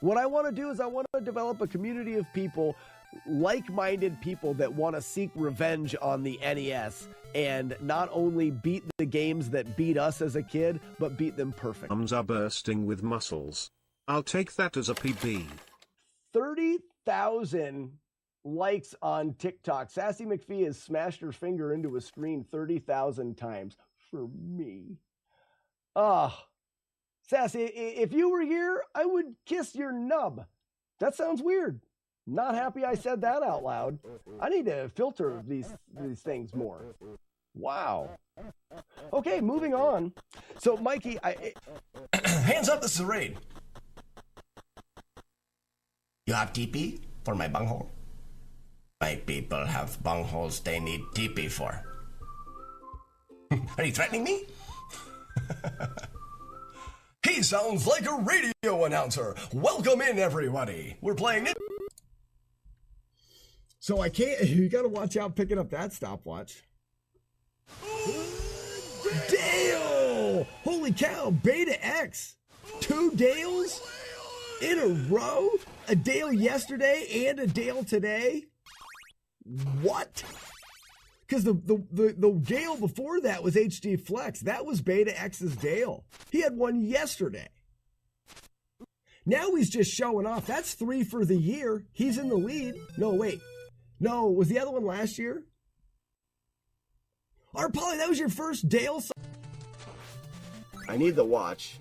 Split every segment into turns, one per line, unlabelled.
What I want to do is I want to develop a community of people, like-minded people that want to seek revenge on the NES and not only beat the games that beat us as a kid, but beat them perfect.
Arms are bursting with muscles. I'll take that as a PB.
30,000 likes on TikTok. Sassy McPhee has smashed her finger into a screen 30,000 times for me. Sassy, if you were here, I would kiss your nub. That sounds weird. Not happy I said that out loud. I need to filter these things more. Wow. Okay, moving on. So, Mikey,
hands up, this is a raid. You have TP for my bunghole? My people have bungholes they need TP for. Are you threatening me? He sounds like a radio announcer. Welcome in, everybody. We're playing it.
So I can't, you gotta watch out picking up that stopwatch. Dale! Holy cow, Beta X. 2 Dales in a row? A Dale yesterday and a Dale today? What? Because the Dale before that was HD Flex. That was Beta X's Dale. He had one yesterday. Now he's just showing off. That's 3 for the year. He's in the lead. No, wait. No, was the other one last year? Art Polly, that was your first Dale. I need the watch.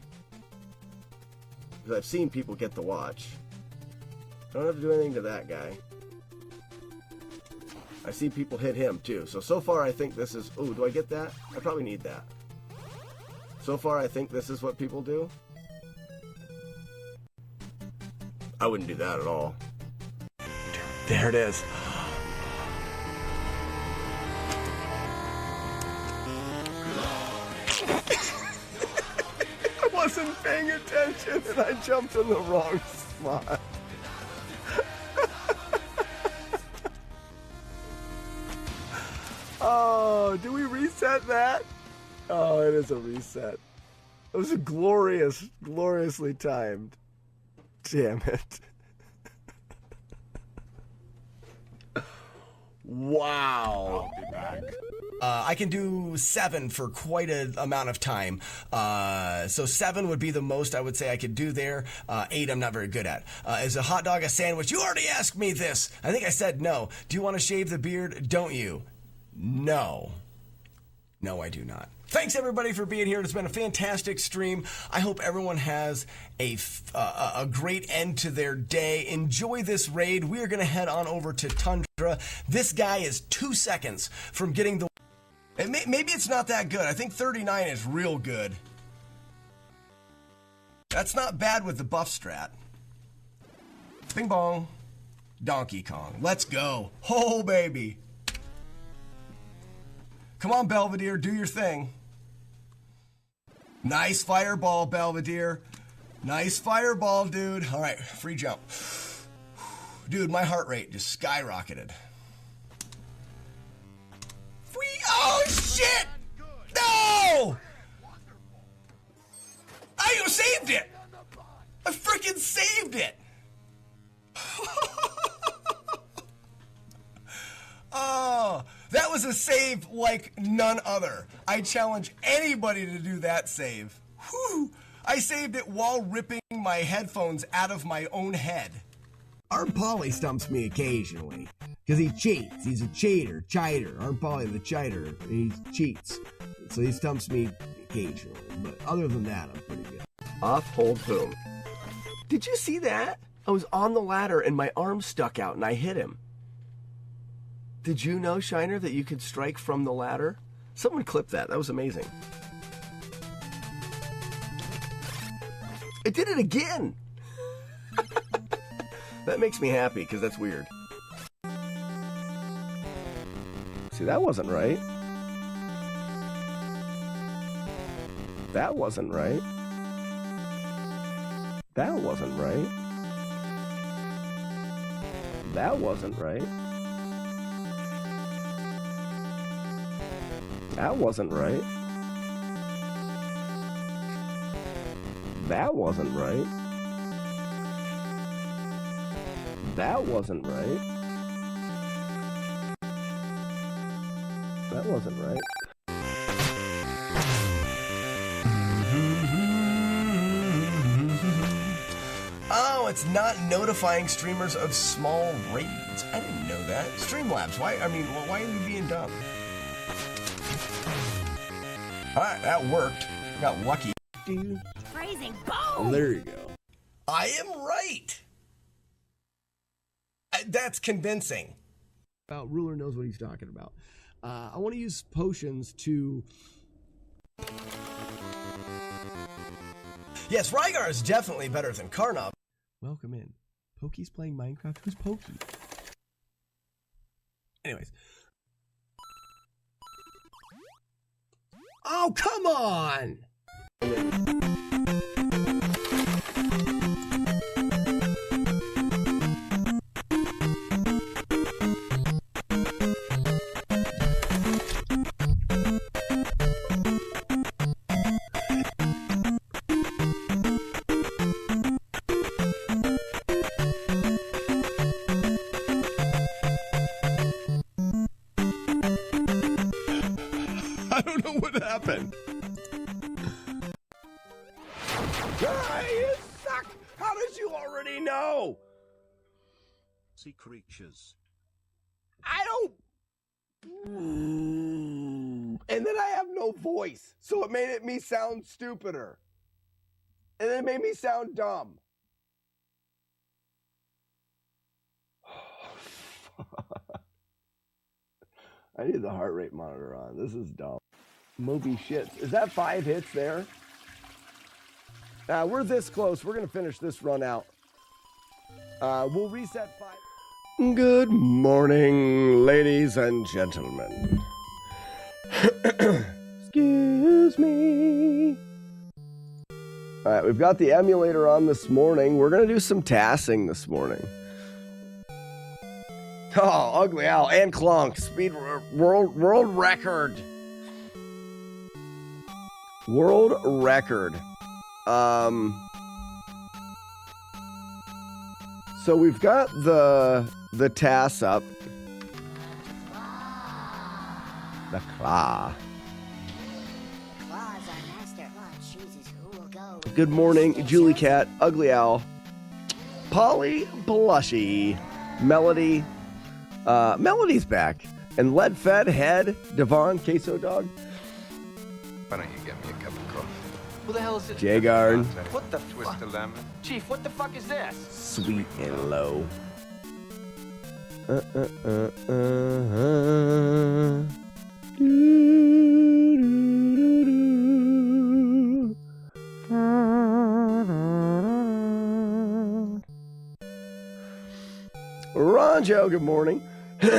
Because I've seen people get the watch. I don't have to do anything to that guy. I see people hit him too. So far I think this is... Ooh, do I get that? I probably need that. So far I think this is what people do. I wouldn't do that at all. There it is. I wasn't paying attention and I jumped in the wrong spot. Oh, do we reset that? Oh, it is a reset. It was a gloriously timed. Damn it. Wow.
I'll be back. I can do 7 for quite an amount of time. So 7 would be the most I would say I could do there. 8 I'm not very good at. Is a hot dog a sandwich? You already asked me this. I think I said no. Do you want to shave the beard? Don't you? No. No, I do not. Thanks, everybody, for being here. It's been a fantastic stream. I hope everyone has a great end to their day. Enjoy this raid. We are going to head on over to Tundra. This guy is 2 seconds from getting the... And maybe it's not that good. I think 39 is real good. That's not bad with the buff strat. Bing bong. Donkey Kong. Let's go. Oh, baby. Come on, Belvedere, do your thing. Nice fireball, Belvedere. Nice fireball, dude. All right, free jump. Dude, my heart rate just skyrocketed. Oh, shit! No! I saved it! I freaking saved it! Oh, that was a save like none other. I challenge anybody to do that save. Whew. I saved it while ripping my headphones out of my own head.
Art Polly stumps me occasionally, because he cheats. He's a cheater. Art Polly the cheater. He cheats. So he stumps me occasionally. But other than that, I'm pretty good. Off, hold, boom. Did you see that? I was on the ladder and my arm stuck out and I hit him. Did you know, Shiner, that you could strike from the ladder? Someone clipped that. That was amazing. It did it again! That makes me happy, because that's weird. See, that wasn't right. That wasn't right. That wasn't right. That wasn't right. That wasn't right. That wasn't right. That wasn't right. That wasn't right.
Oh, it's not notifying streamers of small raids. I didn't know that. Streamlabs, why are we being dumb? Alright, that worked. Got lucky.
Phrasing, boom!
There you go.
I am right. That's convincing.
Ruler knows what he's talking about. I want to use potions to...
Yes, Rygar is definitely better than Karnov.
Welcome in. Pokey's playing Minecraft? Who's Pokey? Anyways. Oh, come on! I don't know what happened. You suck! How did you already know?
Sea creatures.
I don't... And then I have no voice, so it made me sound stupider. And then it made me sound dumb. I need the heart rate monitor on. This is dumb. Moby shits. Is that 5 hits there? We're this close. We're going to finish this run out. We'll reset 5. Good morning, ladies and gentlemen. Excuse me. All right, we've got the emulator on this morning. We're going to do some tassing this morning. Oh, Ugly Owl and Clonk. Speed world record. World record. So we've got the tass up. The claw. Good morning, Julie Cat, Ugly Owl, Polly Blushy, Melody. Melody's back. And Lead Fed, Head, Devon, Queso Dog.
Why don't you get me a cup of coffee?
Who the hell is it?
Jagard.
What the
Twist
fuck?
of lemon.
Chief, what the fuck is this?
Sweet and low. Ronjo, good morning. All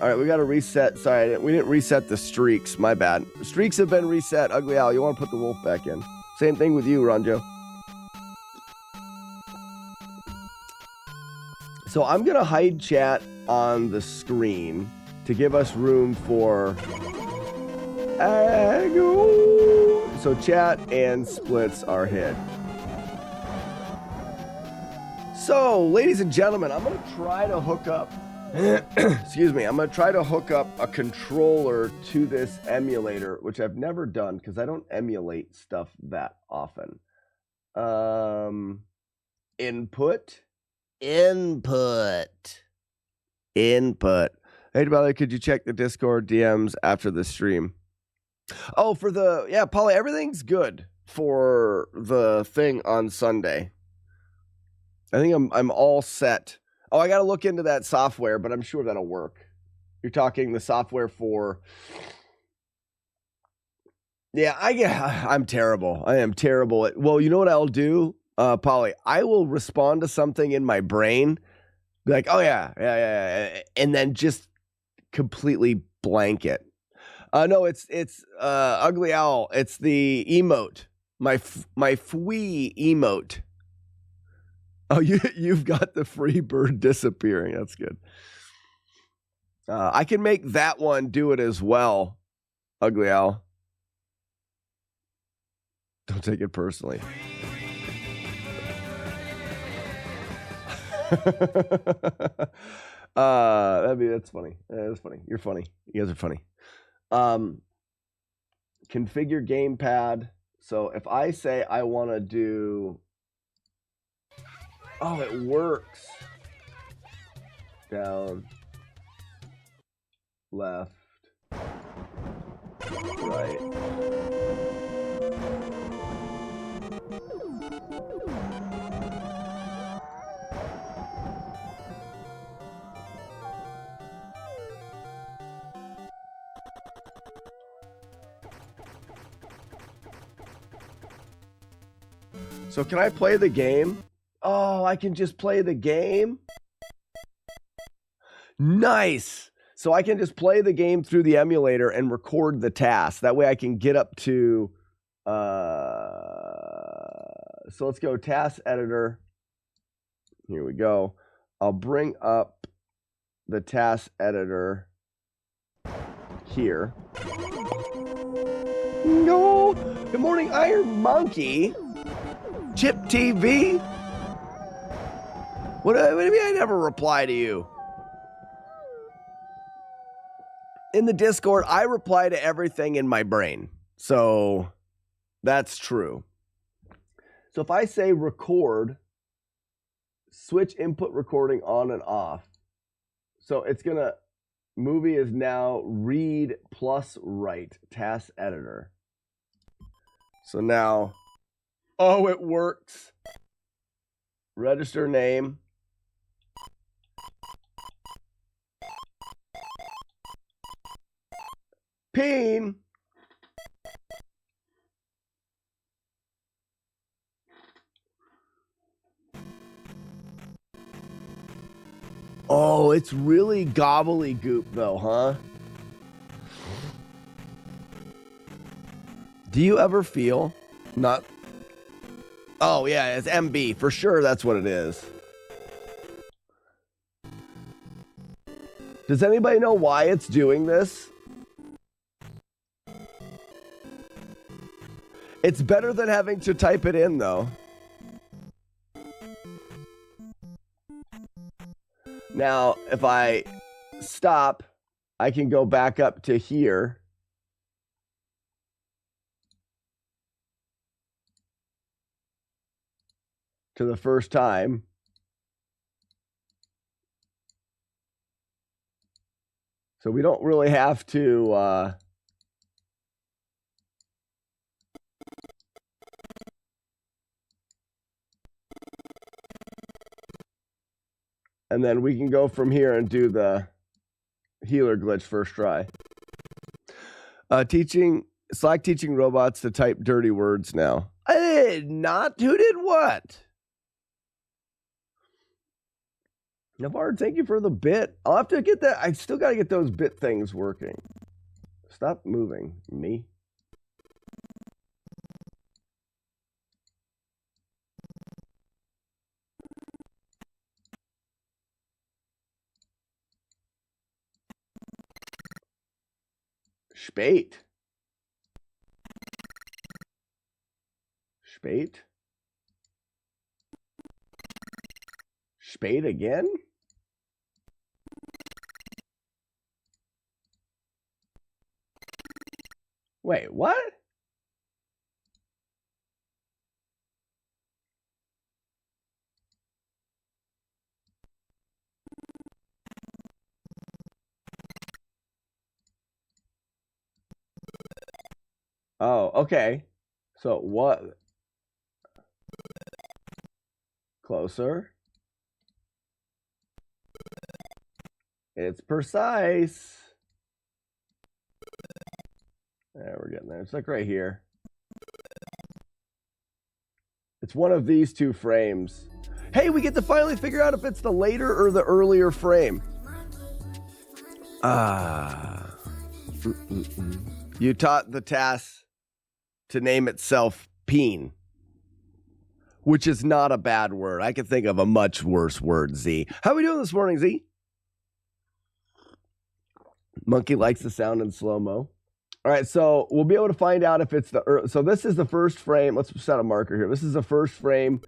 right, we got to reset. Sorry, we didn't reset the streaks. My bad. Streaks have been reset. Ugly Owl, you want to put the wolf back in. Same thing with you, Ronjo. So I'm going to hide chat on the screen to give us room for... So chat and splits are hid. So, ladies and gentlemen, I'm going to try to hook up... Excuse me. I'm going to try to hook up a controller to this emulator, which I've never done because I don't emulate stuff that often. Input. Hey, brother, could you check the Discord DMs after the stream? Oh, for the... Yeah, Polly, everything's good for the thing on Sunday. I think I'm all set. Oh, I got to look into that software, but I'm sure that'll work. You're talking the software for... Yeah, I'm terrible. I am terrible at... Well, you know what I'll do, Polly? I will respond to something in my brain, be like, oh, yeah, and then just completely blank it. No, it's Ugly Owl. It's the emote. My fwee emote. Oh, you've got the free bird disappearing. That's good. I can make that one do it as well, Ugly Owl. Don't take it personally. That's funny. That's funny. You're funny. You guys are funny. Configure gamepad. So if I say I want to do, oh, it works. Down, left, right. So can I play the game? Oh, I can just play the game? Nice. So I can just play the game through the emulator and record the task. That way I can get up to, so let's go task editor. Here we go. I'll bring up the task editor here. No. Good morning, Iron Monkey. Chip TV? What do you mean I never reply to you? In the Discord, I reply to everything in my brain. So that's true. So if I say record, switch input recording on and off. So it's going to, movie is now read plus write, task editor. So now, oh, it works. Register name. Peen. Oh, it's really gobbledygook though, huh? Do you ever feel not? Oh yeah, it's MB for sure. That's what it is. Does anybody know why it's doing this? It's better than having to type it in, though. Now, if I stop, I can go back up to here. To the first time. So we don't really have to... And then we can go from here and do the healer glitch first try. Slack teaching robots to type dirty words now. I did not. Who did what? Navard, thank you for the bit. I'll have to get that. I still got to get those bit things working. Stop moving, me. Spate. Spate. Spate again? Wait, what? Oh, okay. So what? Closer. It's precise. There, we're getting there. It's like right here. It's one of these two frames. Hey, we get to finally figure out if it's the later or the earlier frame. You taught the task to name itself Peen, which is not a bad word. I can think of a much worse word, Z. How are we doing this morning, Z? Monkey likes the sound in slow-mo. All right, so we'll be able to find out if it's the... So this is the first frame. Let's set a marker here. This is the first frame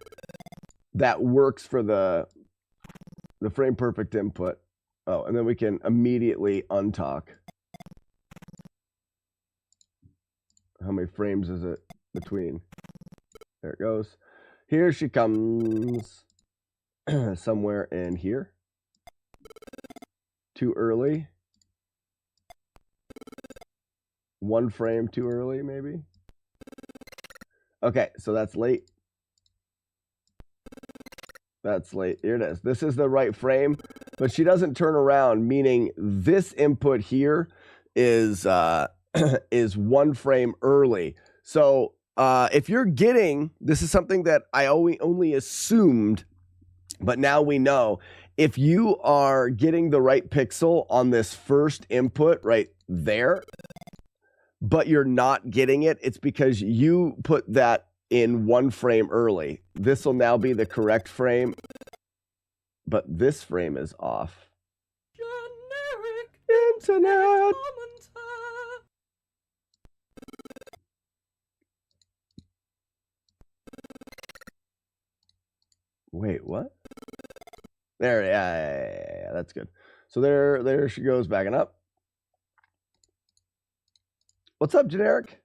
that works for the the frame perfect input. Oh, and then we can immediately untalk. How many frames is it between? There it goes. Here she comes. Somewhere in here. Too early. 1 frame too early, maybe. Okay, so that's late. That's late. Here it is. This is the right frame, but she doesn't turn around, meaning this input here is is 1 frame early. So if you're getting, this is something that I only assumed, but now we know. If you are getting the right pixel on this first input right there, but you're not getting it, it's because you put that in 1 frame early. This will now be the correct frame, but this frame is off. Generic internet. Wait, what? There, yeah, that's good. So there she goes, backing up. What's up, generic?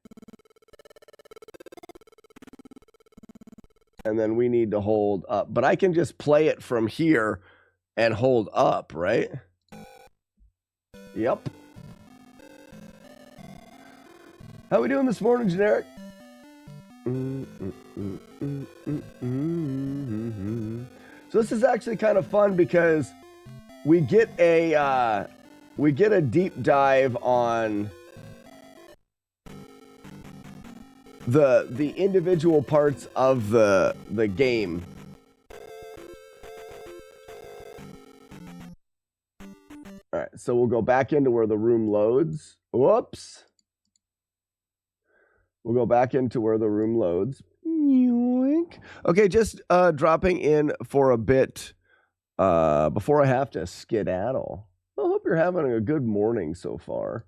And then we need to hold up. But I can just play it from here and hold up, right? Yep. How we doing this morning, generic? So this is actually kind of fun because we get a deep dive on the individual parts of the game. All right, so we'll go back into where the room loads. Whoops. We'll go back into where the room loads. Yoink. Okay, just dropping in for a bit before I have to skedaddle. I hope you're having a good morning so far.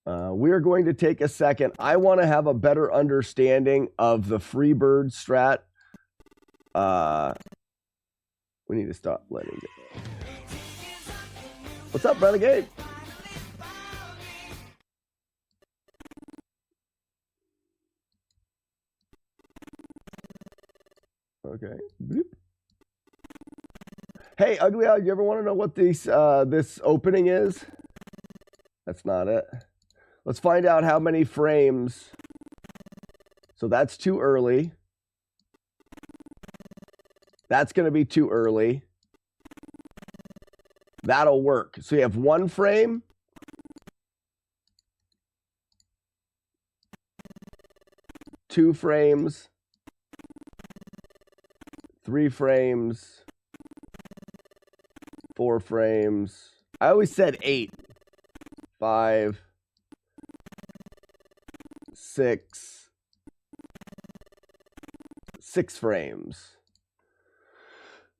We are going to take a second. I want to have a better understanding of the Freebird strat. We need to stop letting it. What's up, Renegade? Okay. Boop. Hey, Ugly Owl, you ever want to know what this opening is? That's not it. Let's find out how many frames. So that's too early. That's going to be too early. That'll work. So you have 1 frame. Two frames. 3 frames. 4 frames. I always said 8. 5. 6. 6 frames.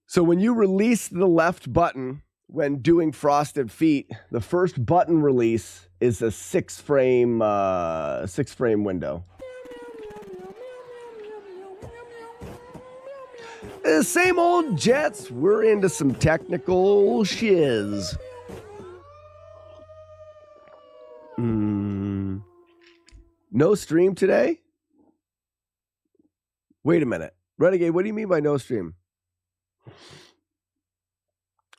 So when you release the left button when doing Frosted Feet, the first button release is a 6 frame window. Same old Jets. We're into some technical shiz. No stream today? Wait a minute. Renegade, what do you mean by no stream?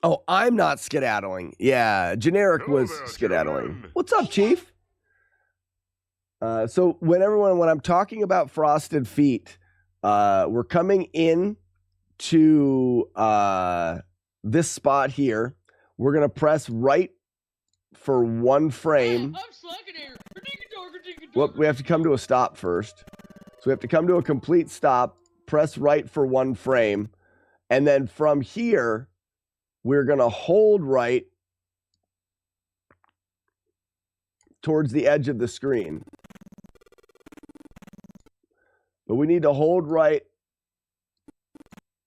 Oh, I'm not skedaddling. Yeah, Generic was skedaddling. What's up, Chief? So when I'm talking about Frosted Feet, we're coming in to this spot here. We're going to press right for 1 frame. Well, we have to come to a stop first. So we have to come to a complete stop, press right for 1 frame, and then from here, we're going to hold right towards the edge of the screen. But we need to hold right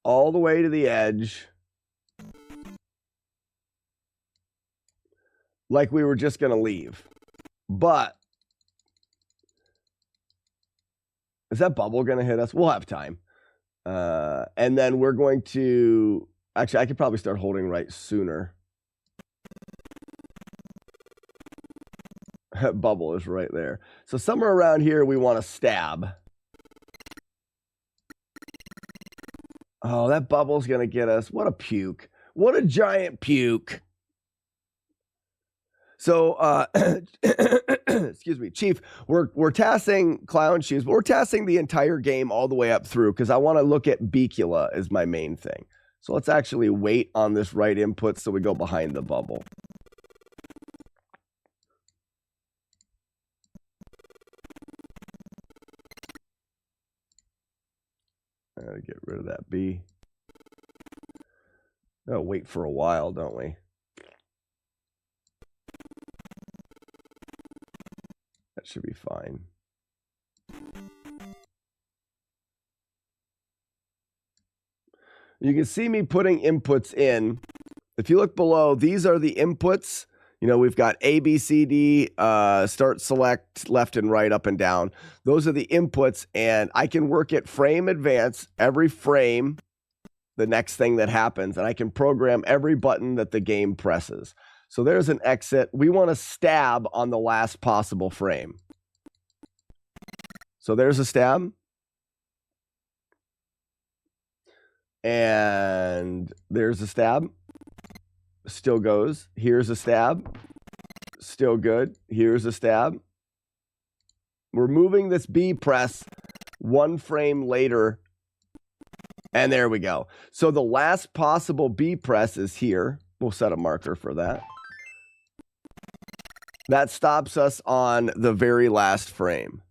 all the way to the edge, like we were just going to leave. But is that bubble going to hit us? We'll have time. And then we're going to Actually, I could probably start holding right sooner. Bubble is right there. So somewhere around here, we want to stab. Oh, that bubble's going to get us. What a puke. What a giant puke. So, excuse me, Chief, we're tasking Clown Shoes, but we're tasking the entire game all the way up through because I want to look at Bicula as my main thing. So let's actually wait on this right input so we go behind the bubble. I gotta get rid of that B. Oh, wait for a while, don't we? That should be fine. You can see me putting inputs in. If you look below, these are the inputs. You know, we've got A, B, C, D, start, select, left and right, up and down. Those are the inputs, and I can work at frame advance, every frame, the next thing that happens, and I can program every button that the game presses. So there's an exit. We want to stab on the last possible frame. So there's a stab. And there's a stab. Still goes. Here's a stab. Still good. Here's a stab. We're moving this B press one frame later. And there we go. So the last possible B press is here. We'll set a marker for that. That stops us on the very last frame.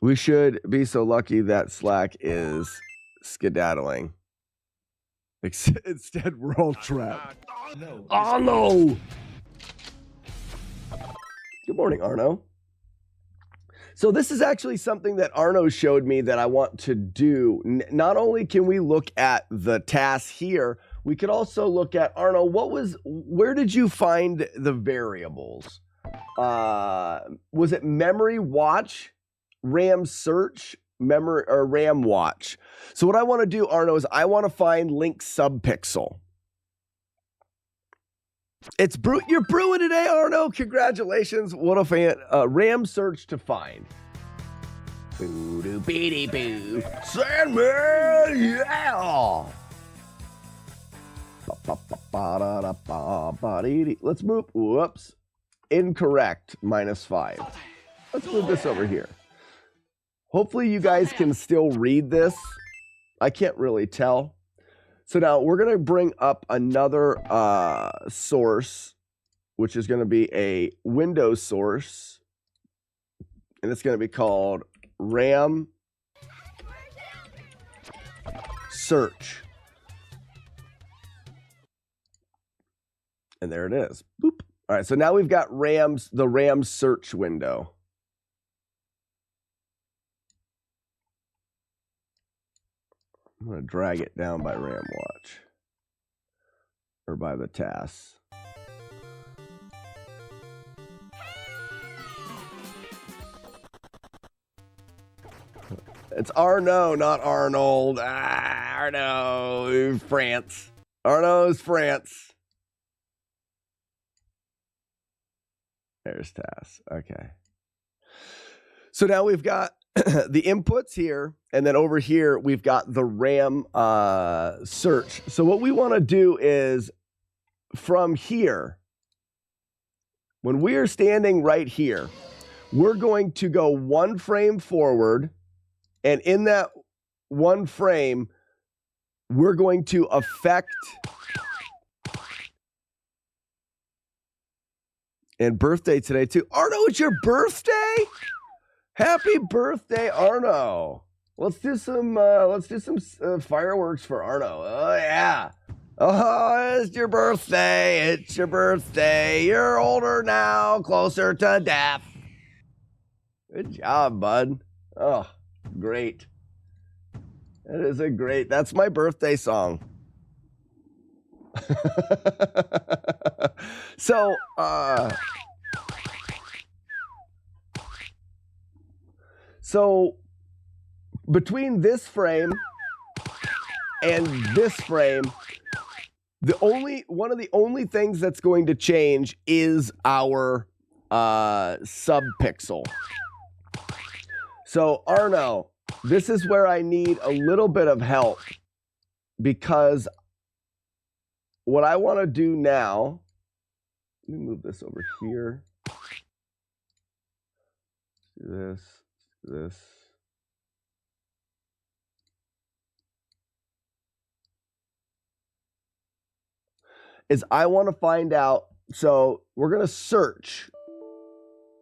We should be so lucky that Slack is skedaddling. Instead, we're all trapped.
No.
Arno! Good morning, Arno. So this is actually something that Arno showed me that I want to do. Not only can we look at the task here, we could also look at, Arno, where did you find the variables? Was it memory watch? RAM search, memory, or RAM watch. So what I want to do, Arno, is I want to find link subpixel. You're brewing today, Arno. Congratulations. What a fan. RAM search to find. Boo-doo-beady-boo. Sandman, yeah. Let's move. Whoops. Incorrect. -5. Let's move this over here. Hopefully you guys can still read this. I can't really tell. So now we're going to bring up another source, which is going to be a Windows source. And it's going to be called RAM Search. And there it is. Boop. All right, so now we've got the RAM search window. I'm going to drag it down by RAM watch. Or by the tasks. It's Arno, not Arnold. Arno, France. Arno's France. There's tasks. Okay. So now we've got the inputs here, and then over here we've got the RAM search. So what we want to do is from here, when we're standing right here, we're going to go one frame forward, and in that one frame, we're going to affect and birthday today too. Arno, it's your birthday? Happy birthday, Arno. Let's do some fireworks for Arno. Oh yeah. Oh, it's your birthday. It's your birthday. You're older now, closer to death. Good job, bud. Oh, great. That is a great. That's my birthday song. So, So between this frame and this frame, one of the only things that's going to change is our subpixel. So Arno, this is where I need a little bit of help, because what I want to do now, let me move this over here. Do this. Is I want to find out, so we're going to search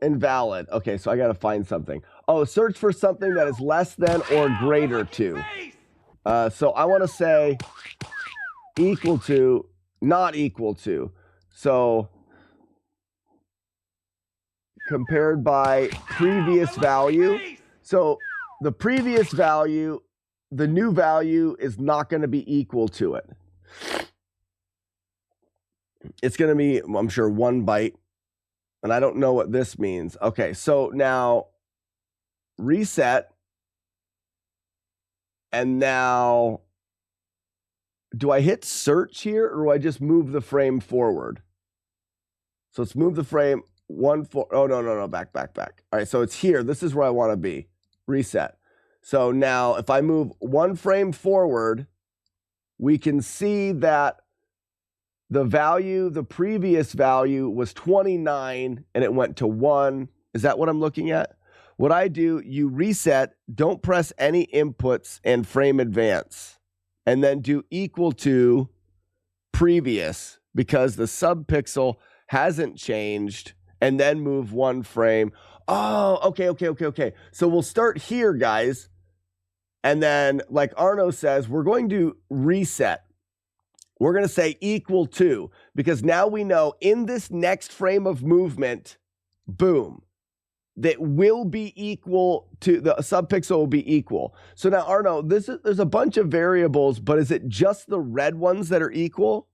invalid. Okay, so I got to find something. Oh, search for something that is less than or greater to. So I want to say equal to, not equal to. So compared by previous value. So the previous value, the new value is not going to be equal to it. It's going to be, I'm sure, 1 byte. And I don't know what this means. Okay, so now reset. And now, do I hit search here, or do I just move the frame forward? So let's move the frame back. All right, so it's here. This is where I want to be. Reset. So now if I move 1 frame forward, we can see that the value, the previous value was 29 and it went to 1. Is that what I'm looking at? What I do, you reset, don't press any inputs and frame advance, and then do equal to previous, because the subpixel hasn't changed, and then move 1 frame. Oh, okay. So we'll start here, guys. And then, like Arno says, we're going to reset. We're going to say equal to, because now we know in this next frame of movement, boom, that will be equal to, the subpixel will be equal. So now, Arno, there's a bunch of variables, but is it just the red ones that are equal?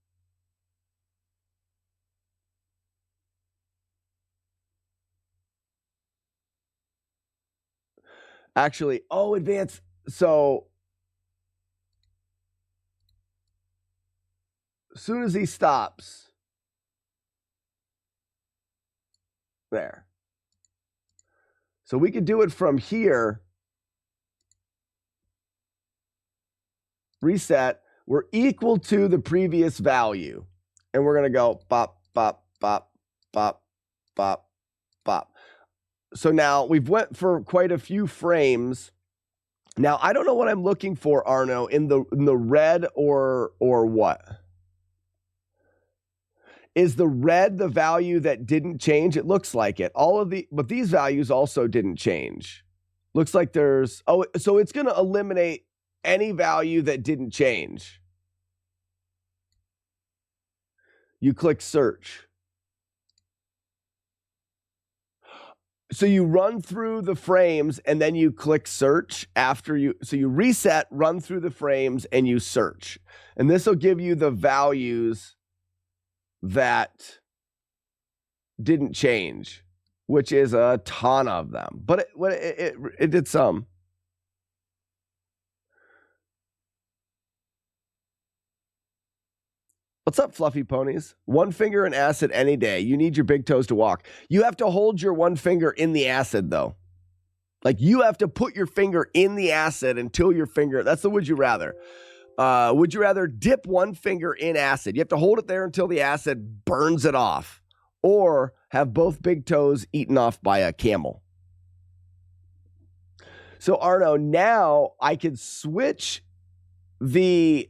Actually, advanced. So as soon as he stops, there. So we could do it from here. Reset. We're equal to the previous value. And we're going to go bop, bop, bop, bop, bop, bop. So now we've went for quite a few frames. Now, I don't know what I'm looking for, Arno, in the red or what? Is the red the value that didn't change? It looks like it. But these values also didn't change. Looks like there's, so it's going to eliminate any value that didn't change. You click search. So you run through the frames and then you click search so you reset, run through the frames, and you search. And this will give you the values that didn't change, which is a ton of them. But it did some. What's up, fluffy ponies? 1 finger in acid any day. You need your big toes to walk. You have to hold your 1 finger in the acid, though. Like, you have to put your finger in the acid until your finger... That's the would you rather. Would you rather dip 1 finger in acid? You have to hold it there until the acid burns it off. Or have both big toes eaten off by a camel. So, Arno, now I could switch it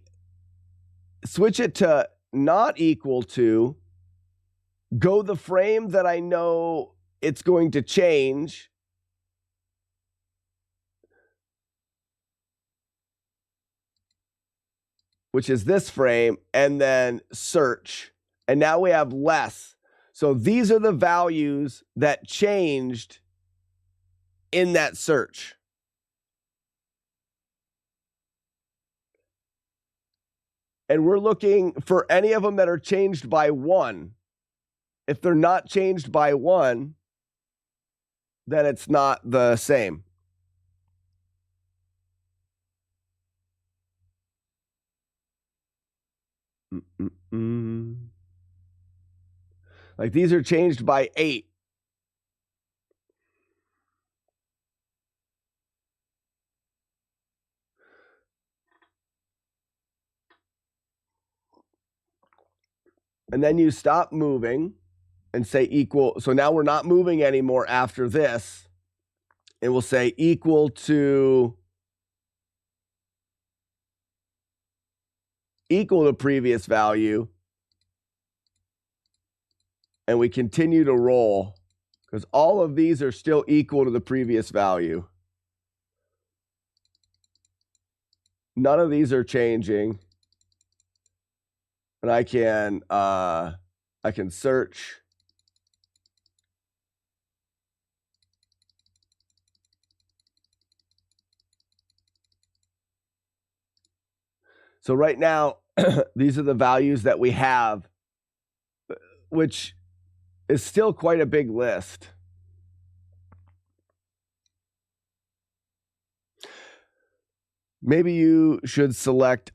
to not equal to, go the frame that I know it's going to change, which is this frame, and then search. And now we have less. So these are the values that changed in that search. And we're looking for any of them that are changed by 1. If they're not changed by 1, then it's not the same. Like these are changed by 8. And then you stop moving and say equal. So now we're not moving anymore after this. And we'll say equal to previous value. And we continue to roll because all of these are still equal to the previous value. None of these are changing. And I can search. So right now, these are the values that we have, which is still quite a big list. Maybe you should select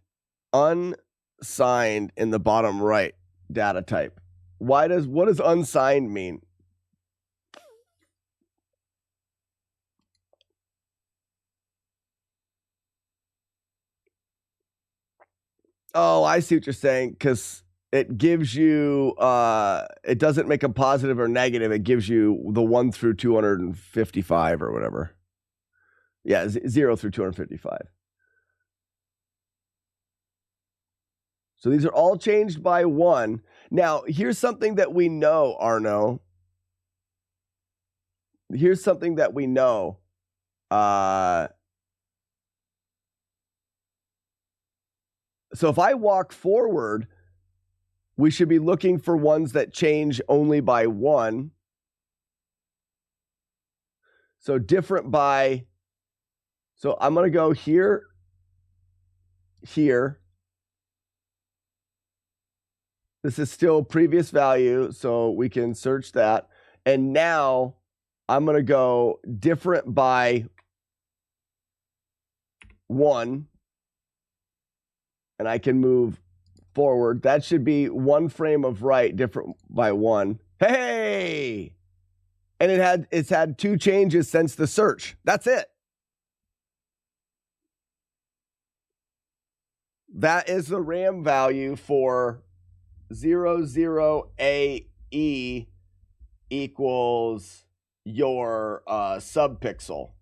unsigned in the bottom right data type. What does unsigned mean? Oh, I see what you're saying, because it gives you, it doesn't make a positive or negative. It gives you the 1 through 255 or whatever. Yeah, 0 through 255. So these are all changed by 1. Now, here's something that we know, Arno. Here's something that we know. So if I walk forward, we should be looking for ones that change only by 1. So different by, so I'm going to go here, here. This is still previous value, so we can search that. And now I'm going to go different by 1. And I can move forward. That should be 1 frame of right, different by 1. Hey! And it's had 2 changes since the search. That's it. That is the RAM value for 00AE equals your subpixel.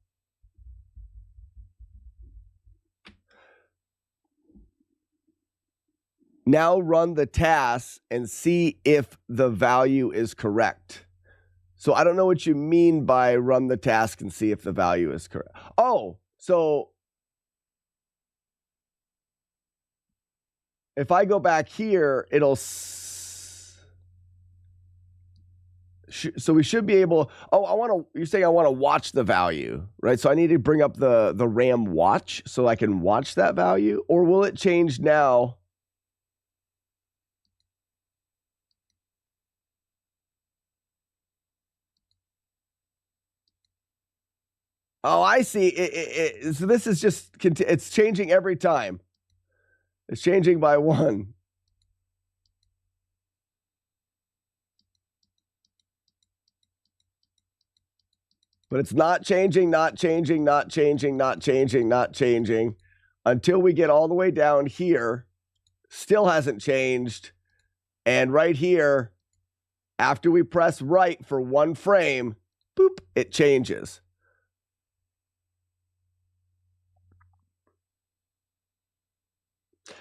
Now run the task and see if the value is correct. So I don't know what you mean by run the task and see if the value is correct. Oh, so if I go back here, it'll... So we should be able... Oh, you're saying I want to watch the value, right? So I need to bring up the RAM watch so I can watch that value? Or will it change now? Oh, I see. So this is just, it's changing every time. It's changing by 1. But it's not changing, not changing, not changing, not changing, not changing until we get all the way down here. Still hasn't changed. And right here, after we press right for 1 frame, boop, it changes.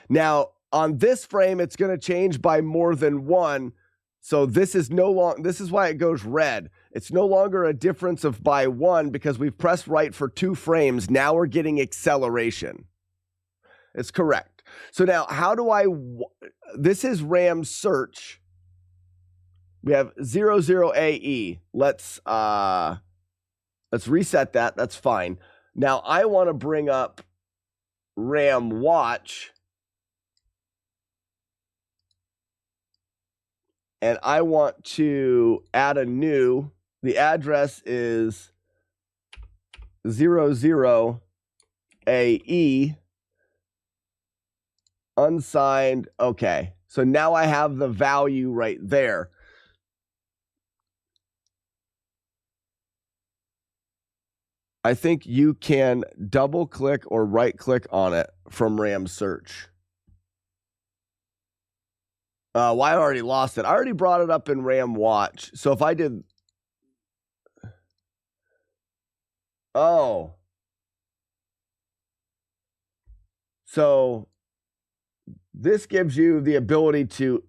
Now, on this frame, it's going to change by more than 1. So this is this is why it goes red. It's no longer a difference of by 1 because we've pressed right for 2 frames. Now we're getting acceleration. It's correct. So now how do this is RAM search. We have 00AE. Let's reset that. That's fine. Now I want to bring up RAM watch. And I want to add a new, the address is 00AE, unsigned. Okay, So now I have the value right there. I think you can double click or right click on it from RAM search. Well, I already lost it. I already brought it up in RAM watch. So if I did... Oh. So this gives you the ability to...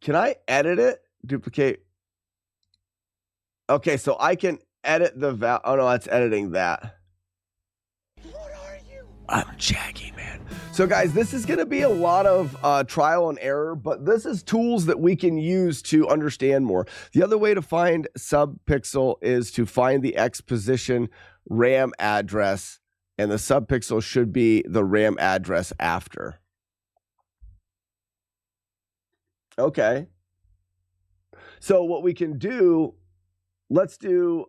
Can I edit it? Duplicate. Okay, so I can edit the val. Oh, no, that's editing that. What are you? I'm Jaggy, man. So, guys, this is going to be a lot of trial and error, but this is tools that we can use to understand more. The other way to find subpixel is to find the X position RAM address, and the subpixel should be the RAM address after. Okay. So what we can do, let's do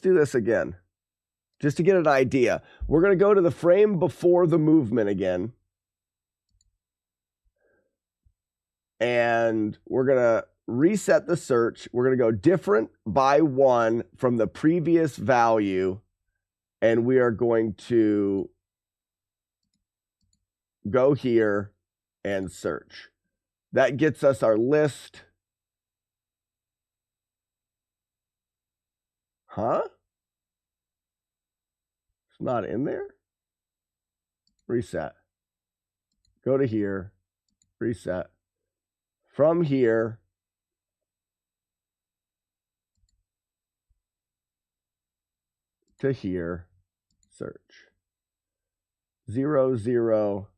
this again, just to get an idea. We're going to go to the frame before the movement again. And we're going to reset the search. We're going to go different by 1 from the previous value. And we are going to go here and search. That gets us our list. Huh? It's not in there? Reset. Go to here. Reset. From here. To here. Search. 0, 0.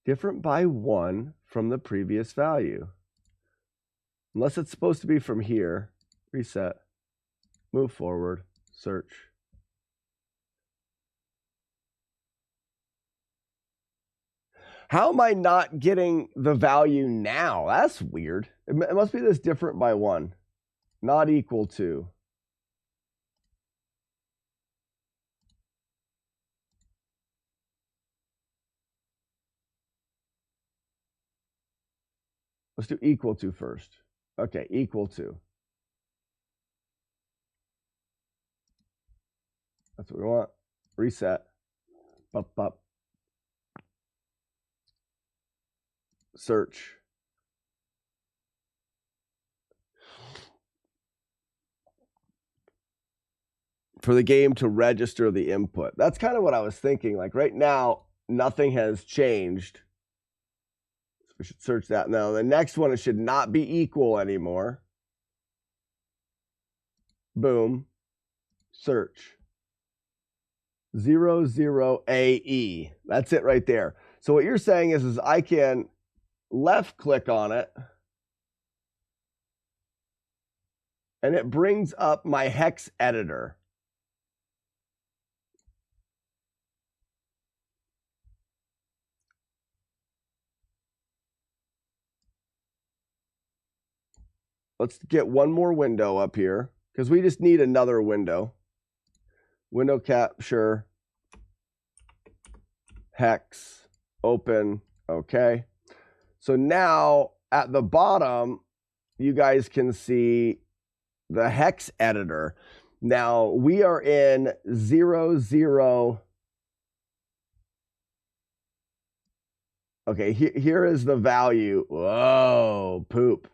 Different by 1 from the previous value. Unless it's supposed to be from here. Reset. Move forward. Search. How am I not getting the value now? That's weird. It must be this different by 1. Not equal to. Let's do equal to first. Okay, equal to. That's what we want. Reset. Up, up. Search. For the game to register the input. That's kind of what I was thinking. Like right now, nothing has changed. So we should search that now. The next one, it should not be equal anymore. Boom. Search. 00AE. That's it right there. So what you're saying is I can left click on it and it brings up my hex editor. Let's get one more window up here because we just need another window. Window capture, hex, open, okay. So now at the bottom, you guys can see the hex editor. Now we are in 00. Okay, here is the value. Whoa, poop.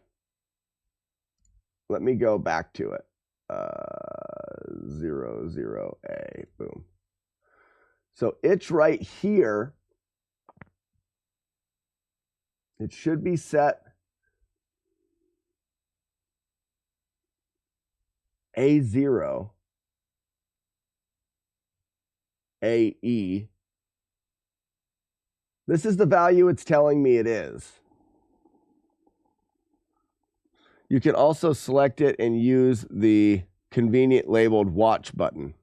Let me go back to it. 00A, boom. So it's right here. It should be set A0, AE. This is the value it's telling me it is. You can also select it and use the convenient labeled watch button.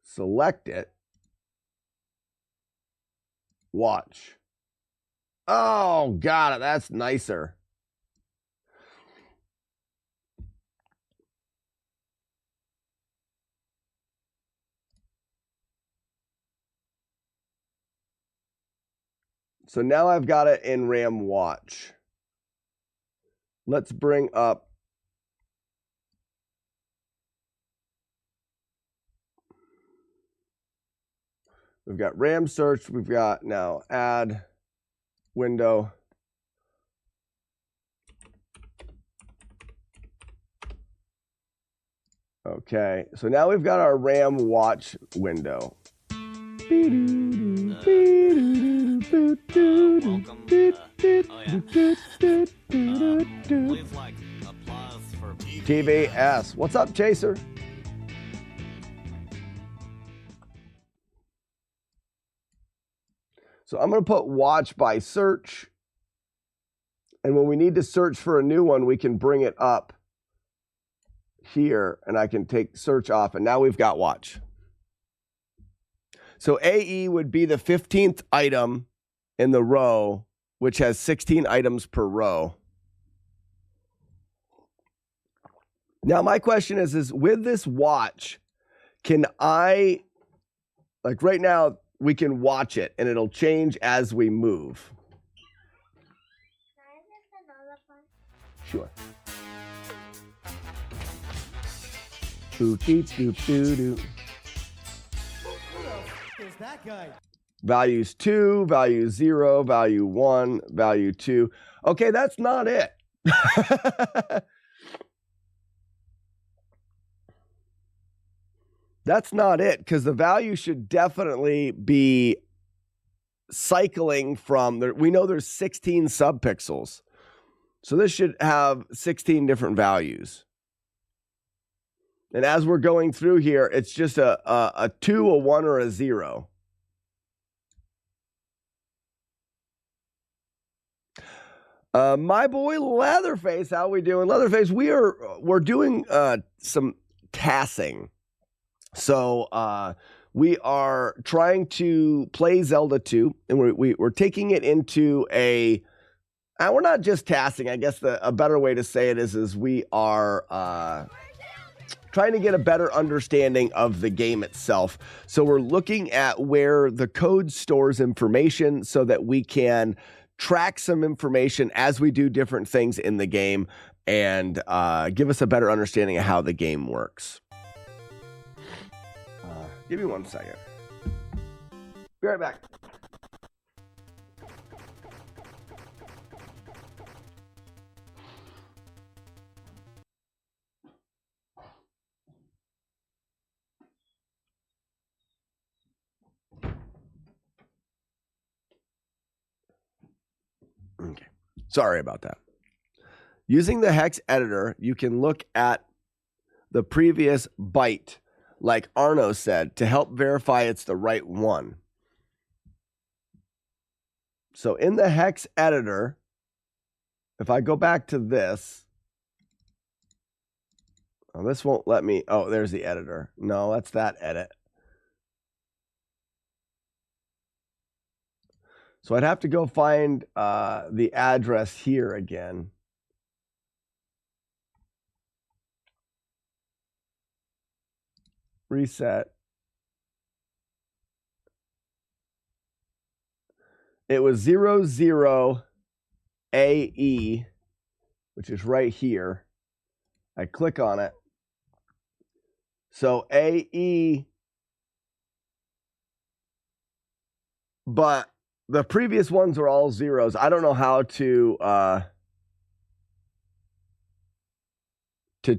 Select it. Watch. Oh, got it. That's nicer. So now I've got it in RAM watch. Let's bring up we've got RAM search, we've got now add window. Okay, so now we've got our RAM watch window. TVS. What's up, Chaser? So I'm going to put watch by search. And when we need to search for a new one, we can bring it up here and I can take search off. And now we've got watch. So AE would be the 15th item in the row, which has 16 items per row. Now, my question is with this watch, can I, like right now, we can watch it and it'll change as we move. Sure. Boop, beep, doop, doo, doo.
Is that guy?
Values 2, value 0, value 1, value 2. Okay, that's not it. That's not it, because the value should definitely be cycling from there. We know there's 16 subpixels. So this should have 16 different values. And as we're going through here, it's just a 2, a 1, or a 0. My boy Leatherface, how we doing? Leatherface, we're doing some tassing. So we are trying to play Zelda 2, and we're taking it into a. We're not just tassing. I guess a better way to say it is we are trying to get a better understanding of the game itself. So we're looking at where the code stores information so that we can track some information as we do different things in the game and give us a better understanding of how the game works. Give me 1 second. Be right back. Okay. Sorry about that. Using the hex editor, you can look at the previous byte, like Arno said, to help verify it's the right one. So in the hex editor, if I go back to this, oh, this won't let me. Oh, there's the editor. No, that's that edit. So I'd have to go find the address here again. Reset. It was 00 AE, which is right here. I click on it. So AE, but the previous ones are all zeros. I don't know how to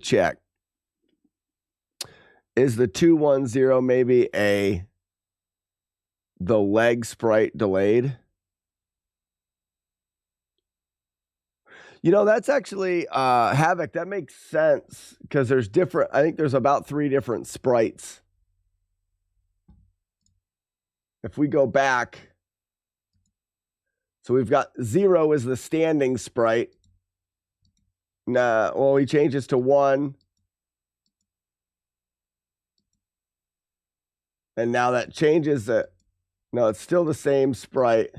check. Is the 210 maybe the leg sprite delayed? You know, that's actually Havoc. That makes sense because there's different. I think there's about 3 different sprites. If we go back, so we've got 0 is the standing sprite. Nah, well, he changes to 1. And now that changes it. No, it's still the same sprite.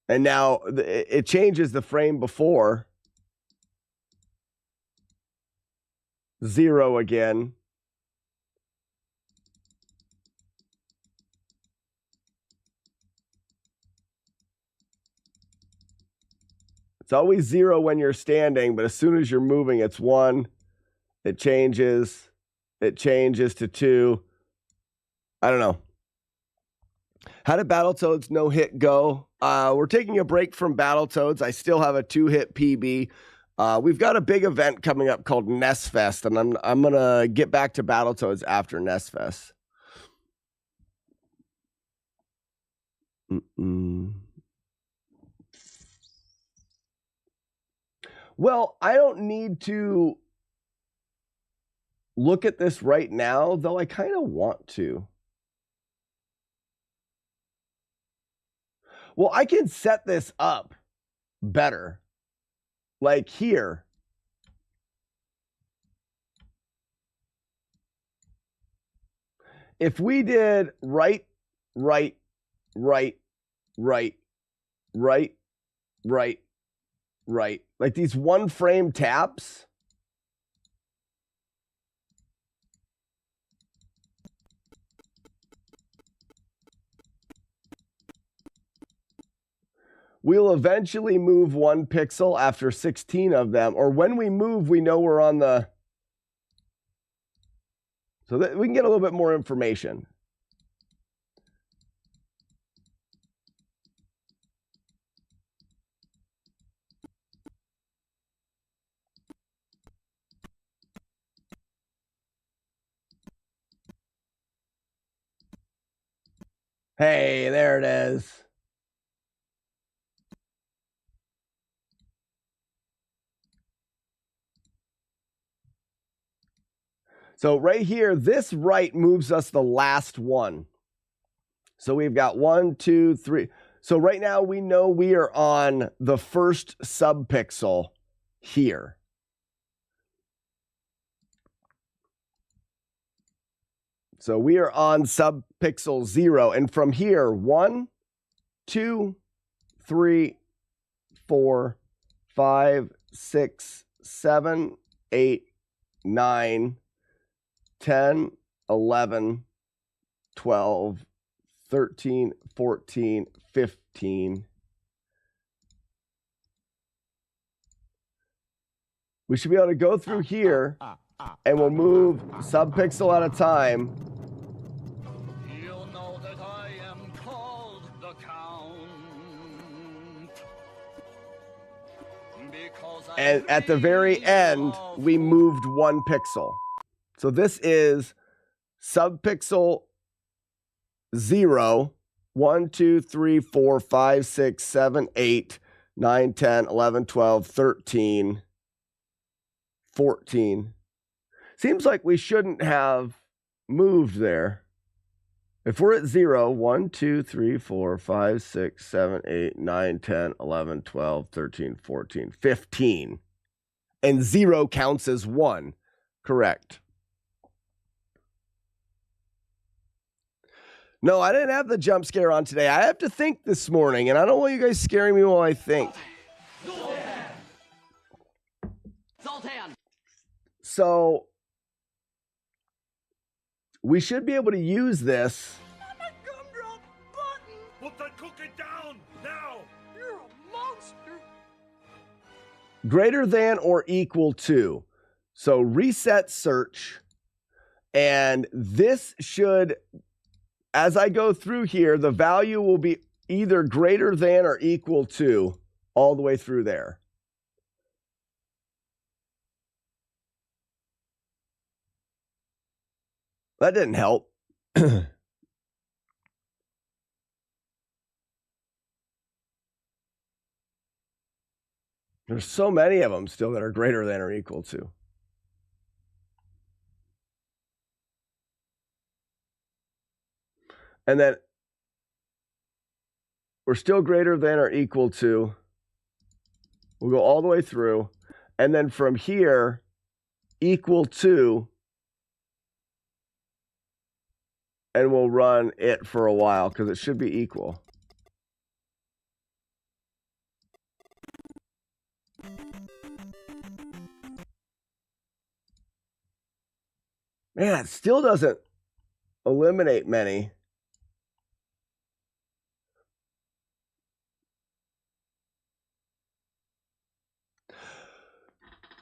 And now it changes the frame before. 0 again. always 0 when you're standing, but as soon as you're moving, it's 1. It changes. It changes to 2. I don't know. How did Battletoads no hit go? We're taking a break from Battletoads. I still have a 2-hit PB. We've got a big event coming up called Nest Fest, and I'm gonna get back to Battletoads after Nest Fest. Well, I don't need to look at this right now, though I kind of want to. Well, I can set this up better. Like here. If we did right, right, right, right, right, right, right, like these one frame taps. We'll eventually move 1 pixel after 16 of them, or when we move, we know we're on the, so that we can get a little bit more information. Hey, there it is. So right here, this right moves us the last one. So we've got 1, 2, 3. So right now we know we are on the first subpixel here. So we are on subpixel 0. And from here, 1, 2, 3, 4, 5, 6, 7, 8, 9, 10, 11, 12, 13, 14, 15. We should be able to go through here and we'll move subpixel at a time.
You'll know that I am called the Count.
And at the very end, we moved 1 pixel. So this is subpixel 0, 1, 2, 3, 4, 5, 6, 7, 8, 9, 10, 11, 12, 13, 14. Seems like we shouldn't have moved there. If we're at 0, 1, 2, 3, 4, 5, 6, 7, 8, 9, 10, 11, 12, 13, 14, 15. And 0 counts as 1. Correct. No, I didn't have the jump scare on today. I have to think this morning, and I don't want you guys scaring me while I think.
Zoltan!
So, we should be able to use this.
Put that cookie down now!
You're a monster!
Greater than or equal to. So, reset search. And this should, as I go through here, the value will be either greater than or equal to all the way through there. That didn't help. There's so many of them still that are greater than or equal to. And then we're still greater than or equal to. We'll go all the way through. And then from here, equal to. And we'll run it for a while because it should be equal. Man, it still doesn't eliminate many.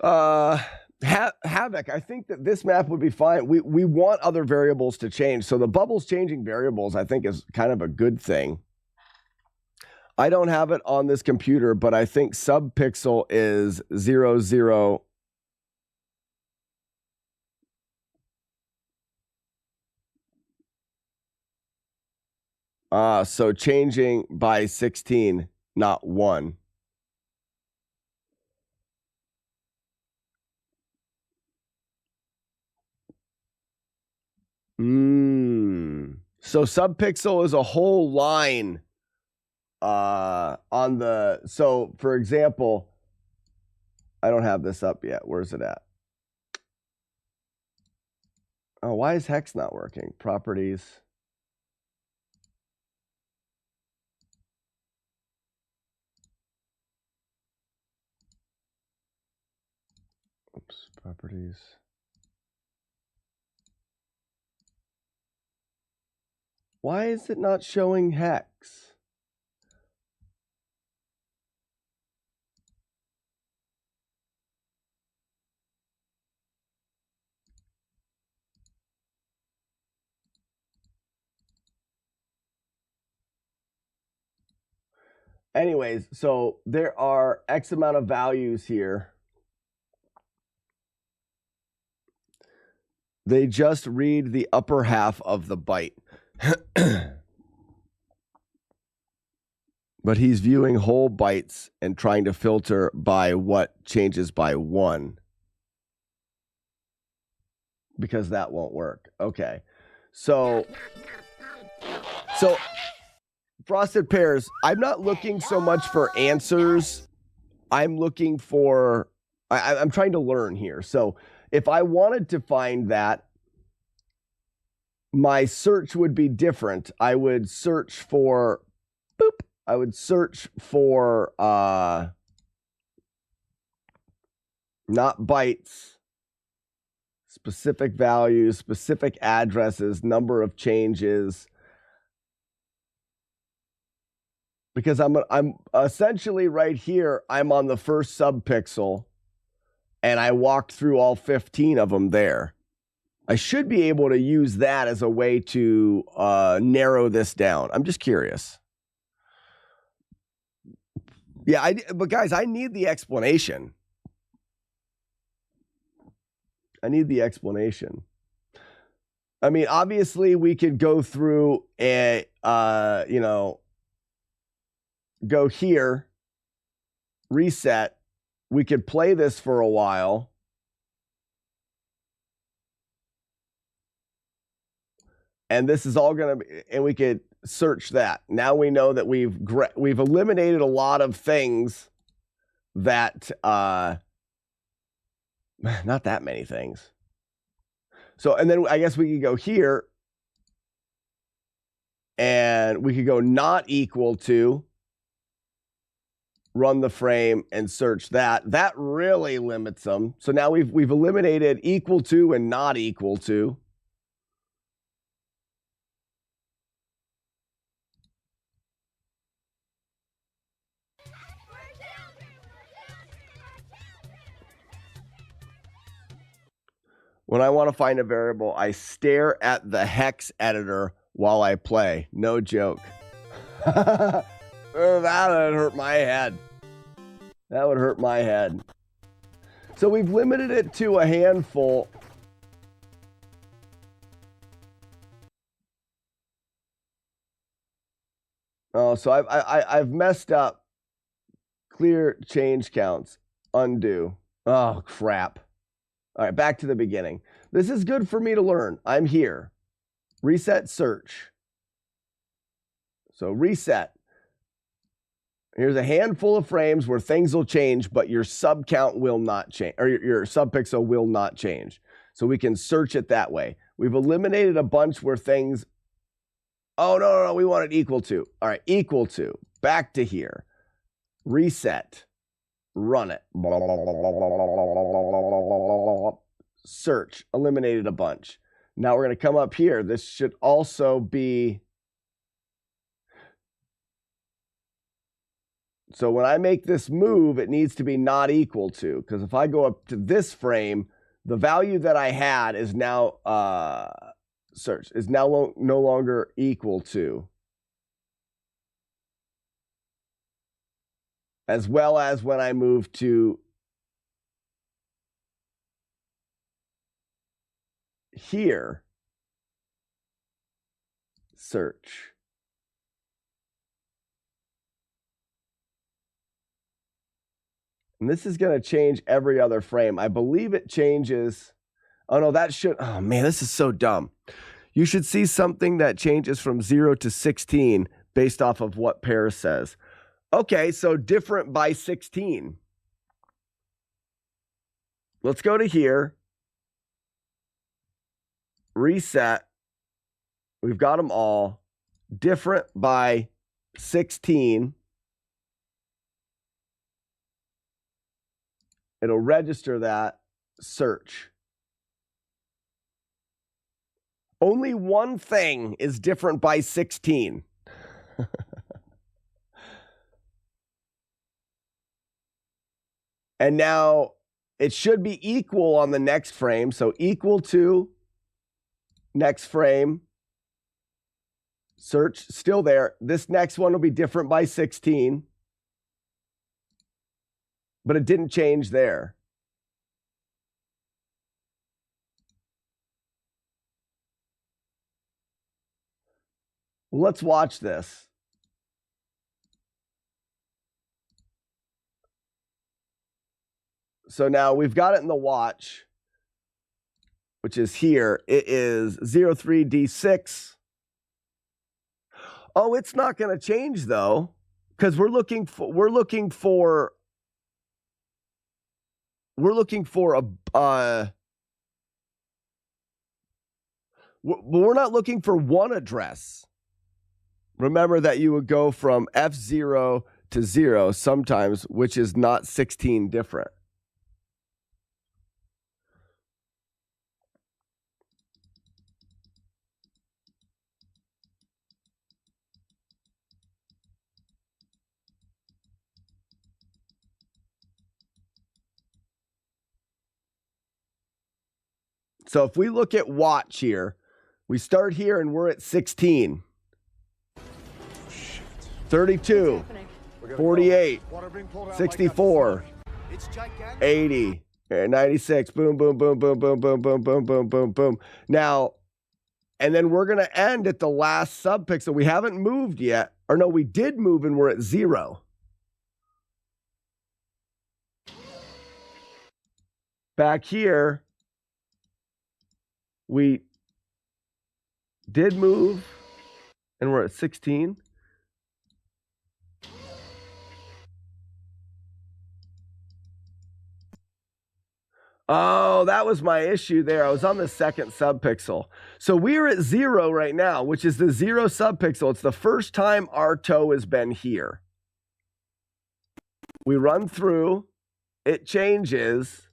Havoc, I think that this map would be fine. We want other variables to change. So the bubbles changing variables, I think, is kind of a good thing. I don't have it on this computer, but I think subpixel is 0, 0. So changing by 16, not 1. So subpixel is a whole line on the, so for example, I don't have this up yet. Where's it at? Oh, why is hex not working? Properties. Oops, properties. Why is it not showing hex? Anyways, so there are X amount of values here. They just read the upper half of the byte. But he's viewing whole bytes and trying to filter by what changes by 1. Because that won't work. Okay. So Frosted Pears, I'm not looking so much for answers. I'm looking for, I'm trying to learn here. So if I wanted to find that, my search would be different. I would search for, I would search for, not bytes, specific values, specific addresses, number of changes. Because I'm essentially right here, I'm on the first subpixel, and I walked through all 15 of them there. I should be able to use that as a way to narrow this down. I'm just curious. Yeah, but guys, I need the explanation. I need the explanation. I mean, obviously, we could go through a, go here, reset. We could play this for a while. And this is all going to be, and we could search that. Now we know that we've eliminated a lot of things that, not that many things. So, and then I guess we could go here and we could go not equal to, run the frame and search that. That really limits them. So now we've eliminated equal to and not equal to. When I want to find a variable, I stare at the hex editor while I play. No joke. That would hurt my head. That would hurt my head. So we've limited it to a handful. Oh, so I've messed up. Clear change counts. Undo. Oh, crap. All right, back to the beginning. This is good for me to learn. I'm here. Reset search. So reset. Here's a handful of frames where things will change, but your sub count will not change, or your subpixel will not change. So we can search it that way. We've eliminated a bunch where things, oh, no, we want it equal to. All right, equal to. Back to here. Reset. Run it. Search. Eliminated a bunch. Now we're going to come up here. This should also be So when I make this move, it needs to be not equal to, because if I go up to this frame, the value that I had is now no longer equal to, as well as when I move to here, search. And this is going to change every other frame. I believe it changes. Oh, no, that should. Oh, man, this is so dumb. You should see something that changes from 0 to 16 based off of what pair says. Okay, so different by 16. Let's go to here. Reset. We've got them all. Different by 16. It'll register that. Search. Only one thing is different by 16. And now it should be equal on the next frame. So equal to next frame. Search, still there. This next one will be different by 16. But it didn't change there. Let's watch this. So now we've got it in the watch, which is here. It is 03D6. Oh, it's not going to change though, because we're looking for we're not looking for one address. Remember that you would go from F0 to 0 sometimes, which is not 16 different. So if we look at watch here, we start here and we're at 16. 32, 48, 64, 80, 96, boom, boom, boom, boom, boom, boom, boom, boom, boom, boom, boom. Now, and then we're going to end at the last subpixel. We haven't moved yet. Or no, we did move and we're at 0. Back here, we did move and we're at 16. Oh, that was my issue there. I was on the second subpixel. So we're at 0 right now, which is the 0 subpixel. It's the first time our toe has been here. We run through, it changes,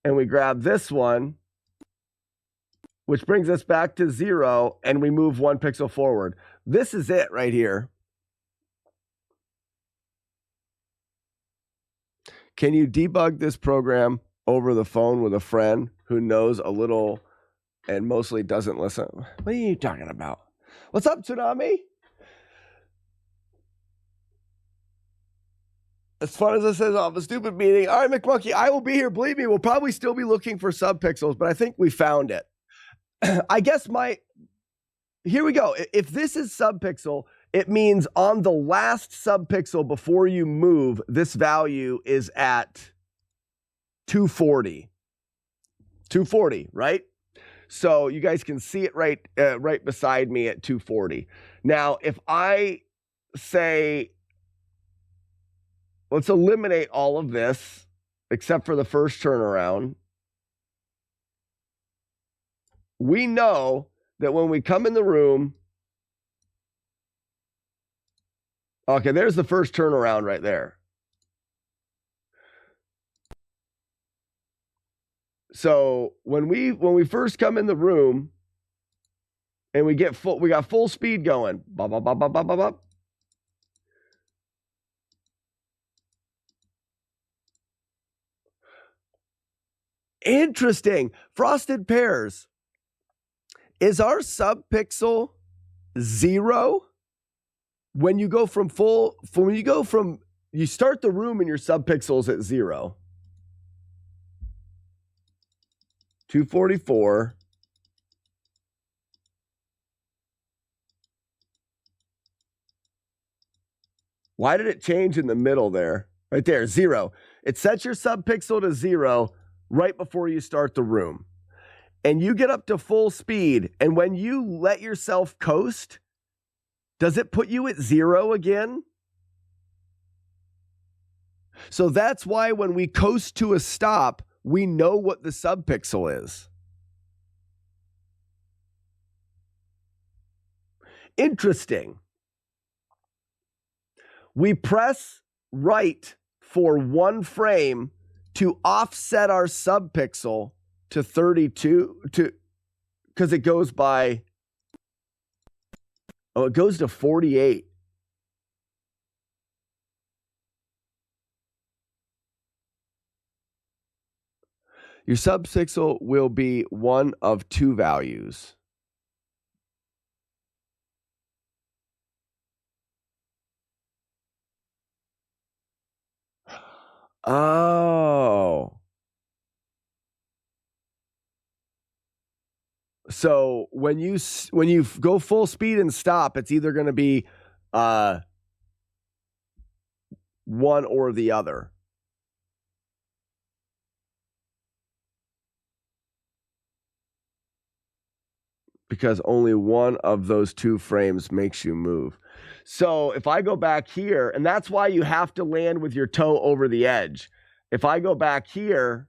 and we grab this one, which brings us back to 0, and we move 1 pixel forward. This is it right here. Can you debug this program over the phone with a friend who knows a little and mostly doesn't listen? What are you talking about? What's up, Tsunami? As fun as this is off a stupid meeting. All right, McMonkey, I will be here. Believe me, we'll probably still be looking for subpixels, but I think we found it. I guess here we go. If this is subpixel, it means on the last subpixel before you move, this value is at 240. 240, right? So you guys can see it right beside me at 240. Now, if I say, let's eliminate all of this except for the first turnaround. We know that when we come in the room, okay, there's the first turnaround right there. So when we first come in the room and we got full speed going, bop, bop, bop, bop, bop, bop, bop. Interesting. Frosted Pears. Is our subpixel 0? When you go from you start the room and your subpixel's at 0. 244. Why did it change in the middle there? Right there, 0. It sets your subpixel to 0 right before you start the room. And you get up to full speed, and when you let yourself coast, does it put you at 0 again? So that's why when we coast to a stop, we know what the subpixel is. Interesting. We press right for 1 frame to offset our subpixel to 32 because it goes by, it goes to 48. Your subpixel will be one of 2 values. Oh. So when you go full speed and stop, it's either going to be one or the other. Because only one of those 2 frames makes you move. So if I go back here, and that's why you have to land with your toe over the edge. If I go back here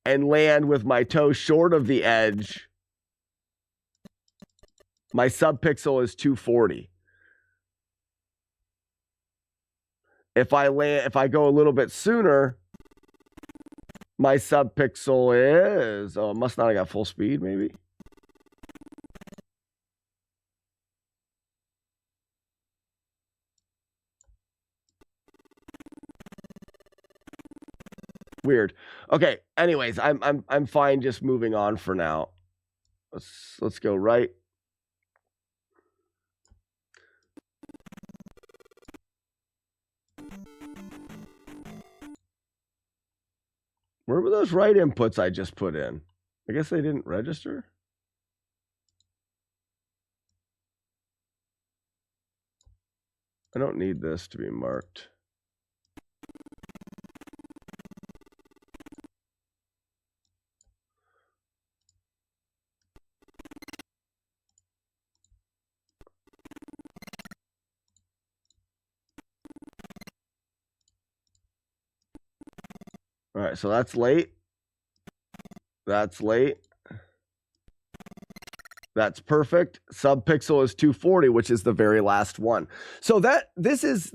and land with my toe short of the edge, my subpixel is 240. If I go a little bit sooner, my subpixel is, it must not have got full speed maybe. Weird. Okay. Anyways, I'm fine just moving on for now. Let's go right. Where were those right inputs I just put in? I guess they didn't register. I don't need this to be marked. All right, so that's late. That's late. That's perfect. Subpixel is 240, which is the very last one. So this is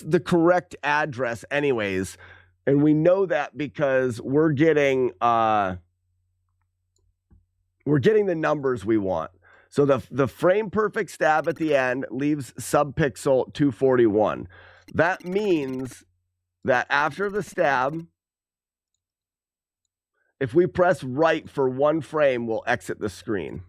the correct address anyways. And we know that because we're getting the numbers we want. So the frame perfect stab at the end leaves subpixel 241. That means that after the stab, if we press right for 1 frame, we'll exit the screen.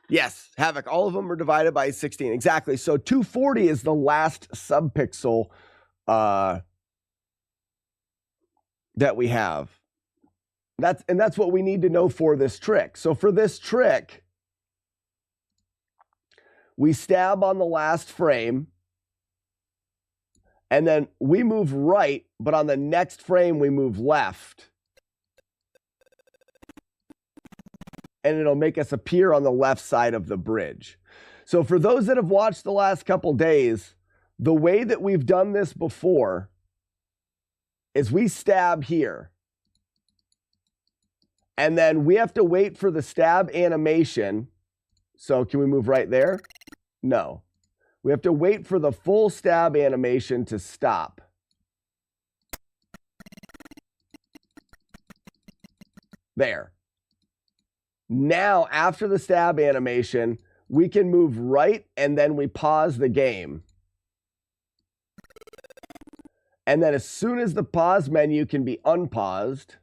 Yes, Havoc. All of them are divided by 16. Exactly. So 240 is the last subpixel that we have. That's what we need to know for this trick. So for this trick, we stab on the last frame, and then we move right, but on the next frame, we move left. And it'll make us appear on the left side of the bridge. So for those that have watched the last couple days, the way that we've done this before is we stab here. And then we have to wait for the stab animation. So can we move right there? No. We have to wait for the full stab animation to stop. There. Now, after the stab animation, we can move right and then we pause the game. And then as soon as the pause menu can be unpaused,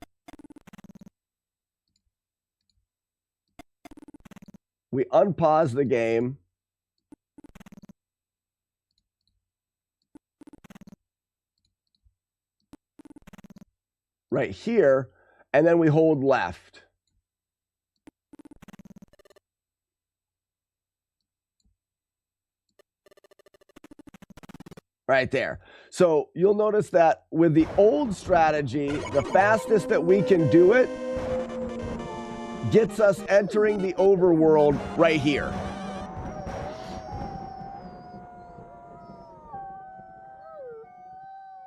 we unpause the game. Right here, and then we hold left. Right there. So you'll notice that with the old strategy, the fastest that we can do it gets us entering the overworld right here.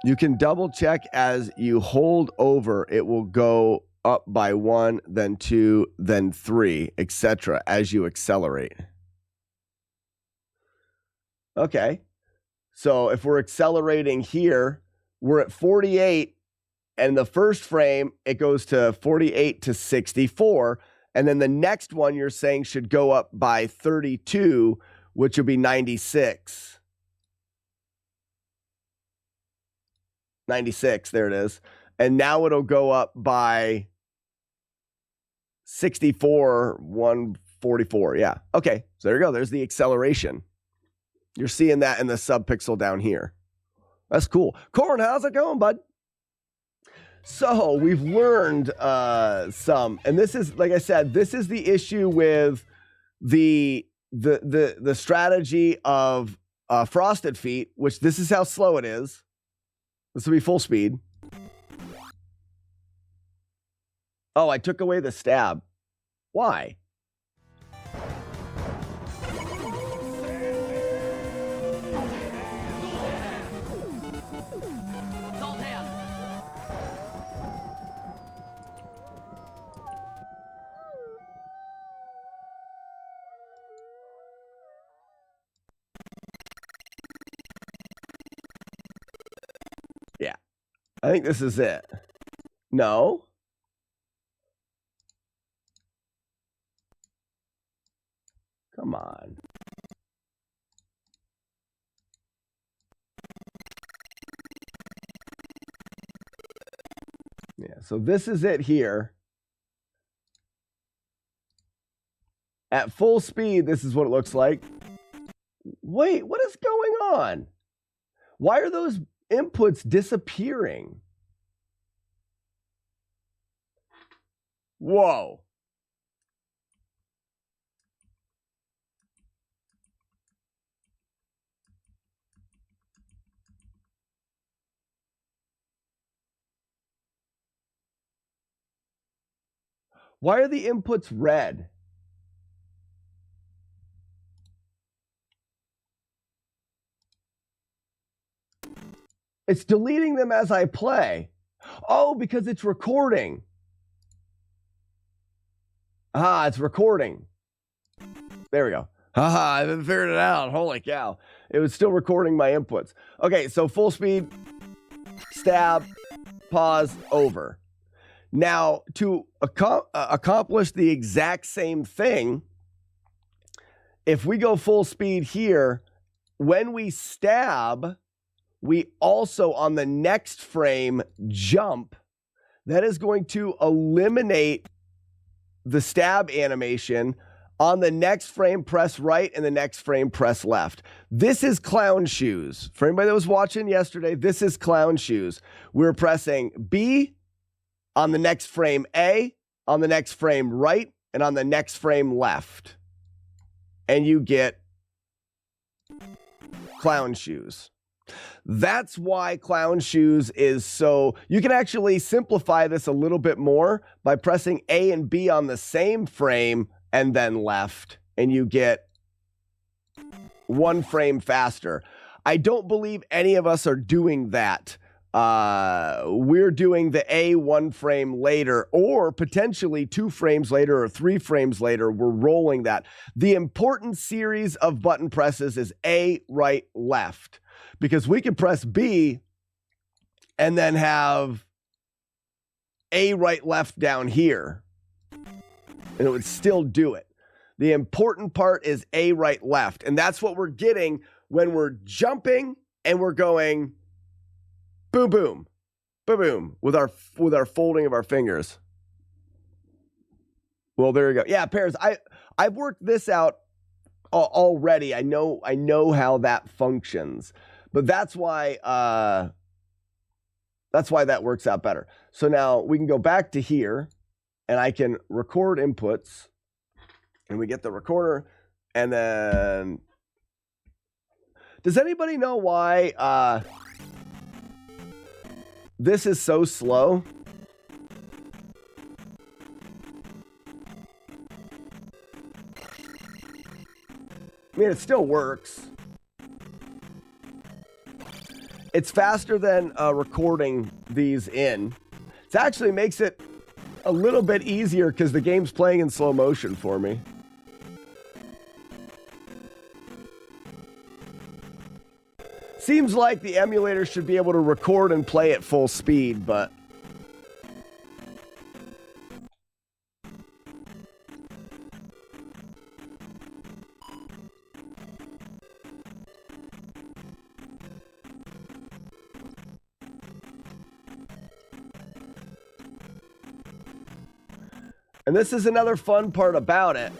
You can double check as you hold over, it will go up by 1, then 2, then 3, etc. as you accelerate. Okay. So if we're accelerating here, we're at 48, and the first frame, it goes to 48 to 64, and then the next one you're saying should go up by 32, which will be 96. 96, there it is. And now it'll go up by 64, 144. Yeah. Okay. So there you go. There's the acceleration. You're seeing that in the subpixel down here. That's cool. Corn, how's it going, bud? So we've learned some, and this is, like I said, this is the issue with the strategy of Frosted Feet, which this is how slow it is. This will be full speed. Oh, I took away the stab. Why? Yeah, I think this is it. No. Come on. Yeah, so this is it here. At full speed, this is what it looks like. Wait, what is going on? Why are those inputs disappearing? Whoa. Why are the inputs red? It's deleting them as I play. Oh, because it's recording. Ah, it's recording. There we go. Haha, I haven't figured it out. Holy cow. It was still recording my inputs. Okay, so full speed, stab, pause, over. Now, to accomplish the exact same thing, if we go full speed here, when we stab, we also on the next frame jump. That is going to eliminate the stab animation. On the next frame, press right, and the next frame, press left. This is clown shoes. For anybody that was watching yesterday, this is clown shoes. We're pressing B, on the next frame A, on the next frame right, and on the next frame left. And you get clown shoes. That's why clown shoes is so... You can actually simplify this a little bit more by pressing A and B on the same frame and then left, and you get one frame faster. I don't believe any of us are doing that. We're doing the A 1 frame later, or potentially 2 frames later or 3 frames later. We're rolling that. The important series of button presses is A, right, left, because we can press B and then have A, right, left down here. and it would still do it. The important part is A, right, left. And that's what we're getting when we're jumping and we're going boom, boom, boom, boom with our folding of our fingers. Well, there you go. Yeah, Pears, I've worked this out already. I know how that functions. But that's why that works out better. So now we can go back to here and I can record inputs and we get the recorder. And then does anybody know why this is so slow? I mean, it still works. It's faster than recording these in. It actually makes it a little bit easier because the game's playing in slow motion for me. Seems like the emulator should be able to record and play at full speed, but and this is another fun part about it.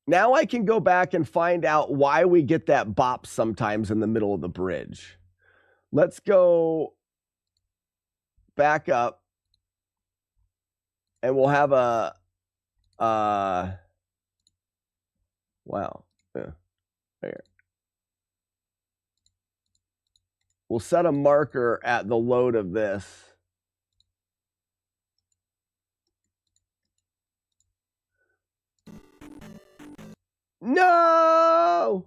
Now I can go back and find out why we get that bop sometimes in the middle of the bridge. Let's go back up and we'll have a, wow. Yeah. There. We'll set a marker at the load of this. No!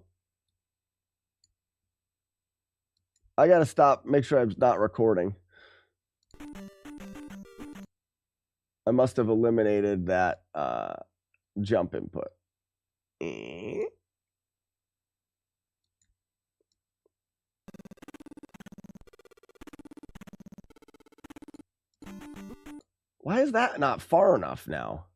I gotta stop, make sure I'm not recording. I must have eliminated that jump input. Why is that not far enough now?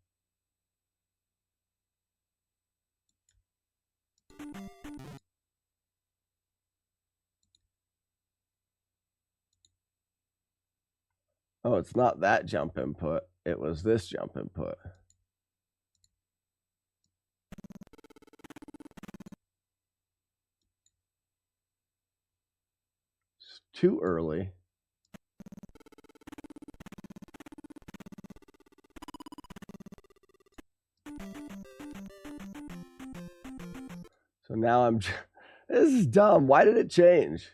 Oh, it's not that jump input. It was this jump input. It's too early. So now I'm, this is dumb. Why did it change?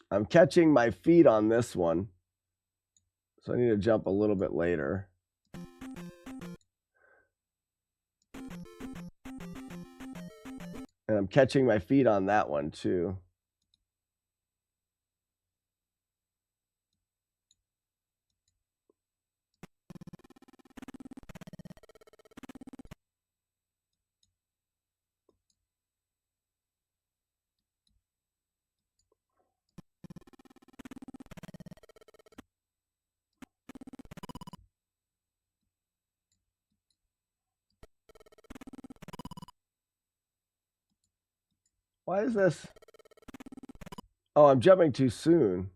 I'm catching my feet on this one. So I need to jump a little bit later. And I'm catching my feet on that one too. Why is this? Oh, I'm jumping too soon.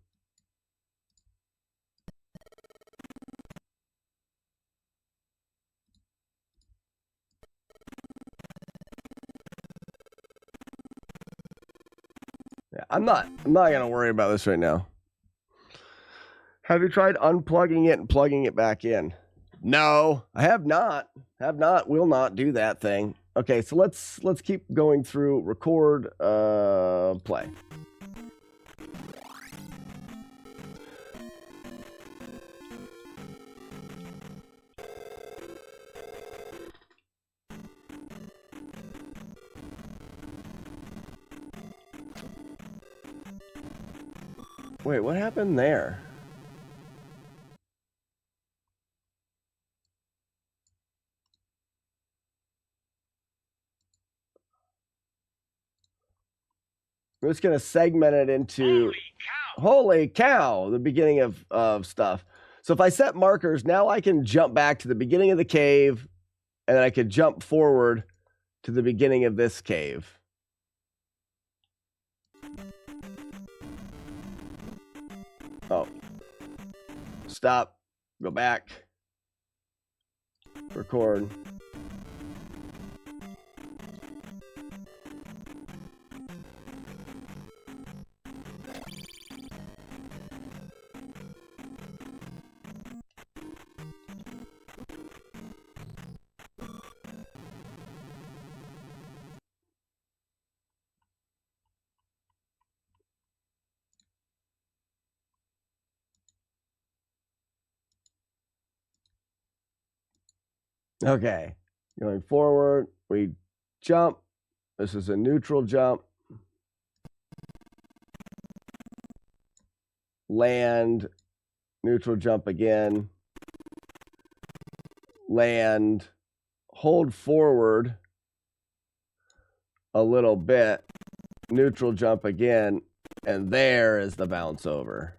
Yeah, I'm not gonna worry about this right now. Have you tried unplugging it and plugging it back in? No, I have not. Will not do that thing. Okay, so let's keep going through record, play. Wait, what happened there? We're just going to segment it into, holy cow, the beginning of stuff. So if I set markers, now I can jump back to the beginning of the cave, and then I could jump forward to the beginning of this cave. Oh. Stop. Go back. Record. Okay, going forward, we jump. This is a neutral jump. Land, neutral jump again. Land, hold forward a little bit, neutral jump again, and there is the bounce over.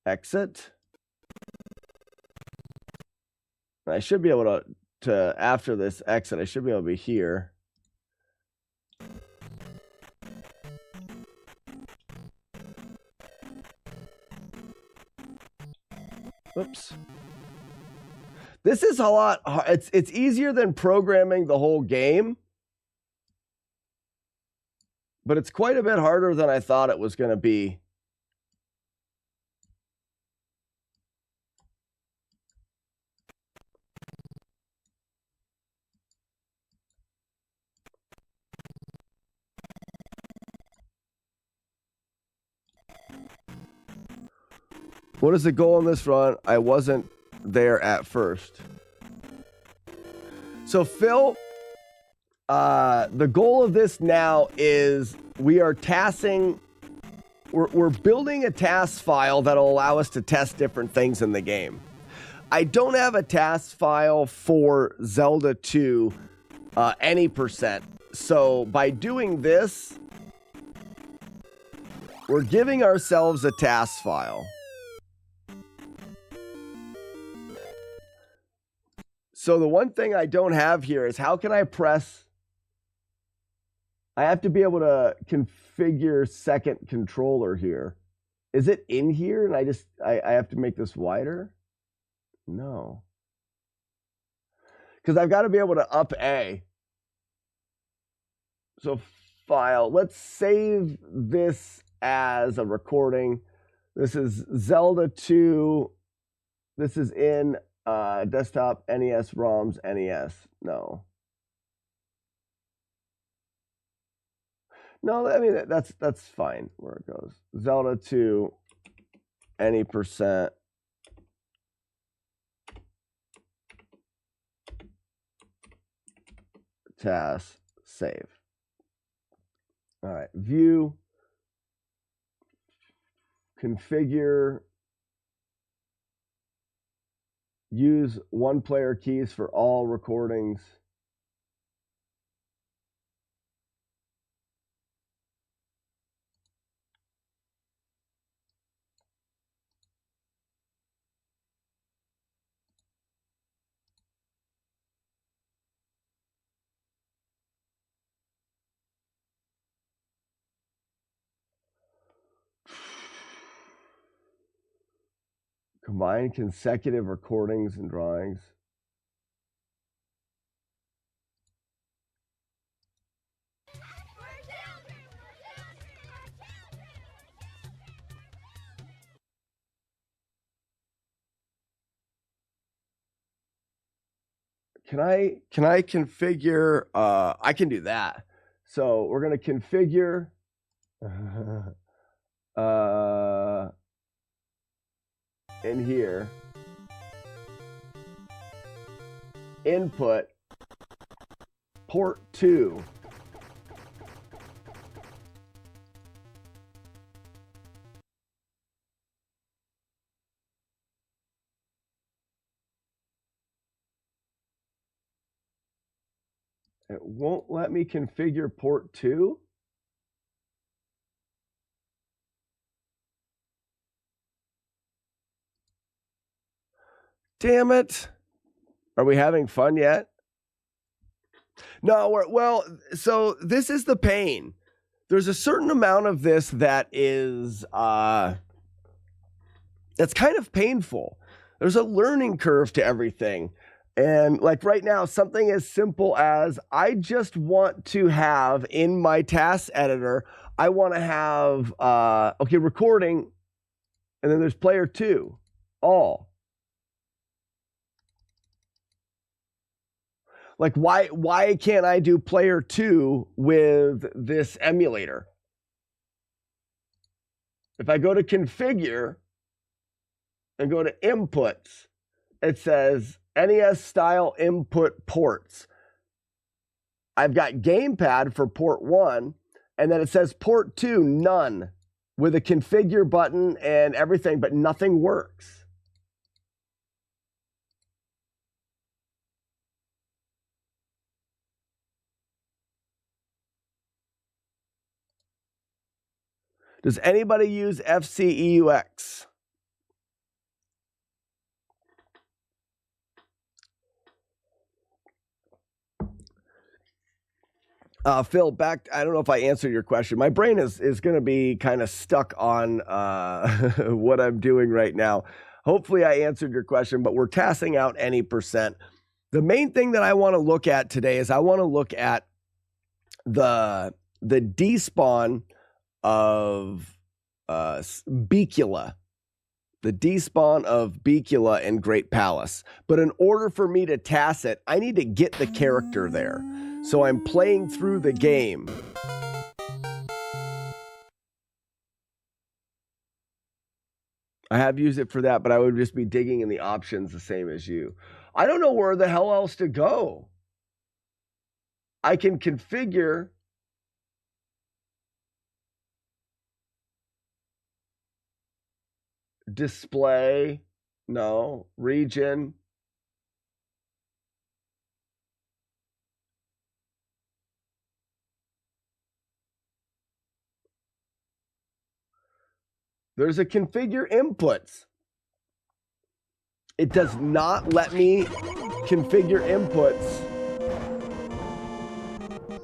Exit. I should be able to after this exit, I should be able to be here. Oops. This is a lot. It's easier than programming the whole game, but it's quite a bit harder than I thought it was going to be. What is the goal on this run? I wasn't there at first. So Phil, the goal of this now is we are tasking, we're building a task file that'll allow us to test different things in the game. I don't have a task file for Zelda 2 any percent. So by doing this, we're giving ourselves a task file. So the one thing I don't have here is how can I press? I have to be able to configure second controller here. Is it in here and I have to make this wider? No. Because I've got to be able to up A. So file, let's save this as a recording. This is Zelda 2. This is in desktop, NES, ROMs, NES. No. No, I mean, that's fine where it goes. Zelda 2, any percent. Task, save. All right, view, configure, use one player keys for all recordings. Combine consecutive recordings and drawings. Can I configure, I can do that. So we're going to configure, in here, input, port 2. It won't let me configure port 2. Damn it. Are we having fun yet? No, so this is the pain. There's a certain amount of this that is, that's kind of painful. There's a learning curve to everything. And like right now, something as simple as I just want to have in my task editor, I want to have, recording, and then there's player 2, all. Like, why can't I do player 2 with this emulator? If I go to configure and go to inputs, it says NES style input ports. I've got gamepad for port 1, and then it says port 2, none, with a configure button and everything, but nothing works. Does anybody use FCEUX? Phil, back. I don't know if I answered your question. My brain is going to be kind of stuck on what I'm doing right now. Hopefully I answered your question, but we're tasking out any percent. The main thing that I want to look at today is I want to look at the despawn of Becula. The despawn of Becula in Great Palace. But in order for me to task it, I need to get the character there. So I'm playing through the game. I have used it for that, but I would just be digging in the options the same as you. I don't know where the hell else to go. I can configure display, no, region. There's a configure inputs. It does not let me configure inputs.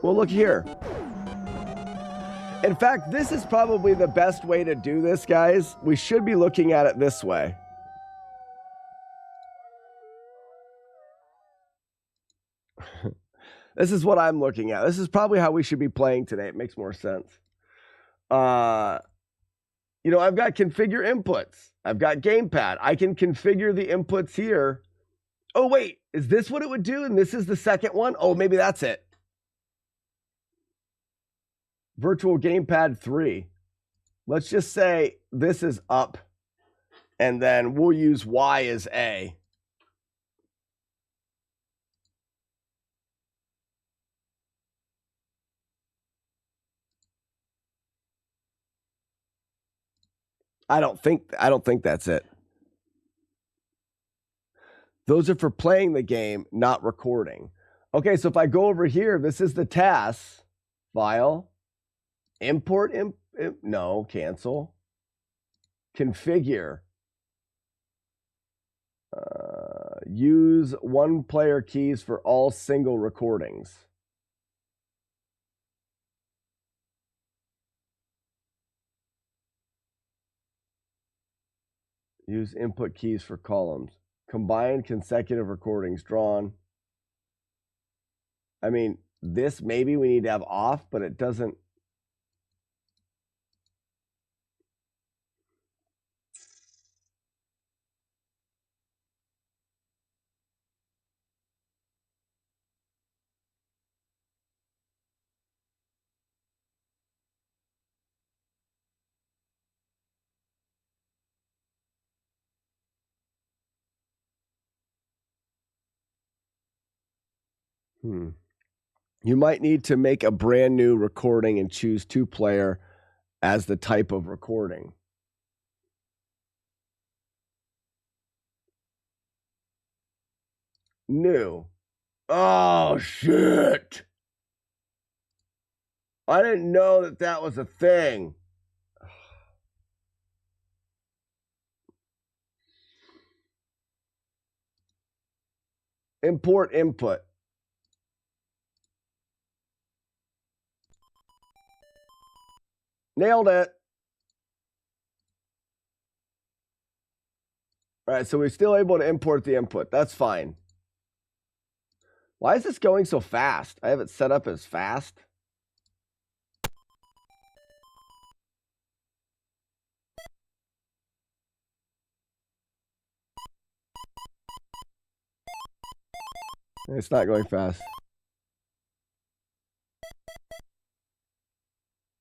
Well, look here. In fact, this is probably the best way to do this, guys. We should be looking at it this way. This is what I'm looking at. This is probably how we should be playing today. It makes more sense. I've got configure inputs. I've got gamepad. I can configure the inputs here. Oh, wait. Is this what it would do? And this is the second one? Oh, maybe that's it. Virtual gamepad 3. Let's just say this is up, and then we'll use Y as A. I don't think that's it. Those are for playing the game, not recording. Okay, so if I go over here, this is the task file. Import, no, cancel. Configure. Use one player keys for all single recordings. Use input keys for columns. Combine consecutive recordings drawn. I mean, this maybe we need to have off, but it doesn't. You might need to make a brand new recording and choose 2-player as the type of recording. New. Oh, shit. I didn't know that was a thing. Import input. Nailed it. All right, so we're still able to import the input. That's fine. Why is this going so fast? I have it set up as fast. It's not going fast.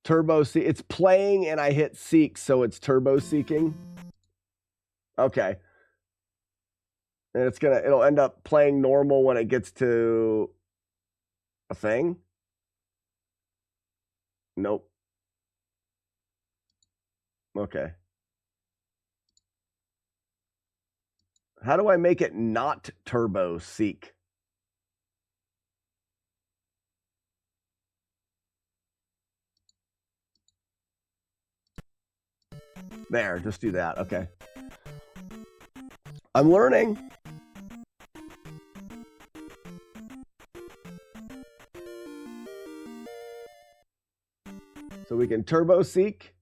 Turbo seek. It's playing and I hit seek, so it's turbo seeking. Okay. And it'll end up playing normal when it gets to a thing. Nope. Okay. How do I make it not turbo seek? There, just do that. Okay. I'm learning. So we can turbo seek.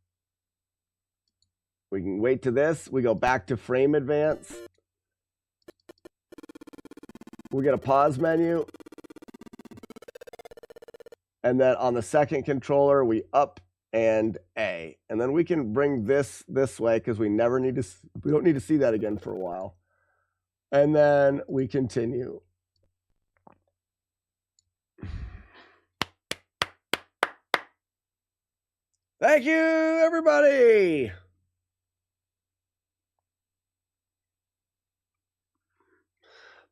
We can wait to this. We go back to frame advance. We get a pause menu. And then on the second controller, we up and A. And then we can bring this way because we don't need to see that again for a while. And then we continue. Thank you, everybody.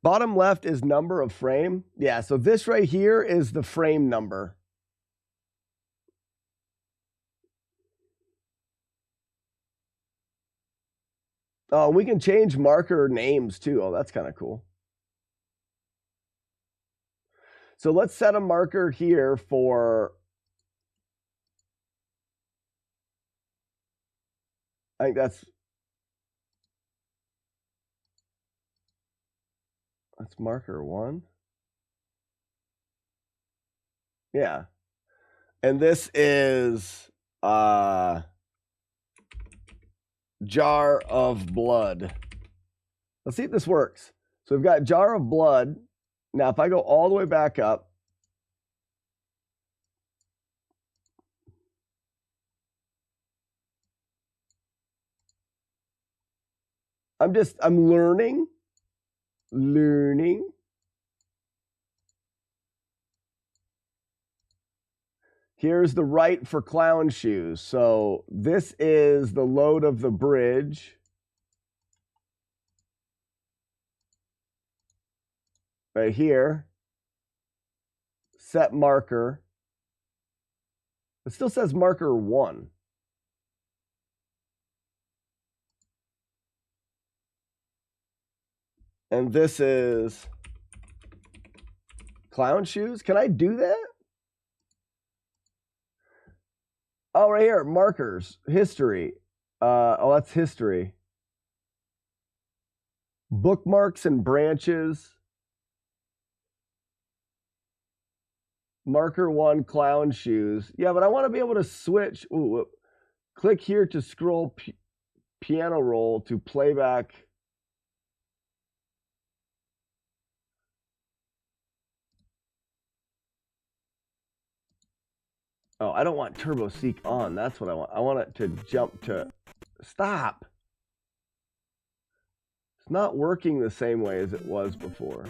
Bottom left is number of frame. Yeah, so this right here is the frame number. Oh, we can change marker names too. Oh, that's kind of cool. So let's set a marker here for, I think that's marker 1. Yeah. And this is jar of blood. Let's see if this works. So we've got jar of blood. Now, if I go all the way back up, I'm learning. Here's the right for clown shoes. So this is the load of the bridge. Right here. Set marker. It still says marker 1. And this is clown shoes. Can I do that? Oh, right here, markers, history. Oh, that's history. Bookmarks and branches. Marker 1, clown shoes. Yeah, but I want to be able to switch. Ooh, click here to scroll piano roll to playback. Oh, I don't want turbo seek on. That's what I want. I want it to jump to stop. It's not working the same way as it was before.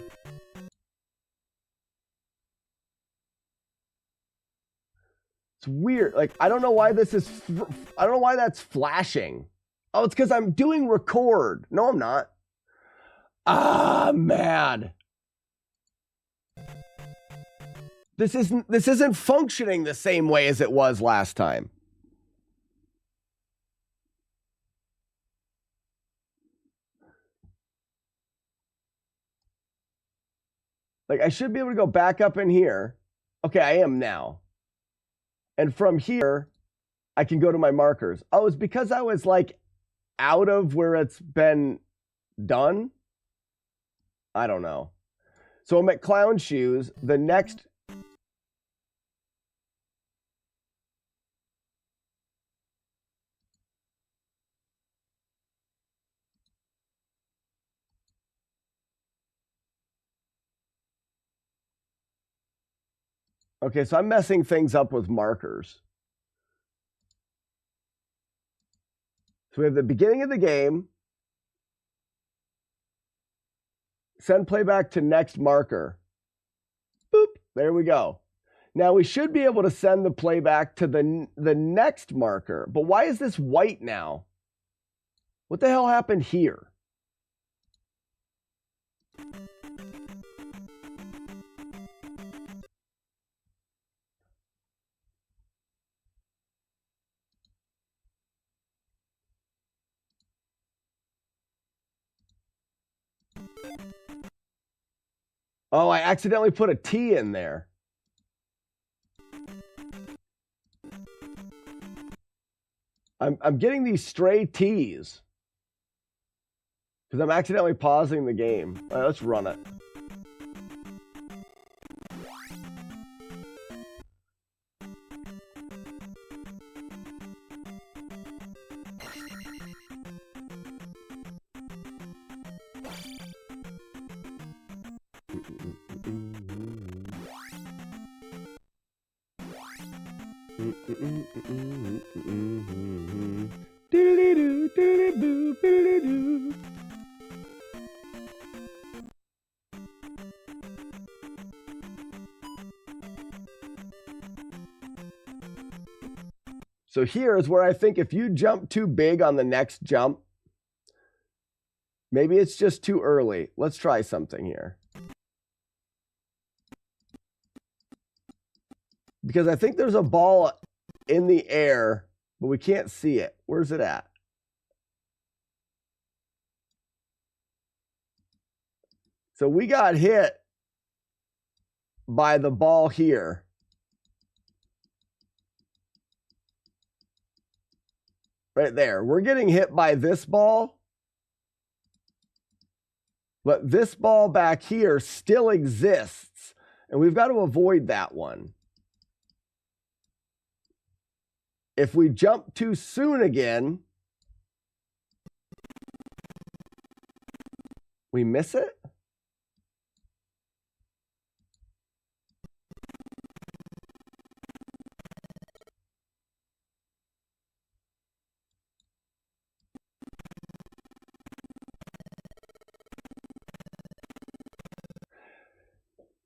It's weird. Like, I don't know why this is, I don't know why that's flashing. Oh, it's because I'm doing record. No, I'm not. Ah, man. This isn't functioning the same way as it was last time. Like, I should be able to go back up in here. Okay, I am now. And from here, I can go to my markers. Oh, it's because I was like out of where it's been done? I don't know. So I'm at Clown Shoes. The next... Okay, so I'm messing things up with markers. So we have the beginning of the game. Send playback to next marker. Boop. There we go. Now we should be able to send the playback to the next marker. But why is this white now? What the hell happened here? Oh, I accidentally put a T in there. I'm getting these stray T's. Because I'm accidentally pausing the game. All right, let's run it. So here is where I think if you jump too big on the next jump, maybe it's just too early. Let's try something here. Because I think there's a ball in the air, but we can't see it. Where's it at? So we got hit by the ball here. Right there. We're getting hit by this ball. But this ball back here still exists. And we've got to avoid that one. If we jump too soon again, we miss it.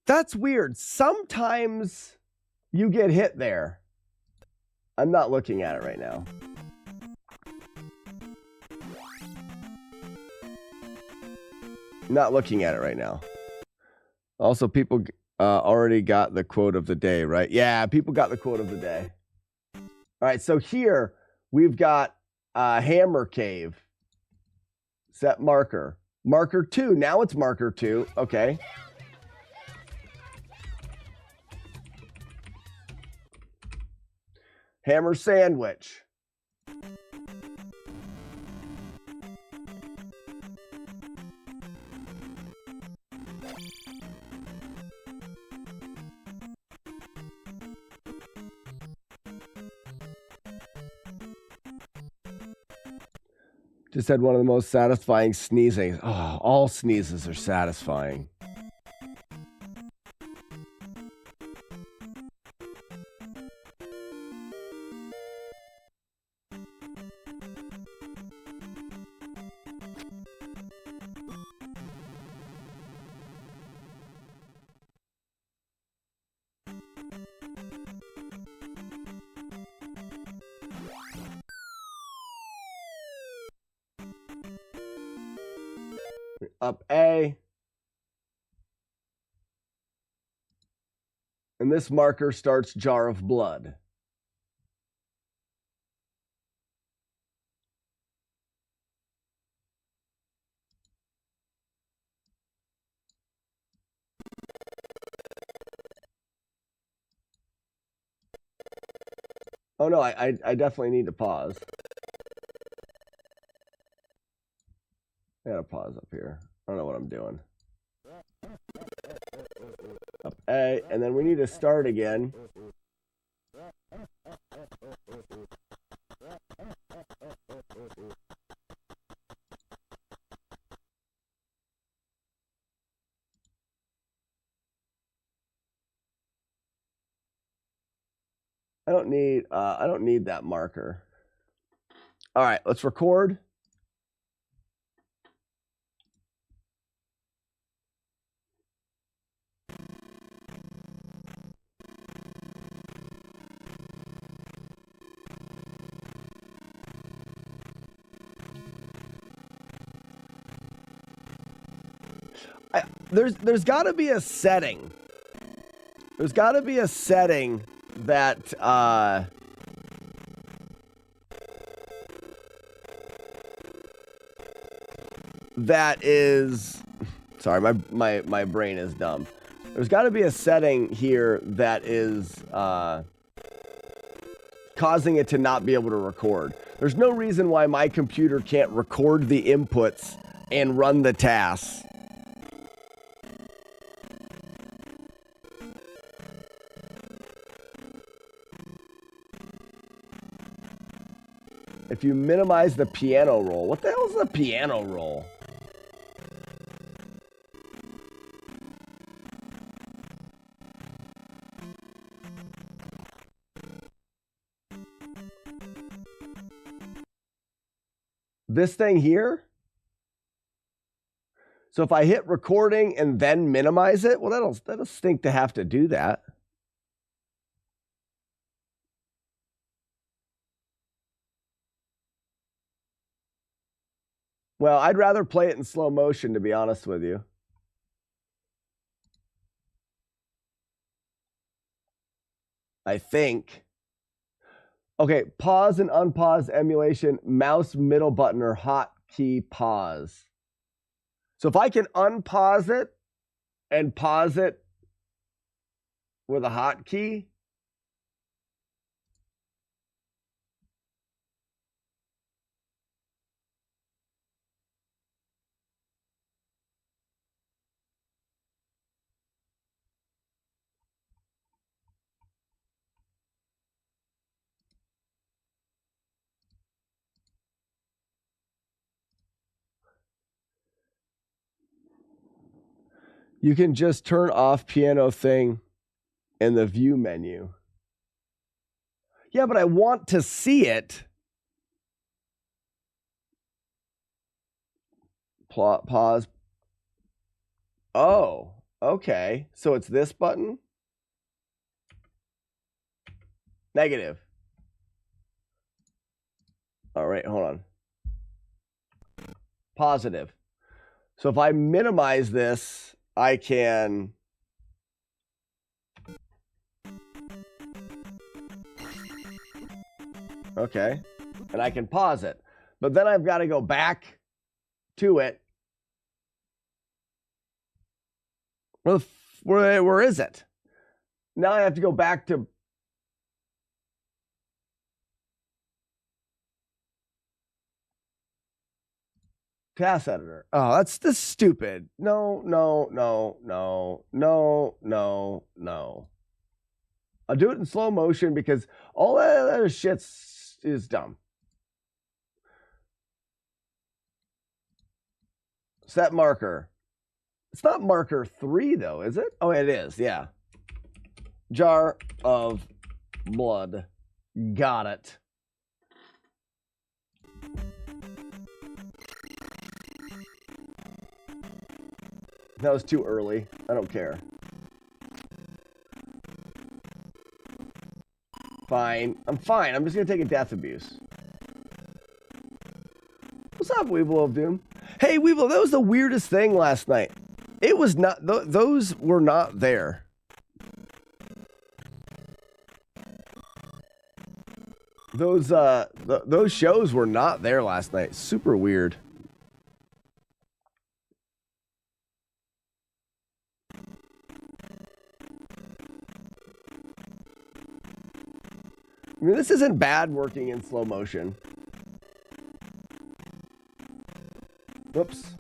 That's weird. Sometimes you get hit there. I'm not looking at it right now. Not looking at it right now. Also, people already got the quote of the day, right? Yeah, people got the quote of the day. All right, so here we've got Hammer Cave. Set marker. Marker 2. Now it's marker 2. Okay. Hammer Sandwich. Just had one of the most satisfying sneezing. Oh, all sneezes are satisfying. Up A. And this marker starts Jar of Blood. Oh no, I definitely need to pause. I gotta pause up here. I don't know what I'm doing. Up A, and then we need to start again. I don't need that marker. All right, let's record. There's got to be a setting. There's got to be a setting that that is, sorry, my brain is dumb. There's got to be a setting here that is causing it to not be able to record. There's no reason why my computer can't record the inputs and run the tasks. If you minimize the piano roll, what the hell is the piano roll? This thing here? So if I hit recording and then minimize it, well, that'll stink to have to do that. Well, I'd rather play it in slow motion, to be honest with you. I think. Okay, pause and unpause emulation, mouse middle button or hotkey pause. So if I can unpause it and pause it with a hotkey, you can just turn off piano thing in the view menu. Yeah, but I want to see it. Pause. Oh, okay. So it's this button? Negative. All right, hold on. Positive. So if I minimize this, I can okay, and I can pause it. But then I've got to go back to it. Where is it? Now I have to go back to task editor. Oh, that's stupid. No. I'll do it in slow motion because all that other shit is dumb. Set marker. It's not marker 3 though, is it? Oh, it is. Yeah. Jar of blood. Got it. That was too early. I don't care. Fine. I'm fine. I'm just going to take a death abuse. What's up, Weevil of Doom? Hey, Weevil, that was the weirdest thing last night. It was not... those were not there. Those shows were not there last night. Super weird. I mean, this isn't bad working in slow motion. Whoops.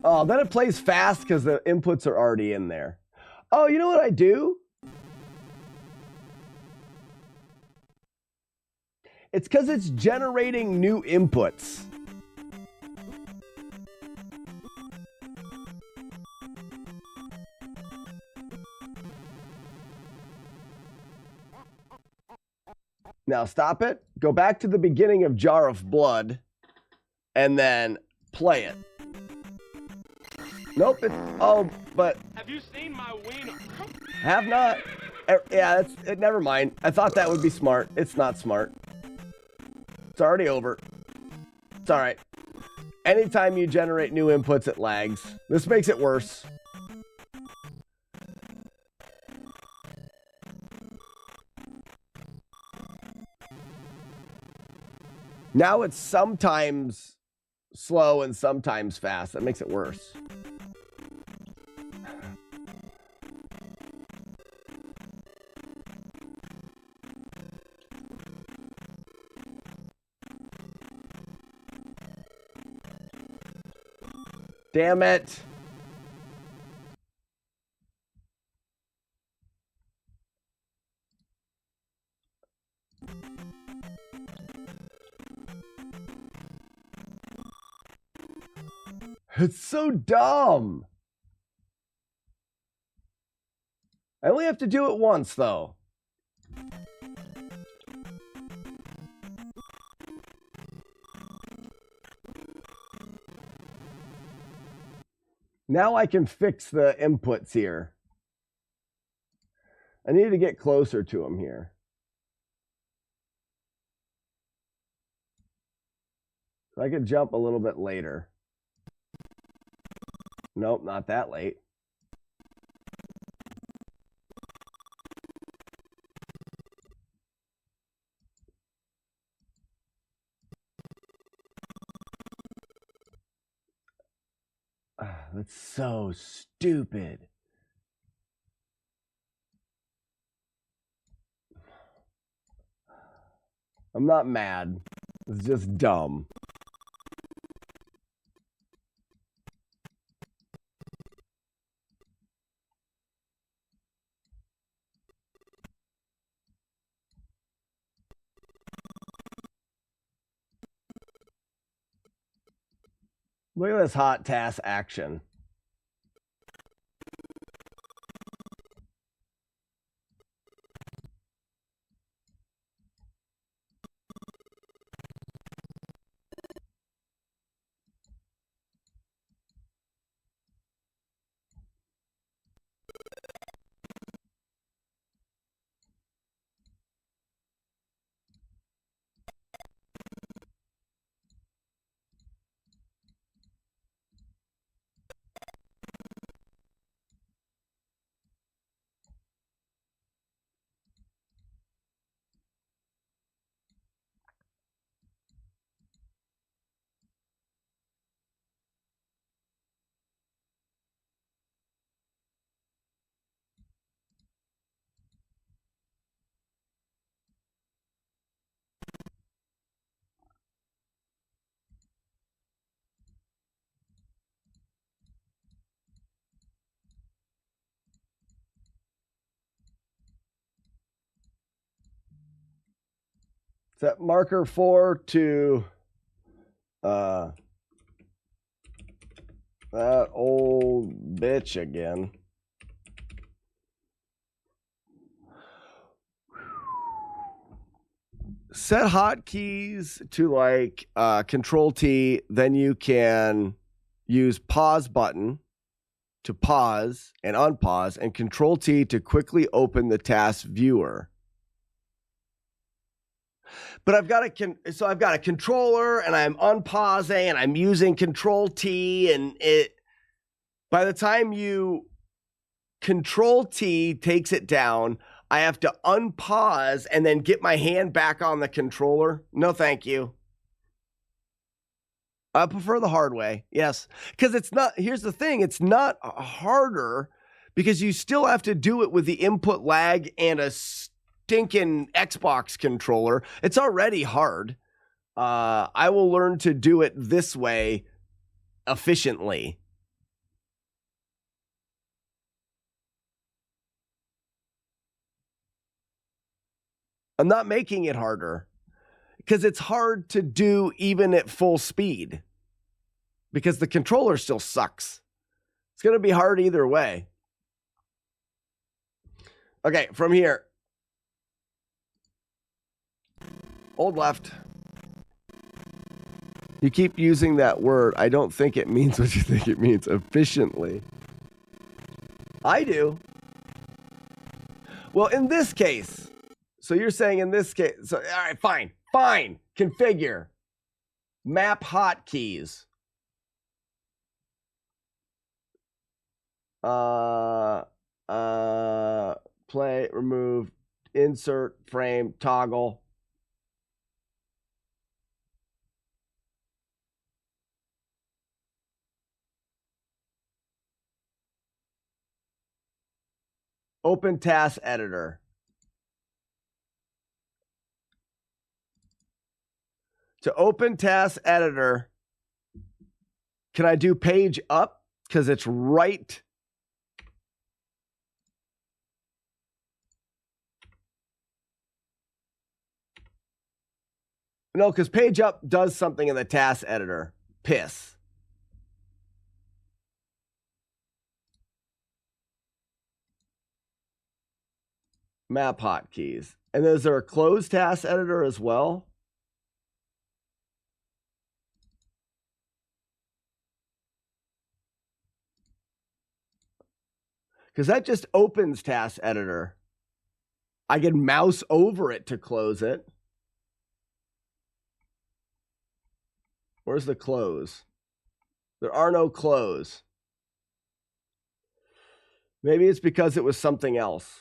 Oh, then it plays fast because the inputs are already in there. Oh, you know what I do? It's because it's generating new inputs. Now stop it, go back to the beginning of Jar of Blood, and then play it. Nope, but...
Have you seen my wiener?
Have not. Yeah, never mind. I thought that would be smart. It's not smart. It's already over. It's all right. Anytime you generate new inputs, it lags. This makes it worse. Now it's sometimes slow and sometimes fast. That makes it worse. Damn it. It's so dumb. I only have to do it once, though. Now I can fix the inputs here. I need to get closer to them here. So I could jump a little bit later. Nope, not that late. That's so stupid. I'm not mad. It's just dumb. Look at this hot task action. Set marker 4 to that old bitch again. Set hotkeys to like Control T, then you can use pause button to pause and unpause, and Control T to quickly open the task viewer. But I've got a controller and I'm unpausing and I'm using Control T, and by the time you Control T takes it down, I have to unpause and then get my hand back on the controller. No, thank you. I prefer the hard way. Yes, because it's not, here's the thing, it's not harder because you still have to do it with the input lag and a stinking Xbox controller. It's already hard. I will learn to do it this way efficiently. I'm not making it harder because it's hard to do even at full speed because the controller still sucks. It's going to be hard either way. Okay, from here. Hold left. You keep using that word. I don't think it means what you think it means. Efficiently. I do. Well, in this case. So you're saying in this case. So, all right, fine. Fine. Configure. Map hotkeys. Play, remove, insert, frame, toggle. Open task editor. To open task editor, can I do page up? Because it's right. No, because page up does something in the task editor. Piss. Map hotkeys. And is there a closed task editor as well? Because that just opens task editor. I can mouse over it to close it. Where's the close? There are no close. Maybe it's because it was something else.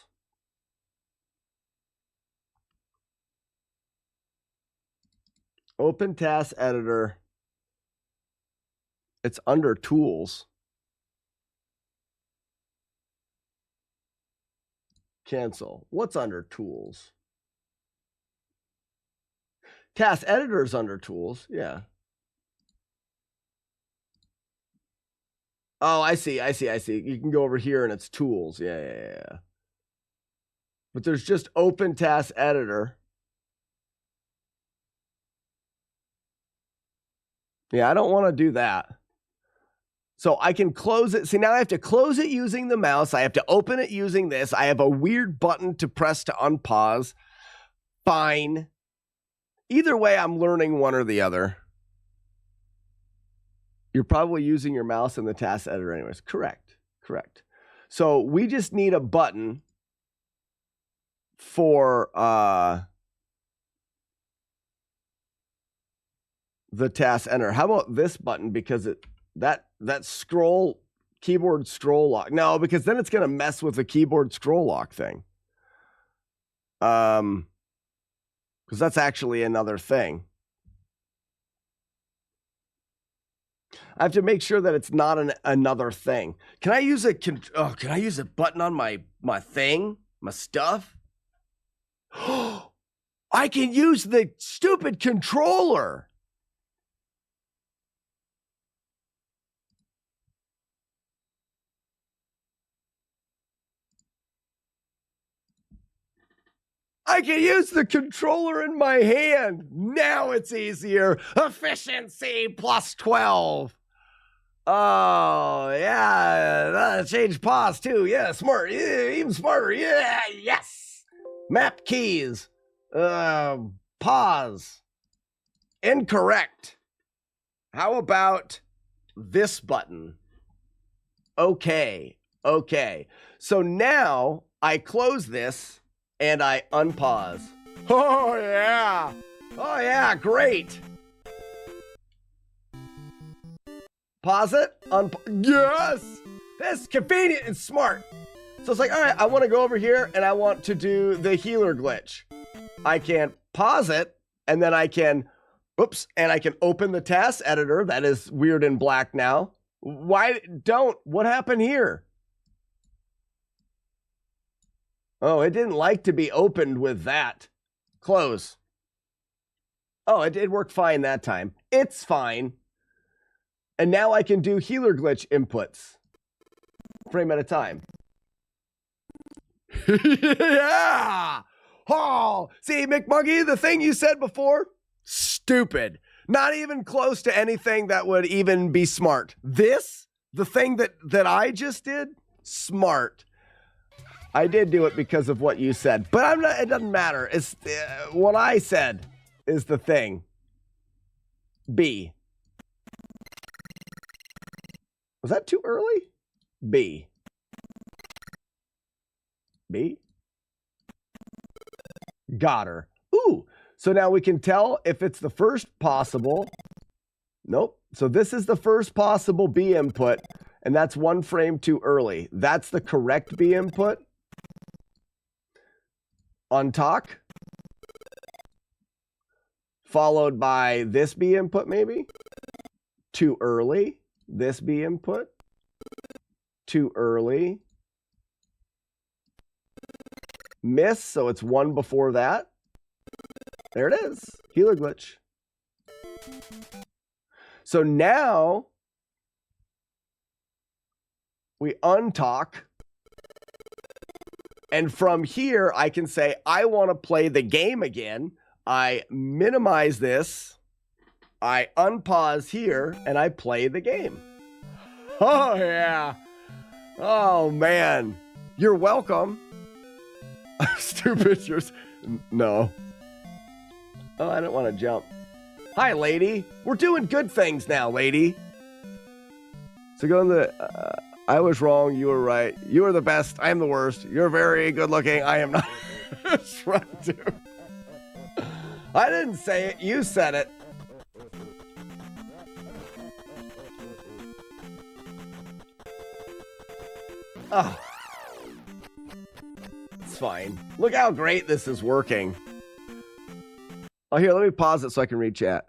Open task editor. It's under tools. Cancel. What's under tools? Task editor is under tools. Yeah. Oh, I see. You can go over here and it's tools. Yeah. But there's just open task editor. Yeah, I don't want to do that. So I can close it. See, now I have to close it using the mouse. I have to open it using this. I have a weird button to press to unpause. Fine. Either way, I'm learning one or the other. You're probably using your mouse in the task editor anyways. Correct. So we just need a button for the task editor. How about this button? Because that scroll, keyboard scroll lock. No, because then it's going to mess with the keyboard scroll lock thing. Because that's actually another thing. I have to make sure that it's not another thing. Can I use can I use a button on my thing, my stuff? I can use the stupid controller. I can use the controller in my hand. Now it's easier. Efficiency plus 12. Oh, yeah. Change pause too. Yeah, smart. Yeah, even smarter. Yeah, yes. Map keys. Pause. Incorrect. How about this button? Okay. So now I close this and I unpause. Oh, yeah, great. Pause it. Yes! That's convenient and smart. So it's like, all right, I want to go over here and I want to do the healer glitch. I can pause it and then I can, and I can open the task editor. That is weird and black now. What happened here? Oh, it didn't like to be opened with that. Close. Oh, it did work fine that time. It's fine. And now I can do healer glitch inputs. Frame at a time. Yeah! Oh, see, McMuggy, the thing you said before, stupid. Not even close to anything that would even be smart. This, the thing that I just did, smart. I did do it because of what you said, but I'm not. It doesn't matter. It's what I said is the thing. B. Was that too early? B. B. Got her. Ooh. So now we can tell if it's the first possible. Nope. So this is the first possible B input, and that's one frame too early. That's the correct B input. On talk. Followed by this B input, maybe. Too early. This B input. Too early. Miss, so it's one before that. There it is. Healer glitch. So now we untalk. And from here, I can say, I want to play the game again. I minimize this. I unpause here, and I play the game. Oh, yeah. Oh, man. You're welcome. Stupid. No. Oh, I don't want to jump. Hi, lady. We're doing good things now, lady. So go in the... I was wrong. You were right. You are the best. I am the worst. You're very good looking. I am not. That's right, dude. I didn't say it. You said it. Oh. It's fine. Look how great this is working. Oh, here, let me pause it so I can read chat.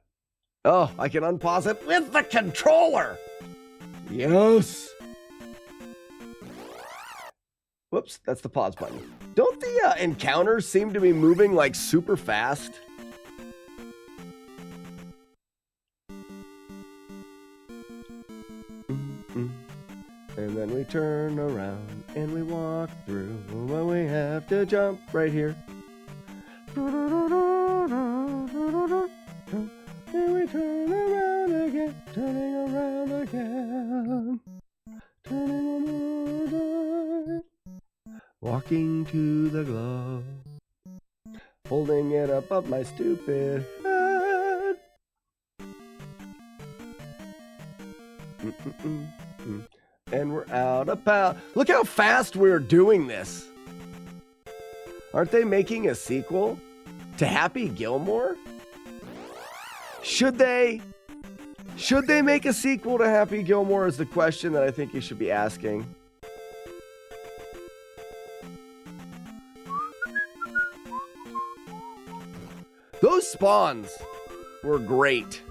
Oh, I can unpause it with the controller. Yes. Whoops, that's the pause button. Don't the encounters seem to be moving like super fast? And then we turn around and we walk through. Well, we have to jump right here. And we turn around again, turning around again. Turning one more time. Walking to the glove, holding it above my stupid head. And we're out of power. Look how fast we're doing this. Aren't they making a sequel to Happy Gilmore? Should they? Should they make a sequel to Happy Gilmore is the question that I think you should be asking. Those spawns were great.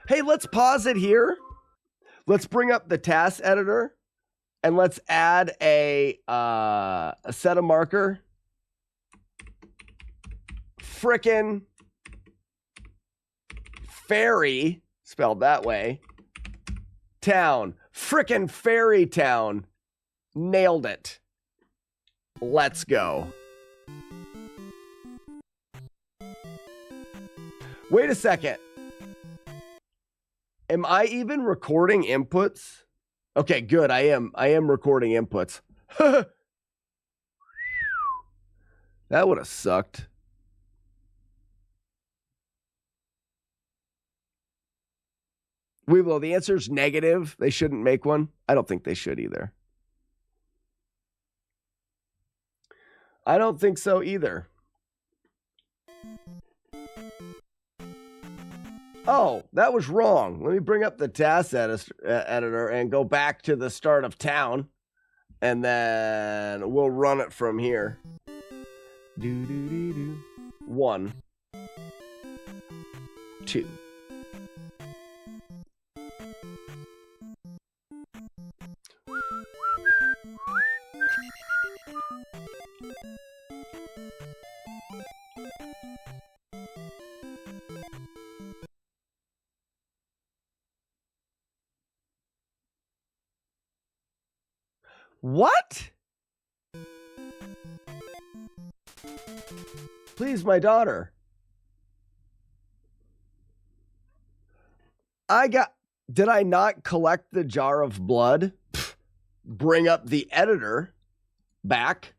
Hey, let's pause it here. Let's bring up the task editor and let's add a set a marker. Frickin' fairy, spelled that way. Town. Frickin' fairy town. Nailed it. Let's go. Wait a second. Am I even recording inputs? Okay, good. I am recording inputs. That would have sucked. Weeblo, the answer is negative. They shouldn't make one. I don't think they should either. I don't think so either. Oh, that was wrong. Let me bring up the task editor and go back to the start of town. And then we'll run it from here. 1, 2. What? Please, my daughter. Did I not collect the jar of blood? Pfft, bring up the editor. Back.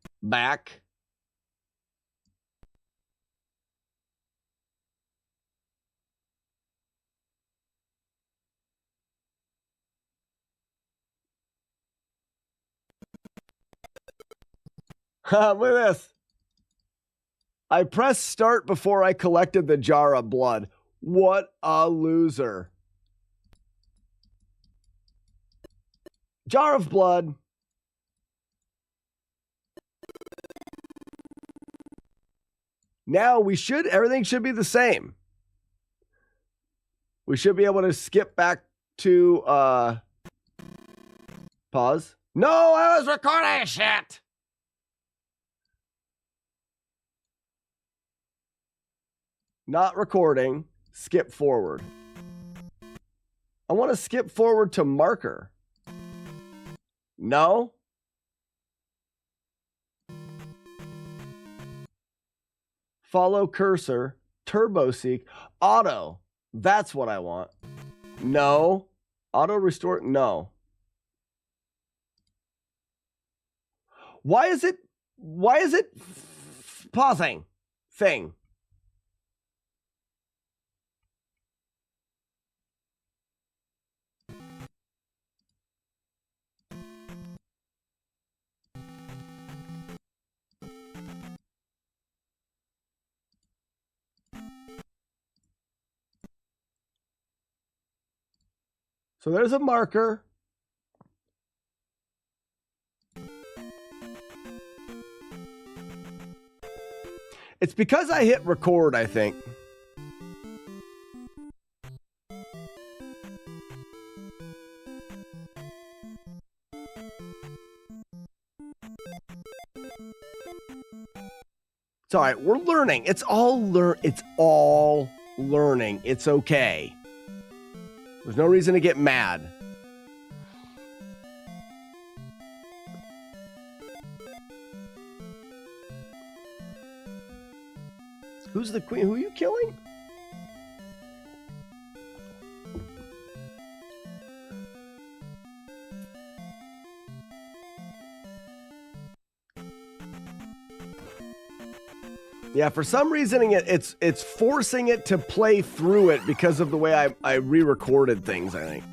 Look at this. I pressed start before I collected the jar of blood. What a loser. Jar of blood. Now everything should be the same. We should be able to skip back to, pause. No, I was recording shit. Not recording. Skip forward. I want to skip forward to marker. No. Follow cursor. Turbo seek. Auto. That's what I want. No. Auto restore. No. Why is it pausing thing? So there's a marker. It's because I hit record, I think. It's all right. We're learning. It's all learning. It's okay. There's no reason to get mad. Who's the queen? Who are you killing? Yeah, for some reason it's forcing it to play through it because of the way I re-recorded things, I think.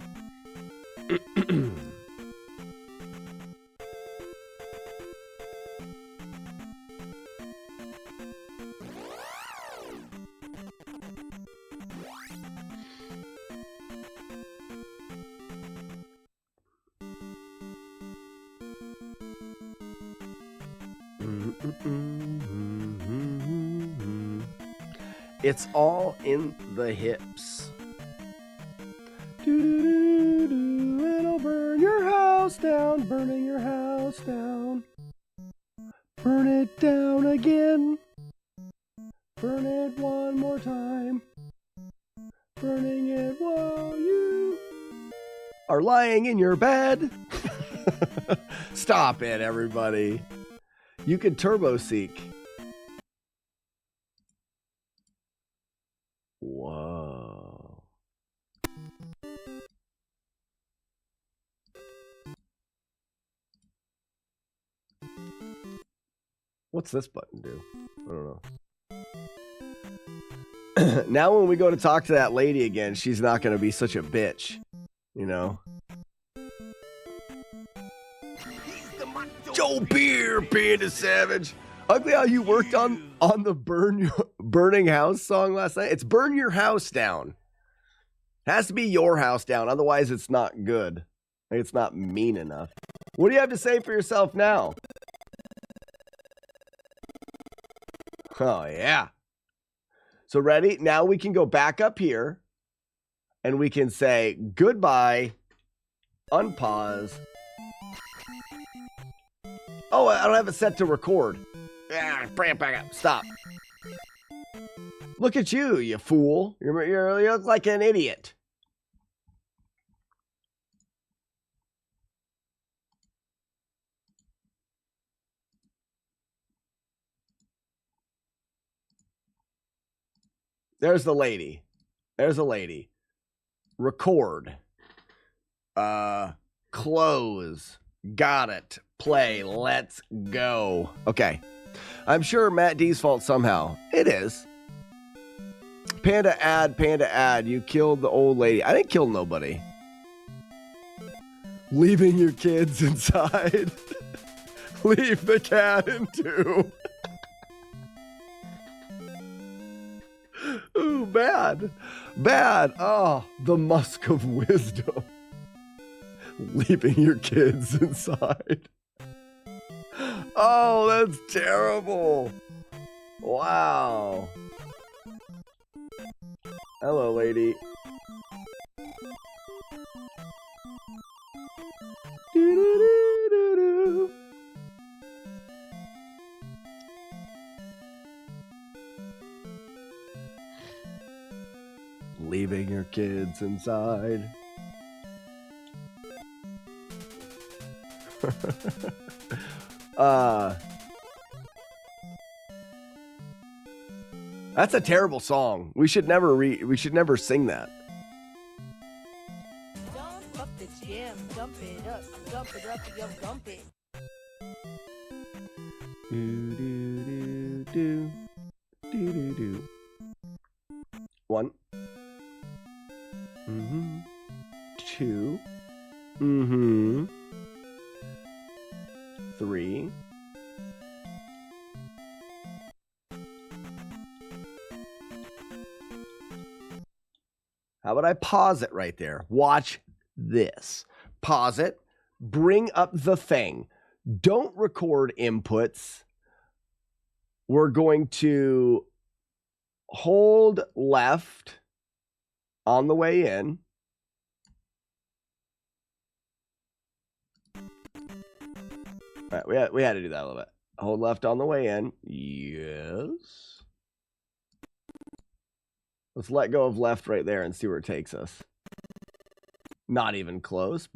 It's all in the hips. It'll burn your house down, burning your house down. Burn it down again. Burn it one more time. Burning it while you are lying in your bed. Stop it, everybody. You can turbo seek. Whoa. What's this button do? I don't know. Now when we go to talk to that lady again, she's not going to be such a bitch, you know? Joe Beer, Panda Savage. Ugly how you worked on the burning house song last night. It's burn your house down. It has to be your house down. Otherwise, it's not good. Like, it's not mean enough. What do you have to say for yourself now? Oh, yeah. So ready? Now we can go back up here. And we can say goodbye. Unpause. Oh, I don't have it set to record. Bring it back up. Stop. Look at you, you fool. You look like an idiot. There's the lady. There's a lady. Record. Close. Got it. Play. Let's go. Okay. I'm sure Matt D's fault somehow. It is. Panda ad. You killed the old lady. I didn't kill nobody. Leaving your kids inside. Leave the cat in too. Ooh, bad. Bad. Oh, the musk of wisdom. Leaving your kids inside. Oh, that's terrible. Wow. Hello, lady. Do-do-do-do-do. Leaving your kids inside. That's a terrible song. We should never sing that.
Jump up the gym, jump it up, jump it.
Do do do do do do do. 1. 2. 3. How about I pause it right there? Watch this. Pause it. Bring up the thing. Don't record inputs. We're going to hold left on the way in. All right, we had to do that a little bit. Hold left on the way in. Yes. Let's let go of left right there and see where it takes us. Not even close.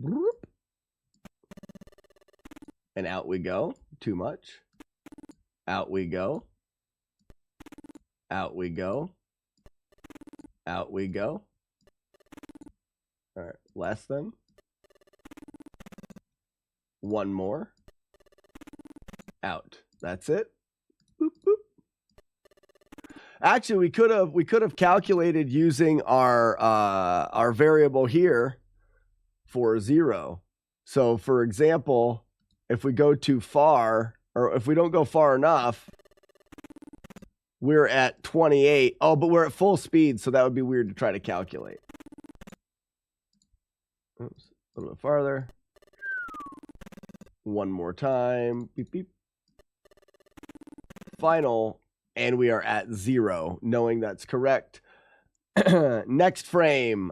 And out we go. Too much. Out we go. Out we go. Out we go. All right, less than. One more. Out. That's it. Boop, boop. Actually, we could have calculated using our variable here for 0. So, for example, if we go too far, or if we don't go far enough, we're at 28. Oh, but we're at full speed, so that would be weird to try to calculate. Oops, a little bit farther. One more time. Beep, beep. Final. And we are at 0, knowing that's correct. Next frame.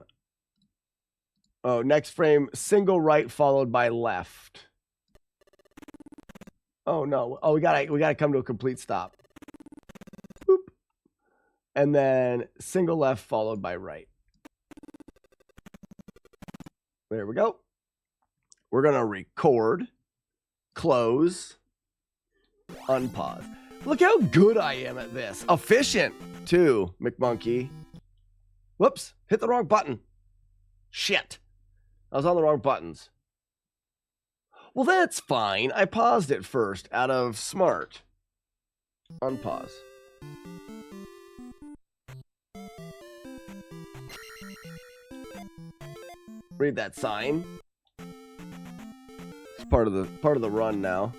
Oh, next frame, single right followed by left. Oh no. Oh, we gotta come to a complete stop. Boop. And then single left followed by right. There we go. We're gonna record, close, unpause. Look how good I am at this. Efficient, too, McMonkey. Whoops, hit the wrong button. Shit. I was on the wrong buttons. Well, that's fine. I paused it first out of smart. Unpause. Read that sign. It's part of the run now.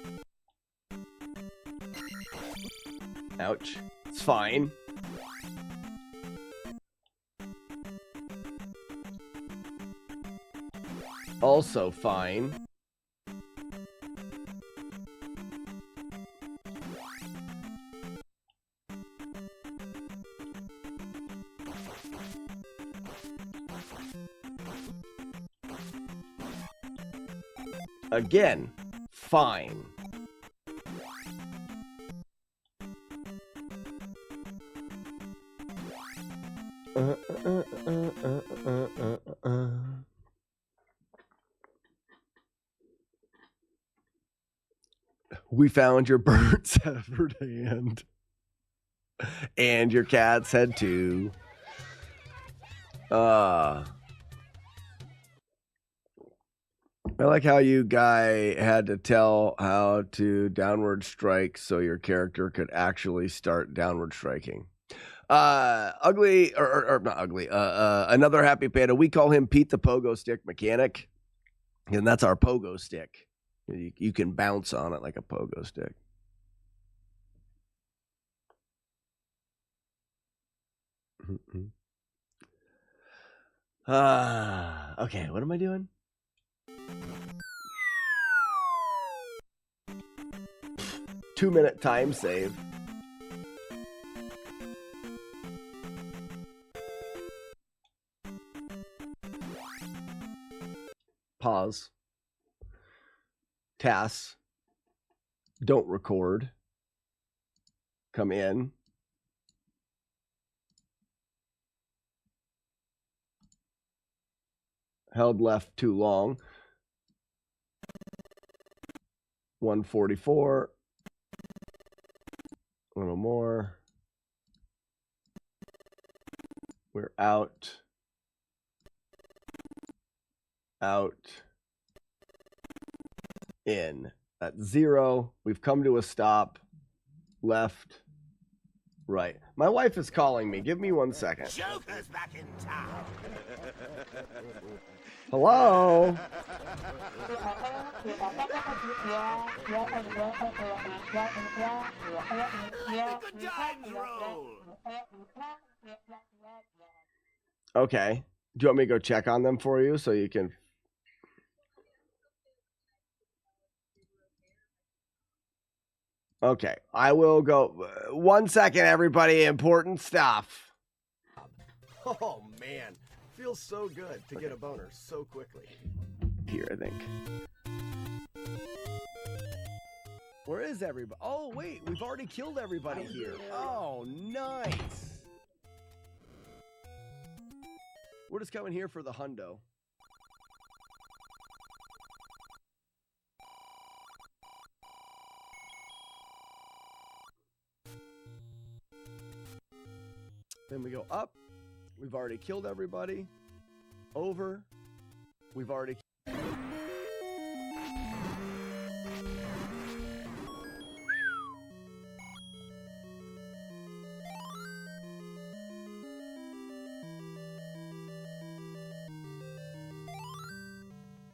Ouch. It's fine. Also fine. Again, fine. We found your burnt severed hand. And your cat's head too. I like how you guy had to tell how to downward strike so your character could actually start downward striking. Ugly or not ugly. Another happy panda. We call him Pete the Pogo Stick Mechanic, and that's our pogo stick. You can bounce on it like a pogo stick. Okay, what am I doing? Two-minute time save. Pause. Tasks. Don't record. Come in. Held left too long. 144. A little more. We're out. Out. In. That's 0. We've come to a stop. Left. Right. My wife is calling me. Give me 1 second.
Joker's back in town.
Hello?
Good times roll.
Okay. Do you want me to go check on them for you so you can... Okay. I will go... 1 second, everybody. Important stuff. Oh, man. Feels so good to get a boner so quickly. Here, I think. Where is everybody? Oh, wait. We've already killed everybody here. Oh, nice. We're just coming here for the hundo. Then we go up. We've already killed everybody. Over. We've already...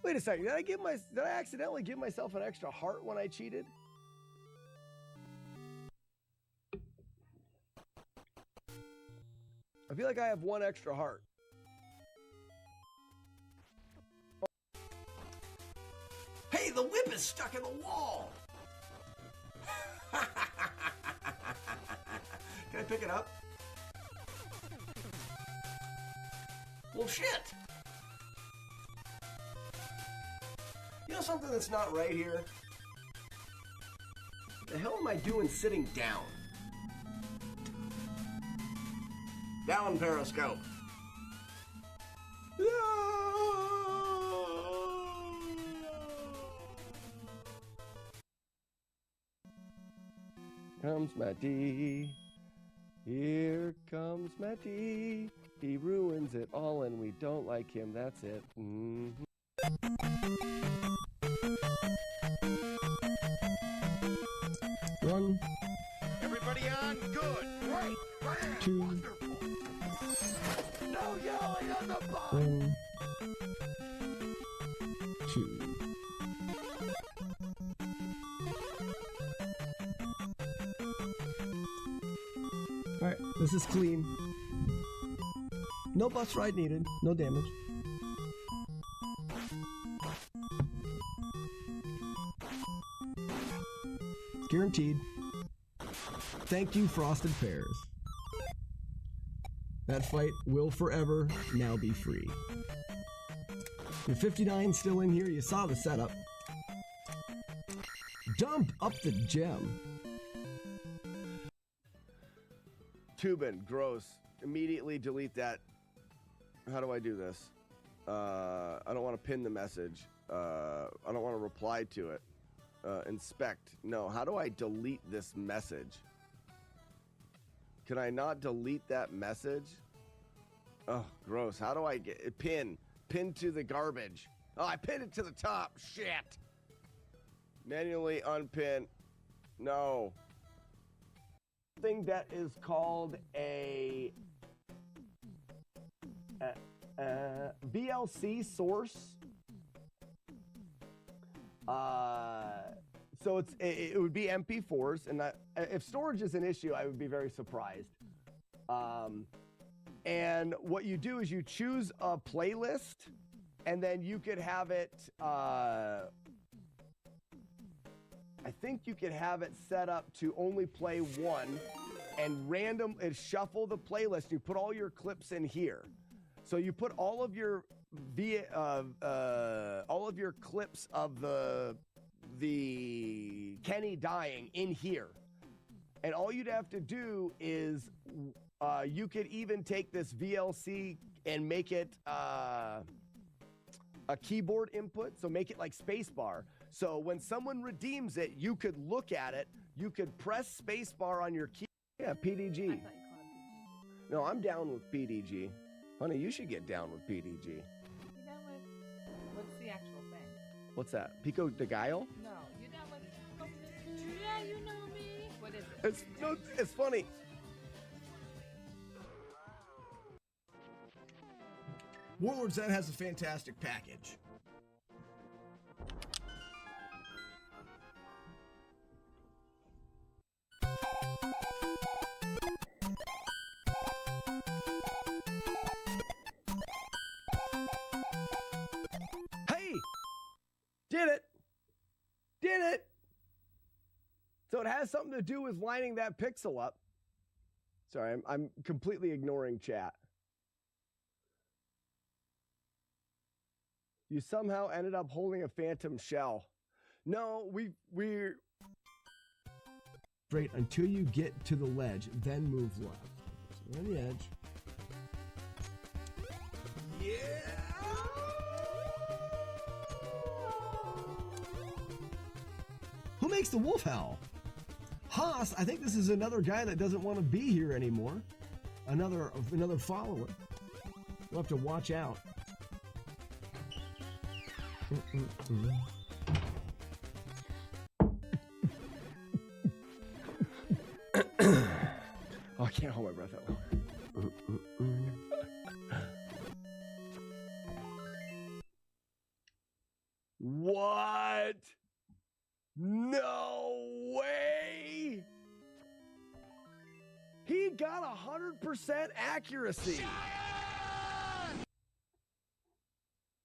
Wait a second. Did I accidentally give myself an extra heart when I cheated? I feel like I have 1 extra heart. Hey, the whip is stuck in the wall. Can I pick it up? Well, shit. You know something that's not right here? What the hell am I doing sitting down? Down periscope. Comes Matty. Here comes Matty. He ruins it all and we don't like him. That's it. Mm-hmm. One.
Everybody on? Good. Right. Right.
2.
Wonderful. No yelling on the bus.
1. 2. Alright, this is clean. No bus ride needed. No damage. Guaranteed. Thank you, Frosted Pears. That fight will forever now be free. The 59 still in here. You saw the setup. Dump up the gem. Tubin, gross. Immediately delete that. How do I do this? I don't want to pin the message. I don't want to reply to it. Inspect. No, how do I delete this message? Can I not delete that message? Oh, gross. How do I get it? Pin to the garbage? Oh, I pinned it to the top. Shit. Manually unpin. No. Thing that is called a VLC source. So it would be MP4s, and if storage is an issue, I would be very surprised. And what you do is you choose a playlist, and then you could have it. I think you could have it set up to only play one, and shuffle the playlist. You put all your clips in here, so you put all of your clips of the Kenny dying in here, and all you'd have to do is you could even take this VLC and make it a keyboard input, so make it like spacebar. So when someone redeems it, you could look at it, you could press spacebar on your key. Yeah, PDG. No, I'm down with PDG. Honey, you should get down with PDG.
You know what? What's the actual thing?
What's that? Pico de Gallo?
No, you know what? Yeah, you know me. What is it?
It's funny. Warlord's Den has a fantastic package. Hey! Did it! So it has something to do with lining that pixel up. Sorry, I'm completely ignoring chat. You somehow ended up holding a phantom shell. No, we're straight until you get to the ledge, then move left. So on the edge. Yeah. Who makes the wolf howl? Haas, I think this is another guy that doesn't want to be here anymore. Another follower. We'll have to watch out. Oh, I can't hold my breath that long. What? No way! He got 100% accuracy.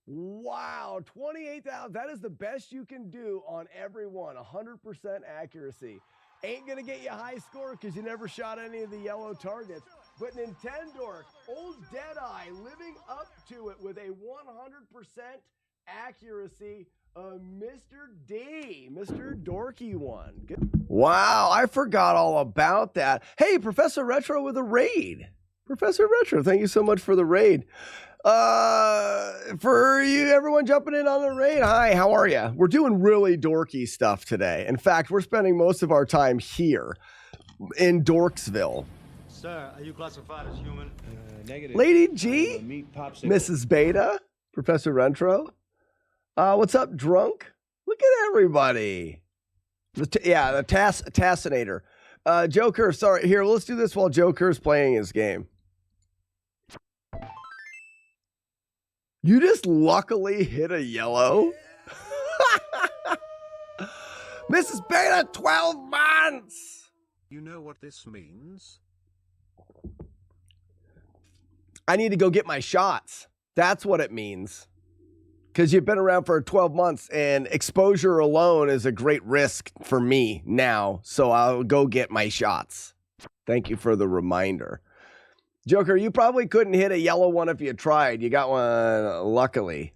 Wow, 28,000. That is the best you can do on every one. 100% accuracy. Ain't gonna get you a high score because you never shot any of the yellow targets. But Nintendo, old Deadeye, living up to it with a 100% accuracy. Mr. D, Mr. Dorky One. Good. Wow, I forgot all about that. Hey, Professor Retro with a raid. Professor Retro, thank you so much for the raid. For you, everyone jumping in on the raid, hi, how are you? We're doing really dorky stuff today. In fact, we're spending most of our time here in Dorksville.
Sir, are you classified as human? Negative.
Lady G, Mrs. Beta, Professor Retro. What's up, Drunk? Look at everybody. The Tassinator. Joker, sorry. Here, let's do this while Joker's playing his game. You just luckily hit a yellow? Mrs. Beta, 12 months!
You know what this means?
I need to go get my shots. That's what it means. Because you've been around for 12 months, and exposure alone is a great risk for me now. So I'll go get my shots. Thank you for the reminder. Joker, you probably couldn't hit a yellow one if you tried. You got one luckily.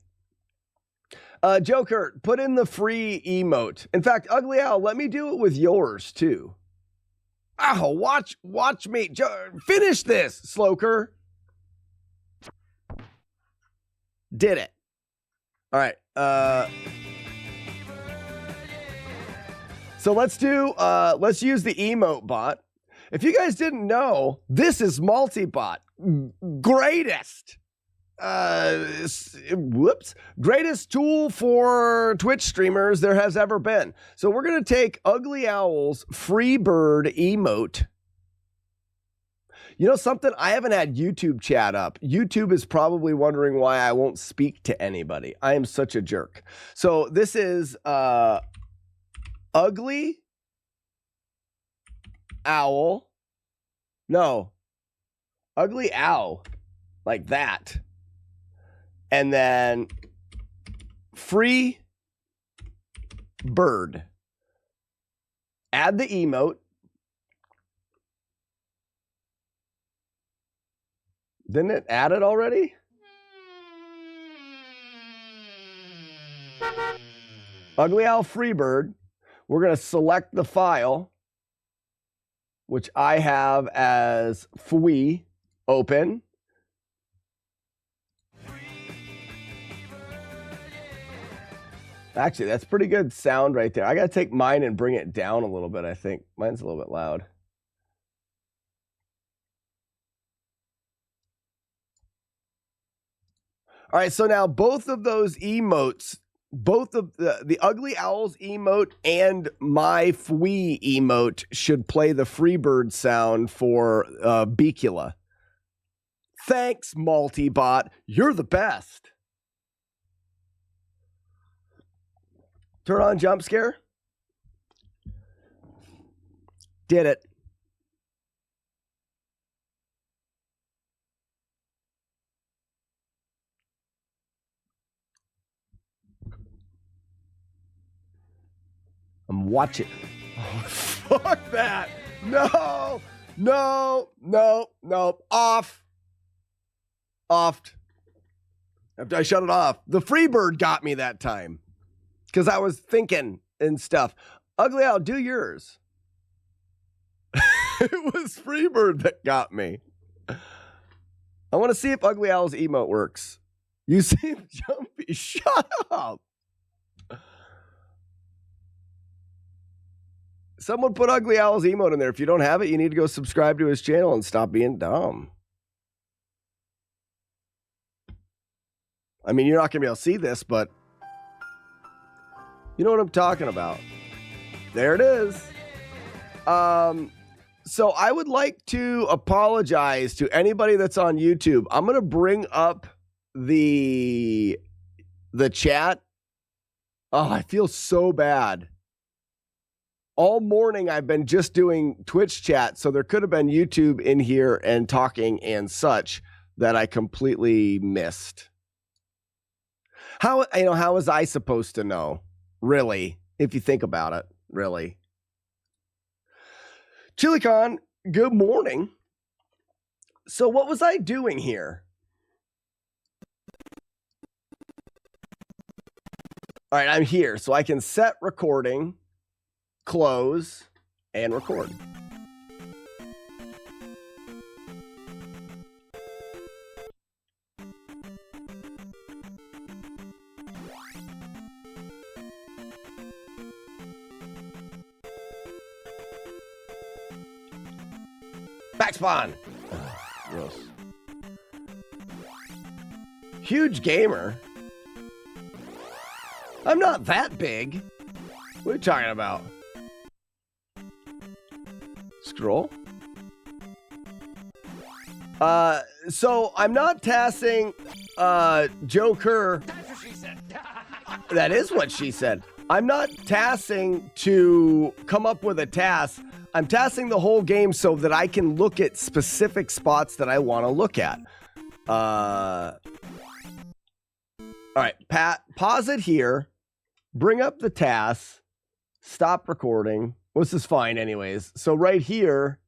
Joker, put in the free emote. In fact, Ugly Owl, let me do it with yours too. Oh, watch me. Finish this, Sloker. Did it. All right. So let's use the emote bot. If you guys didn't know, this is multi-bot. greatest greatest tool for Twitch streamers there has ever been. So we're going to take Ugly Owl's free bird emote. You know something? I haven't had YouTube chat up. YouTube is probably wondering why I won't speak to anybody. I am such a jerk. So this is Ugly Owl. No. Ugly Owl. Like that. And then free bird. Add the emote. Didn't it add it already? Ugly Owl Freebird. We're going to select the file, which I have as FWE open. Actually, that's pretty good sound right there. I got to take mine and bring it down a little bit, I think. Mine's a little bit loud. All right, so now both of those emotes, both of the Ugly Owl's emote and my FWE emote should play the Freebird sound for Beacula. Thanks, Multibot. You're the best. Turn on jump scare. Did it. I'm watching. Oh, fuck that. No. Off. Offed. After I shut it off. The Freebird got me that time. Because I was thinking and stuff. Ugly Owl, do yours. It was Freebird that got me. I want to see if Ugly Owl's emote works. You seem jumpy. Shut up. Someone put Ugly Owl's emote in there. If you don't have it, you need to go subscribe to his channel and stop being dumb. I mean, you're not going to be able to see this, but you know what I'm talking about. There it is. So I would like to apologize to anybody that's on YouTube. I'm going to bring up the chat. Oh, I feel so bad. All morning I've been just doing Twitch chat, so there could have been YouTube in here and talking and such that I completely missed. How was I supposed to know? Really, if you think about it, really. ChiliCon, good morning. So what was I doing here? All right, I'm here, so I can set recording, close, and record. Backspawn. Gross. Huge gamer. I'm not that big. What are you talking about? Scroll. So I'm not tassing Joe Kerr.
That's what she said.
That is what she said. I'm not tassing to come up with a task. I'm tassing the whole game so that I can look at specific spots that I want to look at. All right, Pat, pause it here. Bring up the task. Stop recording. This is fine anyways. So right here,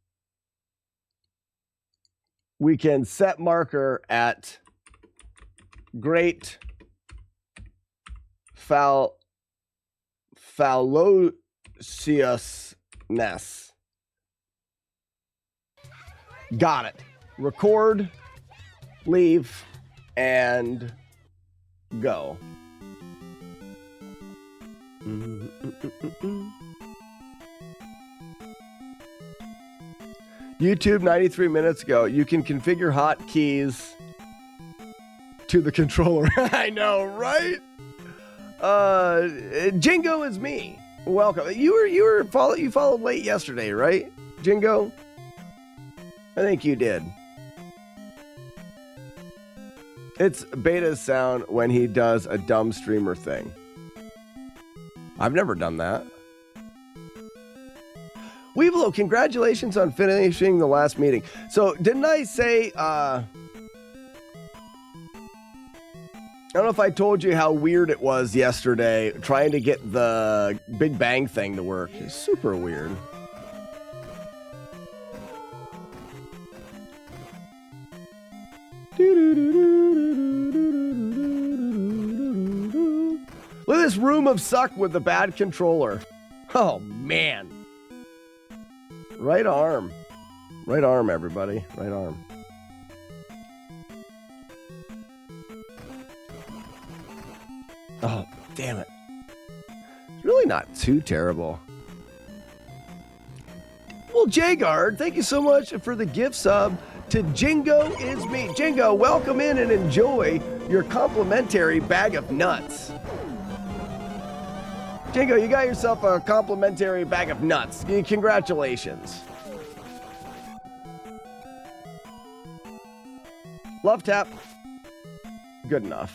we can set marker at great fallociousness. Got it. Record, leave, and go. YouTube 93 minutes ago. You can configure hotkeys to the controller. I know, right? Jingo is me. Welcome. You followed late yesterday, right, Jingo? I think you did. It's Beta's sound when he does a dumb streamer thing. I've never done that. Weevilo, congratulations on finishing the last meeting. So, didn't I say, I don't know if I told you how weird it was yesterday trying to get the Big Bang thing to work. It's super weird. Look at this room of suck with the bad controller. Oh, man. Right arm. Right arm, everybody. Right arm. Oh, damn it. It's really not too terrible. Well, Jagard, thank you so much for the gift sub to Jingo Is Me. Jingo, welcome in and enjoy your complimentary bag of nuts. Jingo, you got yourself a complimentary bag of nuts. Congratulations. Love tap. Good enough.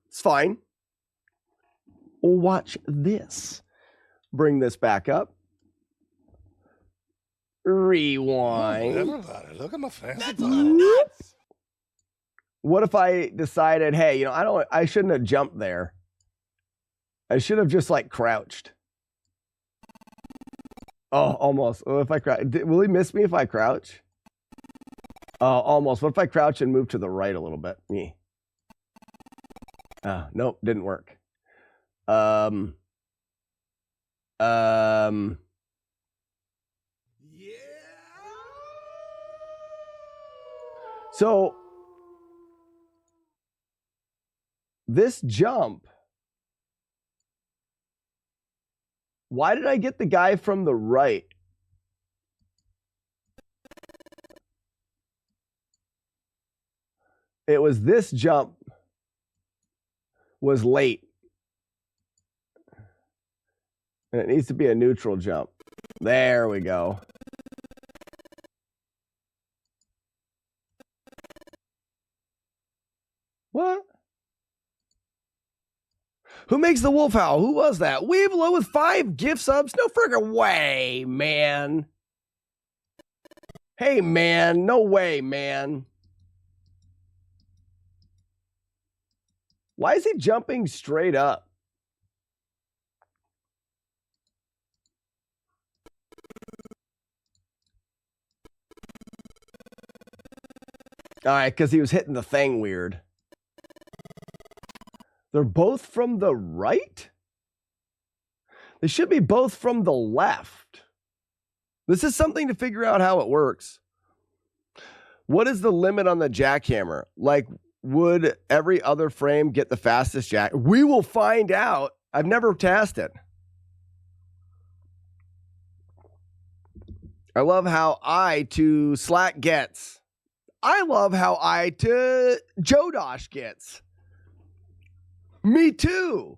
It's fine. Watch this. Bring this back up. Rewind.
Everybody, look at my fancy
nuts. What if I decided, hey, you know, I shouldn't have jumped there. I should have just like crouched. Oh, almost. What if I crouch? Will he miss me if I crouch? Oh, almost. What if I crouch and move to the right a little bit? Me. Nope, didn't work. Yeah. So this jump, why did I get the guy from the right? It was this jump was late. And it needs to be a neutral jump. There we go. What? Who makes the wolf howl? Who was that? Weevilo with 5 gift subs? No friggin' way, man. Hey, man. No way, man. Why is he jumping straight up? All right, because he was hitting the thing weird. They're both from the right? They should be both from the left. This is something to figure out how it works. What is the limit on the jackhammer? Like, would every other frame get the fastest jack? We will find out. I've never tested. I love how I to Slack gets. I love how I to Jodosh gets. Me too.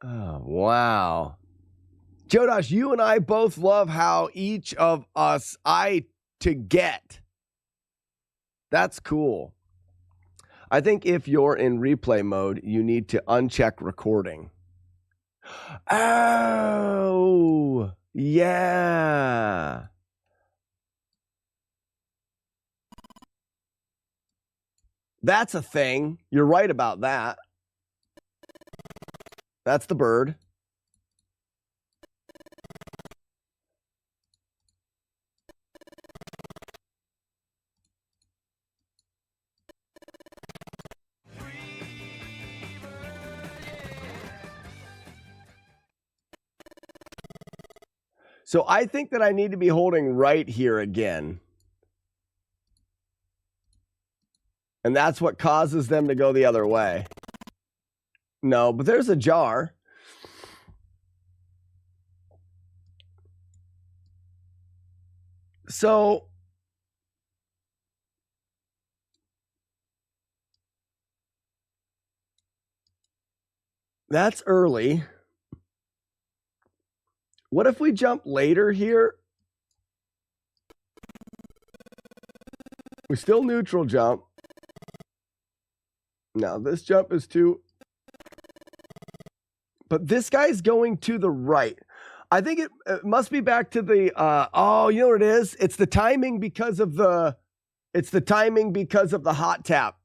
Oh, wow. Jodosh, you and I both love how each of us I to get. That's cool. I think if you're in replay mode, you need to uncheck recording. Oh, yeah. That's a thing. You're right about that. That's the bird. So I think that I need to be holding right here again. And that's what causes them to go the other way. No, but there's a jar. So that's early. What if we jump later here? We still neutral jump. No, this jump is too... But this guy's going to the right. I think it must be back to the... oh, you know what it is? It's the timing because of the... It's the timing because of the hot tap.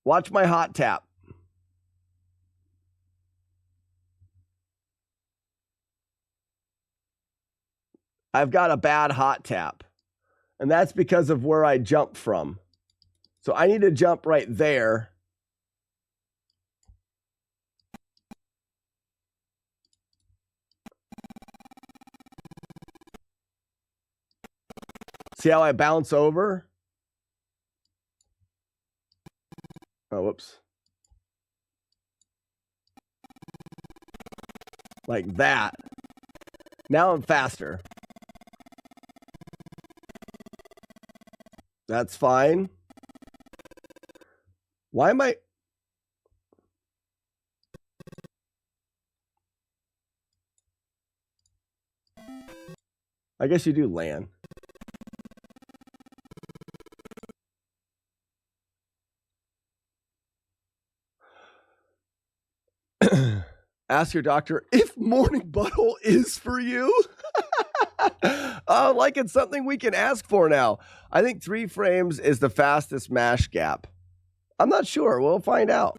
Watch my hot tap. I've got a bad hot tap. And that's because of where I jumped from. So I need to jump right there. See how I bounce over? Oh, whoops. Like that. Now I'm faster. That's fine. Why am I... I guess you do land. Ask your doctor if morning butthole is for you. Oh, like it's something we can ask for now. I think 3 frames is the fastest mash gap. I'm not sure. We'll find out.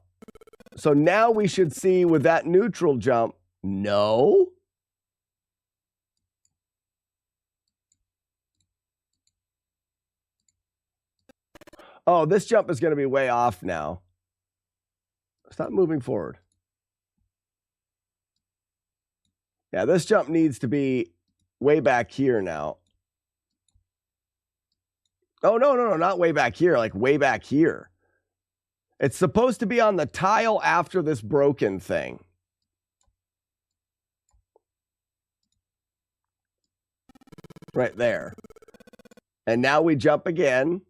So now we should see with that neutral jump. No. Oh, this jump is going to be way off now. Stop moving forward. Yeah, this jump needs to be way back here now. Oh, no, not way back here, like way back here. It's supposed to be on the tile after this broken thing. Right there. And now we jump again.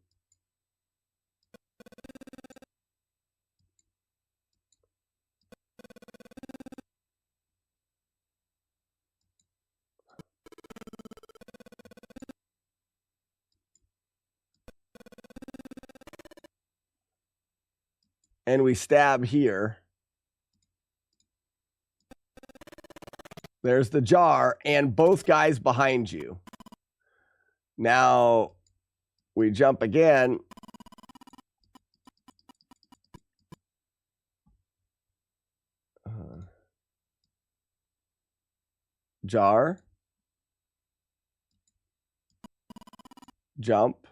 And we stab here. There's the jar and both guys behind you. Now we jump again. Jar. Jump.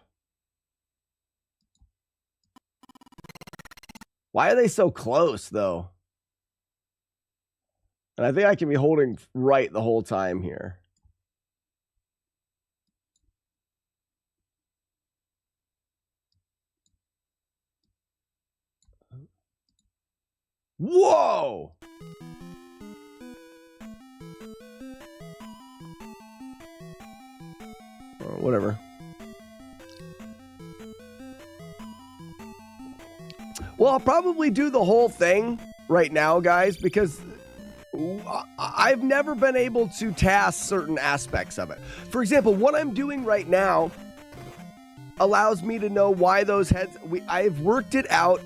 Why are they so close, though? And I think I can be holding right the whole time here. Whoa! Whatever. Well, I'll probably do the whole thing right now, guys, because I've never been able to task certain aspects of it. For example, what I'm doing right now allows me to know why those heads... I've worked it out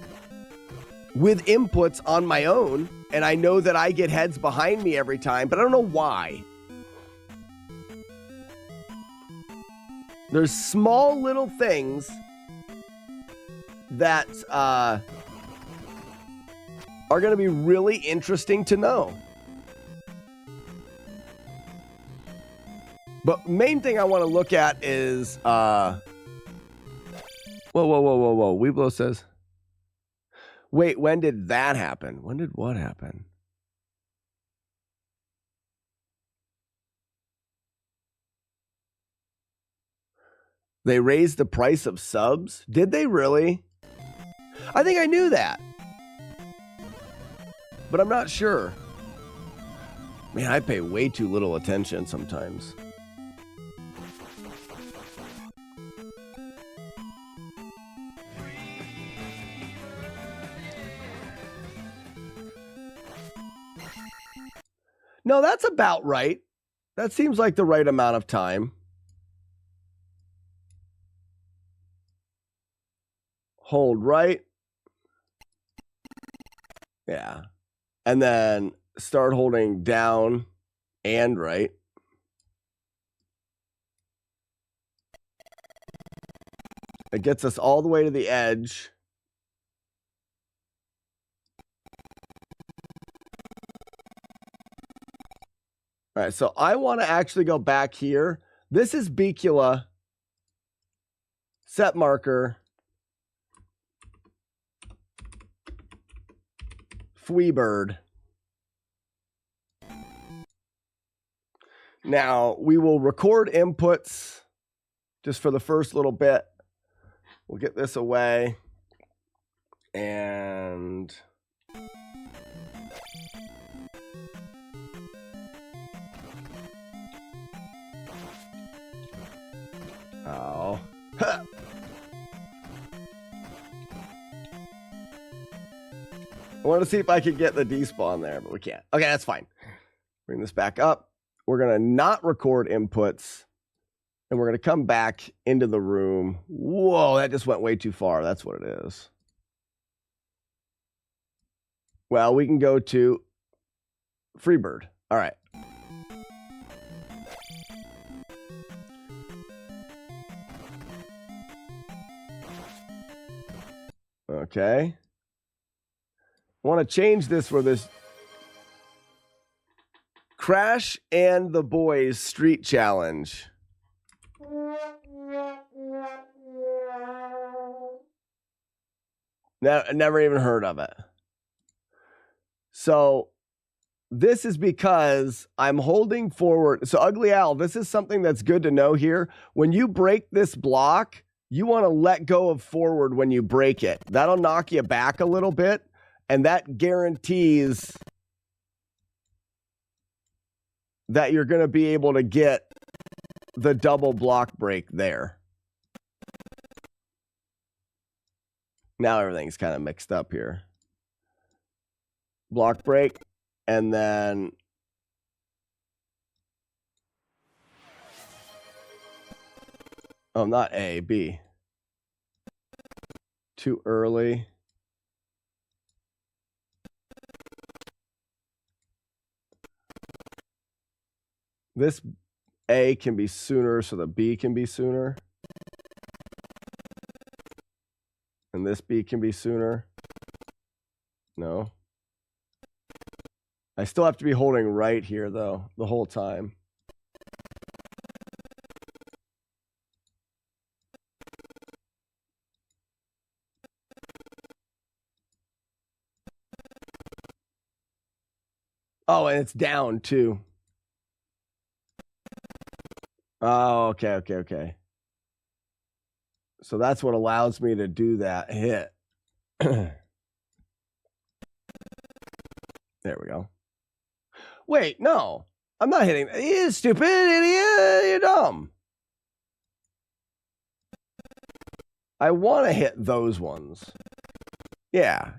with inputs on my own, and I know that I get heads behind me every time, but I don't know why. There's small little things that are going to be really interesting to know. But main thing I want to look at is whoa. Weeblo says, wait, when did that happen? When did what happen? They raised the price of subs? Did they really? I think I knew that. but I'm not sure. Man, I pay way too little attention sometimes. No, that's about right. That seems like the right amount of time. Hold right. Yeah. And then start holding down and right. It gets us all the way to the edge. All right, so I want to actually go back here. This is Bicula. Set marker. Fweebird. Now, we will record inputs just for the first little bit. We'll get this away. And... oh. Huh. I want to see if I can get the despawn there, but we can't. Okay, that's fine. Bring this back up. We're going to not record inputs, and we're going to come back into the room. Whoa, that just went way too far. That's what it is. Well, we can go to Freebird. All right. Okay. I want to change this for this Crash and the Boys Street Challenge. Never even heard of it. So this is because I'm holding forward. So Ugly Owl, this is something that's good to know here. When you break this block, you want to let go of forward when you break it. That'll knock you back a little bit, and that guarantees that you're going to be able to get the double block break there. Now everything's kind of mixed up here. Block break, and then oh, not A, B. Too early. This A can be sooner, so the B can be sooner. And this B can be sooner. No. I still have to be holding right here, though, the whole time. Oh, and it's down, too. Oh, okay. So that's what allows me to do that hit. There we go. Wait, no. I'm not hitting. You stupid idiot. You're dumb. I want to hit those ones. Yeah.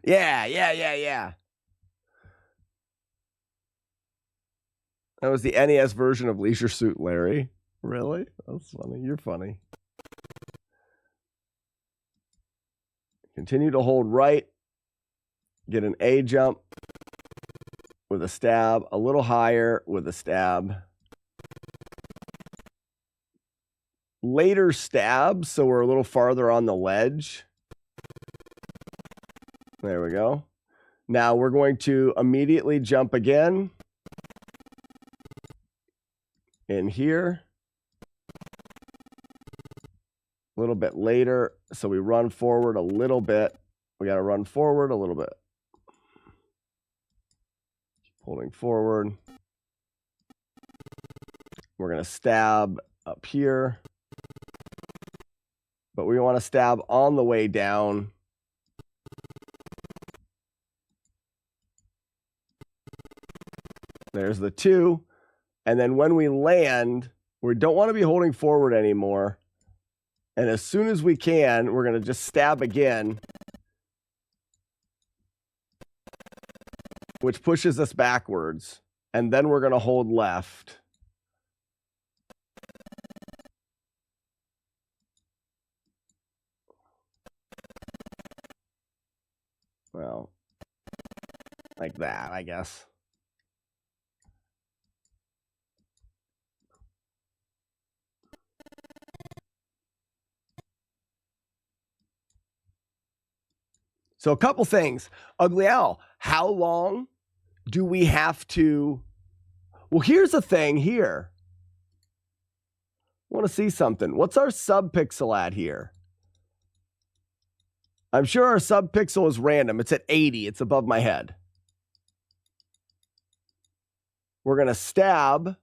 That was the NES version of Leisure Suit Larry. Really? That's funny. You're funny. Continue to hold right. Get an A jump with a stab. A little higher with a stab. Later stab, so we're a little farther on the ledge. There we go. Now we're going to immediately jump again. In here. A little bit later, so we run forward a little bit. We got to run forward a little bit. Holding forward. We're going to stab up here. But we want to stab on the way down. there's the 2. And then when we land, we don't want to be holding forward anymore. And as soon as we can, we're going to just stab again, which pushes us backwards. And then we're going to hold left. Well, like that, I guess. So a couple things. Ugly Owl, how long do we have to... Well, here's the thing here. I want to see something. What's our subpixel at here? I'm sure our subpixel is random. It's at 80. It's above my head. We're going to stab.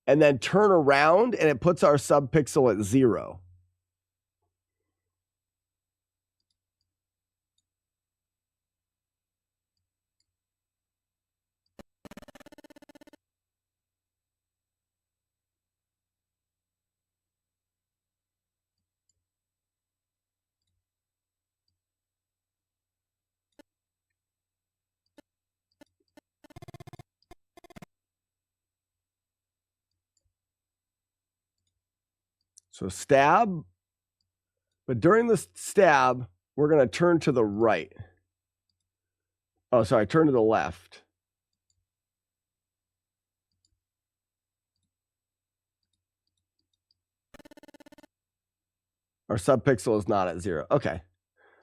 And then turn around, and it puts our subpixel at 0. So stab, but during the stab, we're going to turn to the right. Oh, sorry, turn to the left. Our subpixel is not at 0. Okay.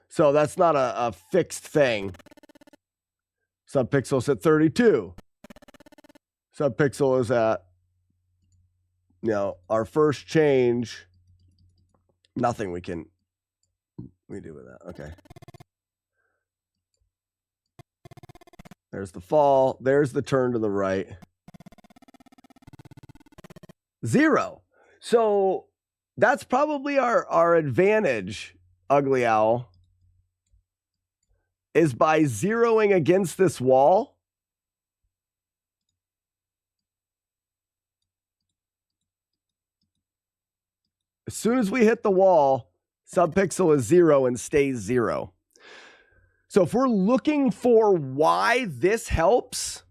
So that's not a fixed thing. Subpixel is at 32. Subpixel is at, our first change. Nothing we do with that. Okay. There's the fall. There's the turn to the right. 0. So that's probably our advantage, Ugly Owl, is by zeroing against this wall. As soon as we hit the wall, subpixel is 0 and stays 0. So if we're looking for why this helps,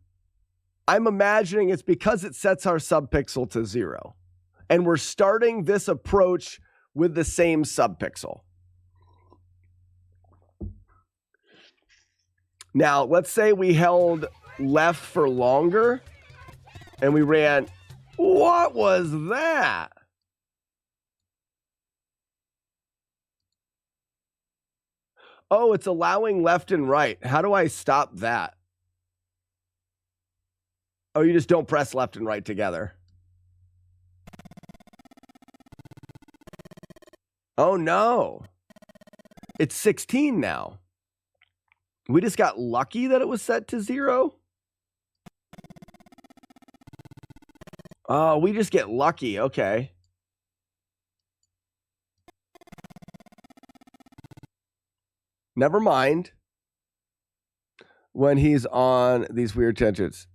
I'm imagining it's because it sets our subpixel to 0. And we're starting this approach with the same subpixel. Now, let's say we held left for longer and we ran. What was that? Oh, it's allowing left and right. How do I stop that? Oh, you just don't press left and right together. Oh, no. It's 16 now. We just got lucky that it was set to 0. Oh, we just get lucky. Okay. Never mind. When he's on these weird tangents.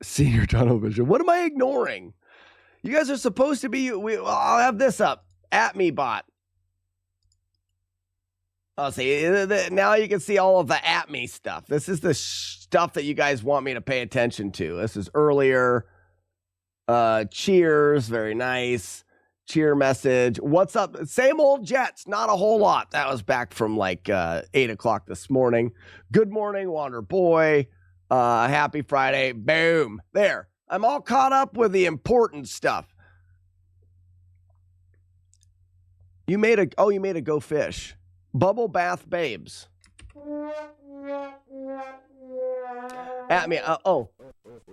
Senior tunnel vision. What am I ignoring? You guys are supposed to be... I'll have this up. At me bot. Oh, see, now you can see all of the at me stuff. This is the stuff that you guys want me to pay attention to. This is earlier. Cheers. Very nice. Cheer message. What's up? Same old Jets. Not a whole lot. That was back from like 8 o'clock this morning. Good morning, Wander Boy. Happy Friday. Boom. There. I'm all caught up with the important stuff. You made a Go Fish. Bubble Bath Babes. At me.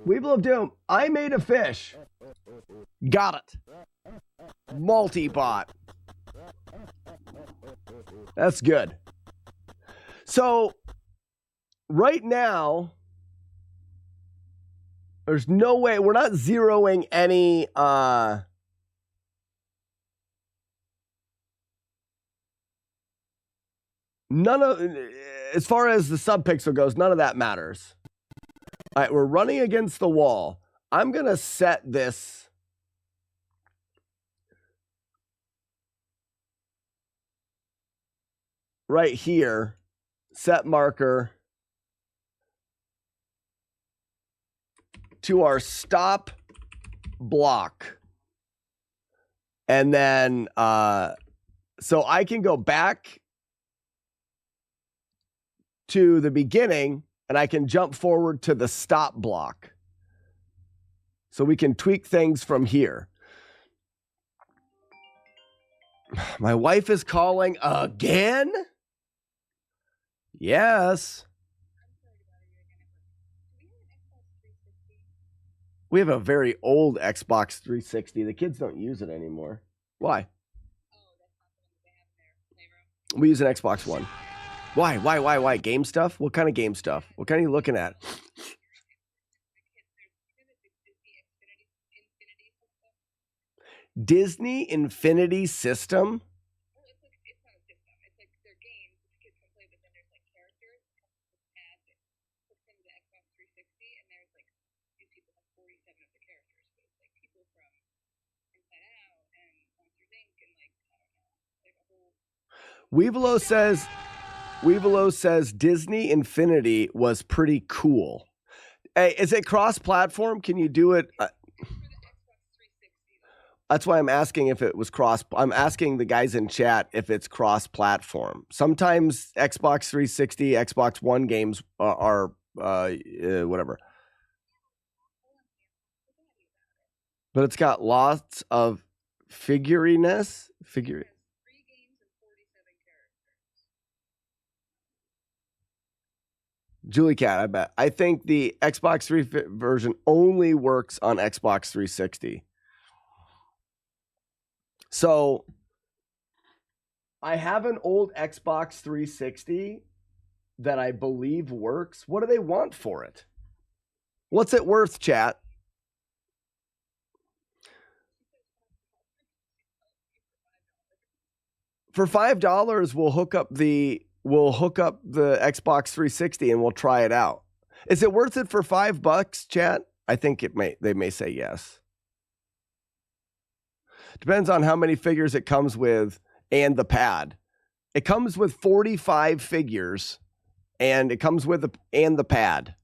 Weeble of Doom. I made a fish. Got it. Multi-bot. That's good. So, right now, there's no way. We're not zeroing any... None of, as far as the subpixel goes, none of that matters. All right, we're running against the wall. I'm going to set this right here. Set marker to our stop block. And then, so I can go back to the beginning and I can jump forward to the stop block. So we can tweak things from here. My wife is calling again? Yes. We have a very old Xbox 360. The kids don't use it anymore. Why? We use an Xbox One. Why? Game stuff? What kind of game stuff? What kind are you looking at? Disney Infinity System? Weevilo says Disney Infinity was pretty cool. Hey, is it cross-platform? Can you do it? That's why I'm asking if it was cross. I'm asking the guys in chat if it's cross-platform. Sometimes Xbox 360, Xbox One games are whatever. But it's got lots of figuriness. Julie Cat, I bet. I think the Xbox 3 version only works on Xbox 360. So I have an old Xbox 360 that I believe works. What do they want for it? What's it worth, chat? For $5, we'll hook up the Xbox 360 and we'll try it out. Is it worth it for $5, chat? I think they may say yes. Depends on how many figures it comes with and the pad. It comes with 45 figures and it comes with the pad.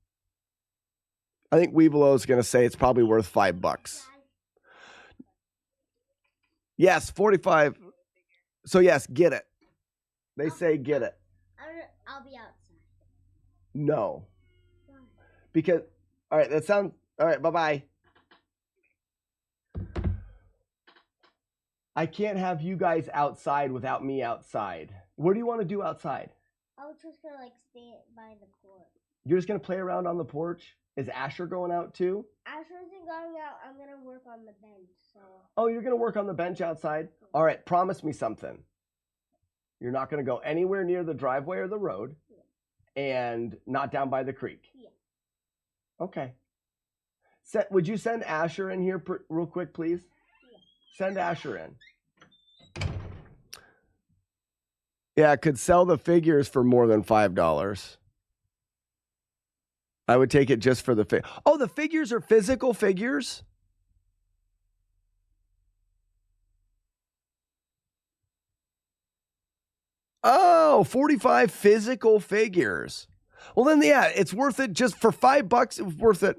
I think Weevilo is going to say it's probably worth $5. Yes, 45. So yes, get it. They say get it.
I'll be outside.
No. Because, all right, that sounds, all right, bye-bye. I can't have you guys outside without me outside. What do you want to do outside?
I was just going to, stay by the porch.
You're just going to play around on the porch? Is Asher going out too?
Asher isn't going out. I'm going to work on the bench, so.
Oh, you're going to work on the bench outside? All right, promise me something. You're not going to go anywhere near the driveway or the road, and not down by the creek.
Yeah.
Okay. Would you send Asher in here real quick, please?
Yeah.
Send Asher in. Yeah, could sell the figures for more than $5. I would take it just for the figure. Oh, the figures are physical figures? Oh, 45 physical figures. Well, then, yeah, it's worth it just for $5. It's worth it.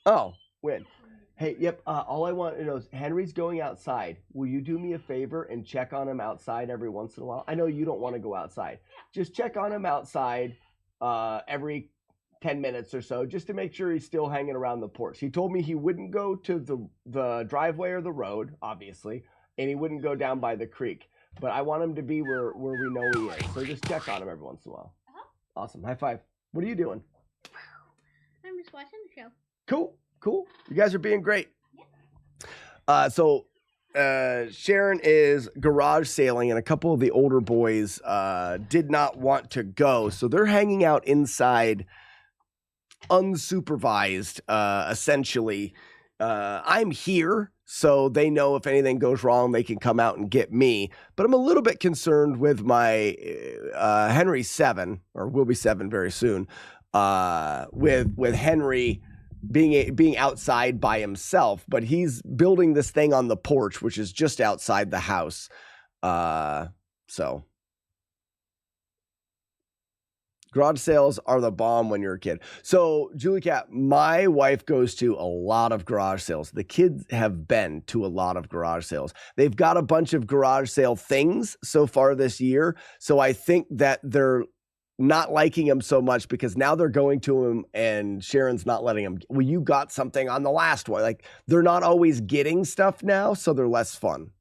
Oh, win. Hey, yep. All I want to know is Henry's going outside. Will you do me a favor and check on him outside every once in a while? I know you don't want to go outside. Just check on him outside every 10 minutes or so, just to make sure he's still hanging around the porch. He told me he wouldn't go to the driveway or the road, obviously, and he wouldn't go down by the creek. But I want him to be where we know he is. So just check on him every once in a while. Awesome. High five. What are you doing?
I'm just watching the show.
Cool. You guys are being great. Yeah. So Sharon is garage sailing, and a couple of the older boys did not want to go. So they're hanging out inside unsupervised, essentially, I'm here, so they know if anything goes wrong, they can come out and get me. But I'm a little bit concerned with my Henry 7, or will be 7 very soon, with Henry being outside by himself. But he's building this thing on the porch, which is just outside the house. So garage sales are the bomb when you're a kid. So, Julie Cat, my wife goes to a lot of garage sales. The kids have been to a lot of garage sales. They've got a bunch of garage sale things so far this year. So I think that they're not liking them so much because now they're going to them and Sharon's not letting them. Well, you got something on the last one. Like, they're not always getting stuff now, so they're less fun.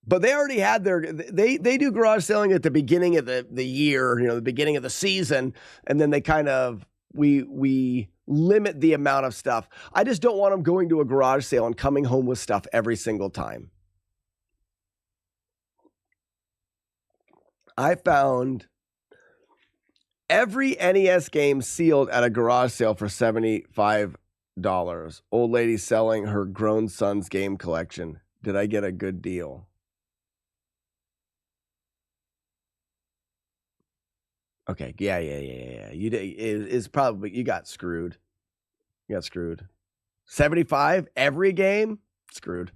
But they already had they do garage selling at the beginning of the year, the beginning of the season, and then they kind of we limit the amount of stuff. I just don't want them going to a garage sale and coming home with stuff every single time. I found every NES game sealed at a garage sale for $75. Old lady selling her grown son's game collection. Did I get a good deal? Okay, yeah. You is probably you got screwed. You got screwed. 75 every game, screwed.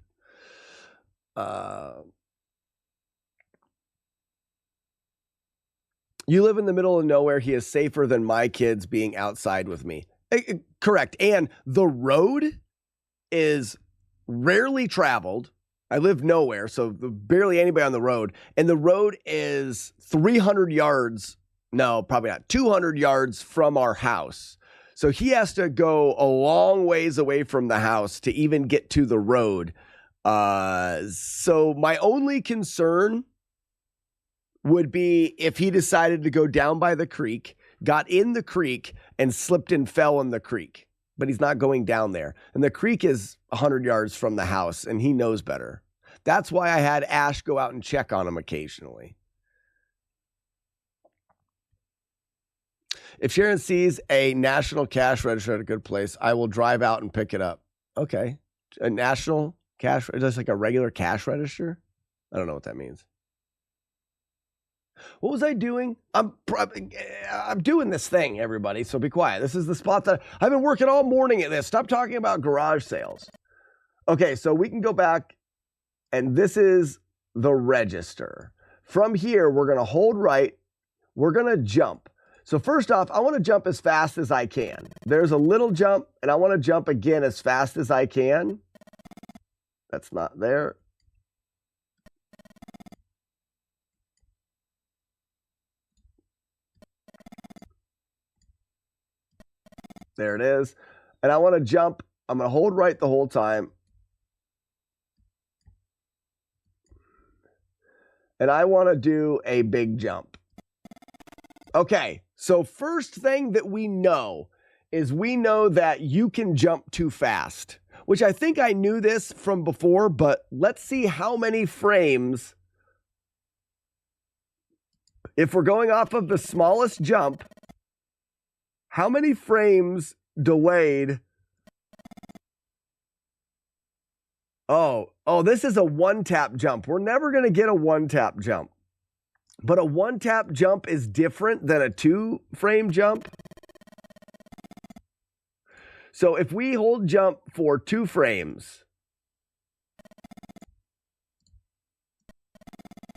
You live in the middle of nowhere. He is safer than my kids being outside with me. Correct. And the road is rarely traveled. I live nowhere, so barely anybody on the road. And the road is 300 yards. No, probably not. 200 yards from our house. So he has to go a long ways away from the house to even get to the road. So my only concern would be if he decided to go down by the creek, got in the creek, and slipped and fell in the creek. But he's not going down there. And the creek is 100 yards from the house, and he knows better. That's why I had Ash go out and check on him occasionally. If Sharon sees a national cash register at a good place, I will drive out and pick it up. Okay. A national cash, just like a regular cash register? I don't know what that means. What was I doing? I'm doing this thing, everybody, so be quiet. This is the spot that I've been working all morning at this. Stop talking about garage sales. Okay, so we can go back, and this is the register. From here, we're going to hold right. We're going to jump. So first off, I want to jump as fast as I can. There's a little jump, and I want to jump again as fast as I can. That's not there. There it is. And I want to jump. I'm going to hold right the whole time. And I want to do a big jump. Okay, so first thing that we know is we know that you can jump too fast, which I think I knew this from before, but let's see how many frames. If we're going off of the smallest jump, how many frames delayed? Oh, this is a one-tap jump. We're never going to get a one-tap jump. But a one-tap jump is different than a two-frame jump. So if we hold jump for 2 frames,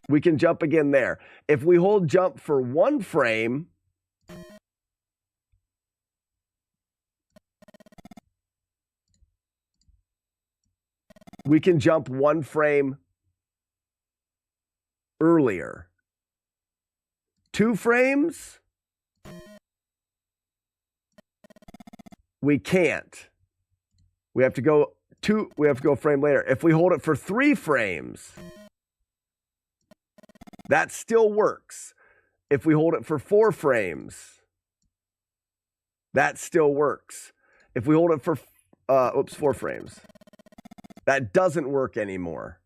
we can jump again there. If we hold jump for 1 frame, we can jump 1 frame earlier. 2 frames, we can't. We have to go a frame later. If we hold it for 3 frames, that still works. If we hold it for 4 frames, that still works. If we hold it for 4 frames, that doesn't work anymore.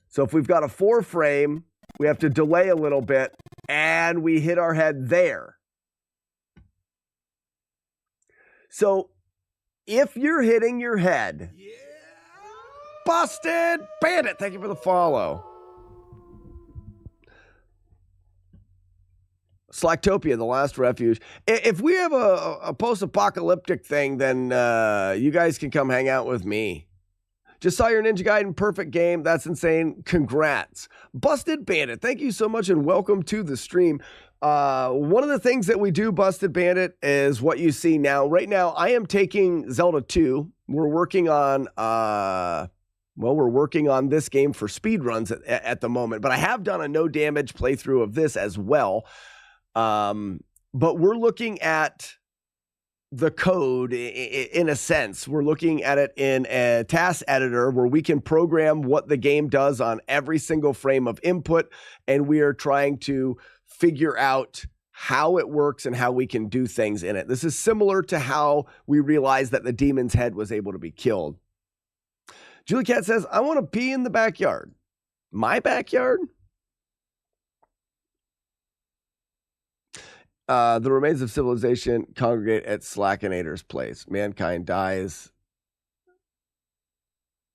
So if we've got a 4 frame, We have to delay a little bit, and we hit our head there. So if you're hitting your head, Busted Bandit, thank you for the follow. Slacktopia, the last refuge. If we have a post-apocalyptic thing, then you guys can come hang out with me. Just saw your Ninja Gaiden perfect game. That's insane. Congrats. Busted Bandit, thank you so much and welcome to the stream. One of the things that we do, Busted Bandit, is what you see now. Right now, I am taking Zelda 2. We're working on, we're working on this game for speedruns at the moment, but I have done a no damage playthrough of this as well. But we're looking at the code in a sense. We're looking at it in a task editor where we can program what the game does on every single frame of input, and we are trying to figure out how it works and how we can do things in it. This is similar to how we realized that the demon's head was able to be killed. Julie Cat says, I want to pee in the backyard. My backyard? The remains of civilization congregate at Slackinator's place. Mankind dies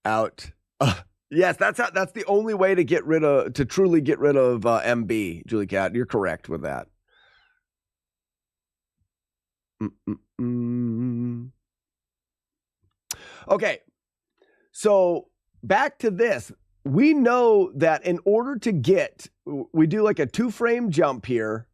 out. Yes, that's the only way to truly get rid of MB, Julie Cat. You're correct with that. Okay, so back to this. We know that in order to get, we do like a 2-frame jump here.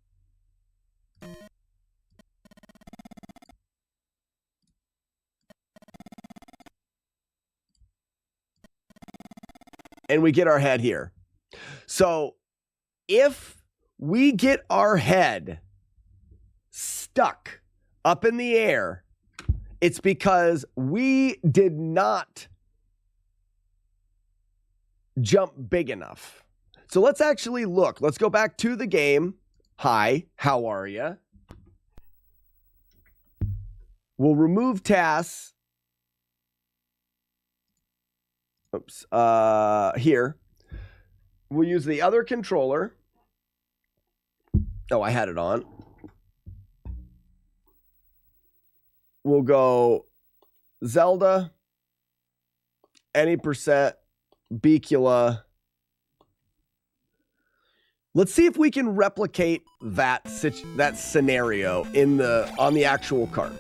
And we get our head here. So if we get our head stuck up in the air, it's because we did not jump big enough. So let's actually look. Let's go back to the game. Hi, how are you? We'll remove tasks. Oops. Here. We'll use the other controller. Oh, I had it on. We'll go Zelda, any percent, Bicula. Let's see if we can replicate that scenario on the actual card.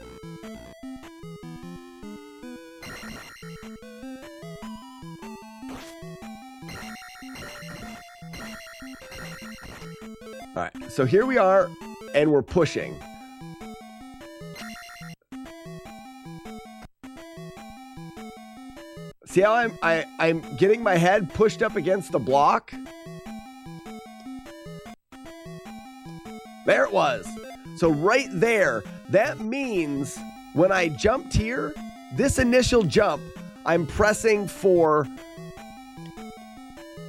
All right, so here we are, and we're pushing. See how I'm getting my head pushed up against the block? There it was. So right there, that means when I jumped here, this initial jump, I'm pressing for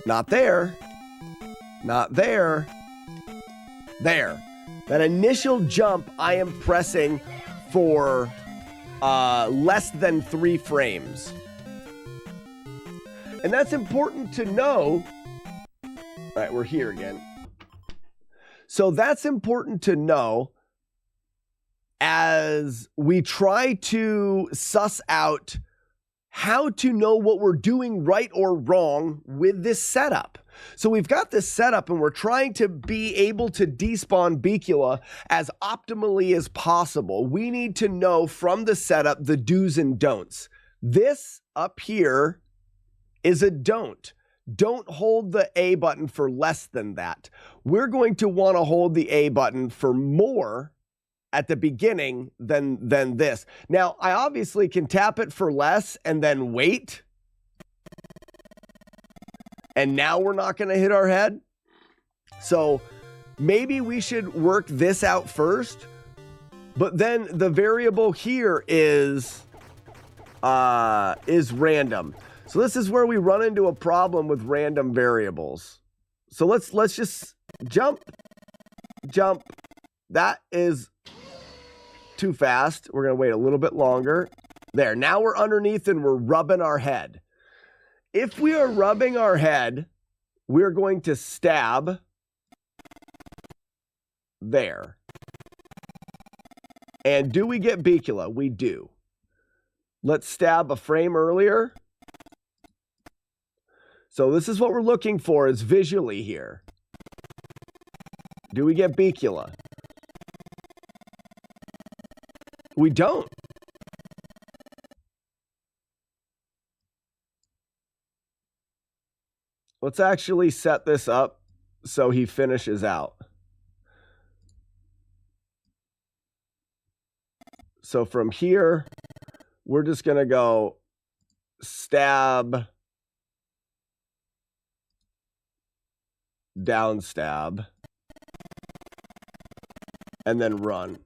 not there, not there, there. That initial jump, I am pressing for less than 3 frames. And that's important to know. All right, we're here again. So that's important to know as we try to suss out how to know what we're doing right or wrong with this setup. So we've got this setup and we're trying to be able to despawn Bicula as optimally as possible. We need to know from the setup the do's and don'ts. This up here is a don't. Don't hold the A button for less than that. We're going to want to hold the A button for more at the beginning than this. Now, I obviously can tap it for less and then wait. And now we're not going to hit our head. So maybe we should work this out first. But then the variable here is random. So this is where we run into a problem with random variables. So let's just jump. That is too fast. We're going to wait a little bit longer. There, now we're underneath and we're rubbing our head. If we are rubbing our head, we're going to stab there. And do we get Bicula? We do. Let's stab a frame earlier. So this is what we're looking for is visually here. Do we get Bicula? We don't. Let's actually set this up so he finishes out. So from here, we're just going to go stab, down stab, and then run.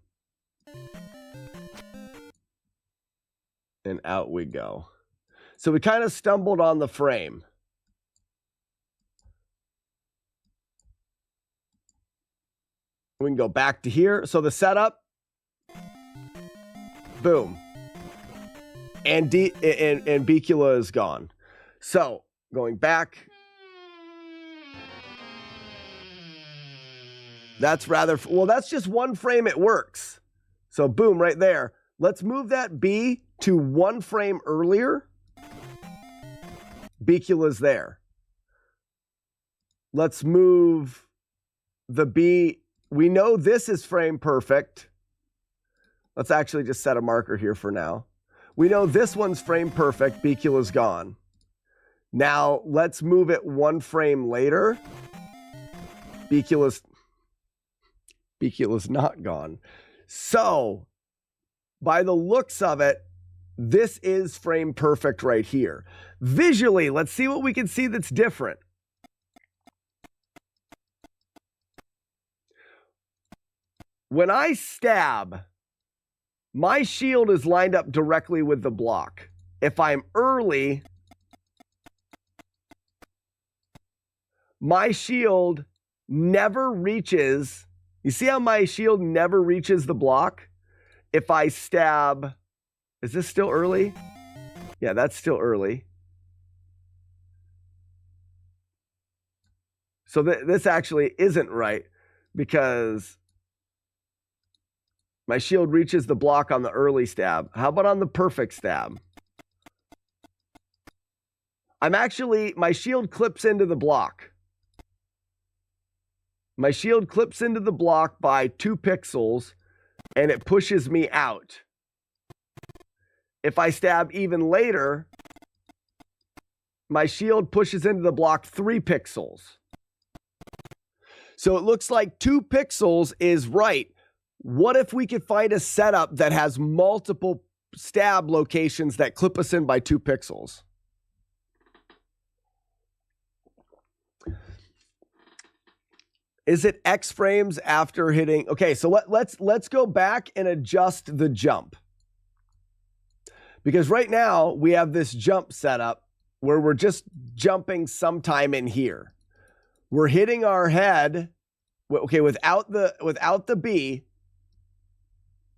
And out we go. So we kind of stumbled on the frame. We can go back to here. So the setup, boom. And Bicula is gone. So going back. That's rather, well, that's just one frame it works. So boom, right there. Let's move that B to one frame earlier. Bicula's there. Let's move the B. We know this is frame perfect. Let's actually just set a marker here for now. We know this one's frame perfect. Bicula's gone. Now let's move it one frame later. Bicula's not gone. So by the looks of it, this is frame perfect right here. Visually, let's see what we can see that's different. When I stab, my shield is lined up directly with the block. If I'm early, my shield never reaches. You see how my shield never reaches the block? If I stab, is this still early? Yeah, that's still early. So this actually isn't right because my shield reaches the block on the early stab. How about on the perfect stab? My shield clips into the block. My shield clips into the block by 2 pixels and it pushes me out. If I stab even later, my shield pushes into the block 3 pixels. So it looks like 2 pixels is right. What if we could find a setup that has multiple stab locations that clip us in by 2 pixels? Is it X frames after hitting? Okay, so let's go back and adjust the jump. Because right now we have this jump setup where we're just jumping sometime in here. We're hitting our head. Okay, without the B,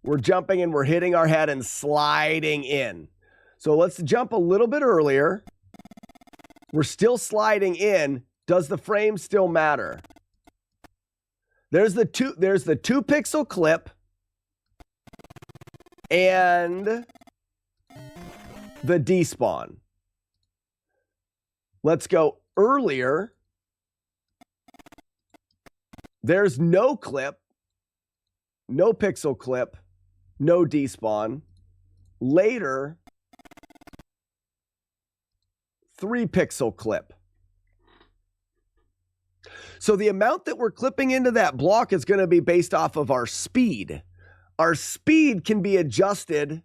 we're jumping and we're hitting our head and sliding in. So let's jump a little bit earlier. We're still sliding in. Does the frame still matter? There's the 2 pixel clip and the despawn. Let's go earlier. There's no clip, no pixel clip, no despawn. Later, 3 pixel clip. So the amount that we're clipping into that block is going to be based off of our speed. Our speed can be adjusted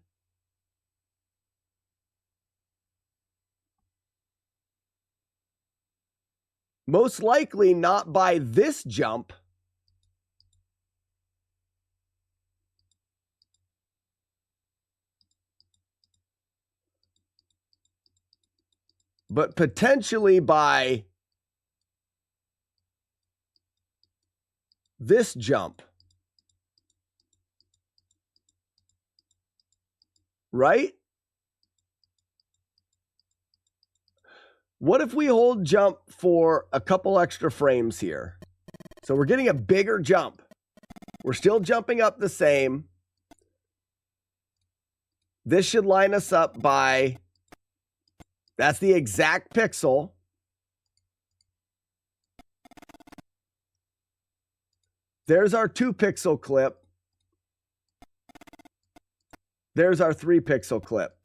most likely not by this jump, but potentially by this jump. Right? What if we hold jump for a couple extra frames here? So we're getting a bigger jump. We're still jumping up the same. This should line us up by, that's the exact pixel. There's our 2 pixel clip. There's our 3 pixel clip.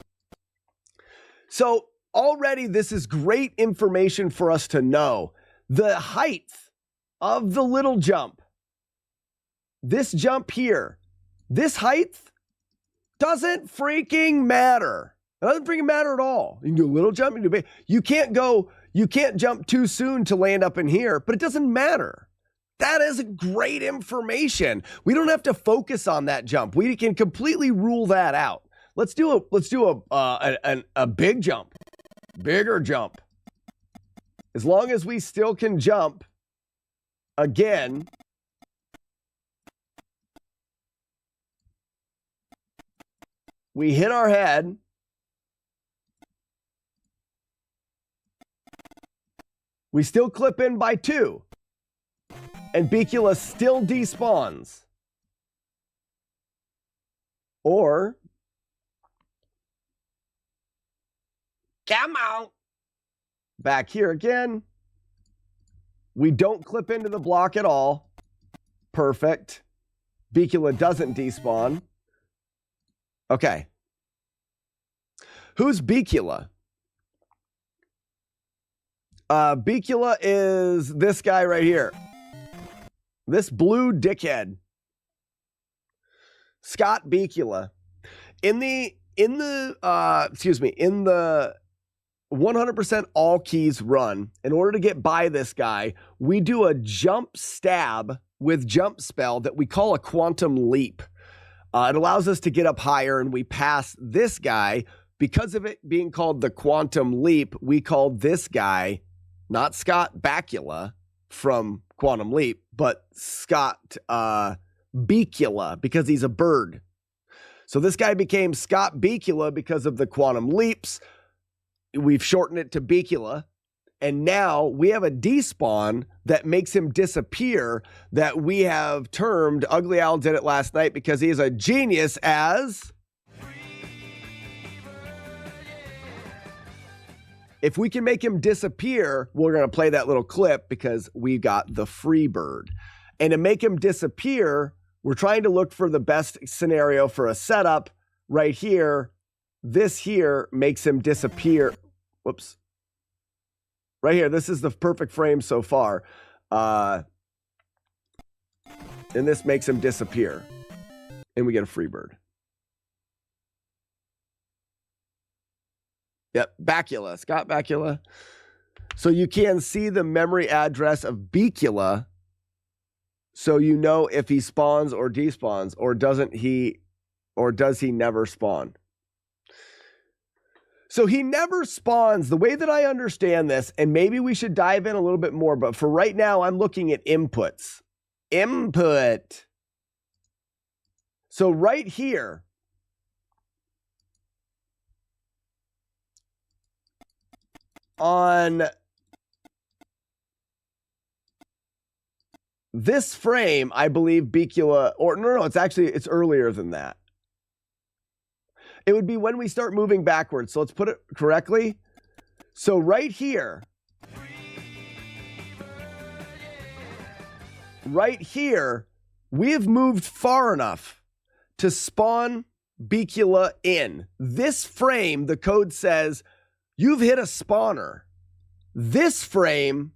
So already this is great information for us to know. The height of the little jump, this jump here, this height doesn't freaking matter. It doesn't freaking matter at all. You can do a little jump, you can do big. You can't jump too soon to land up in here, but it doesn't matter. That is great information. We don't have to focus on that jump. We can completely rule that out. Let's do a big jump, bigger jump. As long as we still can jump again. We hit our head. We still clip in by 2. And Bicula still despawns. Or, come out. Back here again. We don't clip into the block at all. Perfect. Bicula doesn't despawn. Okay. Who's Bicula? Bicula is this guy right here. This blue dickhead. Scott Bicula. In the 100% all keys run, in order to get by this guy, we do a jump stab with jump spell that we call a quantum leap. It allows us to get up higher, and we pass this guy. Because of it being called the quantum leap, we called this guy, not Scott Bakula from Quantum Leap, but Scott Bicula, because he's a bird. So this guy became Scott Bicula because of the quantum leaps. We've shortened it to Bicula. And now we have a despawn that makes him disappear that we have termed, Ugly Owl did it last night because he is a genius as... If we can make him disappear, we're going to play that little clip because we got the free bird. And to make him disappear, we're trying to look for the best scenario for a setup right here. This here makes him disappear. Whoops. Right here, this is the perfect frame so far. And this makes him disappear. And we get a free bird. Yep, Bakula, Scott Bakula. So you can see the memory address of Bicula, so you know if he spawns or despawns, or does he never spawn? So he never spawns. The way that I understand this, and maybe we should dive in a little bit more, but for right now, I'm looking at inputs. Input. So right here, on this frame, I believe Bicula, or no, it's earlier than that. It would be when we start moving backwards. So let's put it correctly. So right here, we have moved far enough to spawn Bicula in. This frame, the code says, you've hit a spawner. This frame,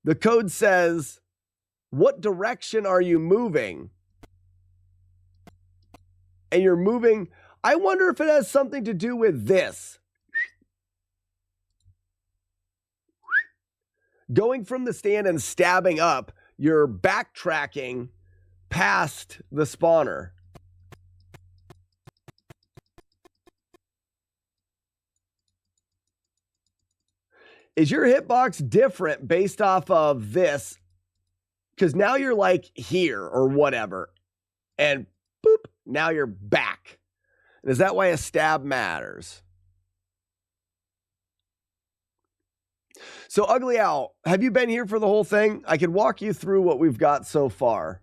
the code says, what direction are you moving? And you're moving, I wonder if it has something to do with this. Going from the stand and stabbing up, you're backtracking past the spawner. Is your hitbox different based off of this? Because now you're like here or whatever. And boop, now you're back. And is that why a stab matters? So, Ugly Owl, have you been here for the whole thing? I can walk you through what we've got so far.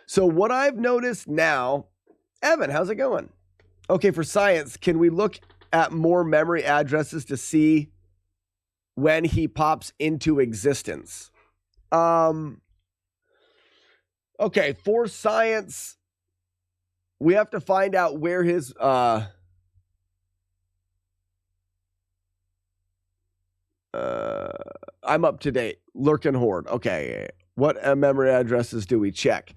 So, what I've noticed now, Evan, how's it going? Okay, for science, can we look at more memory addresses to see when he pops into existence? Okay, for science, we have to find out where his I'm up to date. Lurkin Horde. Okay. What memory addresses do we check?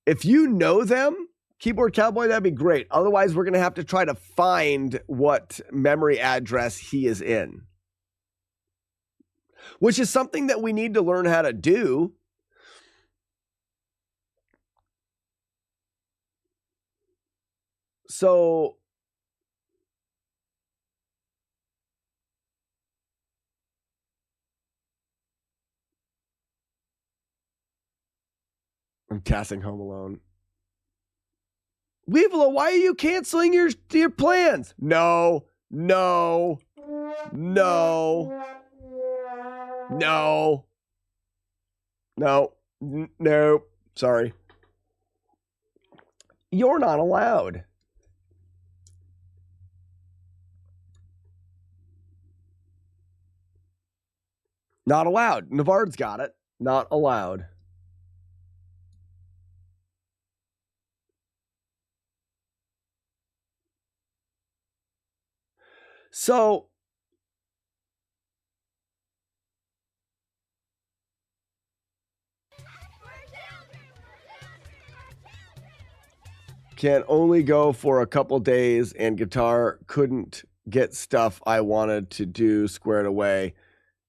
If you know them, Keyboard Cowboy, that'd be great. Otherwise, we're going to have to try to find what memory address he is in. Which is something that we need to learn how to do. So I'm casting Home Alone. Weevil, why are you canceling your plans? No. No. Sorry. You're not allowed. Not allowed. Navard's got it. Not allowed. So can only go for a couple days, and guitar couldn't get stuff I wanted to do squared away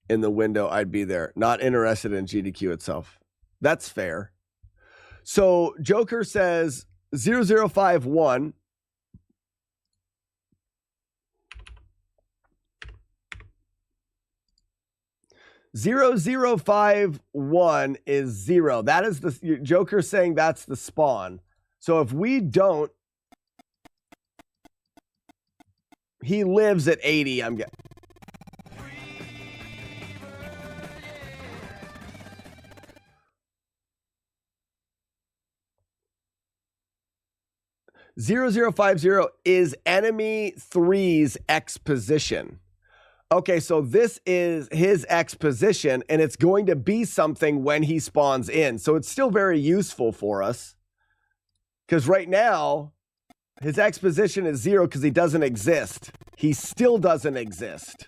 in the window. I'd be there. Not interested in GDQ itself. That's fair. So Joker says 0051. Zero 0051 is 0. That is the Joker saying that's the spawn. So if we don't, he lives at 80. I'm getting. Zero 0050 is enemy 3's X position. Okay, so this is his X position, and it's going to be something when he spawns in. So it's still very useful for us. Because right now, his X position is 0 because he doesn't exist. He still doesn't exist.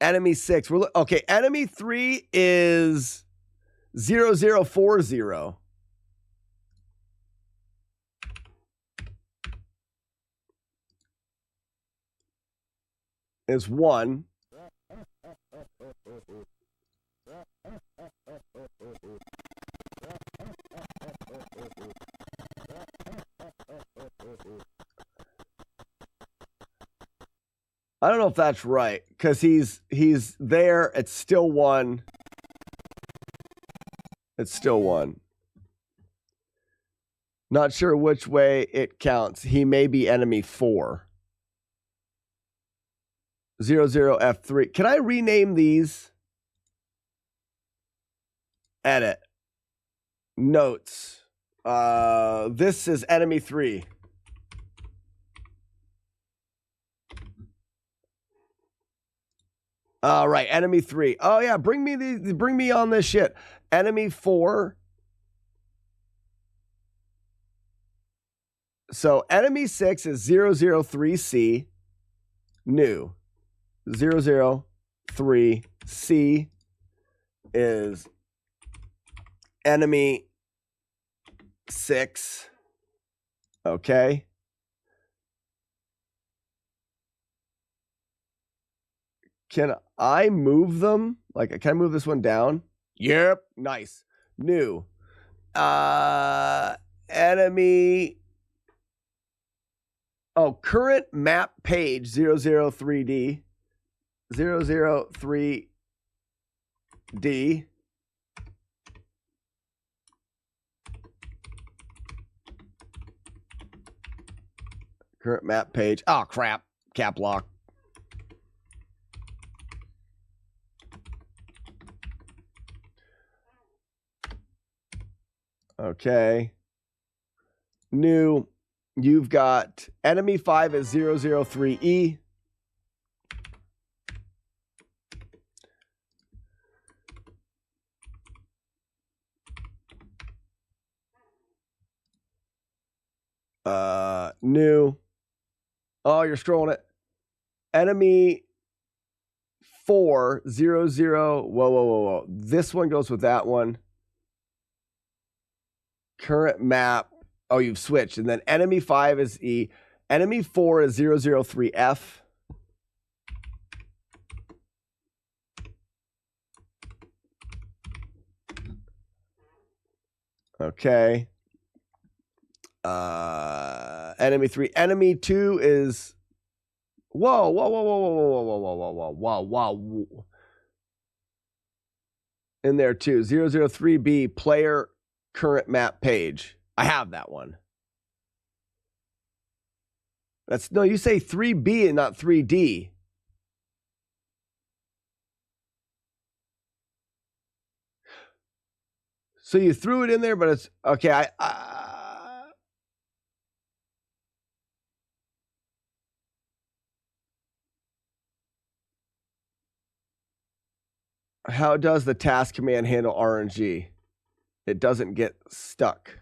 Enemy 6. Okay, enemy 3 is 0040. Is 1. I don't know if that's right, because he's there. It's still 1. It's still 1. Not sure which way it counts. He may be enemy 4. 00F3. Can I rename these? Edit. Notes. This is enemy 3. All right, enemy 3. Oh yeah, bring me on this shit. Enemy 4. So enemy 6 is 003C. New. 003C is enemy 6. Okay. Can I move them? Like, can I move this one down? Yep. Nice. New. Enemy. Oh, current map page 003D. 003D Current map page. Oh, crap. Cap lock. Okay. New. You've got enemy 5 is 003E. New. Oh, you're scrolling it. Enemy 400. Whoa. This one goes with that one. Current map. Oh, you've switched. And then enemy 5 is E. Enemy 4 is 003F. Okay. Enemy 3. Enemy 2 is... Whoa. In there too. 003B, player current map page. I have that one. That's no, you say 3B and not 3D. So you threw it in there, but it's okay. How does the task command handle RNG? It doesn't get stuck.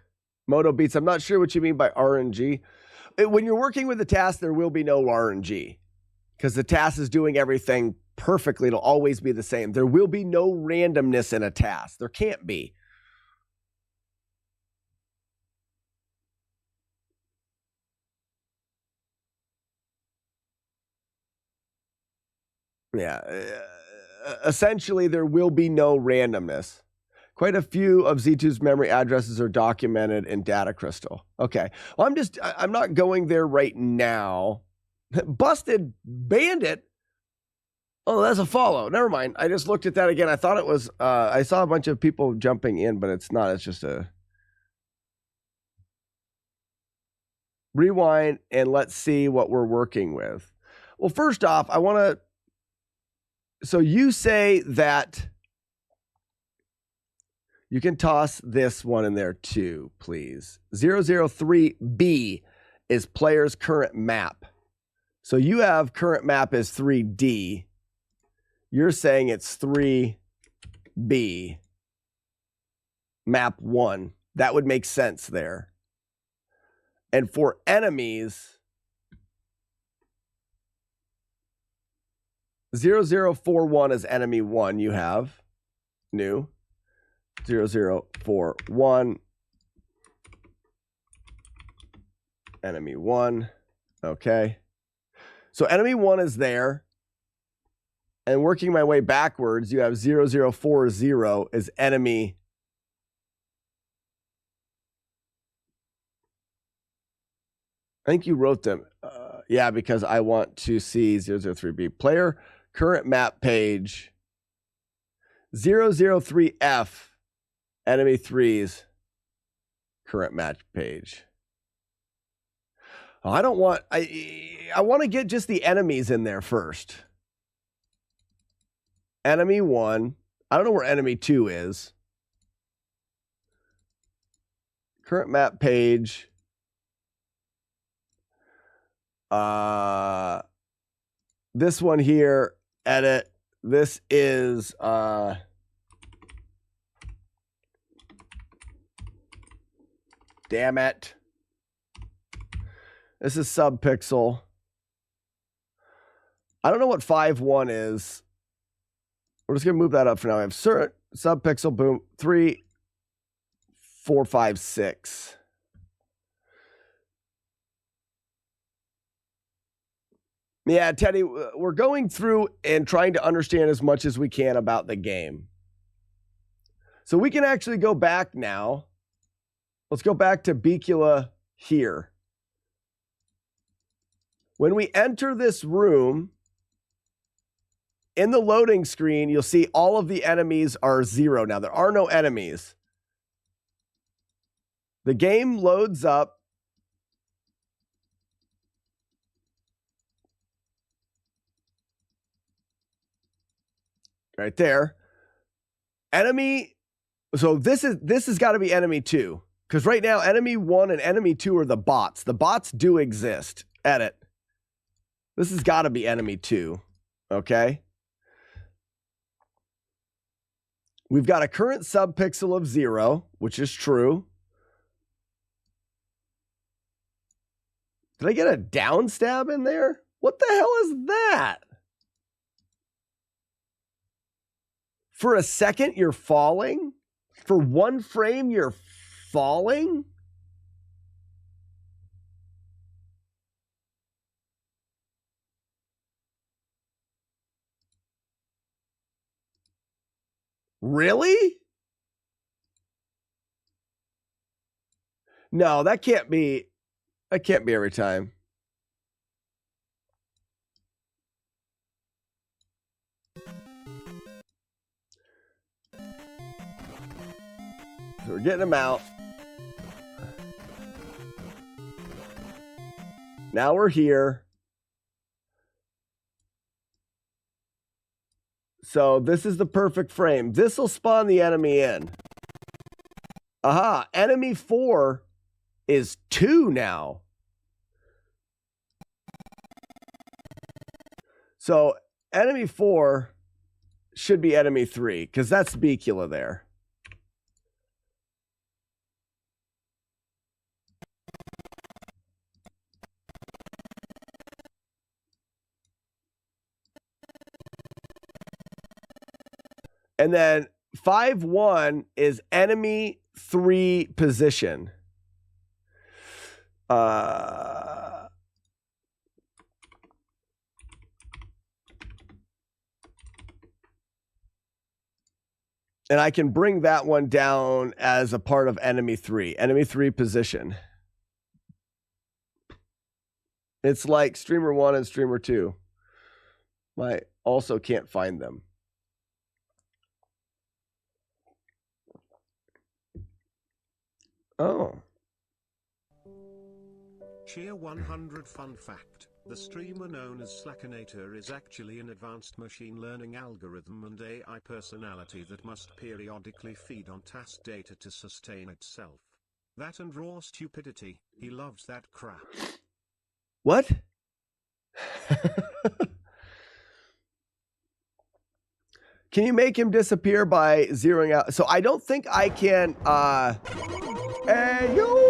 Moto Beats, I'm not sure what you mean by RNG. When you're working with the task, there will be no RNG because the task is doing everything perfectly. It'll always be the same. There will be no randomness in a task. There can't be. Yeah. Essentially, there will be no randomness. Quite a few of Z2's memory addresses are documented in Data Crystal. Okay. Well, I'm not going there right now. Busted Bandit. Oh, that's a follow. Never mind. I just looked at that again. I thought it was, I saw a bunch of people jumping in, but it's not. It's just a rewind and let's see what we're working with. Well, first off, I want to, so you say that you can toss this one in there too, please. 003B is player's current map. So you have current map is 3D. You're saying it's 3B. Map 1. That would make sense there. And for enemies, 0041 is enemy 1 you have. New. 0041. Enemy 1. Okay. So enemy 1 is there. And working my way backwards, you have 0040 is enemy. I think you wrote them. Yeah, because I want to see 003B. Player current map page. 003F. Enemy 3's current match page. Oh, I don't want, I want to get just the enemies in there first. Enemy 1. I don't know where enemy 2 is. Current map page. This one here, edit. This is, damn it. This is subpixel. I don't know what 5.1 is. We're just going to move that up for now. I have subpixel, boom, 3, 4, 5, 6. Yeah, Teddy, we're going through and trying to understand as much as we can about the game. So we can actually go back now. Let's go back to Bicula here. When we enter this room, in the loading screen, you'll see all of the enemies are 0 now. There are no enemies. The game loads up. right there. Enemy. So this has got to be enemy 2. Because right now, enemy 1 and enemy 2 are the bots. The bots do exist. Edit. This has got to be enemy 2. Okay. We've got a current subpixel of 0, which is true. Did I get a down stab in there? What the hell is that? For a second, you're falling? For 1 frame, you're falling? Really? No, that can't be. That can't be every time. So we're getting them out. Now we're here. So this is the perfect frame. This will spawn the enemy in. Aha, enemy 4 is 2 now. So enemy 4 should be enemy 3, because that's Bicula there. And then 5-1 is enemy 3 position. And I can bring that one down as a part of enemy 3. Enemy 3 position. It's like streamer 1 and streamer 2. I also can't find them. Oh.
Cheer 100 fun fact. The streamer known as Slackinator is actually an advanced machine learning algorithm and AI personality that must periodically feed on task data to sustain itself. That and raw stupidity, he loves that crap.
What? Can you make him disappear by zeroing out? So I don't think I can, hey, yo!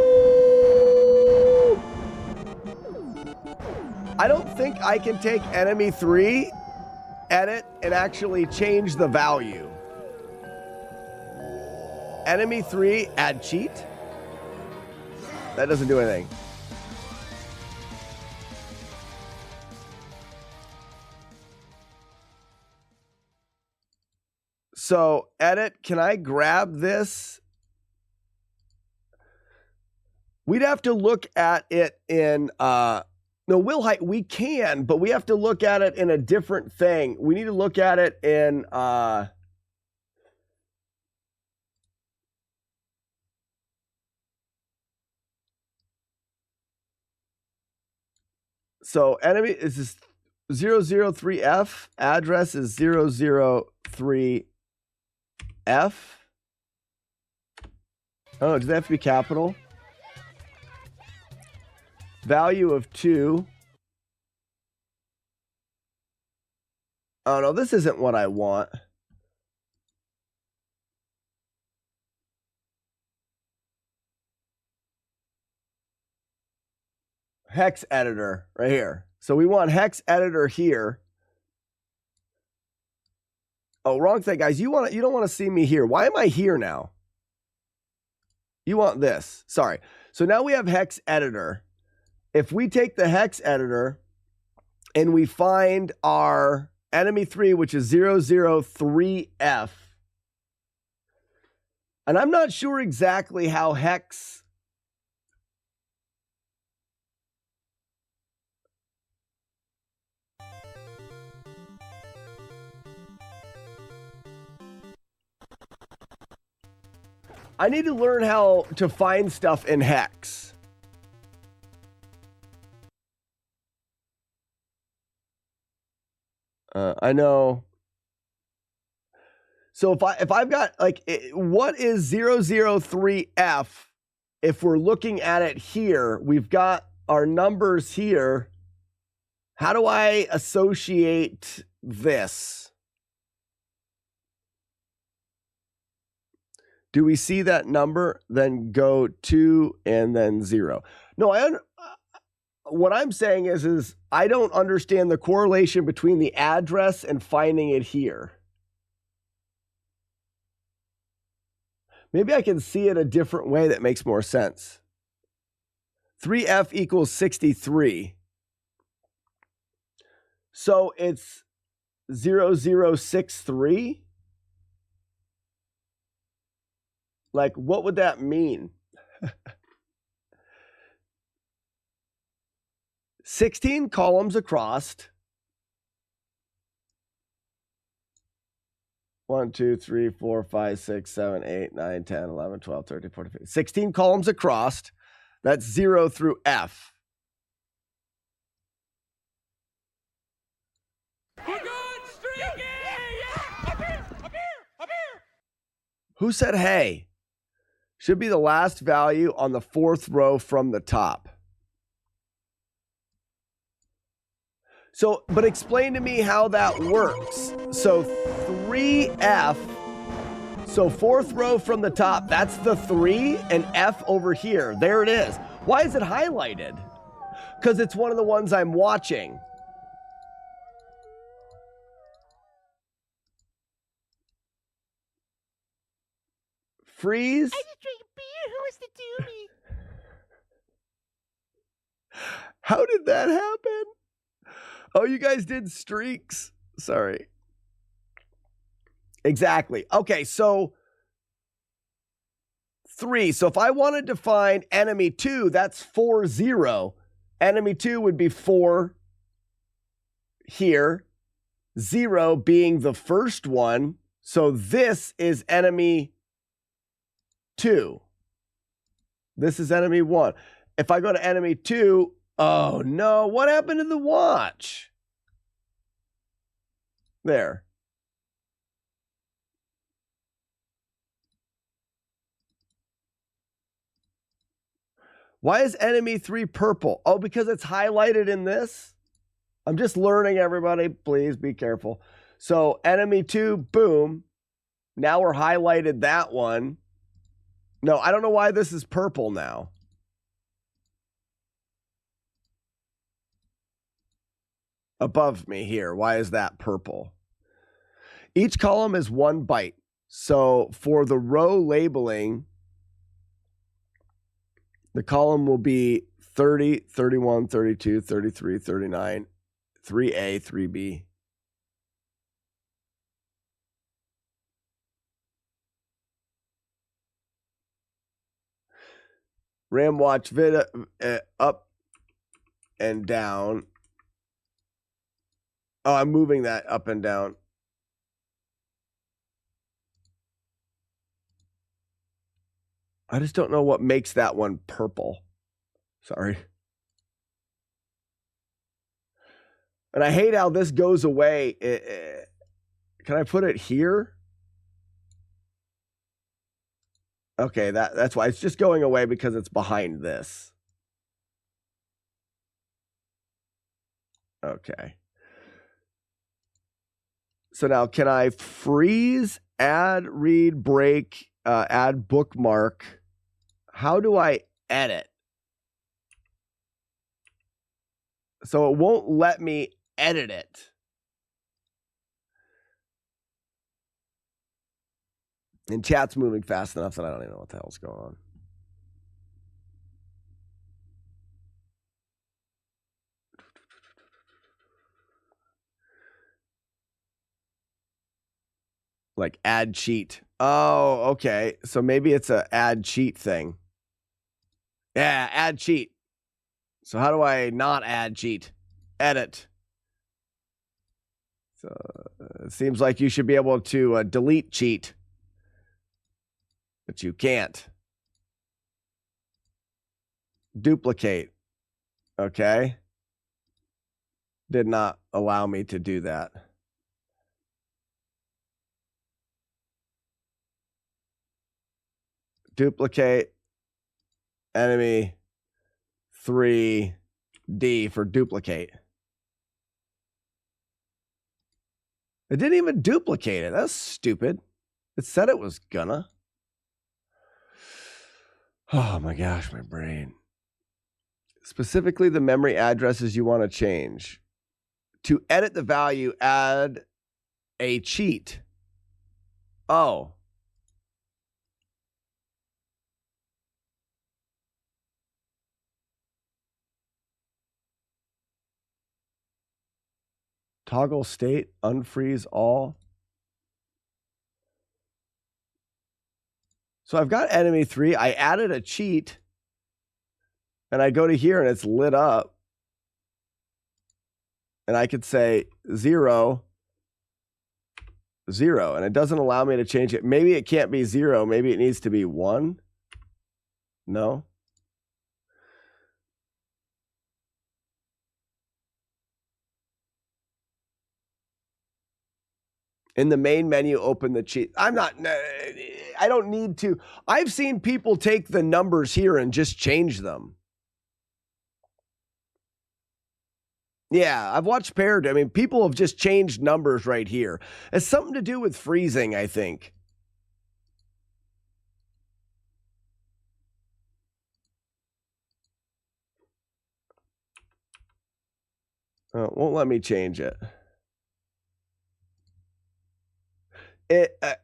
I don't think I can take enemy 3, edit, and actually change the value. Enemy 3, add cheat? That doesn't do anything. So, edit, can I grab this? We'd have to look at it in, no, will height, we can, but we have to look at it in a different thing. We need to look at it in, so enemy is this 003F, address is 003F. Oh, does that have to be capital? Value of 2. Oh no, this isn't what I want. Hex editor right here. So we want hex editor here. Oh, wrong thing, guys. You don't want to see me here. Why am I here now? You want this. Sorry. So now we have hex editor. If we take the hex editor and we find our enemy 3, which is 003F, and I'm not sure exactly how hex I need to learn how to find stuff in hex. I know So if I've got like, what is 003F? If we're looking at it here, we've got our numbers here. How do I associate this? Do we see that number? Then go 2 and then 0. No, what I'm saying is I don't understand the correlation between the address and finding it here. Maybe I can see it a different way that makes more sense. 3F equals 63. So it's 0063? Like, what would that mean? 16 columns across. 1, 2, 3, 4, 5, 6, 7, 8, 9, 10, 11, 12, 13, 14, 15. 16 columns across. That's 0 through F.
We're going streaking! Yeah! Up here! Up here! Up here!
Who said hey? Should be the last value on the 4th row from the top. So, but explain to me how that works. So 3F, so 4th row from the top, that's the 3, and F over here. There it is. Why is it highlighted? Because it's one of the ones I'm watching. Freeze.
I just drank beer. Who wants to do me?
How did that happen? Oh, you guys did streaks. Sorry. Exactly. Okay, so 3. So if I wanted to find enemy 2, that's 4, 0. Enemy 2 would be 4 here. 0 being the first one. So this is enemy 2. This is enemy 1. If I go to enemy 2, oh no, what happened to the watch? There. Why is enemy 3 purple? Oh, because it's highlighted in this? I'm just learning, everybody. Please be careful. So enemy 2, boom. Now we're highlighted that one. No, I don't know why this is purple now. Above me here. Why is that purple? Each column is 1 byte. So for the row labeling, the column will be 30, 31, 32, 33, 39, 3A, 3B. RAM watch vid up and down. Oh, I'm moving that up and down. I just don't know what makes that one purple. Sorry. And I hate how this goes away. Can I put it here? Okay, that's why. It's just going away because it's behind this. Okay. So now can I freeze, add, read, break, add bookmark? How do I edit? So it won't let me edit it. And chat's moving fast enough that I don't even know what the hell's going on. Like add cheat. Oh, okay. So maybe it's a add cheat thing. Yeah, add cheat. So how do I not add cheat? Edit. So it seems like you should be able to delete cheat. But you can't. Duplicate. Okay. Did not allow me to do that. duplicate, enemy 3D for duplicate. It didn't even duplicate it. That's stupid. It said it was gonna. Oh my gosh, my brain. Specifically the memory addresses you want to change. To edit the value, add a cheat. Oh. Toggle state, unfreeze all. So I've got enemy 3. I added a cheat. And I go to here and it's lit up. And I could say 0, 0. And it doesn't allow me to change it. Maybe it can't be 0. Maybe it needs to be 1. No. In the main menu, open the cheat. I don't need to. I've seen people take the numbers here and just change them. Yeah, I've watched paired. I mean, people have just changed numbers right here. It's something to do with freezing, I think. Oh, it won't let me change it.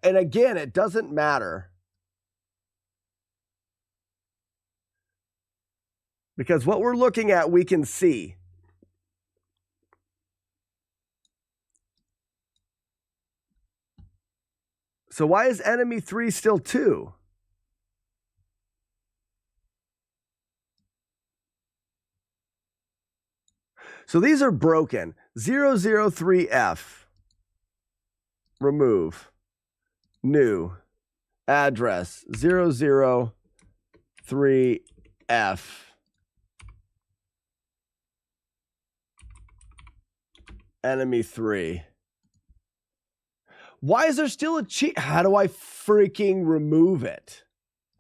And again, it doesn't matter. Because what we're looking at, we can see. So why is enemy 3 still 2? So these are broken. 003F. Remove. New. Address. 003F. Enemy 3. Why is there still a cheat? How do I freaking remove it?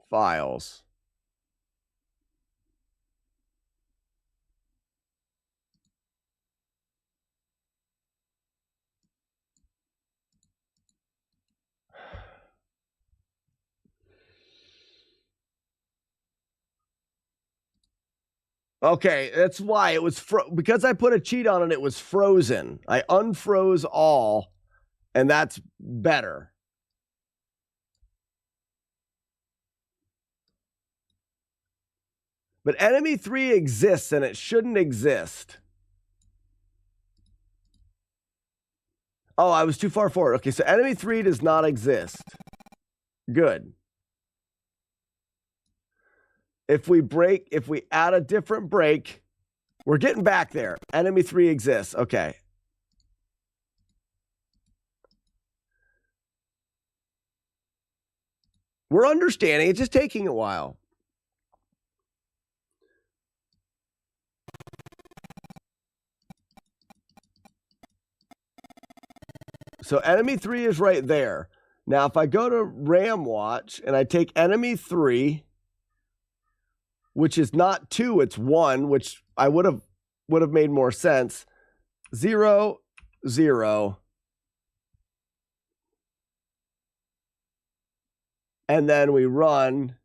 Files. Okay, that's why it was because I put a cheat on it, it was frozen. I unfroze all, and that's better. But enemy 3 exists, and it shouldn't exist. Oh, I was too far forward. Okay, so enemy 3 does not exist. Good. If we add a different break, we're getting back there. Enemy 3 exists. Okay. We're understanding. It's just taking a while. So enemy 3 is right there. Now, if I go to RAM watch and I take enemy 3, which is not 2, it's 1, which I would have made more sense. 0, 0. And then we run.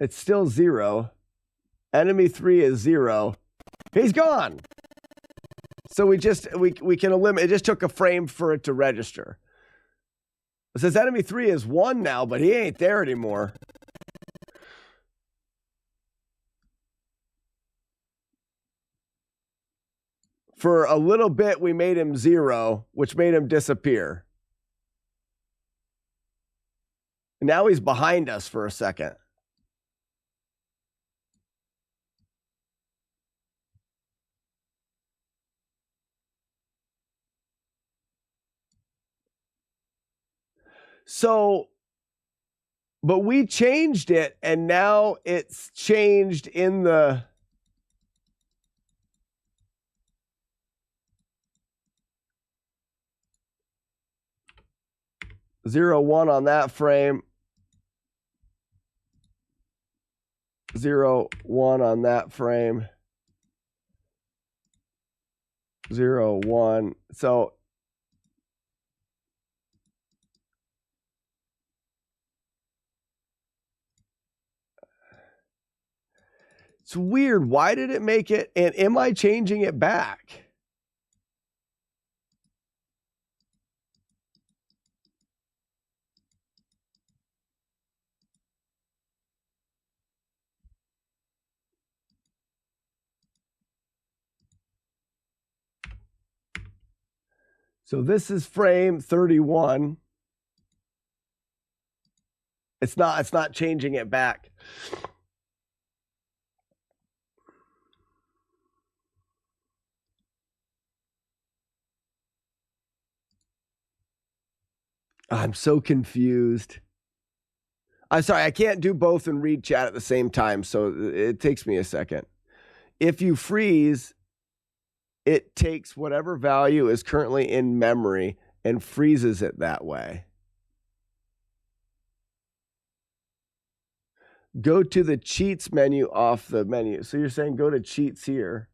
It's still 0. Enemy 3 is 0. He's gone. So we can eliminate. It just took a frame for it to register. It says enemy 3 is 1 now, but he ain't there anymore. For a little bit, we made him 0, which made him disappear. And now he's behind us for a second. So, but we changed it, and now it's changed in the... 0, 1 on that frame. 0, 1 on that frame. 0, 1. So it's weird. Why did it make it? And am I changing it back? So this is frame 31. It's not changing it back. I'm so confused. I'm sorry, I can't do both and read chat at the same time, so it takes me a second. If you freeze, it takes whatever value is currently in memory and freezes it that way. Go to the cheats menu off the menu. So you're saying go to cheats here.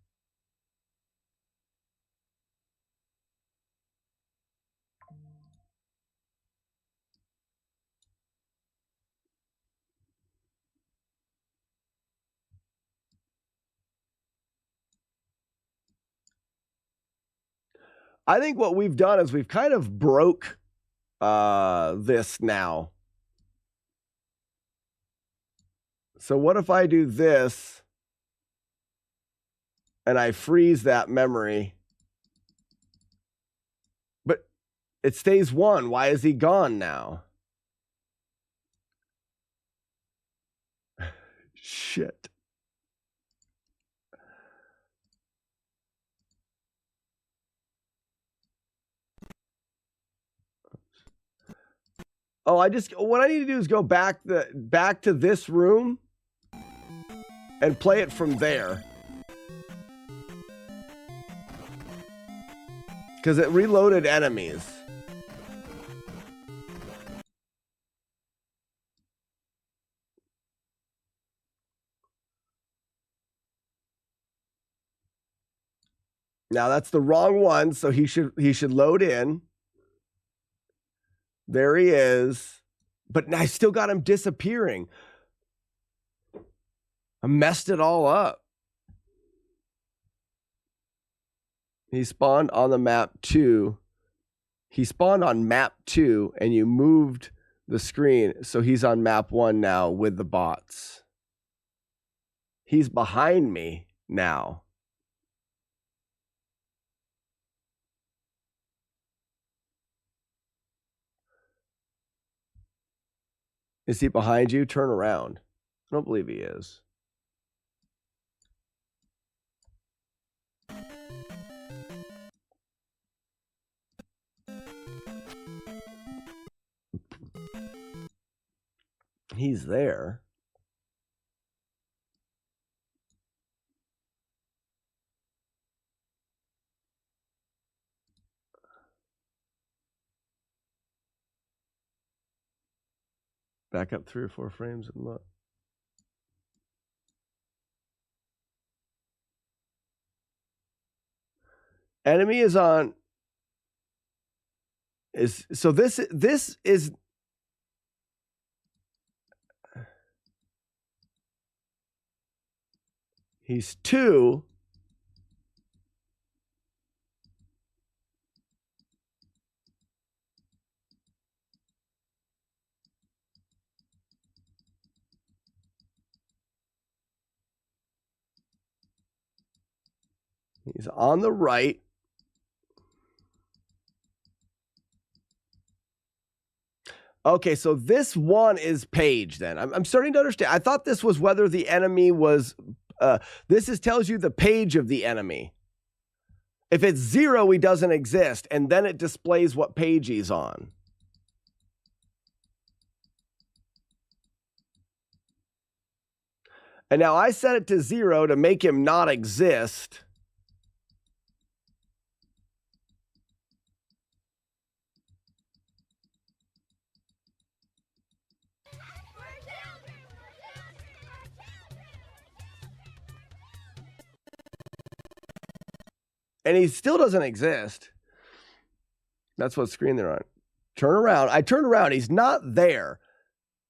I think what we've done is we've kind of broke this now. So what if I do this and I freeze that memory? But it stays 1. Why is he gone now? Shit. Oh, what I need to do is go back to this room and play it from there. Because it reloaded enemies. Now that's the wrong one, so he should load in. There he is. But I still got him disappearing. I messed it all up. He spawned on the map 2. He spawned on map 2, and you moved the screen, so he's on map 1 now with the bots. He's behind me now. Is he behind you? Turn around. I don't believe he is. He's there. Back up 3 or 4 frames and look. Enemy is on. This is. He's 2. He's on the right. Okay, so this one is Paige then. I'm starting to understand. I thought this was whether the enemy was... tells you the page of the enemy. If it's 0, he doesn't exist, and then it displays what page he's on. And now I set it to 0 to make him not exist. and he still doesn't exist. That's what screen they're on. Turn around. I turn around. He's not there.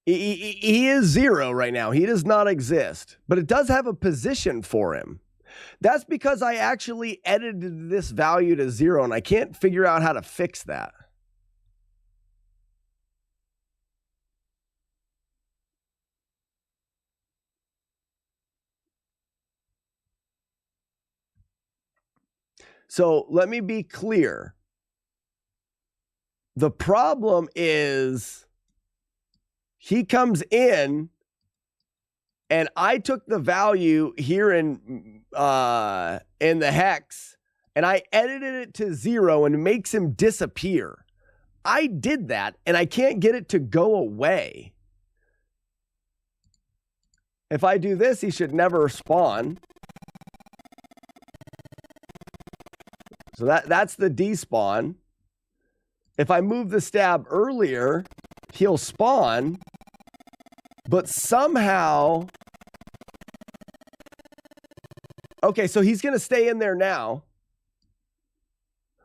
He is 0 right now. He does not exist, but it does have a position for him. That's because I actually edited this value to 0, and I can't figure out how to fix that. So let me be clear. The problem is he comes in and I took the value here in the hex and I edited it to 0 and it makes him disappear. I did that and I can't get it to go away. If I do this, he should never spawn. So that's the despawn. If I move the stab earlier, he'll spawn, but somehow... Okay, so he's going to stay in there now.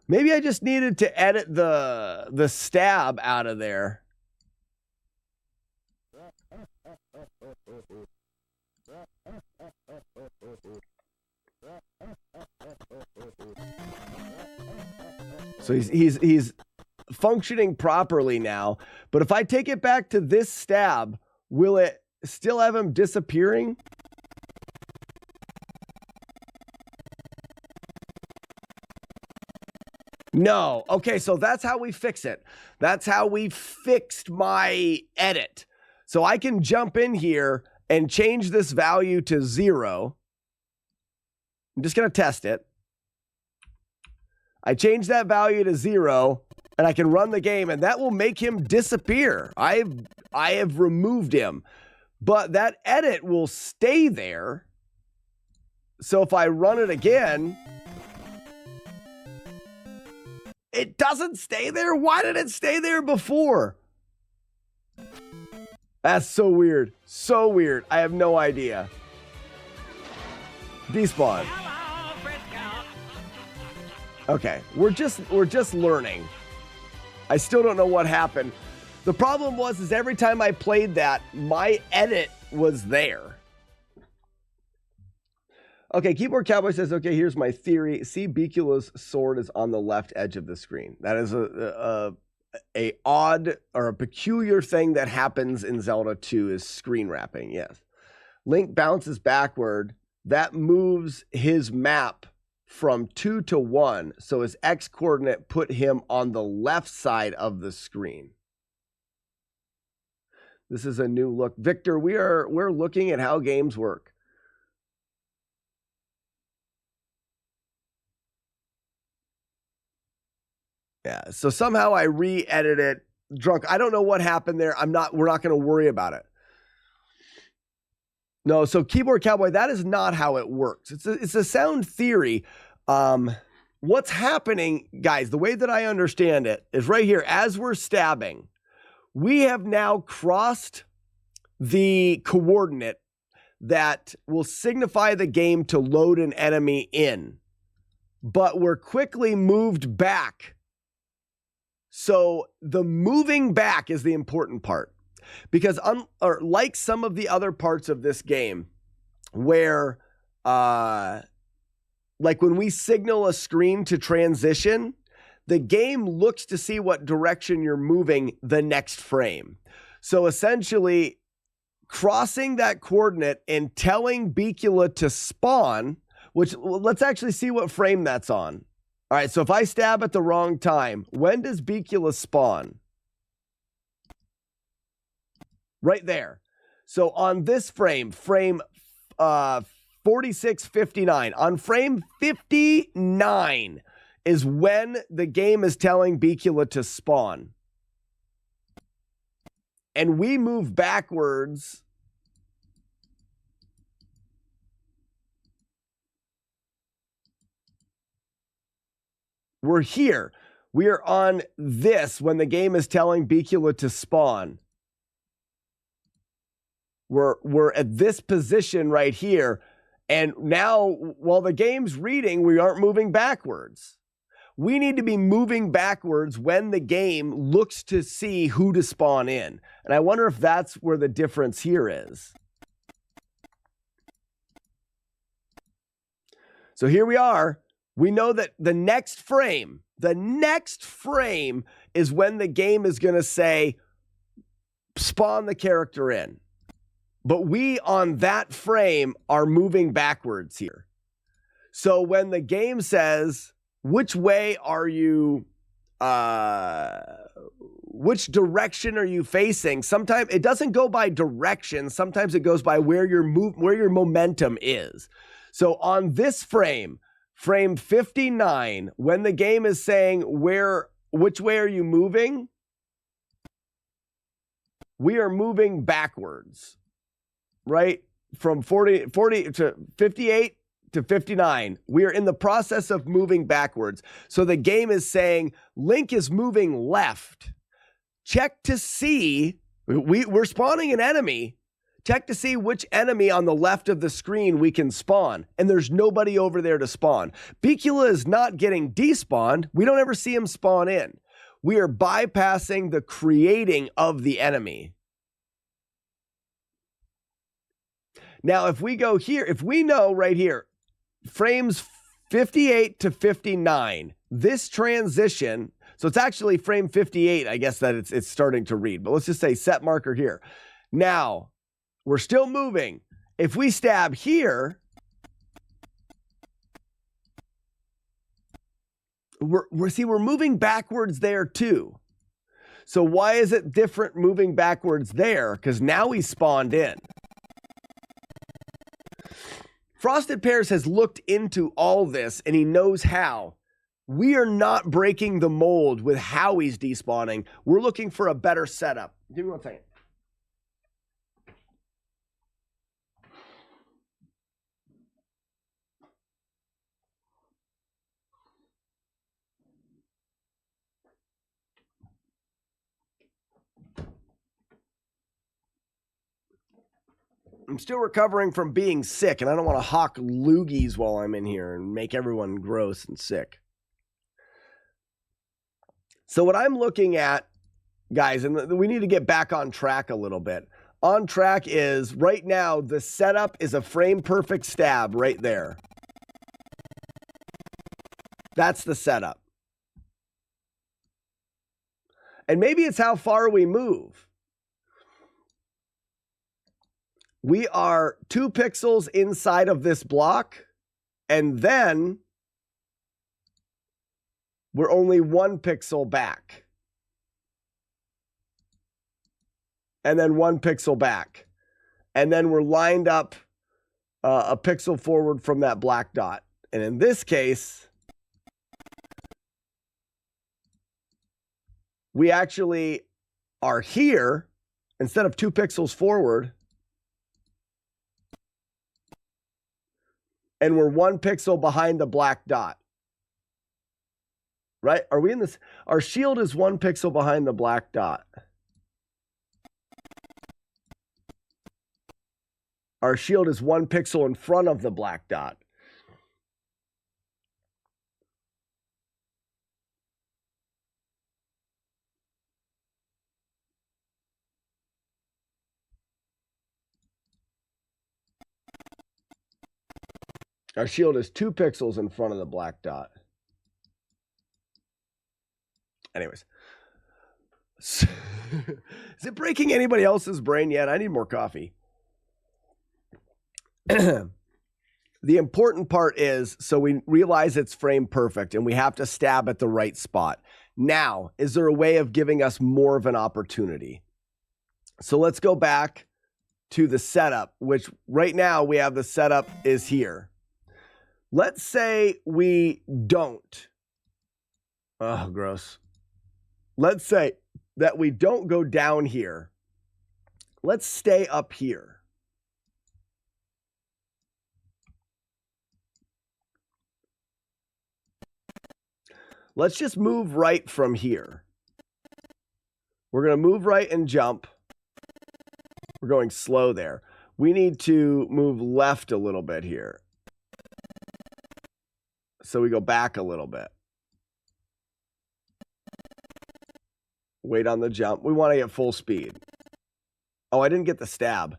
Maybe I just needed to edit the stab out of there. So he's functioning properly now. But if I take it back to this stab, will it still have him disappearing? No. Okay, so that's how we fix it. That's how we fixed my edit. So I can jump in here and change this value to 0. I'm just going to test it. I change that value to 0, and I can run the game, and that will make him disappear. I have removed him, but that edit will stay there. So if I run it again, it doesn't stay there. Why did it stay there before? That's so weird. So weird. I have no idea. Despawn. Okay, we're just learning. I still don't know what happened. The problem is every time I played that, my edit was there. Okay, Keyboard Cowboy says, okay, here's my theory. See, Bicula's sword is on the left edge of the screen. That is a odd or a peculiar thing that happens in Zelda 2 is screen wrapping, yes. Link bounces backward. That moves his map from 2 to 1, so his X coordinate put him on the left side of the screen. This is a new look. Victor, we're looking at how games work. Yeah, so somehow I re-edited it drunk. I don't know what happened there. We're not going to worry about it. No, so Keyboard Cowboy, that is not how it works. It's a sound theory. What's happening, guys, the way that I understand it is right here. As we're stabbing, we have now crossed the coordinate that will signify the game to load an enemy in. But we're quickly moved back. So the moving back is the important part. Because like some of the other parts of this game where like when we signal a screen to transition, the game looks to see what direction you're moving the next frame. So essentially crossing that coordinate and telling Bicula to spawn, which let's actually see what frame that's on. All right, so if I stab at the wrong time, when does Bicula spawn? Right there. So on this frame 4659, on frame 59 is when the game is telling Bicula to spawn. And we move backwards. We're here. We are on this when the game is telling Bicula to spawn. We're at this position right here, And now, while the game's reading, we aren't moving backwards. We need to be moving backwards when the game looks to see who to spawn in. And I wonder if that's where the difference here is. So here we are. We know that the next frame is when the game is going to say, spawn the character in. But we on that frame are moving backwards here. So when the game says, which way are you, which direction are you facing? Sometimes it doesn't go by direction. Sometimes it goes by where your momentum is. So on this frame 59, when the game is saying which way are you moving? We are moving backwards, right? From 40 to 58 to 59. We are in the process of moving backwards. So the game is saying Link is moving left. Check to see, we're spawning an enemy. Check to see which enemy on the left of the screen we can spawn. And there's nobody over there to spawn. Bicula is not getting despawned. We don't ever see him spawn in. We are bypassing the creating of the enemy. Now, if we go here, if we know right here, frames 58 to 59, this transition, so it's actually frame 58, I guess that it's starting to read, but let's just say set marker here. Now, we're still moving. If we stab here, we're moving backwards there too. So why is it different moving backwards there? Because now we spawned in. Frosted Pears has looked into all this and he knows how. We are not breaking the mold with how he's despawning. We're looking for a better setup. Give me one second. I'm still recovering from being sick, and I don't want to hawk loogies while I'm in here and make everyone gross and sick. So what I'm looking at, guys, and we need to get back on track a little bit. On track is, right now, the setup is a frame-perfect stab right there. That's the setup. And maybe it's how far we move. We are 2 pixels inside of this block, and then we're only 1 pixel back. And then 1 pixel back. And then we're lined up a pixel forward from that black dot. And in this case, we actually are here instead of 2 pixels forward. And we're 1 pixel behind the black dot. Right? Are we in this? Our shield is 1 pixel behind the black dot. Our shield is 1 pixel in front of the black dot. Our shield is 2 pixels in front of the black dot. Anyways. Is it breaking anybody else's brain yet? I need more coffee. The important part is, so we realize it's frame perfect and we have to stab at the right spot. Now, is there a way of giving us more of an opportunity? So let's go back to the setup, which right now we have the setup is here. Let's say we don't. Oh, gross. Let's say that we don't go down here. Let's stay up here. Let's just move right from here. We're going to move right and jump. We're going slow there. We need to move left a little bit here. So we go back a little bit. Wait on the jump. We want to get full speed. Oh, I didn't get the stab.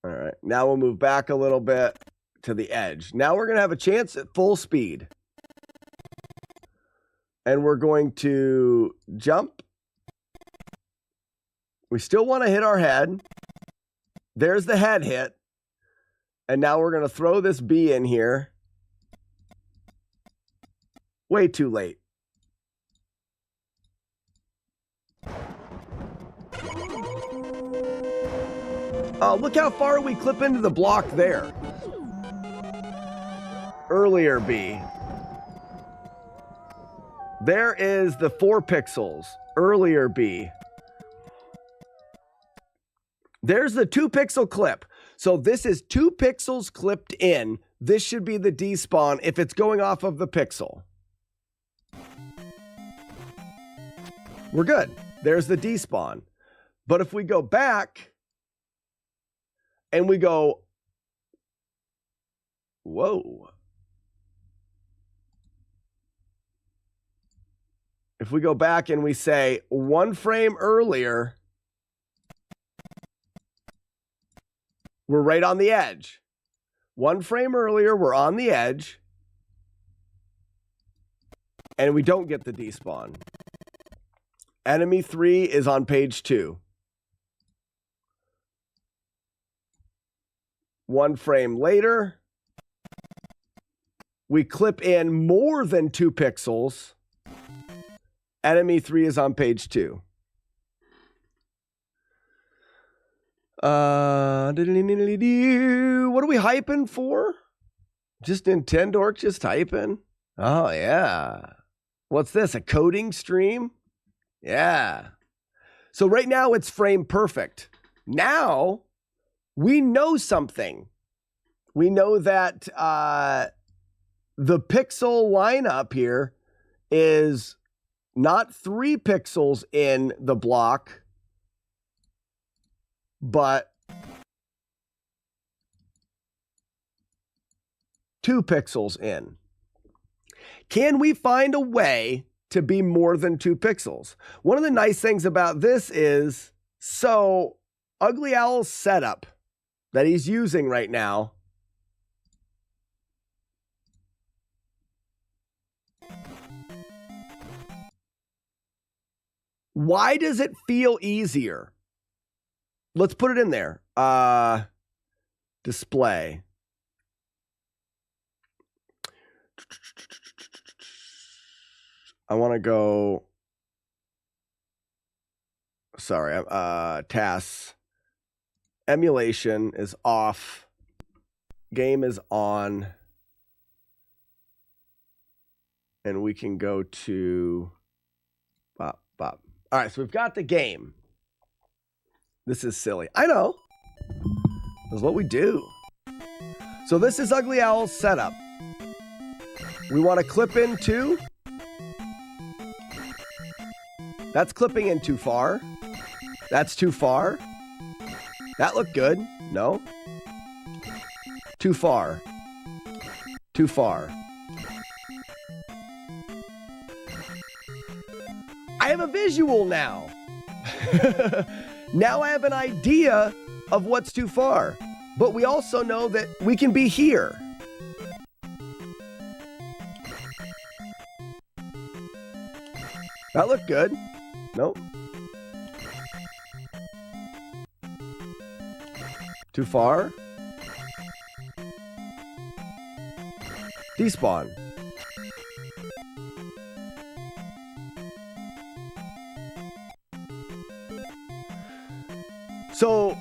All right. Now we'll move back a little bit to the edge. Now we're going to have a chance at full speed. And we're going to jump. We still want to hit our head. There's the head hit. And now we're going to throw this bee in here. Way too late. Oh, look how far we clip into the block there. Earlier bee. There is the 4 pixels. Earlier bee. There's the 2 pixel clip. So this is 2 pixels clipped in. This should be the despawn if it's going off of the pixel. We're good. There's the despawn. But if we go back and we go, whoa. If we go back and we say 1 frame earlier, we're right on the edge. 1 frame earlier, we're on the edge. And we don't get the despawn. Enemy 3 is on page 2. 1 frame later, we clip in more than 2 pixels. Enemy 3 is on page 2. What are we hyping for? Just Nintendo just hyping? Oh, yeah. What's this, a coding stream? Yeah. So right now it's frame perfect. Now we know something. We know that the pixel lineup here is not 3 pixels in the block, but 2 pixels in. Can we find a way to be more than 2 pixels? One of the nice things about this is, so Ugly Owl's setup that he's using right now why does it feel easier? Let's put it in there. Display. I want to go. Sorry. Tasks. Emulation is off. Game is on. And we can go to Bop, bop. All right, so we've got the game. This is silly. I know. This is what we do. So this is Ugly Owl's setup. We want to clip in 2. That's clipping in too far. That's too far. That looked good. No. Too far. Too far. I have a visual now. Now I have an idea of what's too far. But we also know that we can be here. That looked good. Nope. Too far. Despawn. So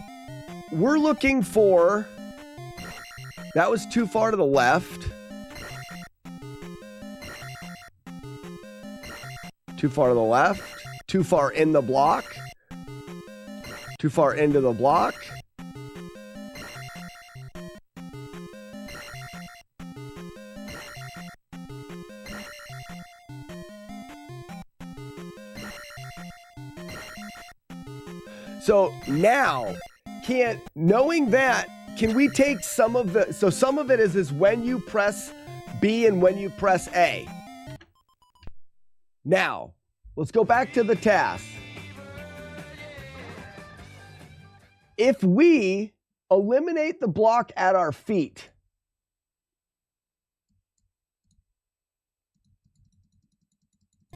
we're looking for, that was too far to the left. Too far to the left. Too far in the block. Too far into the block. So now knowing that, can we take some of the, so some of it is when you press B and when you press A. Now, let's go back to the task. If we eliminate the block at our feet,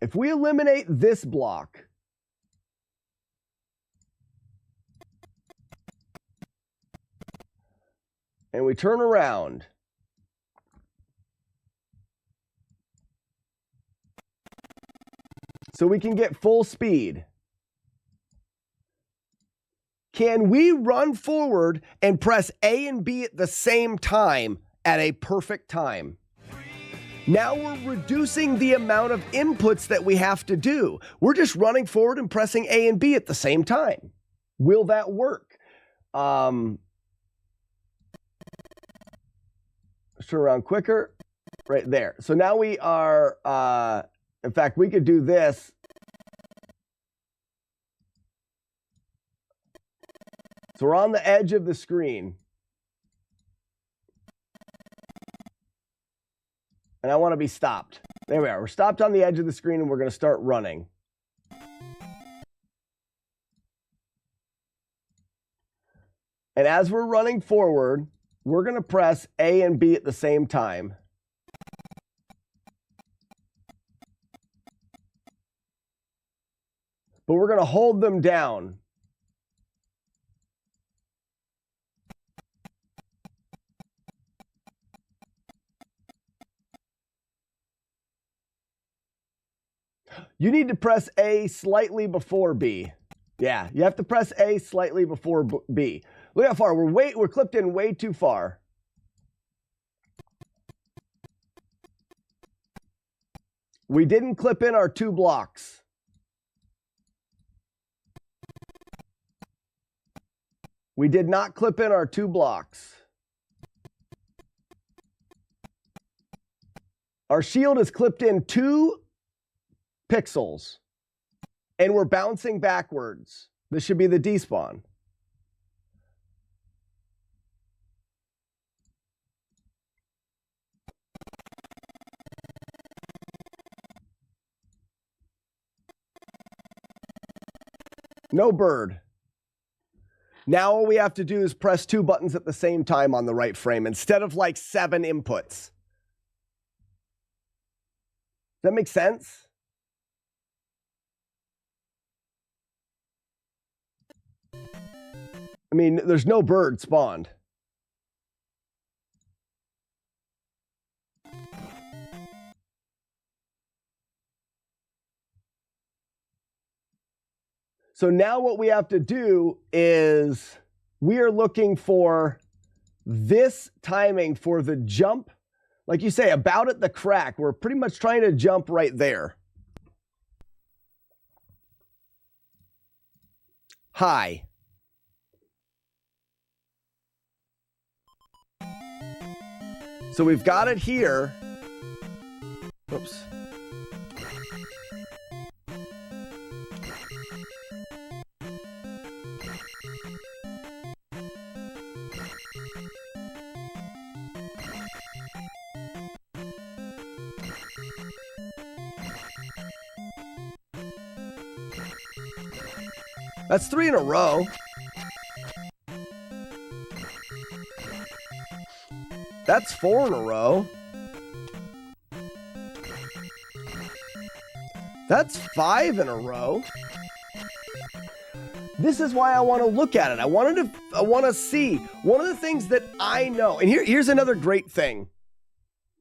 if we eliminate this block, and we turn around, so we can get full speed, can we run forward and press A and B at the same time at a perfect time? Now we're reducing the amount of inputs that we have to do. We're just running forward and pressing A and B at the same time. Will that work? Let's turn around quicker. Right there. So now we are, in fact, we could do this. So we're on the edge of the screen. And I want to be stopped. There we are. We're stopped on the edge of the screen and we're going to start running. And as we're running forward, we're going to press A and B at the same time. But we're going to hold them down. You need to press A slightly before B. Yeah, you have to press A slightly before B. Look how far we're clipped in way too far. We didn't clip in our 2 blocks. We did not clip in our 2 blocks. Our shield is clipped in 2 pixels, and we're bouncing backwards. This should be the despawn. No bird. Now all we have to do is press 2 buttons at the same time on the right frame instead of like 7 inputs. Does that make sense? I mean, there's no bird spawned. So now what we have to do is we are looking for this timing for the jump. Like you say, about at the crack. We're pretty much trying to jump right there. High. So we've got it here. Oops. That's 3 in a row. That's 4 in a row. That's 5 in a row. This is why I want to look at it. I want to see. One of the things that I know, and here's another great thing.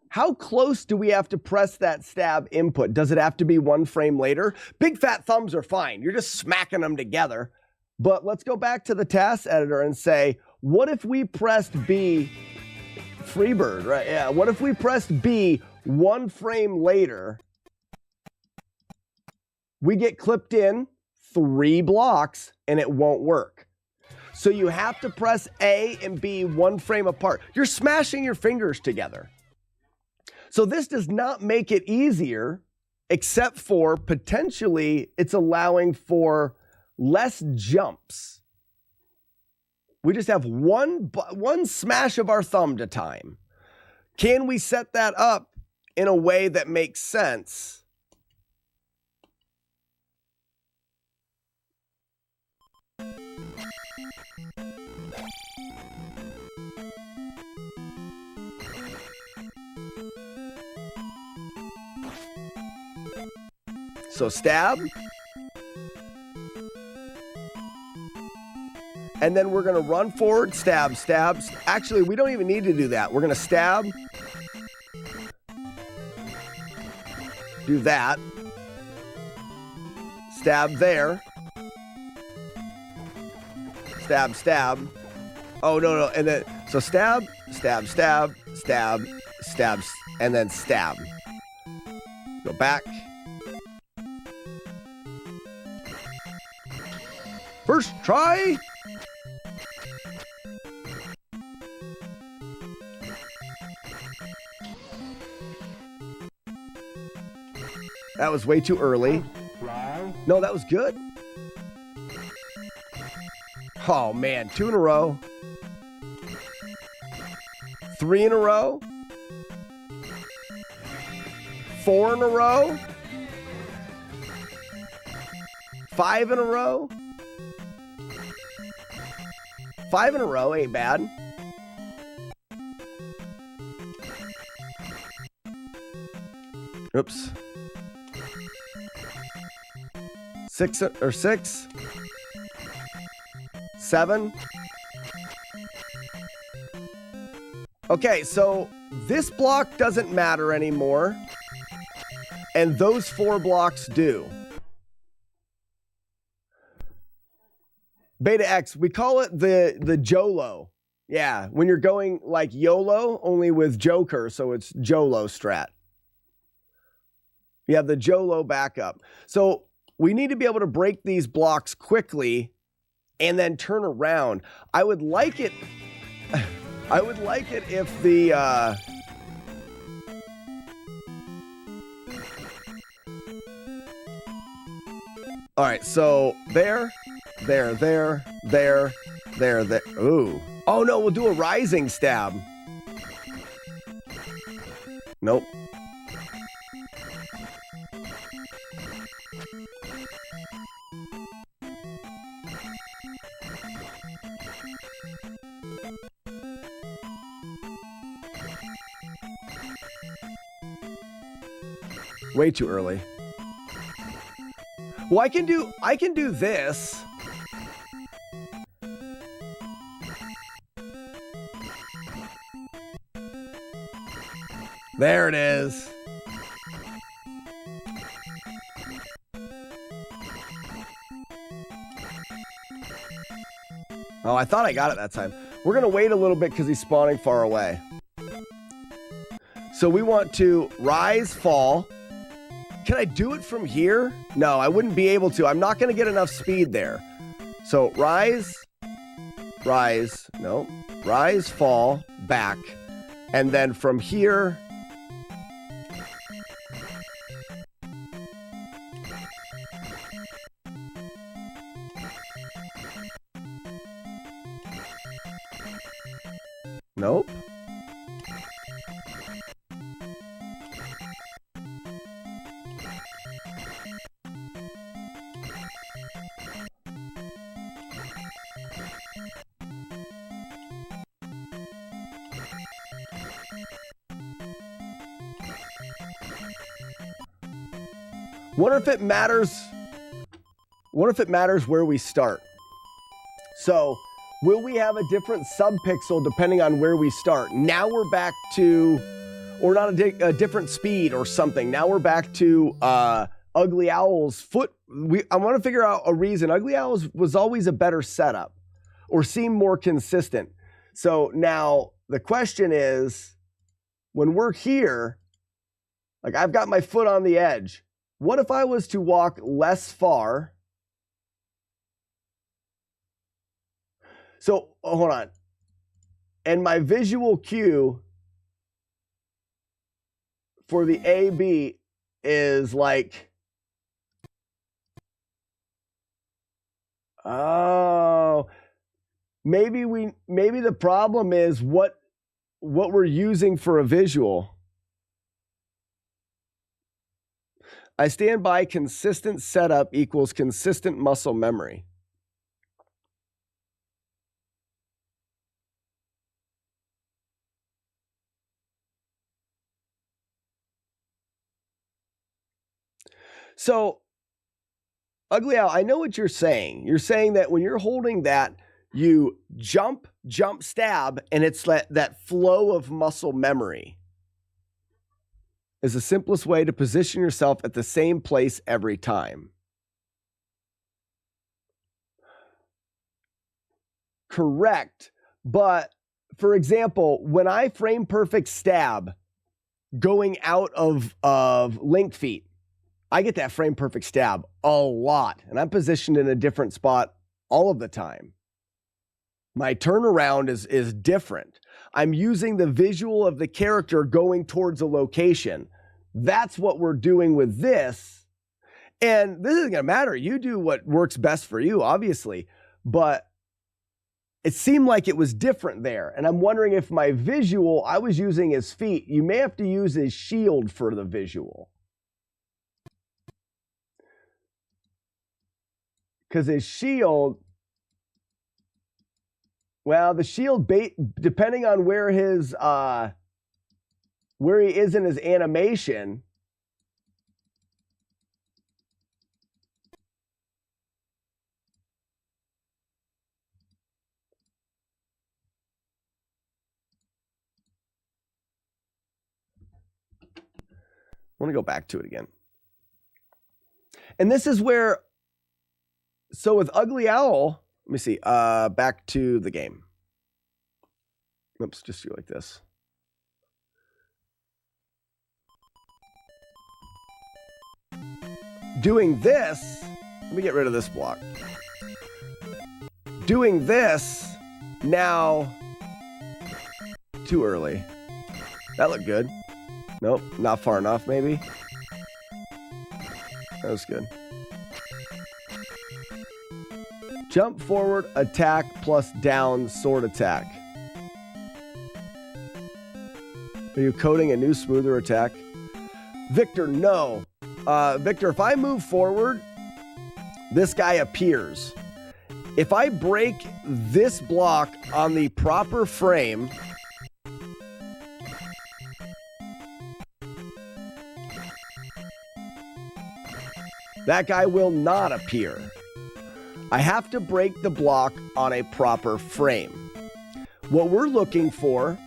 How close do we have to press that stab input? Does it have to be 1 frame later? Big fat thumbs are fine. You're just smacking them together. But let's go back to the task editor and say, what if we pressed B, Freebird, right? Yeah. What if we pressed B 1 frame later? We get clipped in 3 blocks and it won't work. So you have to press A and B 1 frame apart. You're smashing your fingers together. So this does not make it easier, except for potentially it's allowing for less jumps. We just have one smash of our thumb to time. Can we set that up in a way that makes sense? So stab. And then we're going to run forward, stab, stab. Actually, we don't even need to do that. We're going to stab. Do that. Stab there. Stab, stab. Oh, no, no. And then, so stab, stab, stab, stab, stab, and then stab. Go back. First try. That was way too early. No, that was good. Oh, man. 2 in a row. 3 in a row. 4 in a row. 5 in a row. 5 in a row ain't bad. Oops. 6 or 6. 7. Okay, so this block doesn't matter anymore. And those 4 blocks do. Beta X, we call it the JOLO. Yeah, when you're going like YOLO, only with Joker, so it's JOLO strat. You have the JOLO backup. So we need to be able to break these blocks quickly and then turn around. I would like it if the all right, so there. Ooh. Oh no, we'll do a rising stab. Nope. Way too early. Well, I can do this. There it is. Oh, I thought I got it that time. We're going to wait a little bit because he's spawning far away. So we want to rise, fall. Can I do it from here? No, I wouldn't be able to. I'm not going to get enough speed there. So rise, no, rise, fall, back. And then from here, nope. Wonder if it matters where we start. So, will we have a different subpixel depending on where we start? Now we're back to, or not a different speed or something. Now we're back to Ugly Owl's foot. I want to figure out a reason. Ugly Owl's was always a better setup or seemed more consistent. So now the question is, when we're here, like I've got my foot on the edge. What if I was to walk less far? So, hold on. And my visual cue for the AB is like, oh, maybe the problem is what we're using for a visual. I stand by consistent setup equals consistent muscle memory. So, Ugly Owl, I know what you're saying. You're saying that when you're holding that, you jump, stab, and it's that flow of muscle memory is the simplest way to position yourself at the same place every time. Correct. But, for example, when I frame perfect stab going out of link feet, I get that frame perfect stab a lot, and I'm positioned in a different spot all of the time. My turnaround is different. I'm using the visual of the character going towards a location. That's what we're doing with this. And this isn't going to matter. You do what works best for you, obviously. But it seemed like it was different there. And I'm wondering if my visual, I was using his feet. You may have to use his shield for the visual. Because his shield, well, the shield depending on where where he is in his animation, I want to go back to it again. And this is where, so with Ugly Owl, let me see, back to the game. Oops, just do like this. Doing this, let me get rid of this block. Doing this, now, too early. That looked good. Nope, not far enough, maybe. That was good. Jump forward, attack, plus down, sword attack. Are you coding a new smoother attack? Victor, no. Victor, if I move forward, this guy appears. If I break this block on the proper frame, that guy will not appear. I have to break the block on a proper frame. What we're looking for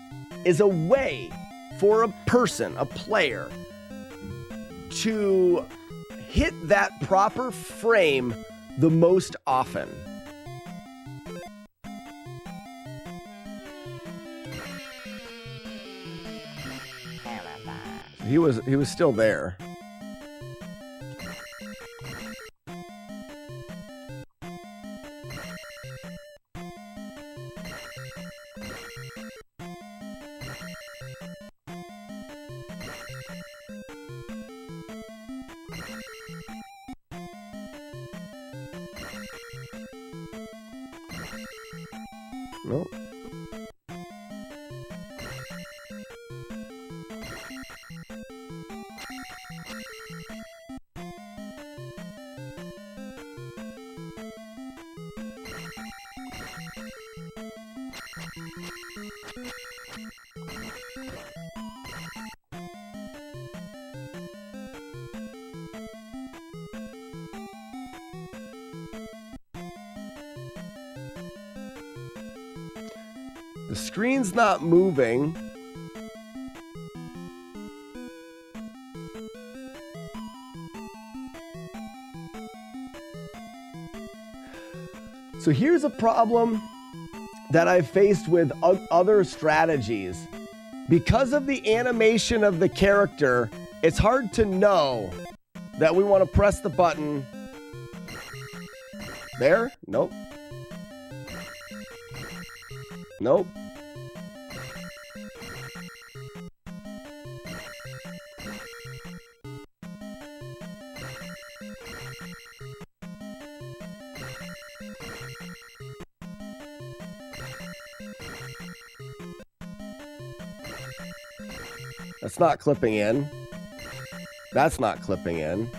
is a way for a person, a player, to hit that proper frame the most often. He was still there. No. The screen's not moving. So here's a problem that I've faced with other strategies. Because of the animation of the character, it's hard to know that we want to press the button. There? Nope. Nope. That's not clipping in. That's not clipping in.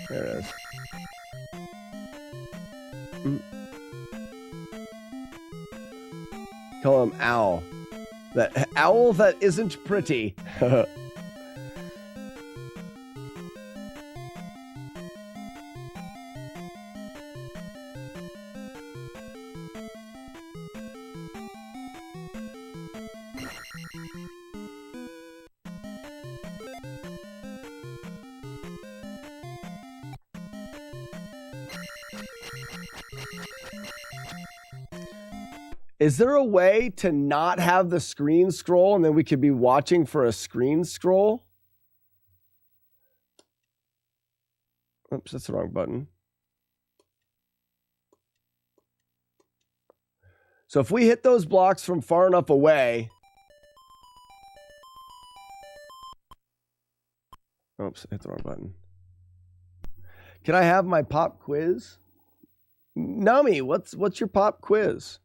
There it is. Call him Owl. That owl that isn't pretty. Is there a way to not have the screen scroll and then we could be watching for a screen scroll? Oops, that's the wrong button. So if we hit those blocks from far enough away. Oops, I hit the wrong button. Can I have my pop quiz? Nami, what's your pop quiz?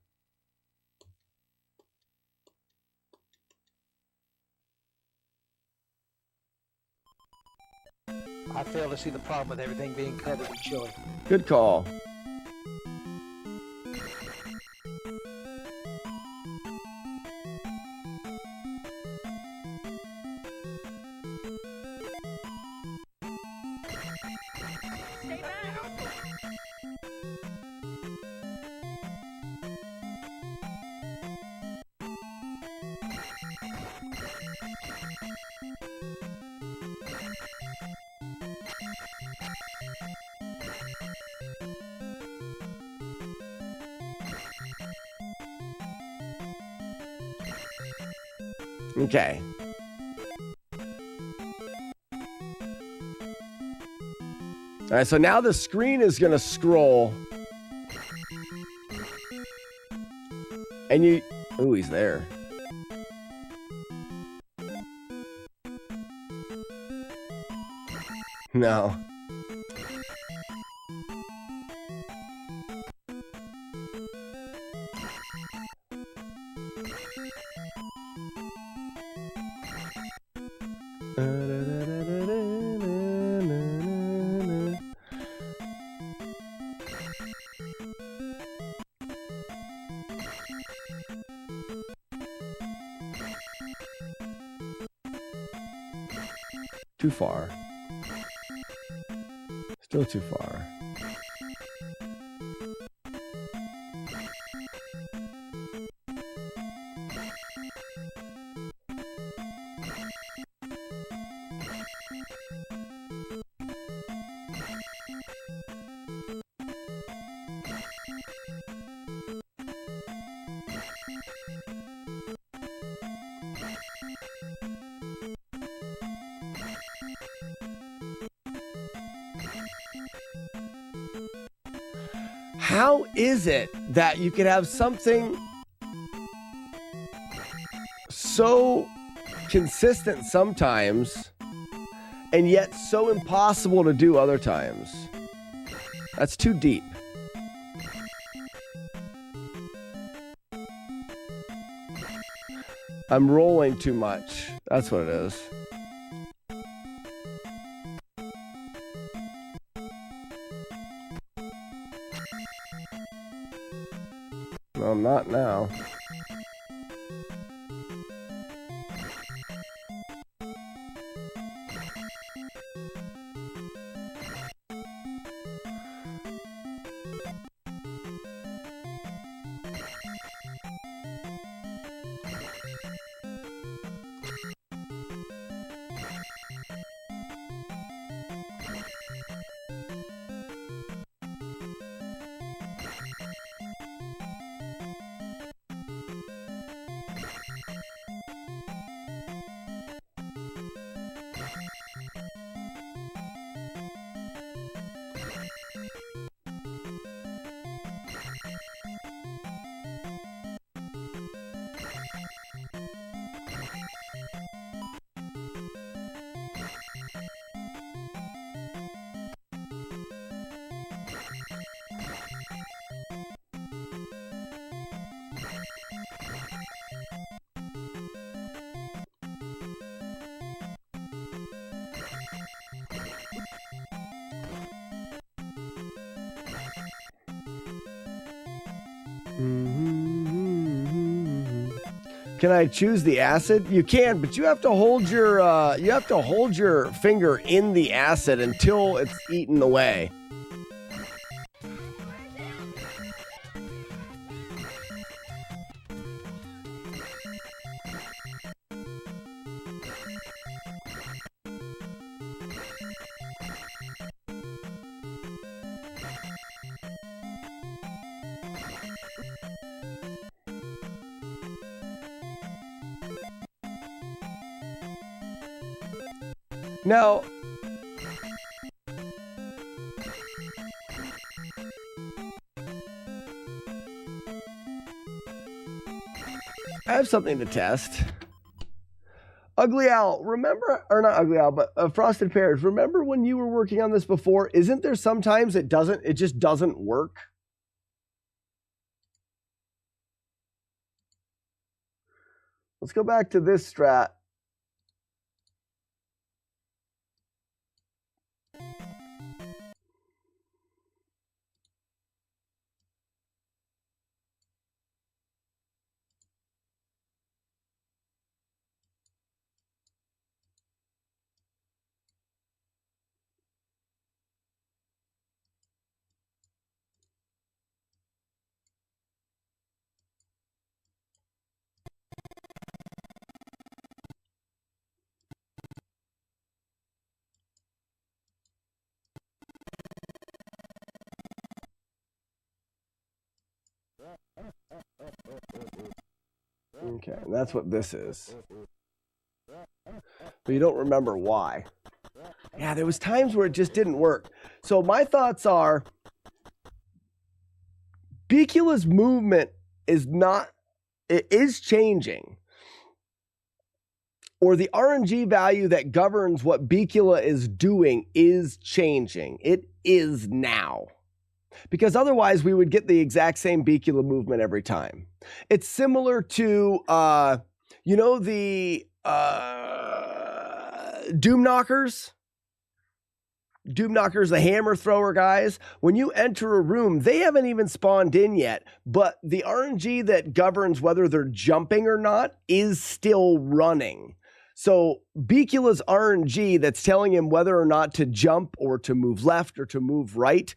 I fail to see the problem with everything being covered in chili.
Good call. Okay. All right, so now the screen is going to scroll. And you... Ooh, he's there. No. Too far. Still too far. How is it that you could have something so consistent sometimes and yet so impossible to do other times? That's too deep. I'm rolling too much. That's what it is. Well, not now. Can I choose the acid? You can, but you have to hold your finger in the acid until it's eaten away. Now, I have something to test. Ugly Owl, remember, or not Ugly Owl, but Frosted Pears, remember when you were working on this before? Isn't there sometimes it just doesn't work? Let's go back to this strat. Okay, and that's what this is. But you don't remember why. Yeah, there was times where it just didn't work. So my thoughts are, Bicula's movement is changing. Or the RNG value that governs what Bicula is doing is changing. It is now. Because otherwise we would get the exact same Bicula movement every time. It's similar to, the Doom Knockers? Doom Knockers, the hammer thrower guys. When you enter a room, they haven't even spawned in yet, but the RNG that governs whether they're jumping or not is still running. So Bicula's RNG that's telling him whether or not to jump or to move left or to move right,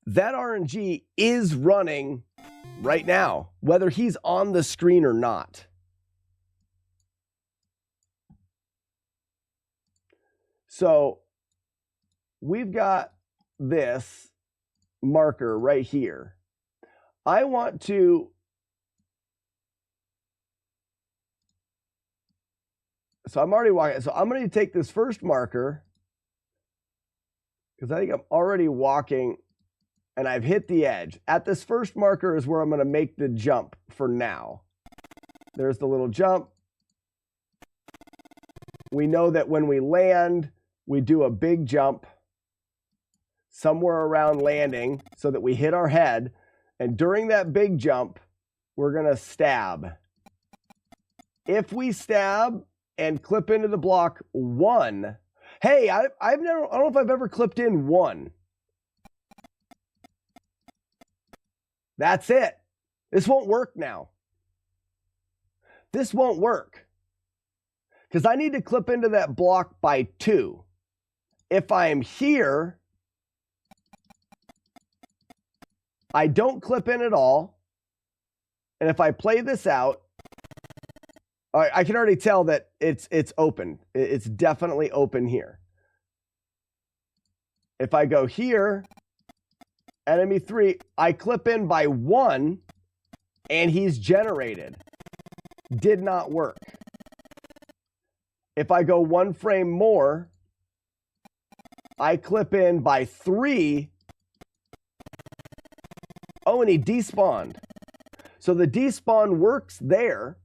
that RNG is running right now, whether he's on the screen or not. So we've got this marker right here. I want to, so I'm already walking. So I'm going to take this first marker because I think I'm already walking and I've hit the edge. At this first marker is where I'm going to make the jump for now. There's the little jump. We know that when we land, we do a big jump somewhere around landing so that we hit our head. And during that big jump, we're going to stab. If we stab and clip into the block 1, hey, I don't know if I've ever clipped in 1. That's it. This won't work now. This won't work. Because I need to clip into that block by 2. If I am here, I don't clip in at all. And if I play this out, I can already tell that it's open. It's definitely open here. If I go here, enemy 3, I clip in by 1 and he's generated. Did not work. If I go 1 frame more, I clip in by 3. Oh, and he despawned. So the despawn works there.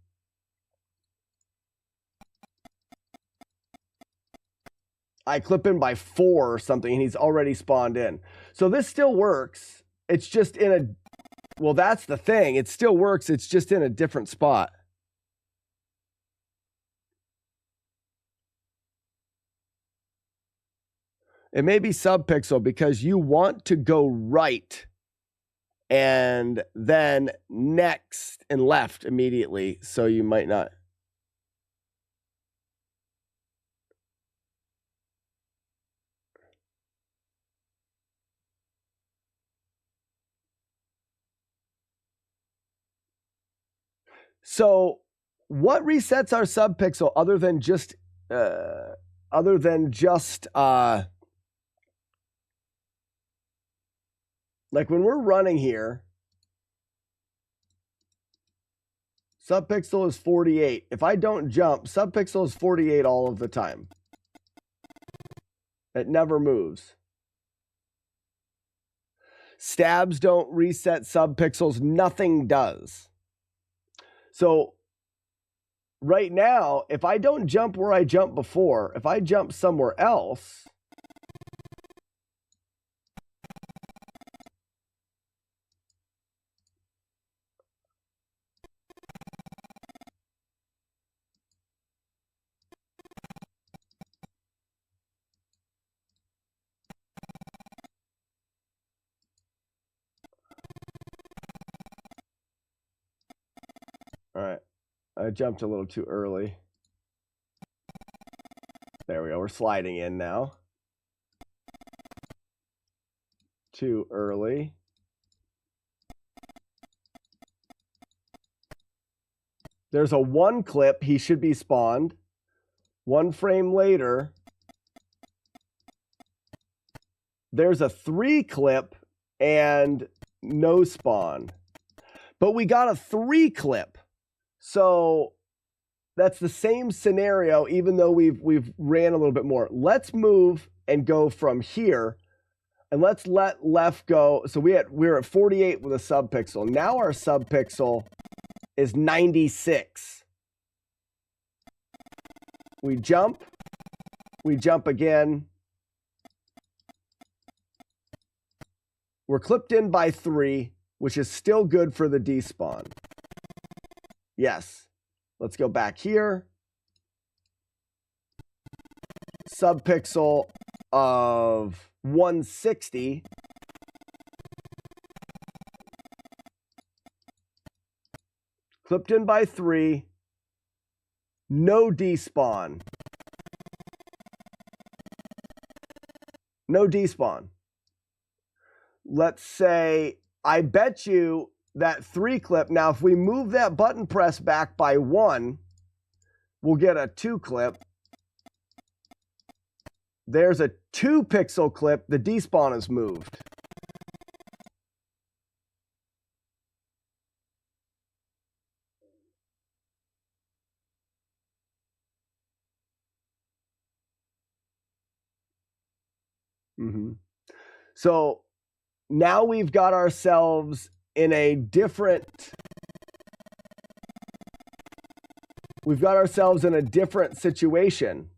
I clip in by 4 or something, and he's already spawned in. So this still works. It's just in a... Well, that's the thing. It still works. It's just in a different spot. It may be subpixel because you want to go right and then next and left immediately. So you might not. So what resets our subpixel other than just like when we're running here, subpixel is 48. If I don't jump, subpixel is 48 all of the time. It never moves. Stabs don't reset subpixels. Nothing does. So right now, if I don't jump where I jumped before, if I jump somewhere else, all right, I jumped a little too early. There we go. We're sliding in now. Too early. There's a 1 clip. He should be spawned. 1 frame later, there's a 3 clip and no spawn. But we got a 3 clip. So that's the same scenario, even though we've ran a little bit more. Let's move and go from here, and let's let left go. So we're at 48 with a subpixel. Now our subpixel is 96. We jump again. We're clipped in by 3, which is still good for the despawn. Yes. Let's go back here. Subpixel of 160. Clipped in by 3. No despawn. No despawn. Let's say, I bet you that 3 clip. Now, if we move that button press back by 1, we'll get a 2 clip. There's a 2 pixel clip. The despawn is moved. So now we've got ourselves in a different situation.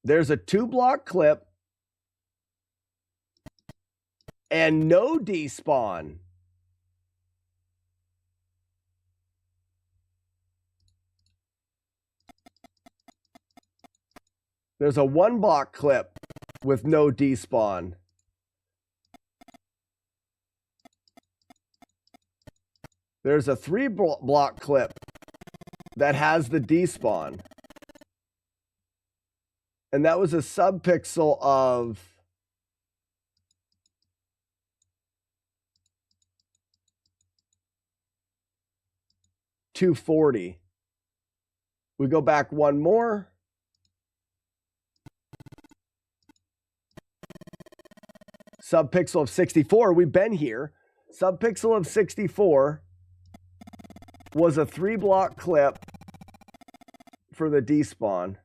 There's a 2 block clip and no despawn. There's a 1 block clip with no despawn. There's a 3 block clip that has the despawn. And that was a subpixel of 240. We go back 1 more. Subpixel of 64. We've been here. Subpixel of 64 was a 3 block clip for the despawn.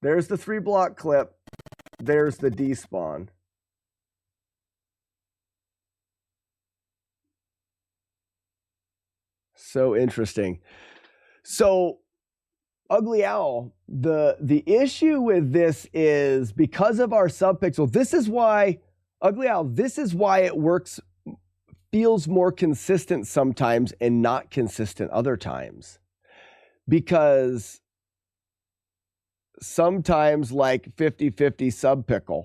There's the 3 block clip. There's the despawn. So interesting. So, Ugly Owl, the issue with this is because of our subpixel. This is why, Ugly Owl, this is why it works, feels more consistent sometimes and not consistent other times. Because sometimes like 50-50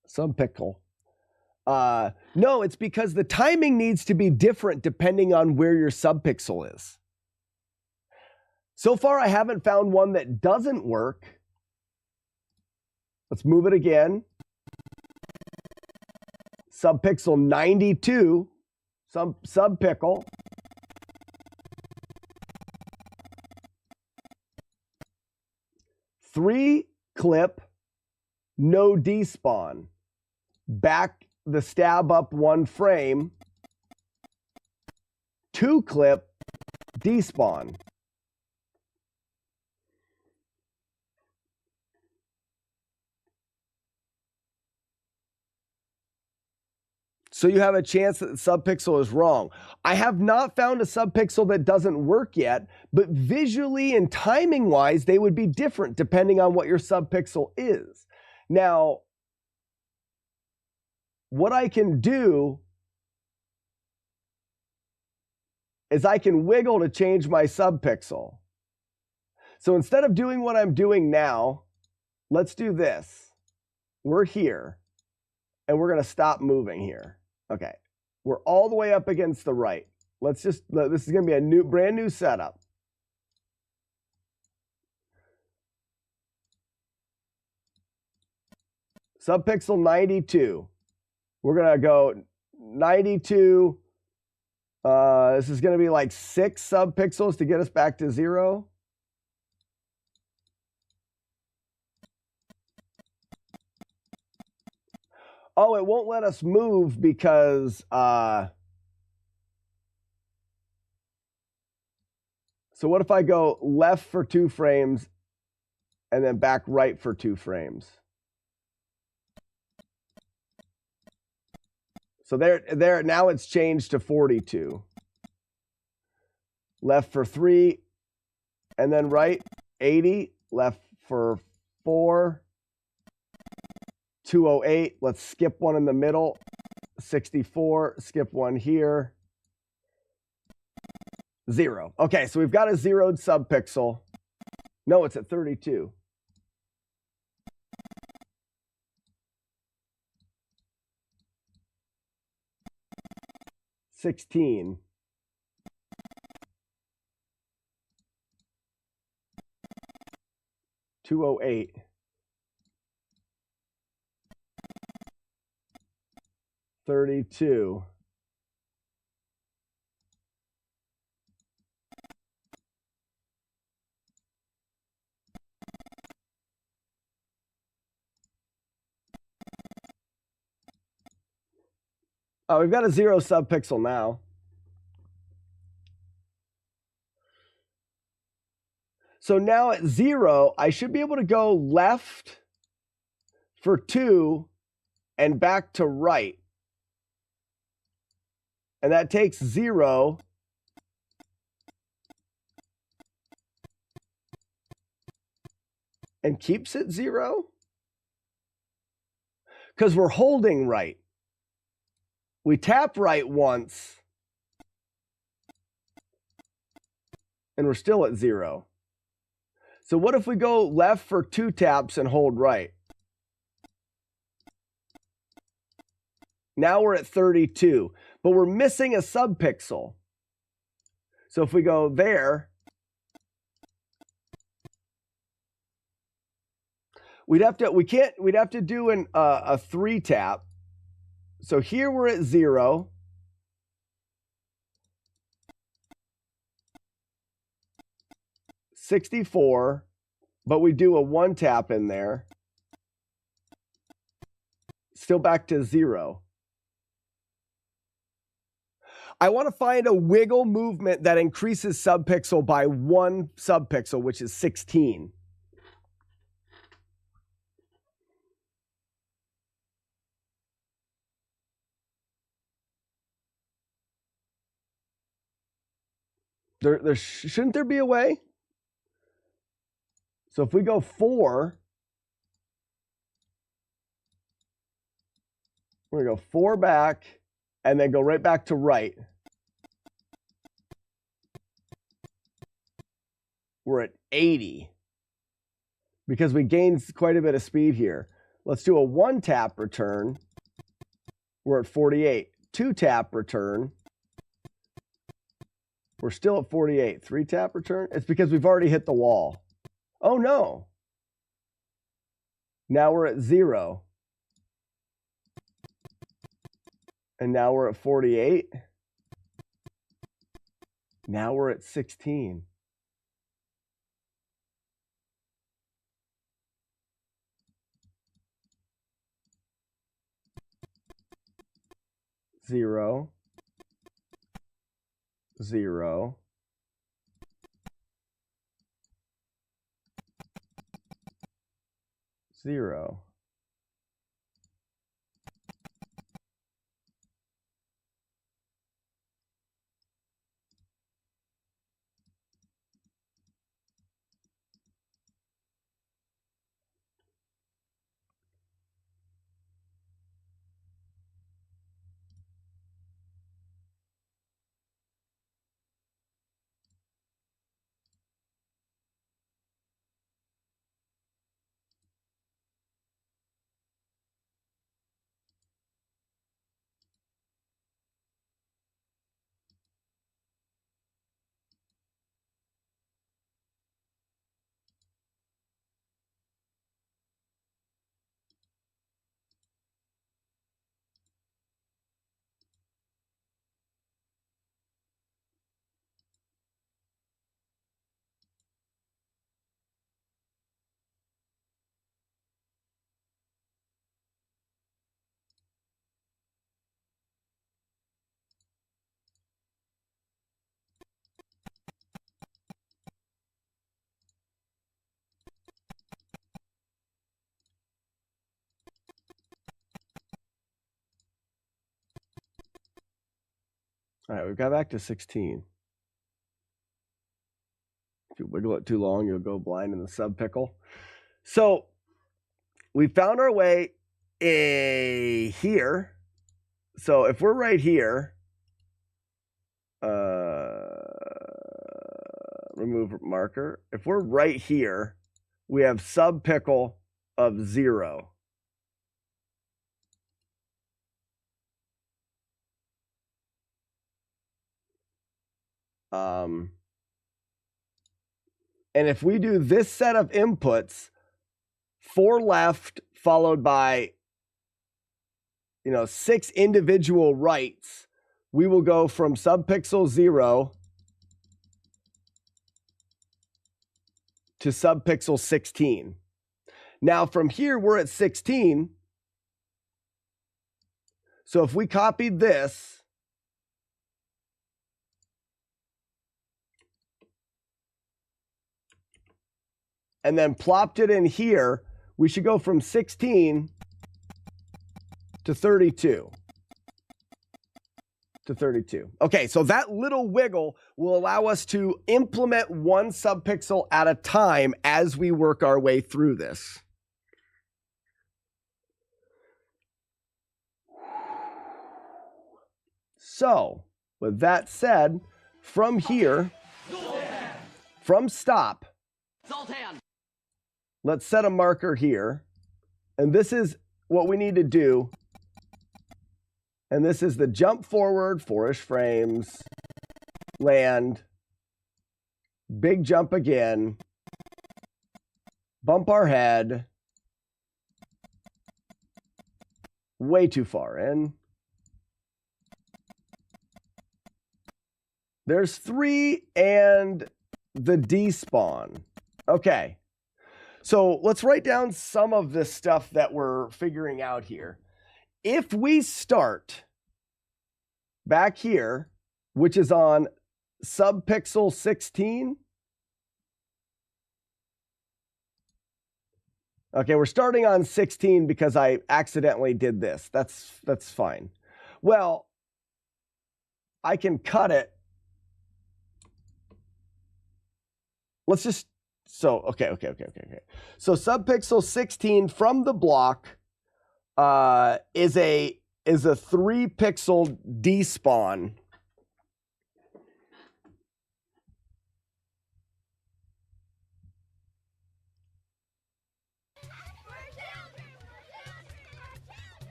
subpixel, No, it's because the timing needs to be different depending on where your subpixel is. So far, I haven't found one that doesn't work. Let's move it again. Subpixel 92, subpickle. Three clip, no despawn. Back the stab up 1 frame. 2 clip, despawn. So you have a chance that the subpixel is wrong. I have not found a subpixel that doesn't work yet, but visually and timing-wise, they would be different depending on what your subpixel is. Now, what I can do is I can wiggle to change my subpixel. So instead of doing what I'm doing now, let's do this. We're here, and we're going to stop moving here. Okay, we're all the way up against the right. This is going to be a brand new setup. Subpixel 92. We're going to go 92. This is going to be like 6 subpixels to get us back to 0. Oh, it won't let us move because, so what if I go left for 2 frames and then back right for 2 frames? So there, now it's changed to 42. Left for 3 and then right, 80, left for 4. 208, let's skip one in the middle, 64, skip one here, 0. Okay, so we've got a zeroed subpixel. No, it's at 32. $16. $208. $32. Oh, we've got a 0 subpixel now. So now at 0, I should be able to go left for 2 and back to right. And that takes 0 and keeps it 0? Because we're holding right. We tap right once, and we're still at 0. So what if we go left for 2 taps and hold right? Now we're at 32, but we're missing a subpixel. So if we go there, we'd have to do a 3 tap. So here we're at 0. $64, but we do a 1 tap in there. Still back to 0. I want to find a wiggle movement that increases subpixel by 1 subpixel, which is 16. Shouldn't there be a way? So if we go 4, we're going to go 4 back and then go right back to right. We're at 80 because we gained quite a bit of speed here. Let's do a 1 tap return. We're at 48. 2-tap return. We're still at 48. 3-tap return. It's because we've already hit the wall. Oh, no. Now we're at 0. And now we're at 48. Now we're at 16. Zero. 0. 0. All right, we've got back to 16. If you wiggle it too long, you'll go blind in the sub pickle. So we found our way here. So if we're right here, remove marker. If we're right here, we have sub pickle of 0. And if we do this set of inputs, 4 left followed by 6 individual rights, we will go from subpixel 0 to subpixel 16. Now from here, we're at 16. So if we copied this, and then plopped it in here, we should go from 16 to 32. Okay, so that little wiggle will allow us to implement 1 subpixel at a time as we work our way through this. So, with that said, from here, from stop, let's set a marker here. And this is what we need to do. And this is the jump forward, 4-ish frames, land, big jump again, bump our head, way too far in. There's 3 and the despawn. Okay. So let's write down some of this stuff that we're figuring out here. If we start back here, which is on subpixel 16. Okay, we're starting on 16 because I accidentally did this. That's fine. Well, I can cut it. Let's just okay. So subpixel 16 from the block is a 3-pixel despawn.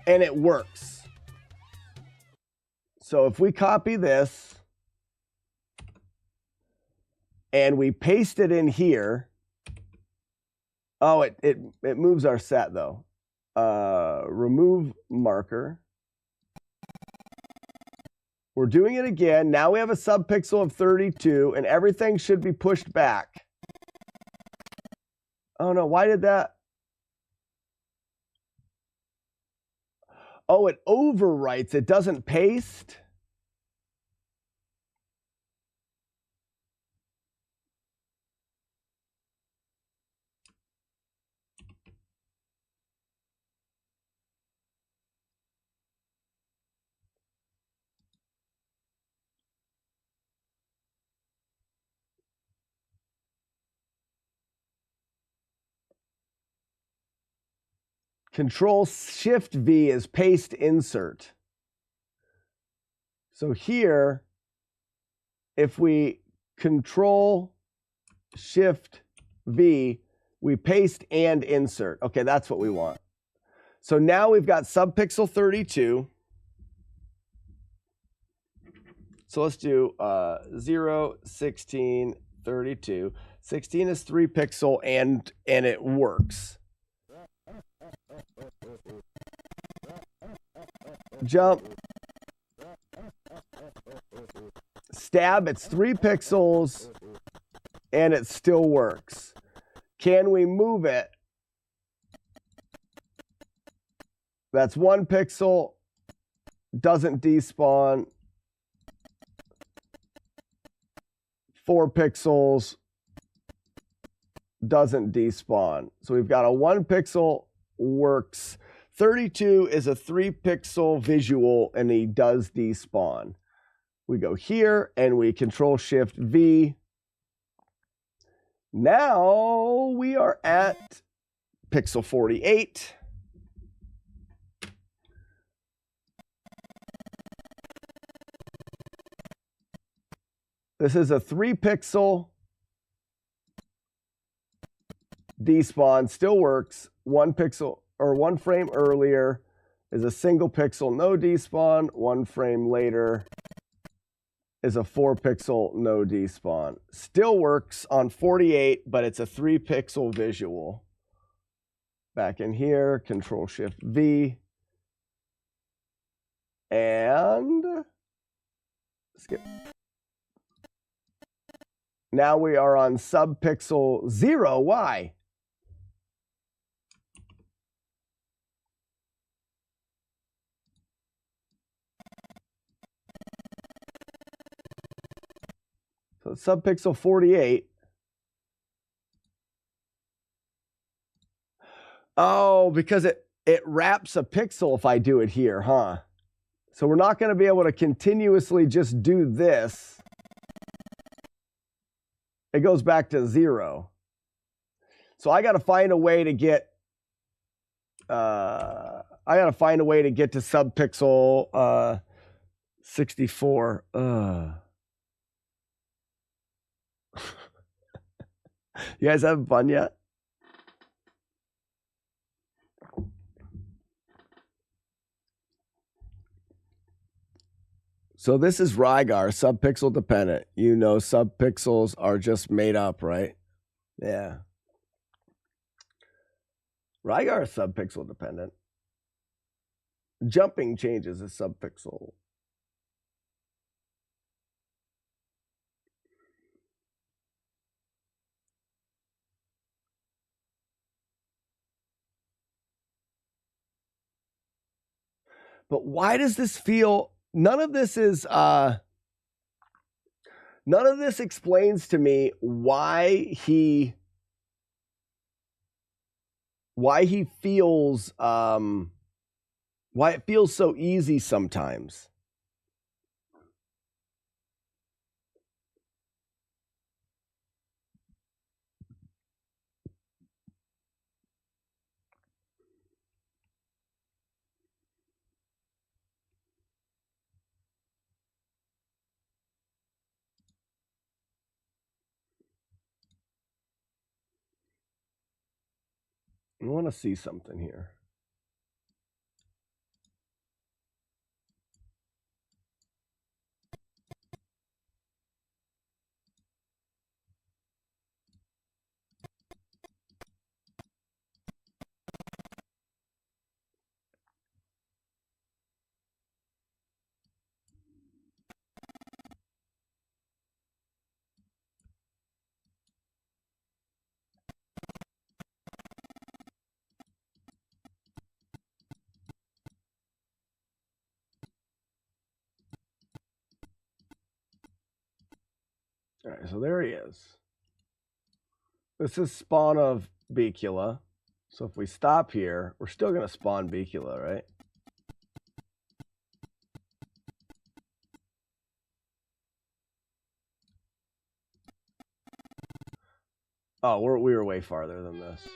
And it works. So if we copy this and we paste it in here, oh, it moves our set though. Remove marker. We're doing it again. Now we have a subpixel of 32 and everything should be pushed back. Oh no, why did that? Oh, it overwrites. It doesn't paste. Control Shift V is paste insert. So here, if we Control Shift V, we paste and insert. Okay, that's what we want. So now we've got subpixel 32. So let's do 0, 16, 32. 16 is 3 pixel and it works. Jump. Stab, it's 3 pixels and it still works. Can we move it? That's 1 pixel, doesn't despawn. 4 pixels, doesn't despawn. So we've got a 1 pixel, works. 32 is a 3 pixel visual and he does despawn. We go here and we Control Shift V. Now we are at pixel 48. This is a 3 pixel despawn, still works. 1 pixel or 1 frame earlier is a single pixel, no despawn. 1 frame later is a 4 pixel, no despawn. Still works on 48, but it's a 3 pixel visual. Back in here, Control Shift V. And skip. Now we are on subpixel 0. Why? So subpixel 48. Oh, because it wraps a pixel if I do it here, huh? So we're not going to be able to continuously just do this. It goes back to 0. So I got to find a way to get to subpixel 64. You guys having fun yet? So this is Rygar, subpixel dependent. You know subpixels are just made up, right? Yeah. Rygar is subpixel dependent. Jumping changes is subpixel. But why does this feel... None of this explains to me why he feels why it feels so easy sometimes. I want to see something here. All right, so there he is. This is spawn of Becula. So if we stop here, we're still going to spawn Becula, right? Oh, we were way farther than this.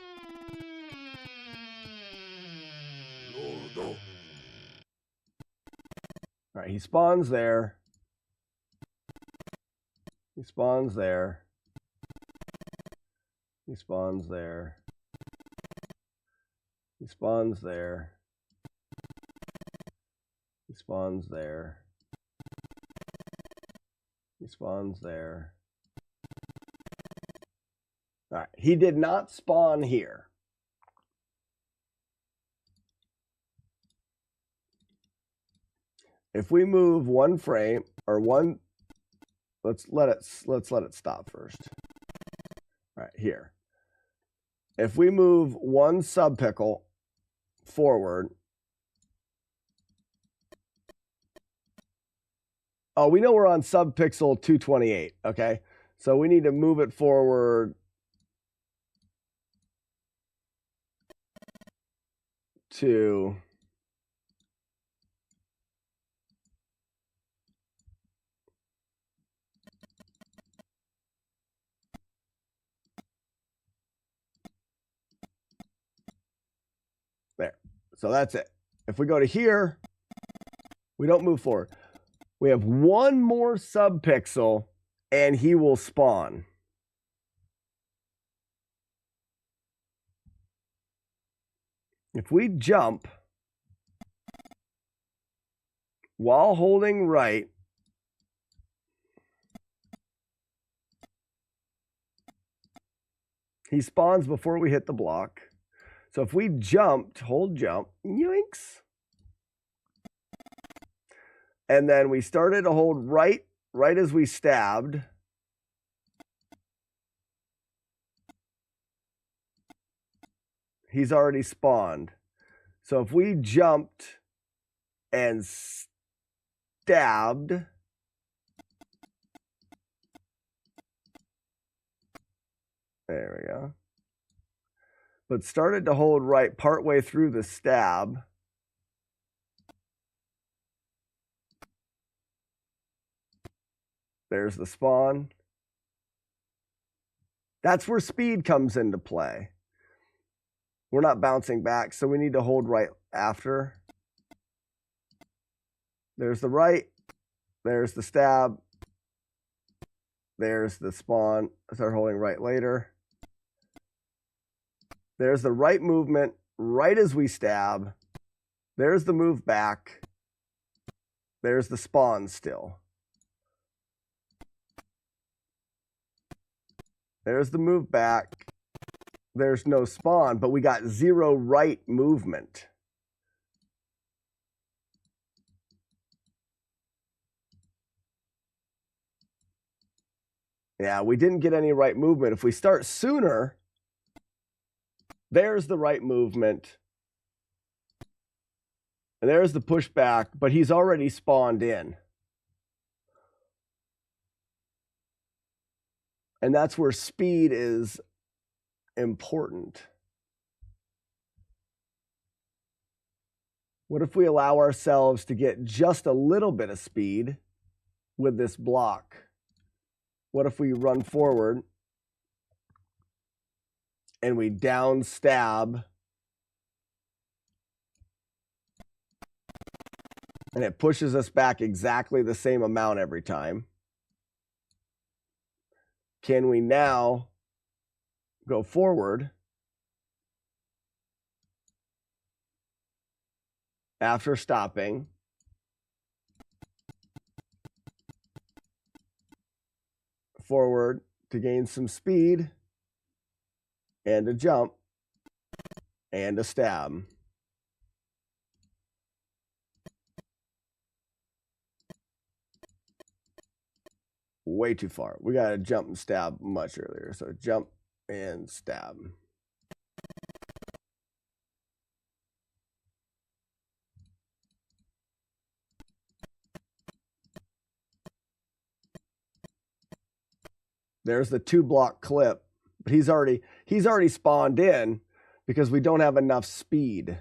All right, he spawns there. He spawns there. He spawns there. He spawns there. He spawns there. He spawns there. All right, he did not spawn here. If we move one frame or one, let's let it stop first. All right, here. If we move one subpickle forward, oh, we know we're on subpixel 228, okay? So we need to move it forward to there. So that's it. If we go to here, we don't move forward. We have one more subpixel and he will spawn. If we jump while holding right, he spawns before we hit the block. So if we jumped, hold jump, yoinks. And then we started to hold right as we stabbed. He's already spawned. So if we jumped and stabbed, there we go. But started to hold right partway through the stab. There's the spawn. That's where speed comes into play. We're not bouncing back, so we need to hold right after. There's the right. There's the stab. There's the spawn. Start holding right later. There's the right movement right as we stab. There's the move back. There's the spawn still. There's the move back. There's no spawn, but we got 0 right movement. Yeah, we didn't get any right movement. If we start sooner, there's the right movement. And there's the pushback, but he's already spawned in. And that's where speed is important. What if we allow ourselves to get just a little bit of speed with this block? What if we run forward and we down stab and it pushes us back exactly the same amount every time? Can we now go forward after stopping? Forward to gain some speed and a jump and a stab. Way too far. We got to jump and stab much earlier. So jump and stab. There's the 2-block clip, but he's already spawned in because we don't have enough speed.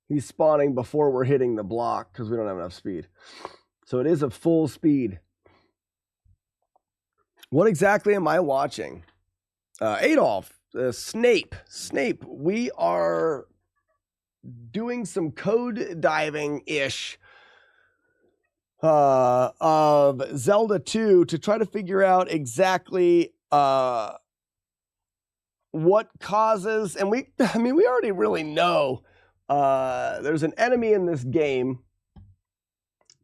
He's spawning before we're hitting the block because we don't have enough speed. So it is a full speed. What exactly am I watching? Adolf, Snape. We are doing some code diving-ish of Zelda 2 to try to figure out exactly what causes, and we already really know. There's an enemy in this game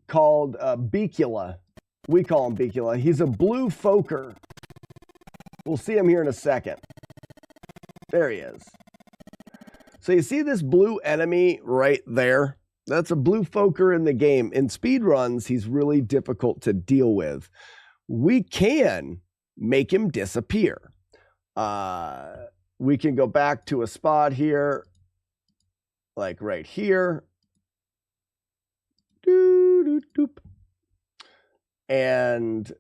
called Beacula. We call him Beacula. He's a blue foker. We'll see him here in a second. There he is. So you see this blue enemy right there? That's a blue foker in the game. In speedruns, he's really difficult to deal with. We can make him disappear. We can go back to a spot here, like right here. And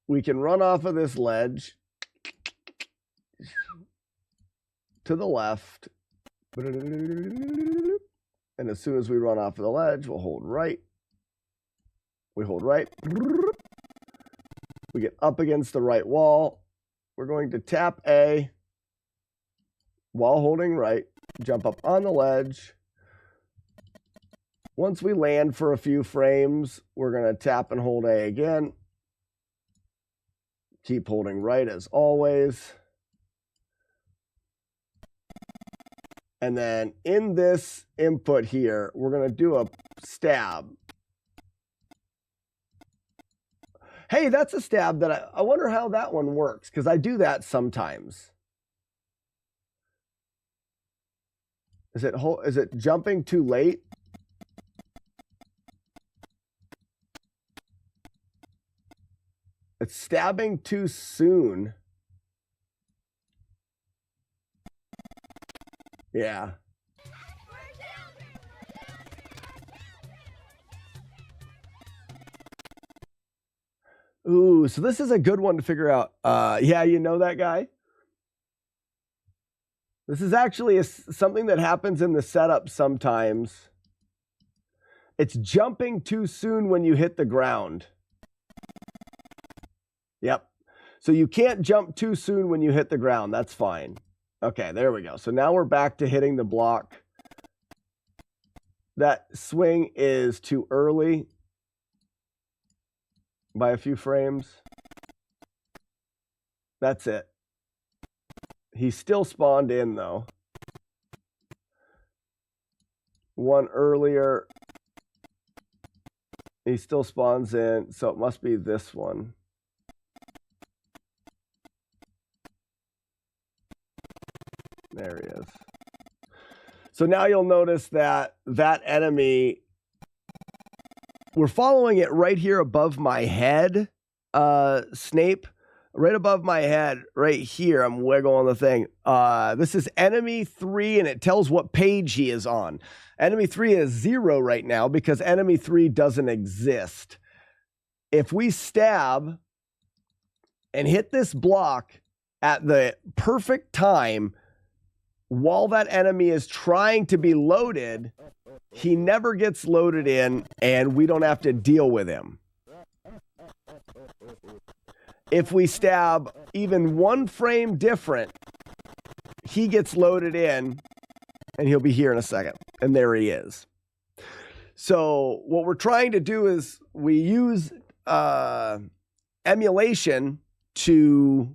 we can run off of this ledge to the left. And as soon as we run off of the ledge, we'll hold right. We hold right. We get up against the right wall. We're going to tap A while holding right. Jump up on the ledge. Once we land for a few frames, we're going to tap and hold A again. Keep holding right as always. And then in this input here, we're going to do a stab. Hey, that's a stab that I wonder how that one works, because I do that sometimes. Is it jumping too late? It's stabbing too soon. Yeah. Ooh, so this is a good one to figure out. Yeah, you know that guy? This is actually something that happens in the setup sometimes. It's jumping too soon when you hit the ground. Yep. So you can't jump too soon when you hit the ground. That's fine. Okay, there we go. So now we're back to hitting the block. That swing is too early by a few frames. That's it. He's still spawned in, though. One earlier. He still spawns in, so it must be this one. There he is. So now you'll notice that that enemy, we're following it right here above my head, Snape. Right above my head, right here, I'm wiggling the thing. This is enemy 3, and it tells what page he is on. Enemy 3 is 0 right now because enemy 3 doesn't exist. If we stab and hit this block at the perfect time, while that enemy is trying to be loaded, he never gets loaded in, and we don't have to deal with him. If we stab even one frame different, he gets loaded in, and he'll be here in a second. And there he is. So what we're trying to do is we use emulation to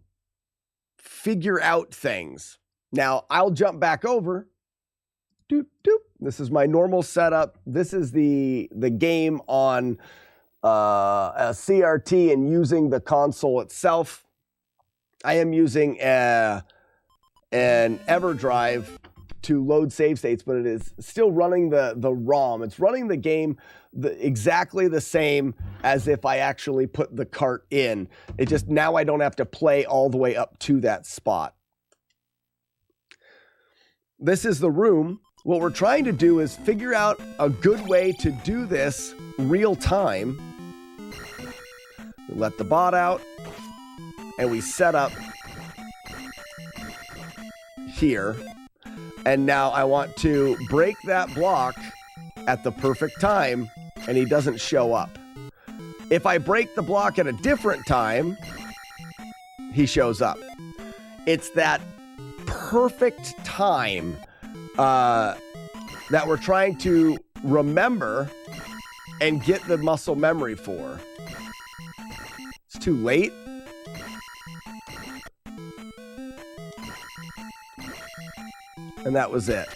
figure out things. Now, I'll jump back over. Doop, doop. This is my normal setup. This is the game on a CRT and using the console itself. I am using an EverDrive to load save states, but it is still running the ROM. It's running the game exactly the same as if I actually put the cart in. It just, now I don't have to play all the way up to that spot. This is the room. What we're trying to do is figure out a good way to do this real time. We let the bot out and we set up here. And now I want to break that block at the perfect time and he doesn't show up. If I break the block at a different time, he shows up. It's that perfect time that we're trying to remember and get the muscle memory for. It's too late. And that was it.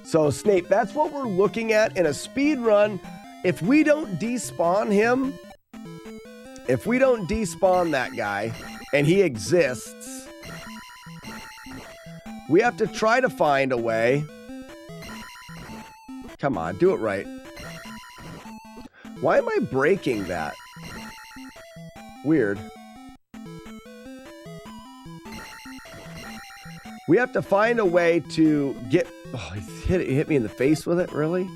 So Snape, that's what we're looking at in a speed run. If we don't despawn him, if we don't despawn that guy and he exists, we have to try to find a way. Come on, do it right. Why am I breaking that? Weird. We have to find a way to get... Oh, he hit me in the face with it, really?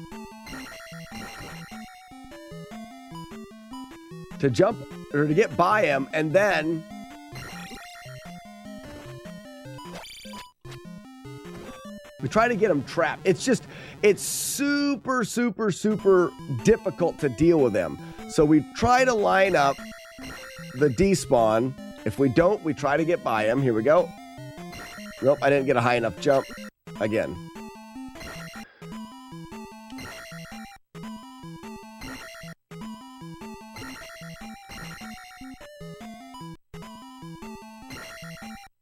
To jump, or to get by him, and then... we try to get him trapped. It's just, it's super, super, super difficult to deal with him. So we try to line up the despawn. If we don't, we try to get by him. Here we go. Nope, I didn't get a high enough jump. Again.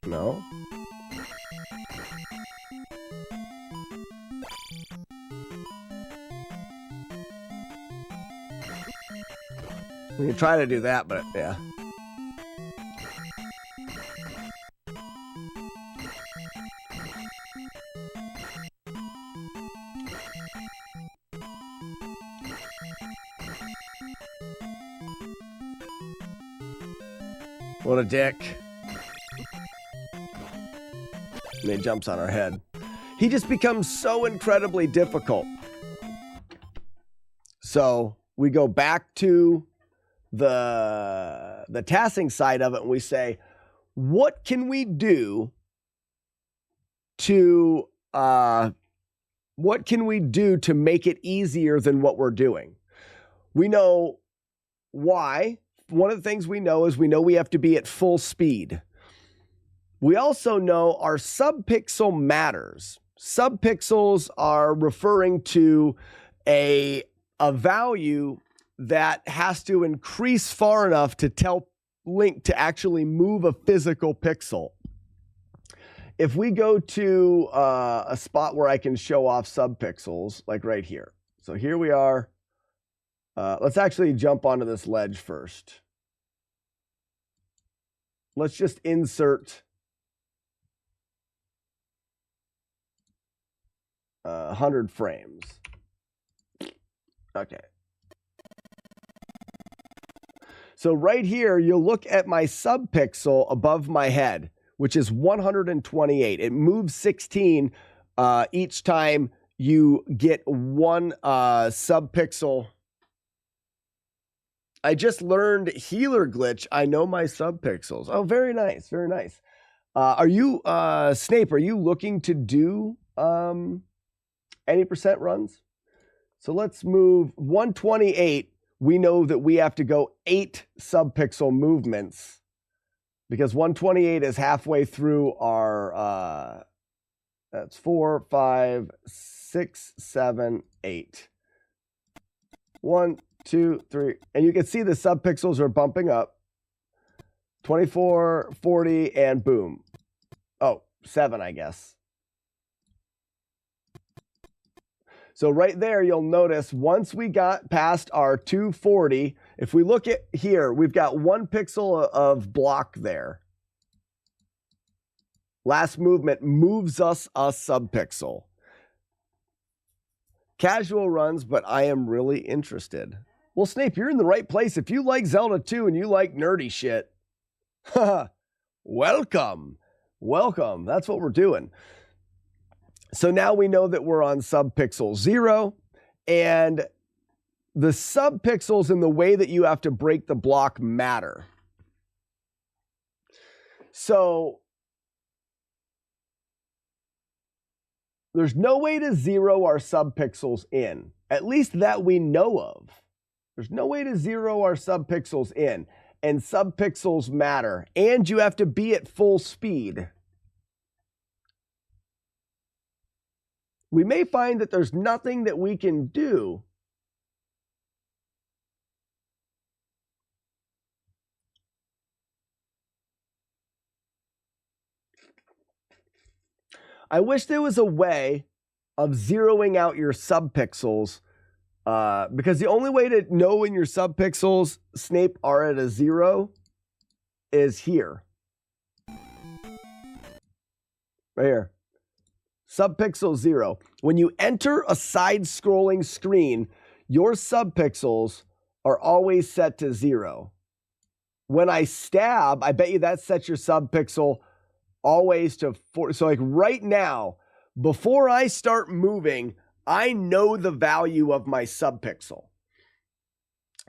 No. We can try to do that, but yeah. What a dick. And he jumps on our head. He just becomes so incredibly difficult. So we go back to the tassing side of it and we say, what can we do to make it easier than what we're doing? We know why. One of the things we know is we have to be at full speed. We also know our subpixel matters. Subpixels are referring to a value that has to increase far enough to tell Link to actually move a physical pixel. If we go to a spot where I can show off subpixels, like right here. So here we are. Let's actually jump onto this ledge first. Let's just insert 100 frames. Okay. So right here, you'll look at my subpixel above my head, which is 128. It moves 16 each time you get one subpixel. I just learned healer glitch. I know my subpixels. Oh, very nice. Very nice. Are you, Snape, are you looking to do any percent runs? So let's move 128. We know that we have to go 8 subpixel movements because 128 is halfway through our, that's 4, 5, 6, 7, 8. 1, 2, 3. And you can see the subpixels are bumping up. 24, 40, and boom. Oh, 7, I guess. So right there, you'll notice once we got past our 240, If we look at here, we've got 1 pixel of block there. Last movement moves us a subpixel. Casual runs, but I am really interested. Well, Snape, you're in the right place. If you like Zelda 2 and you like nerdy shit, welcome. Welcome. That's what we're doing. So now we know that we're on subpixel 0, and the subpixels and the way that you have to break the block matter. So there's no way to zero our subpixels in, at least that we know of. There's no way to zero our subpixels in, and subpixels matter, and you have to be at full speed. We may find that there's nothing that we can do I wish there was a way of zeroing out your subpixels, because the only way to know when your subpixels, Snape, are at a 0 is here. Right here. Subpixel 0. When you enter a side-scrolling screen, your subpixels are always set to 0. When I stab, I bet you that sets your subpixel always to 4. So like right now, before I start moving, I know the value of my subpixel.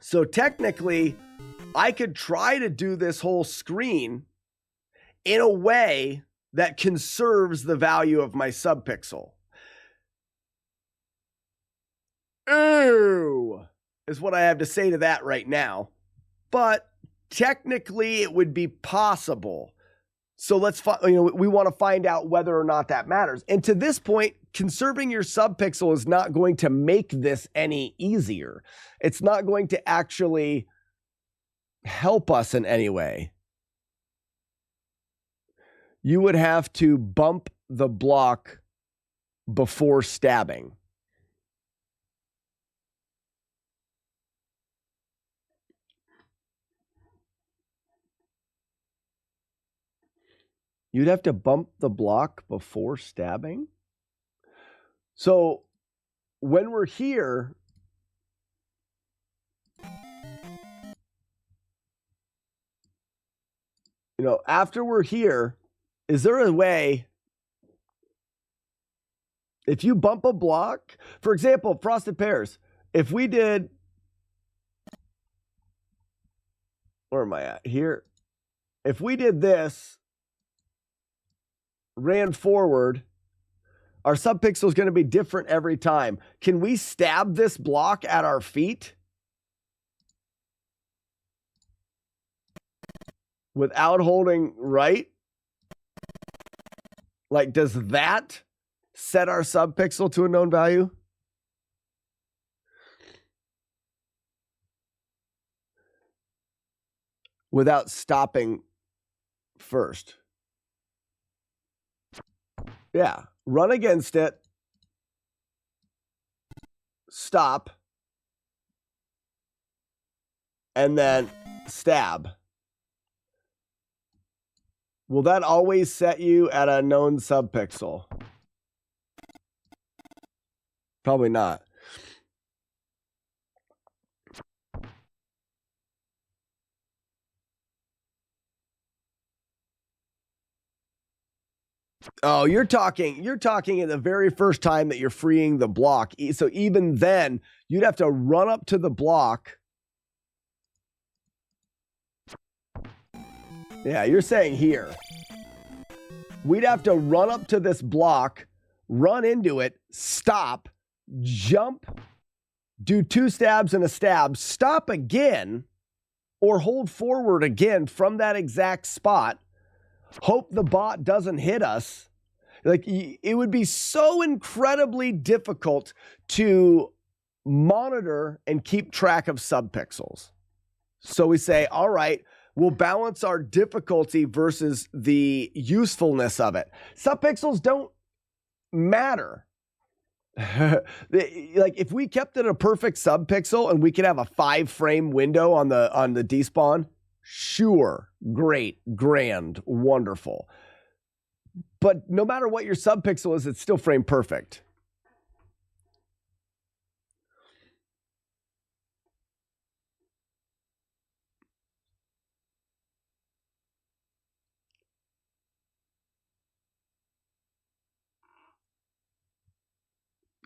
So technically, I could try to do this whole screen in a way that conserves the value of my subpixel. Ooh, is what I have to say to that right now. But technically, it would be possible. So we want to find out whether or not that matters. And to this point, conserving your subpixel is not going to make this any easier. It's not going to actually help us in any way. You would have to bump the block before stabbing. You'd have to bump the block before stabbing? So when we're here, after we're here, is there a way, if you bump a block, for example, Frosted Pears, if we did, where am I at? Here. If we did this, ran forward, our subpixel is going to be different every time. Can we stab this block at our feet without holding right? Like, does that set our subpixel to a known value? Without stopping first. Yeah, run against it, stop, and then stab. Will that always set you at a known subpixel? Probably not. Oh, you're talking in the very first time that you're freeing the block. So even then, you'd have to run up to the block. Yeah, you're saying here. We'd have to run up to this block, run into it, stop, jump, do 2 stabs and a stab, stop again, or hold forward again from that exact spot. Hope the bot doesn't hit us. Like, it would be so incredibly difficult to monitor and keep track of subpixels. So we say, all right, we'll balance our difficulty versus the usefulness of it. Subpixels don't matter. Like if we kept it a perfect subpixel and we could have a 5-frame window on the despawn, sure, great, grand, wonderful. But no matter what your subpixel is, it's still frame perfect.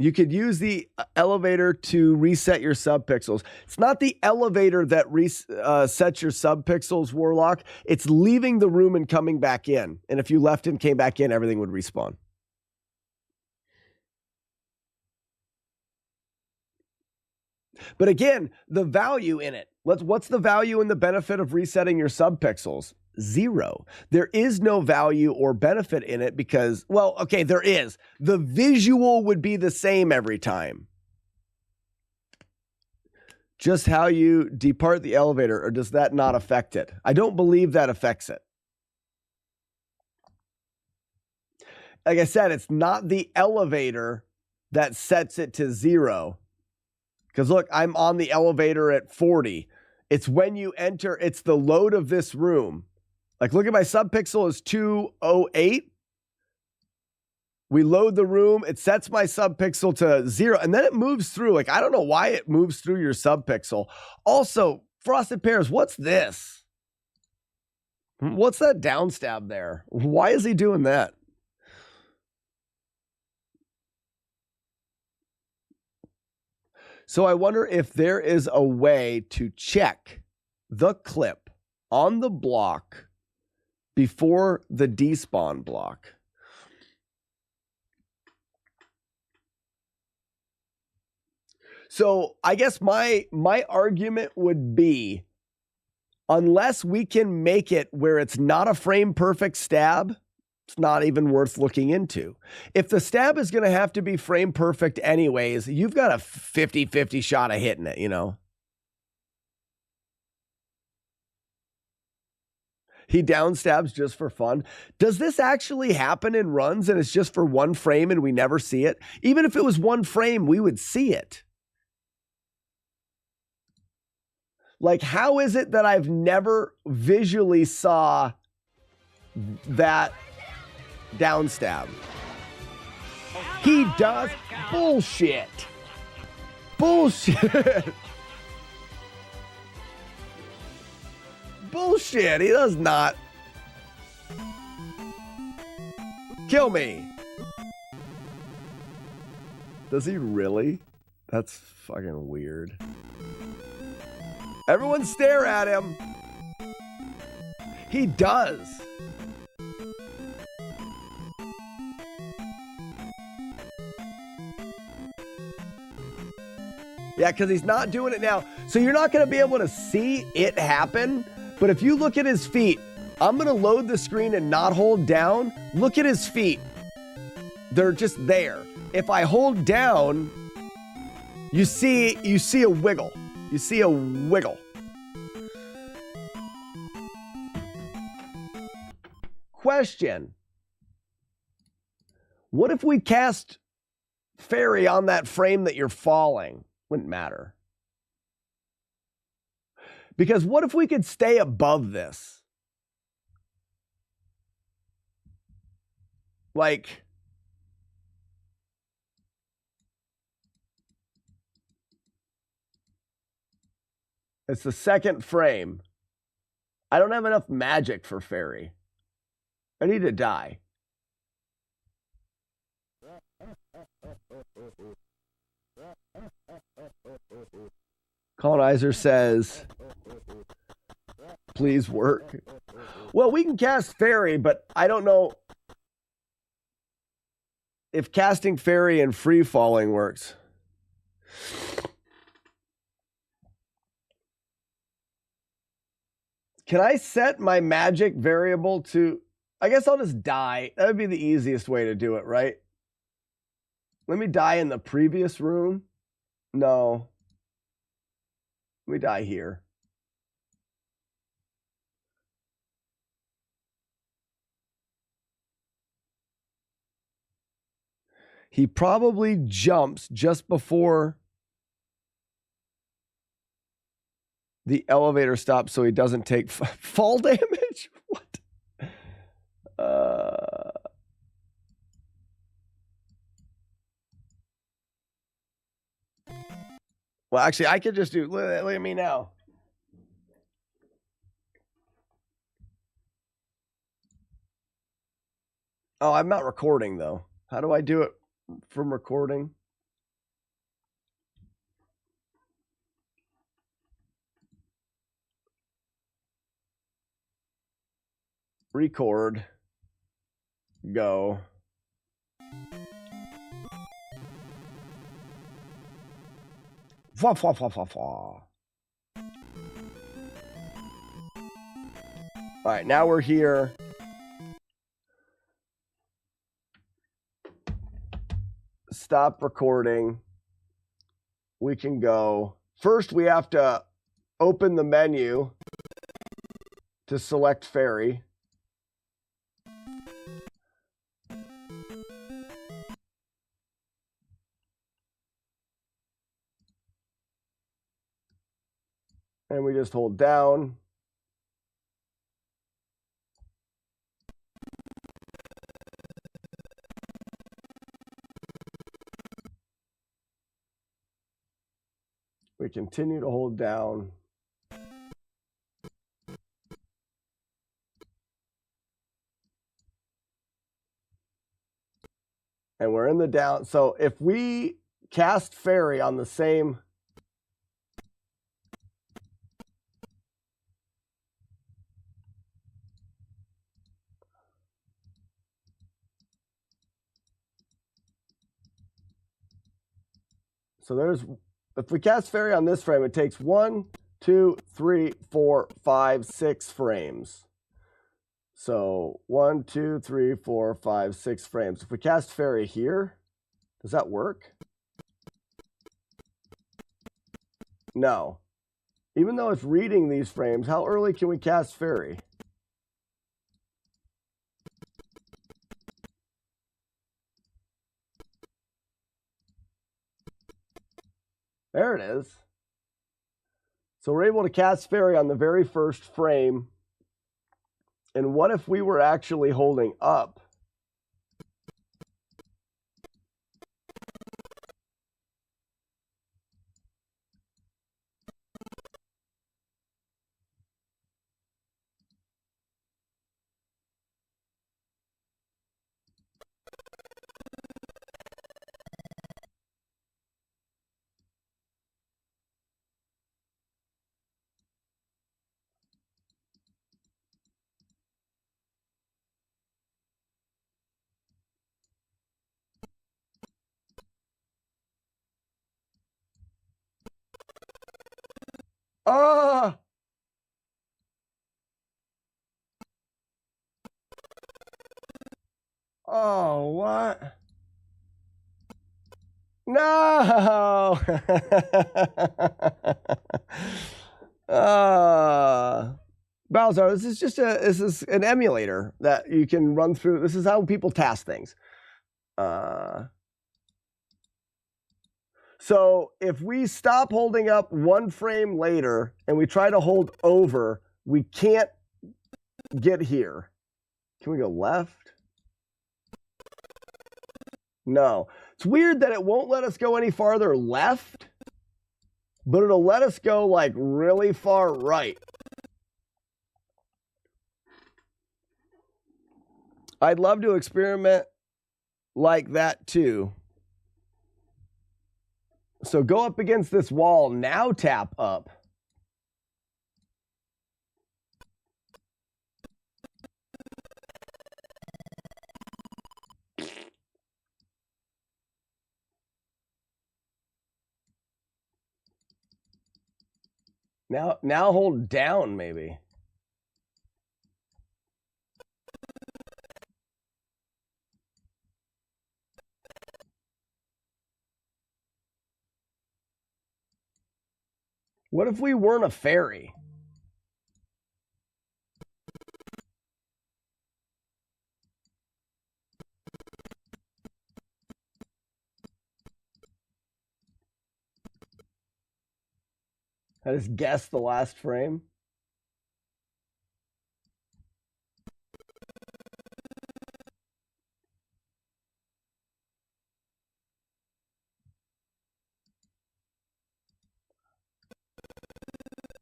You could use the elevator to reset your subpixels. It's not the elevator that sets your subpixels, Warlock. It's leaving the room and coming back in. And if you left and came back in, everything would respawn. But again, the value in it. What's the value and the benefit of resetting your subpixels? 0. There is no value or benefit in it because, well, okay, there is. The visual would be the same every time. Just how you depart the elevator, or does that not affect it? I don't believe that affects it. Like I said, it's not the elevator that sets it to 0. Because look, I'm on the elevator at 40. It's when you enter, it's the load of this room. Like, look at my subpixel is 208. We load the room. It sets my subpixel to 0. And then it moves through. Like, I don't know why it moves through your subpixel. Also, Frosted Pears, what's this? What's that downstab there? Why is he doing that? So I wonder if there is a way to check the clip on the block before the despawn block. So I guess my argument would be, unless we can make it where it's not a frame perfect stab, it's not even worth looking into. If the stab is going to have to be frame perfect anyways, you've got a 50-50 shot of hitting it, you know? He downstabs just for fun. Does this actually happen in runs and it's just for 1 frame and we never see it? Even if it was 1 frame, we would see it. Like, how is it that I've never visually saw that downstab? He does bullshit. Bullshit. Bullshit. He does not. Kill me. Does he really? That's fucking weird. Everyone stare at him. He does. Yeah, because he's not doing it now. So you're not going to be able to see it happen. But if you look at his feet, I'm going to load the screen and not hold down. Look at his feet. They're just there. If I hold down, you see a wiggle. You see a wiggle. Question. What if we cast fairy on that frame that you're falling? Wouldn't matter. Because what if we could stay above this? Like, it's the second frame. I don't have enough magic for fairy. I need to die. Colonizer says, please work. Well, we can cast fairy, but I don't know if casting fairy and free falling works. Can I set my magic variable to, I guess I'll just die. That would be the easiest way to do it, right? Let me die in the previous room. No. Let me die here. He probably jumps just before the elevator stops so he doesn't take fall damage. What? Well, actually, I could just do, look at me now. Oh, I'm not recording, though. How do I do it from recording? Record. Go. Fwa, fwa, fwa, fwa, fwa. All right, now we're here. Stop recording. We can go. First, we have to open the menu to select ferry. And we just hold down. We continue to hold down. And we're in the down. So if we cast ferry on the same. So there's, if we cast ferry on this frame, it takes 1, 2, 3, 4, 5, 6 frames. So 1, 2, 3, 4, 5, 6 frames. If we cast ferry here, does that work? No. Even though it's reading these frames, how early can we cast ferry? There it is. So we're able to cast ferry on the very first frame. And what if we were actually holding up? Ah! Oh, what? No! Bowser, this is an emulator that you can run through. This is how people task things. So if we stop holding up one frame later and we try to hold over, we can't get here. Can we go left? No. It's weird that it won't let us go any farther left, but it'll let us go like really far right. I'd love to experiment like that too. So go up against this wall, now tap up. Now hold down maybe. What if we weren't a fairy? I just guessed the last frame.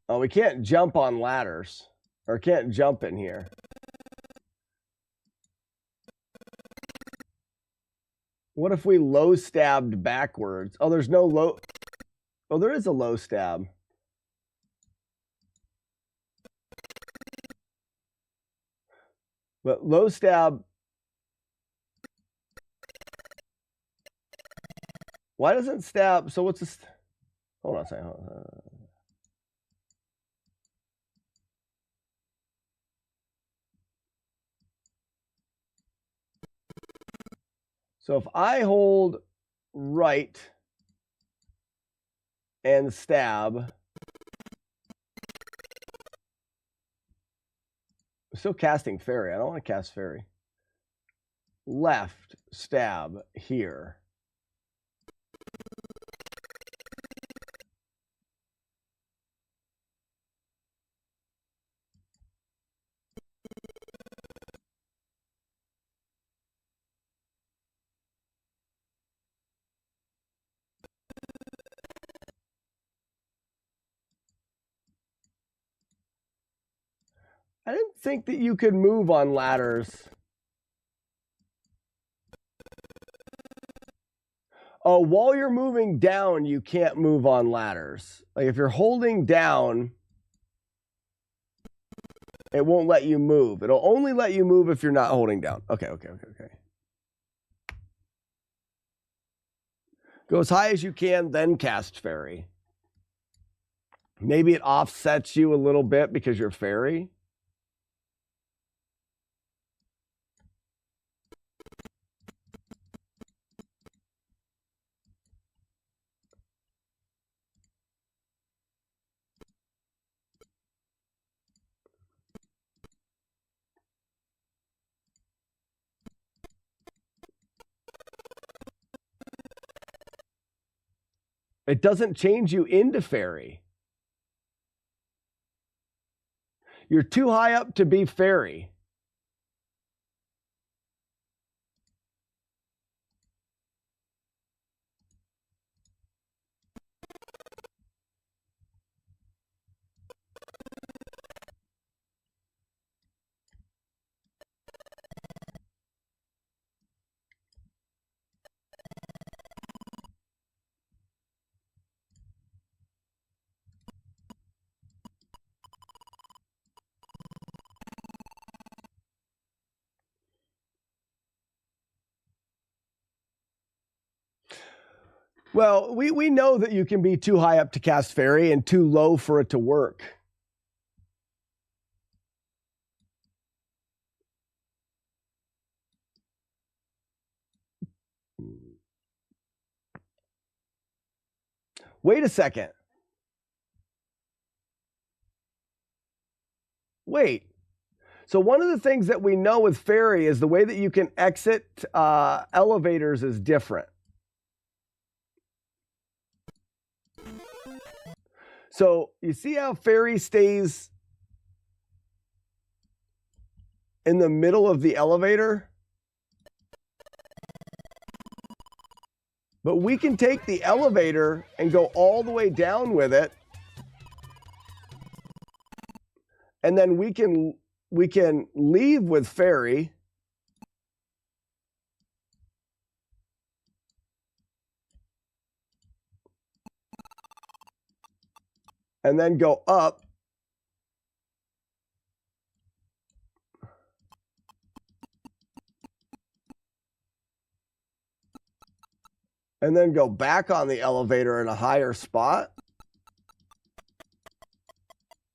Oh, we can't jump on ladders. Or can't jump in here. What if we low stabbed backwards? Oh, there's no low. Oh, there is a low stab. But low stab. Why doesn't stab? So what's this? Hold on a second. Hold on. So if I hold right and stab, I'm still casting fairy. I don't want to cast fairy. Left stab here. I didn't think that you could move on ladders. Oh, while you're moving down, you can't move on ladders. Like if you're holding down, it won't let you move. It'll only let you move if you're not holding down. Okay. Go as high as you can, then cast fairy. Maybe it offsets you a little bit because you're fairy. It doesn't change you into fairy. You're too high up to be fairy. Well, we know that you can be too high up to cast fairy and too low for it to work. Wait a second. Wait. So one of the things that we know with fairy is the way that you can exit elevators is different. So you see how fairy stays in the middle of the elevator? But we can take the elevator and go all the way down with it. And then we can leave with fairy. And then go up. And then go back on the elevator in a higher spot.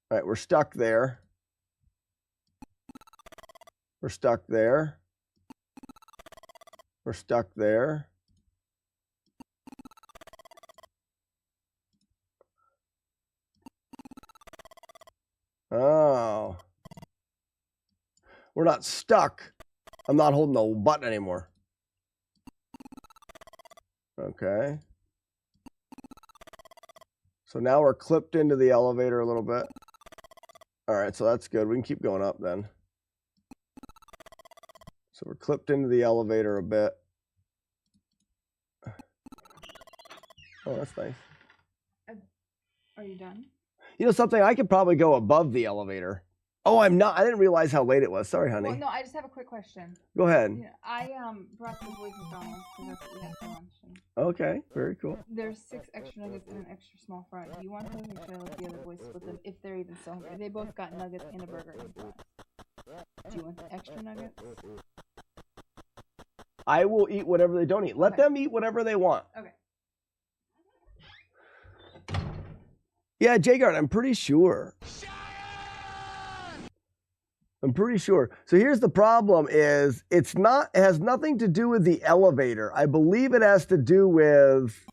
All right, we're stuck there. We're stuck there. We're stuck there. Oh. We're not stuck. I'm not holding the button anymore. Okay. So now we're clipped into the elevator a little bit. All right, so that's good. We can keep going up then. So we're clipped into the elevator a bit. Oh, that's nice.
Are you done?
You know something? I could probably go above the elevator. Oh, I'm not. I didn't realize how late it was. Sorry, honey.
Well, no, I just have a quick question.
Go ahead.
Yeah, I brought the boys McDonald's because that's what we had for lunch.
Okay, very cool.
There's 6 extra nuggets and an extra small fry. Do you want those, or should I let the other boys split them if they're even so hungry? They both got nuggets and a burger and fries. Do you want the extra nuggets?
I will eat whatever they don't eat. Let them eat whatever they want.
Okay.
Yeah, Jagard, I'm pretty sure. I'm pretty sure. So here's the problem is it has nothing to do with the elevator. I believe it has to do with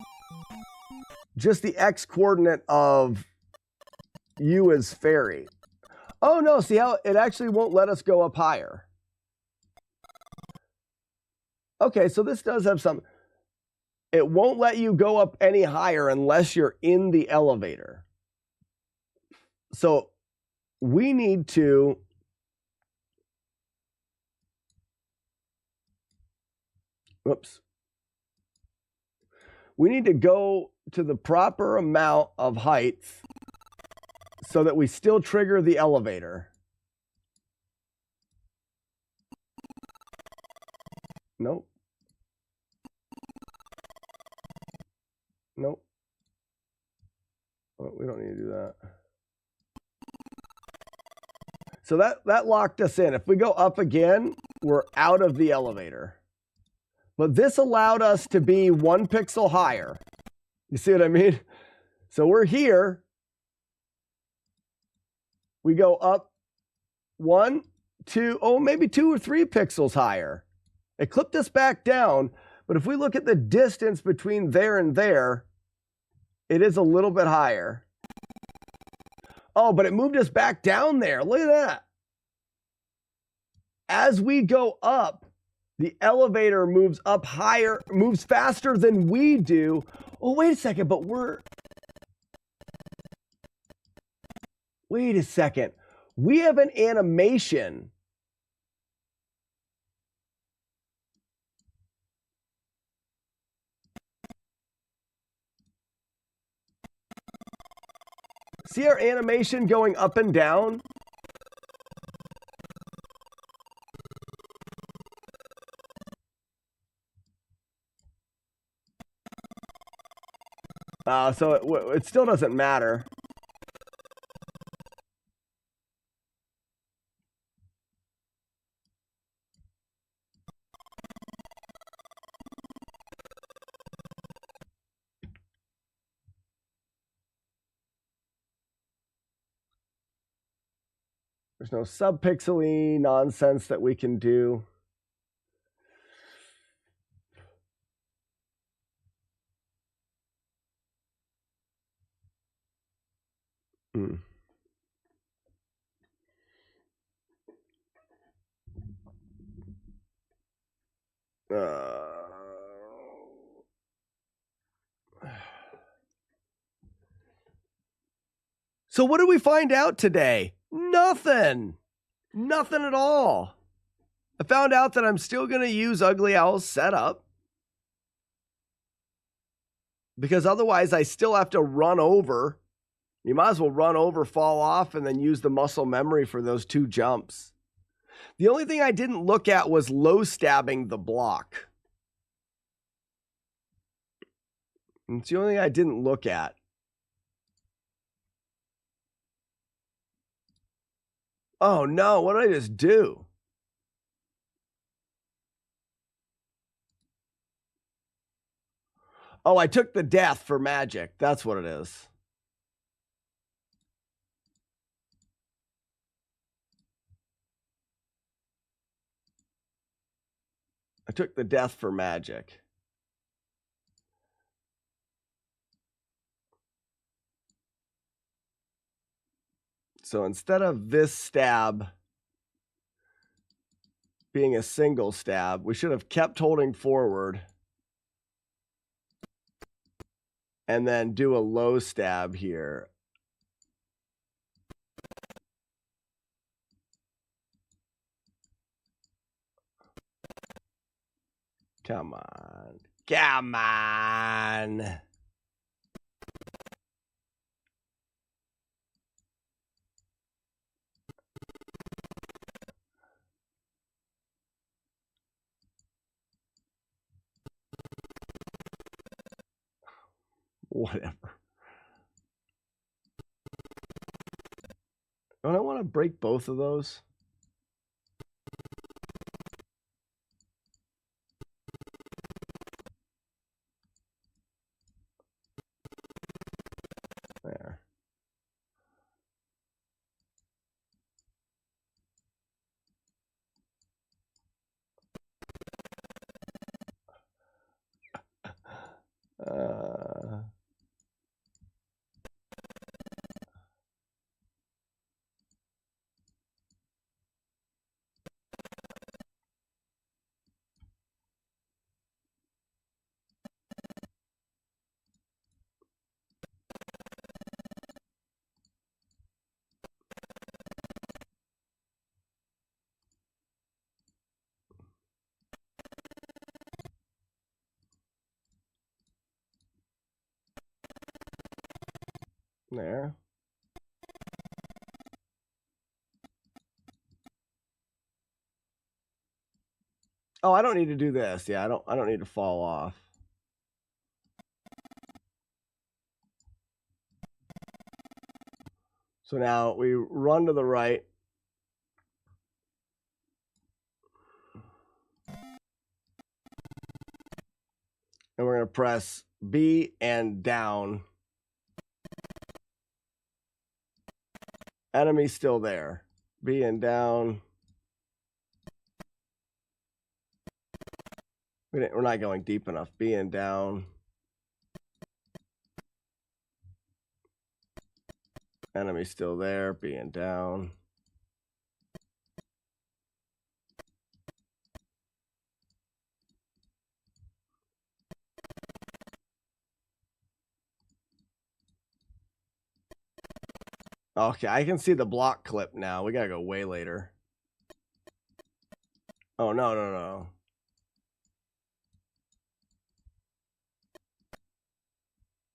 just the X coordinate of you as fairy. Oh no, see how it actually won't let us go up higher. Okay, so this does have some. It won't let you go up any higher unless you're in the elevator. So we need to we need to go to the proper amount of height so that we still trigger the elevator. Nope. Nope. Oh, we don't need to do that. So that locked us in. If we go up again, we're out of the elevator. But this allowed us to be 1 pixel higher. You see what I mean? So we're here. We go up 1, 2, oh, maybe 2 or 3 pixels higher. It clipped us back down, but if we look at the distance between there and there, it is a little bit higher. Oh, but it moved us back down there. Look at that. As we go up, the elevator moves up higher, moves faster than we do. Oh, wait a second, but wait a second. We have an animation. See our animation going up and down? So it still doesn't matter. There's no subpixely nonsense that we can do. So what did we find out today? Nothing. Nothing at all. I found out that I'm still going to use Ugly Owl's setup. Because otherwise I still have to run over. You might as well run over, fall off, and then use the muscle memory for those 2 jumps. The only thing I didn't look at was low stabbing the block. It's the only thing I didn't look at. Oh no, what did I just do? Oh, I took the death for magic. That's what it is. I took the death for magic. So instead of this stab being a single stab, we should have kept holding forward and then do a low stab here. Come on. Come on. Whatever. Don't I want to break both of those? There. There. Oh, I don't need to do this. Yeah, I don't need to fall off. So now we run to the right. And we're going to press B and down. Enemy's still there. B and down. We're not going deep enough. B and down. Enemy's still there. B and down. Okay, I can see the block clip now. We gotta go way later. Oh, no.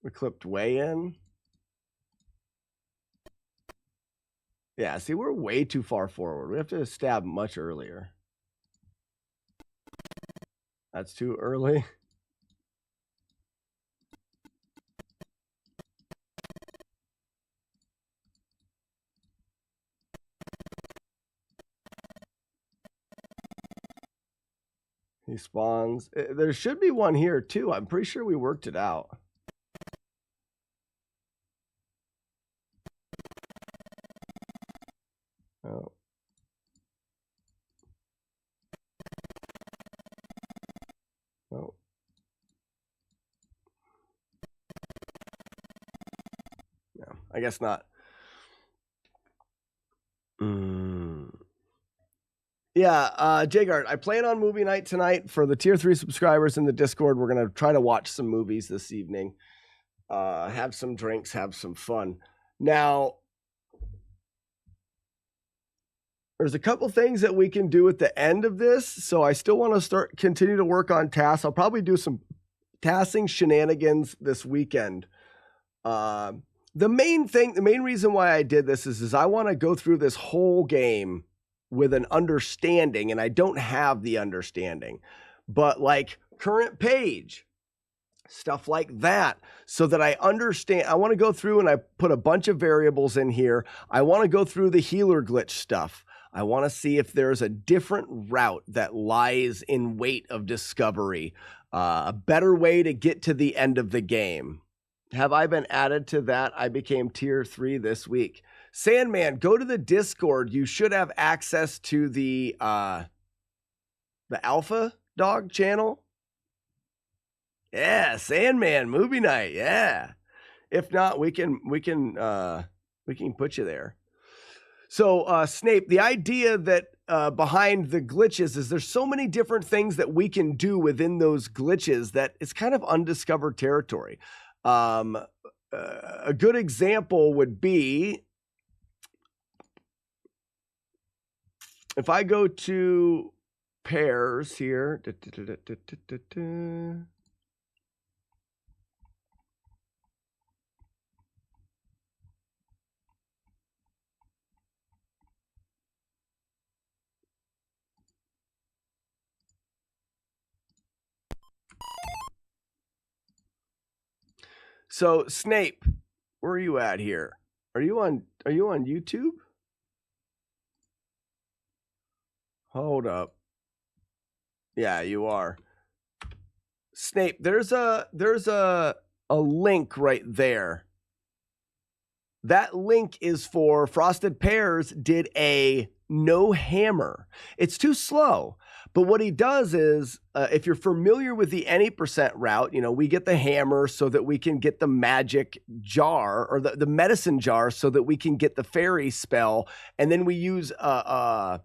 We clipped way in. Yeah, see, we're way too far forward. We have to stab much earlier. That's too early. He spawns. There should be one here too. I'm pretty sure we worked it out. Oh. Oh. Yeah, I guess not. Yeah, Jagard, I plan on movie night tonight for the tier 3 subscribers in the Discord. We're going to try to watch some movies this evening, have some drinks, have some fun. Now, there's a couple things that we can do at the end of this. So I still want to continue to work on tasks. I'll probably do some tasking shenanigans this weekend. The main reason why I did this is I want to go through this whole game with an understanding, and I don't have the understanding, but like current page, stuff like that, so that I understand. I want to go through and I put a bunch of variables in here. I want to go through the healer glitch stuff. I want to see if there's a different route that lies in wait of discovery, a better way to get to the end of the game. Have I been added to that? I became tier 3 this week. Sandman, go to the Discord. You should have access to the Alpha Dog channel. Yeah, Sandman movie night. Yeah. If not, we can put you there. So Snape, the idea that behind the glitches is there's so many different things that we can do within those glitches that it's kind of undiscovered territory. A good example would be if I go to pairs here. So Snape, where are you at here? Are you on YouTube? Hold up. Yeah, you are. Snape, there's a link right there. That link is for Frosted Pears did a no hammer. It's too slow. But what he does is, if you're familiar with the any percent route, we get the hammer so that we can get the magic jar or the medicine jar so that we can get the fairy spell. And then we use a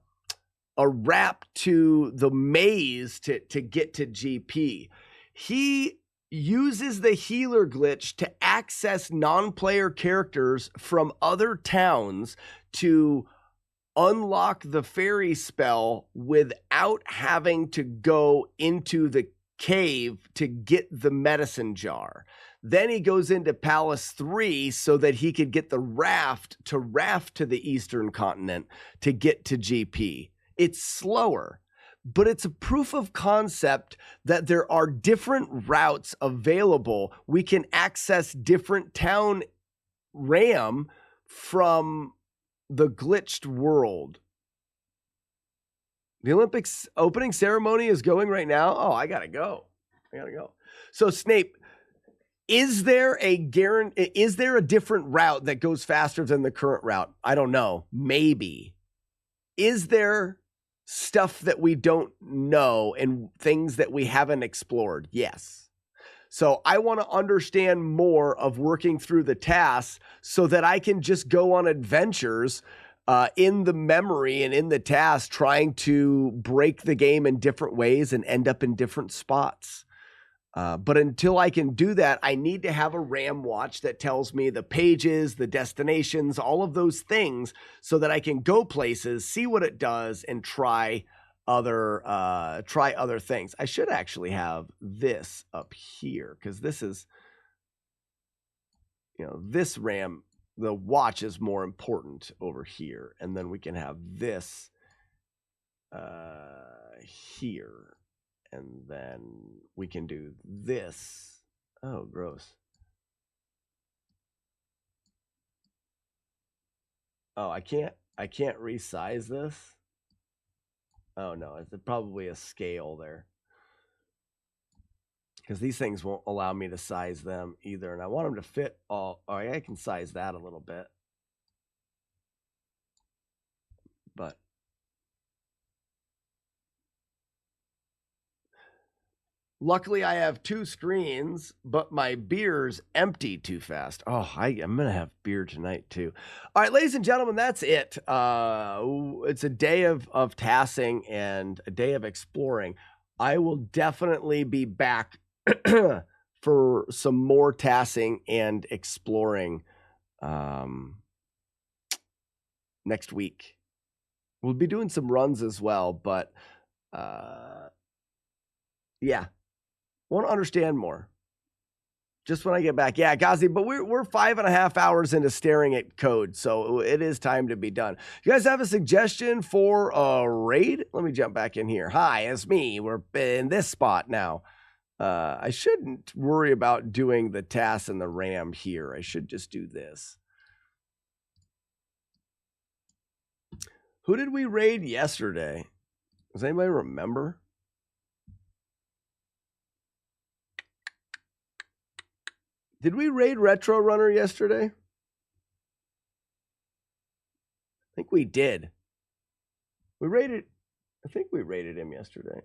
wrap to the maze to get to GP. He uses the healer glitch to access non-player characters from other towns to unlock the fairy spell without having to go into the cave to get the medicine jar. Then he goes into Palace 3 so that he could get the raft to the Eastern continent to get to GP. It's slower, but it's a proof of concept that there are different routes available. We can access different town RAM from the glitched world. The Olympics opening ceremony is going right now. Oh, I gotta go. So Snape, is there a different route that goes faster than the current route? I don't know. Maybe. Is there stuff that we don't know and things that we haven't explored? Yes. So I want to understand more of working through the tasks so that I can just go on adventures in the memory and in the task, trying to break the game in different ways and end up in different spots. But until I can do that, I need to have a RAM watch that tells me the pages, the destinations, all of those things so that I can go places, see what it does, and try other things. I should actually have this up here because this is, this RAM, the watch is more important over here. And then we can have this here. And then we can do this. Oh, gross. Oh, I can't resize this. Oh no, it's probably a scale there. Because these things won't allow me to size them either. And I want them to fit all. Oh, I can size that a little bit. But luckily I have two screens, but my beer's empty too fast. Oh, I'm going to have beer tonight too. All right, ladies and gentlemen, that's it. It's a day of tassing and a day of exploring. I will definitely be back for some more tassing and exploring next week. We'll be doing some runs as well, but yeah. Want to understand more. Just when I get back. Yeah, Ghazi, but we're 5.5 hours into staring at code, so it is time to be done. You guys have a suggestion for a raid? Let me jump back in here. Hi, it's me. We're in this spot now. I shouldn't worry about doing the tasks and the RAM here. I should just do this. Who did we raid yesterday? Does anybody remember? Did we raid Retro Runner yesterday? I think we did. I think we raided him yesterday.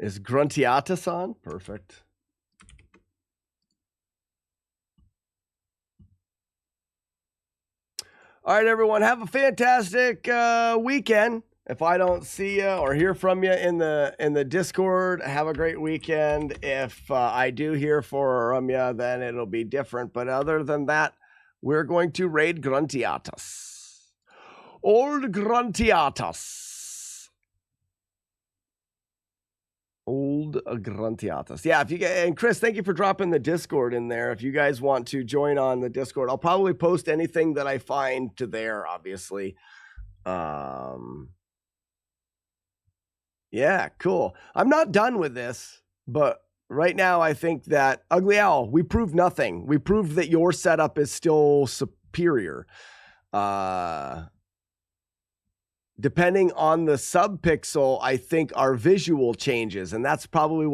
Is Gruntiatus on? Perfect. All right, everyone, have a fantastic weekend. If I don't see you or hear from you in the Discord, have a great weekend. If I do hear from you, then it'll be different. But other than that, we're going to raid Gruntiatus. Old Gruntiatus. Old Gruntiatus. Yeah, if you get, and Chris, thank you for dropping the Discord in there. If you guys want to join on the Discord, I'll probably post anything that I find to there, obviously. Yeah, cool. I'm not done with this, but right now I think that Ugly Owl, we proved nothing. We proved that your setup is still superior. Depending on the subpixel, I think our visual changes, and that's probably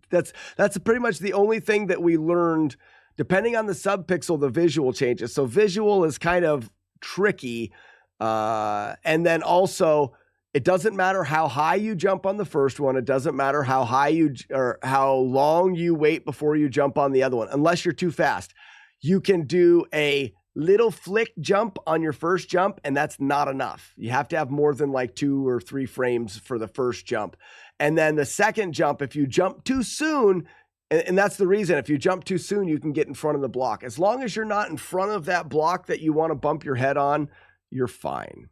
that's pretty much the only thing that we learned. Depending on the subpixel, the visual changes. So visual is kind of tricky, and then also it doesn't matter how high you jump on the first one. It doesn't matter how high or how long you wait before you jump on the other one, unless you're too fast. You can do a little flick jump on your first jump, and that's not enough. You have to have more than like 2 or 3 frames for the first jump. And then the second jump, if you jump too soon, and that's the reason, if you jump too soon, you can get in front of the block. As long as you're not in front of that block that you want to bump your head on, you're fine.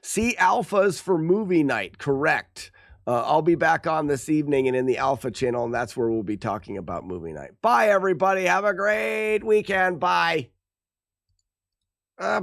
See alphas for movie night, correct. I'll be back on this evening and in the Alpha channel, and that's where we'll be talking about movie night. Bye, everybody. Have a great weekend. Bye. Bye.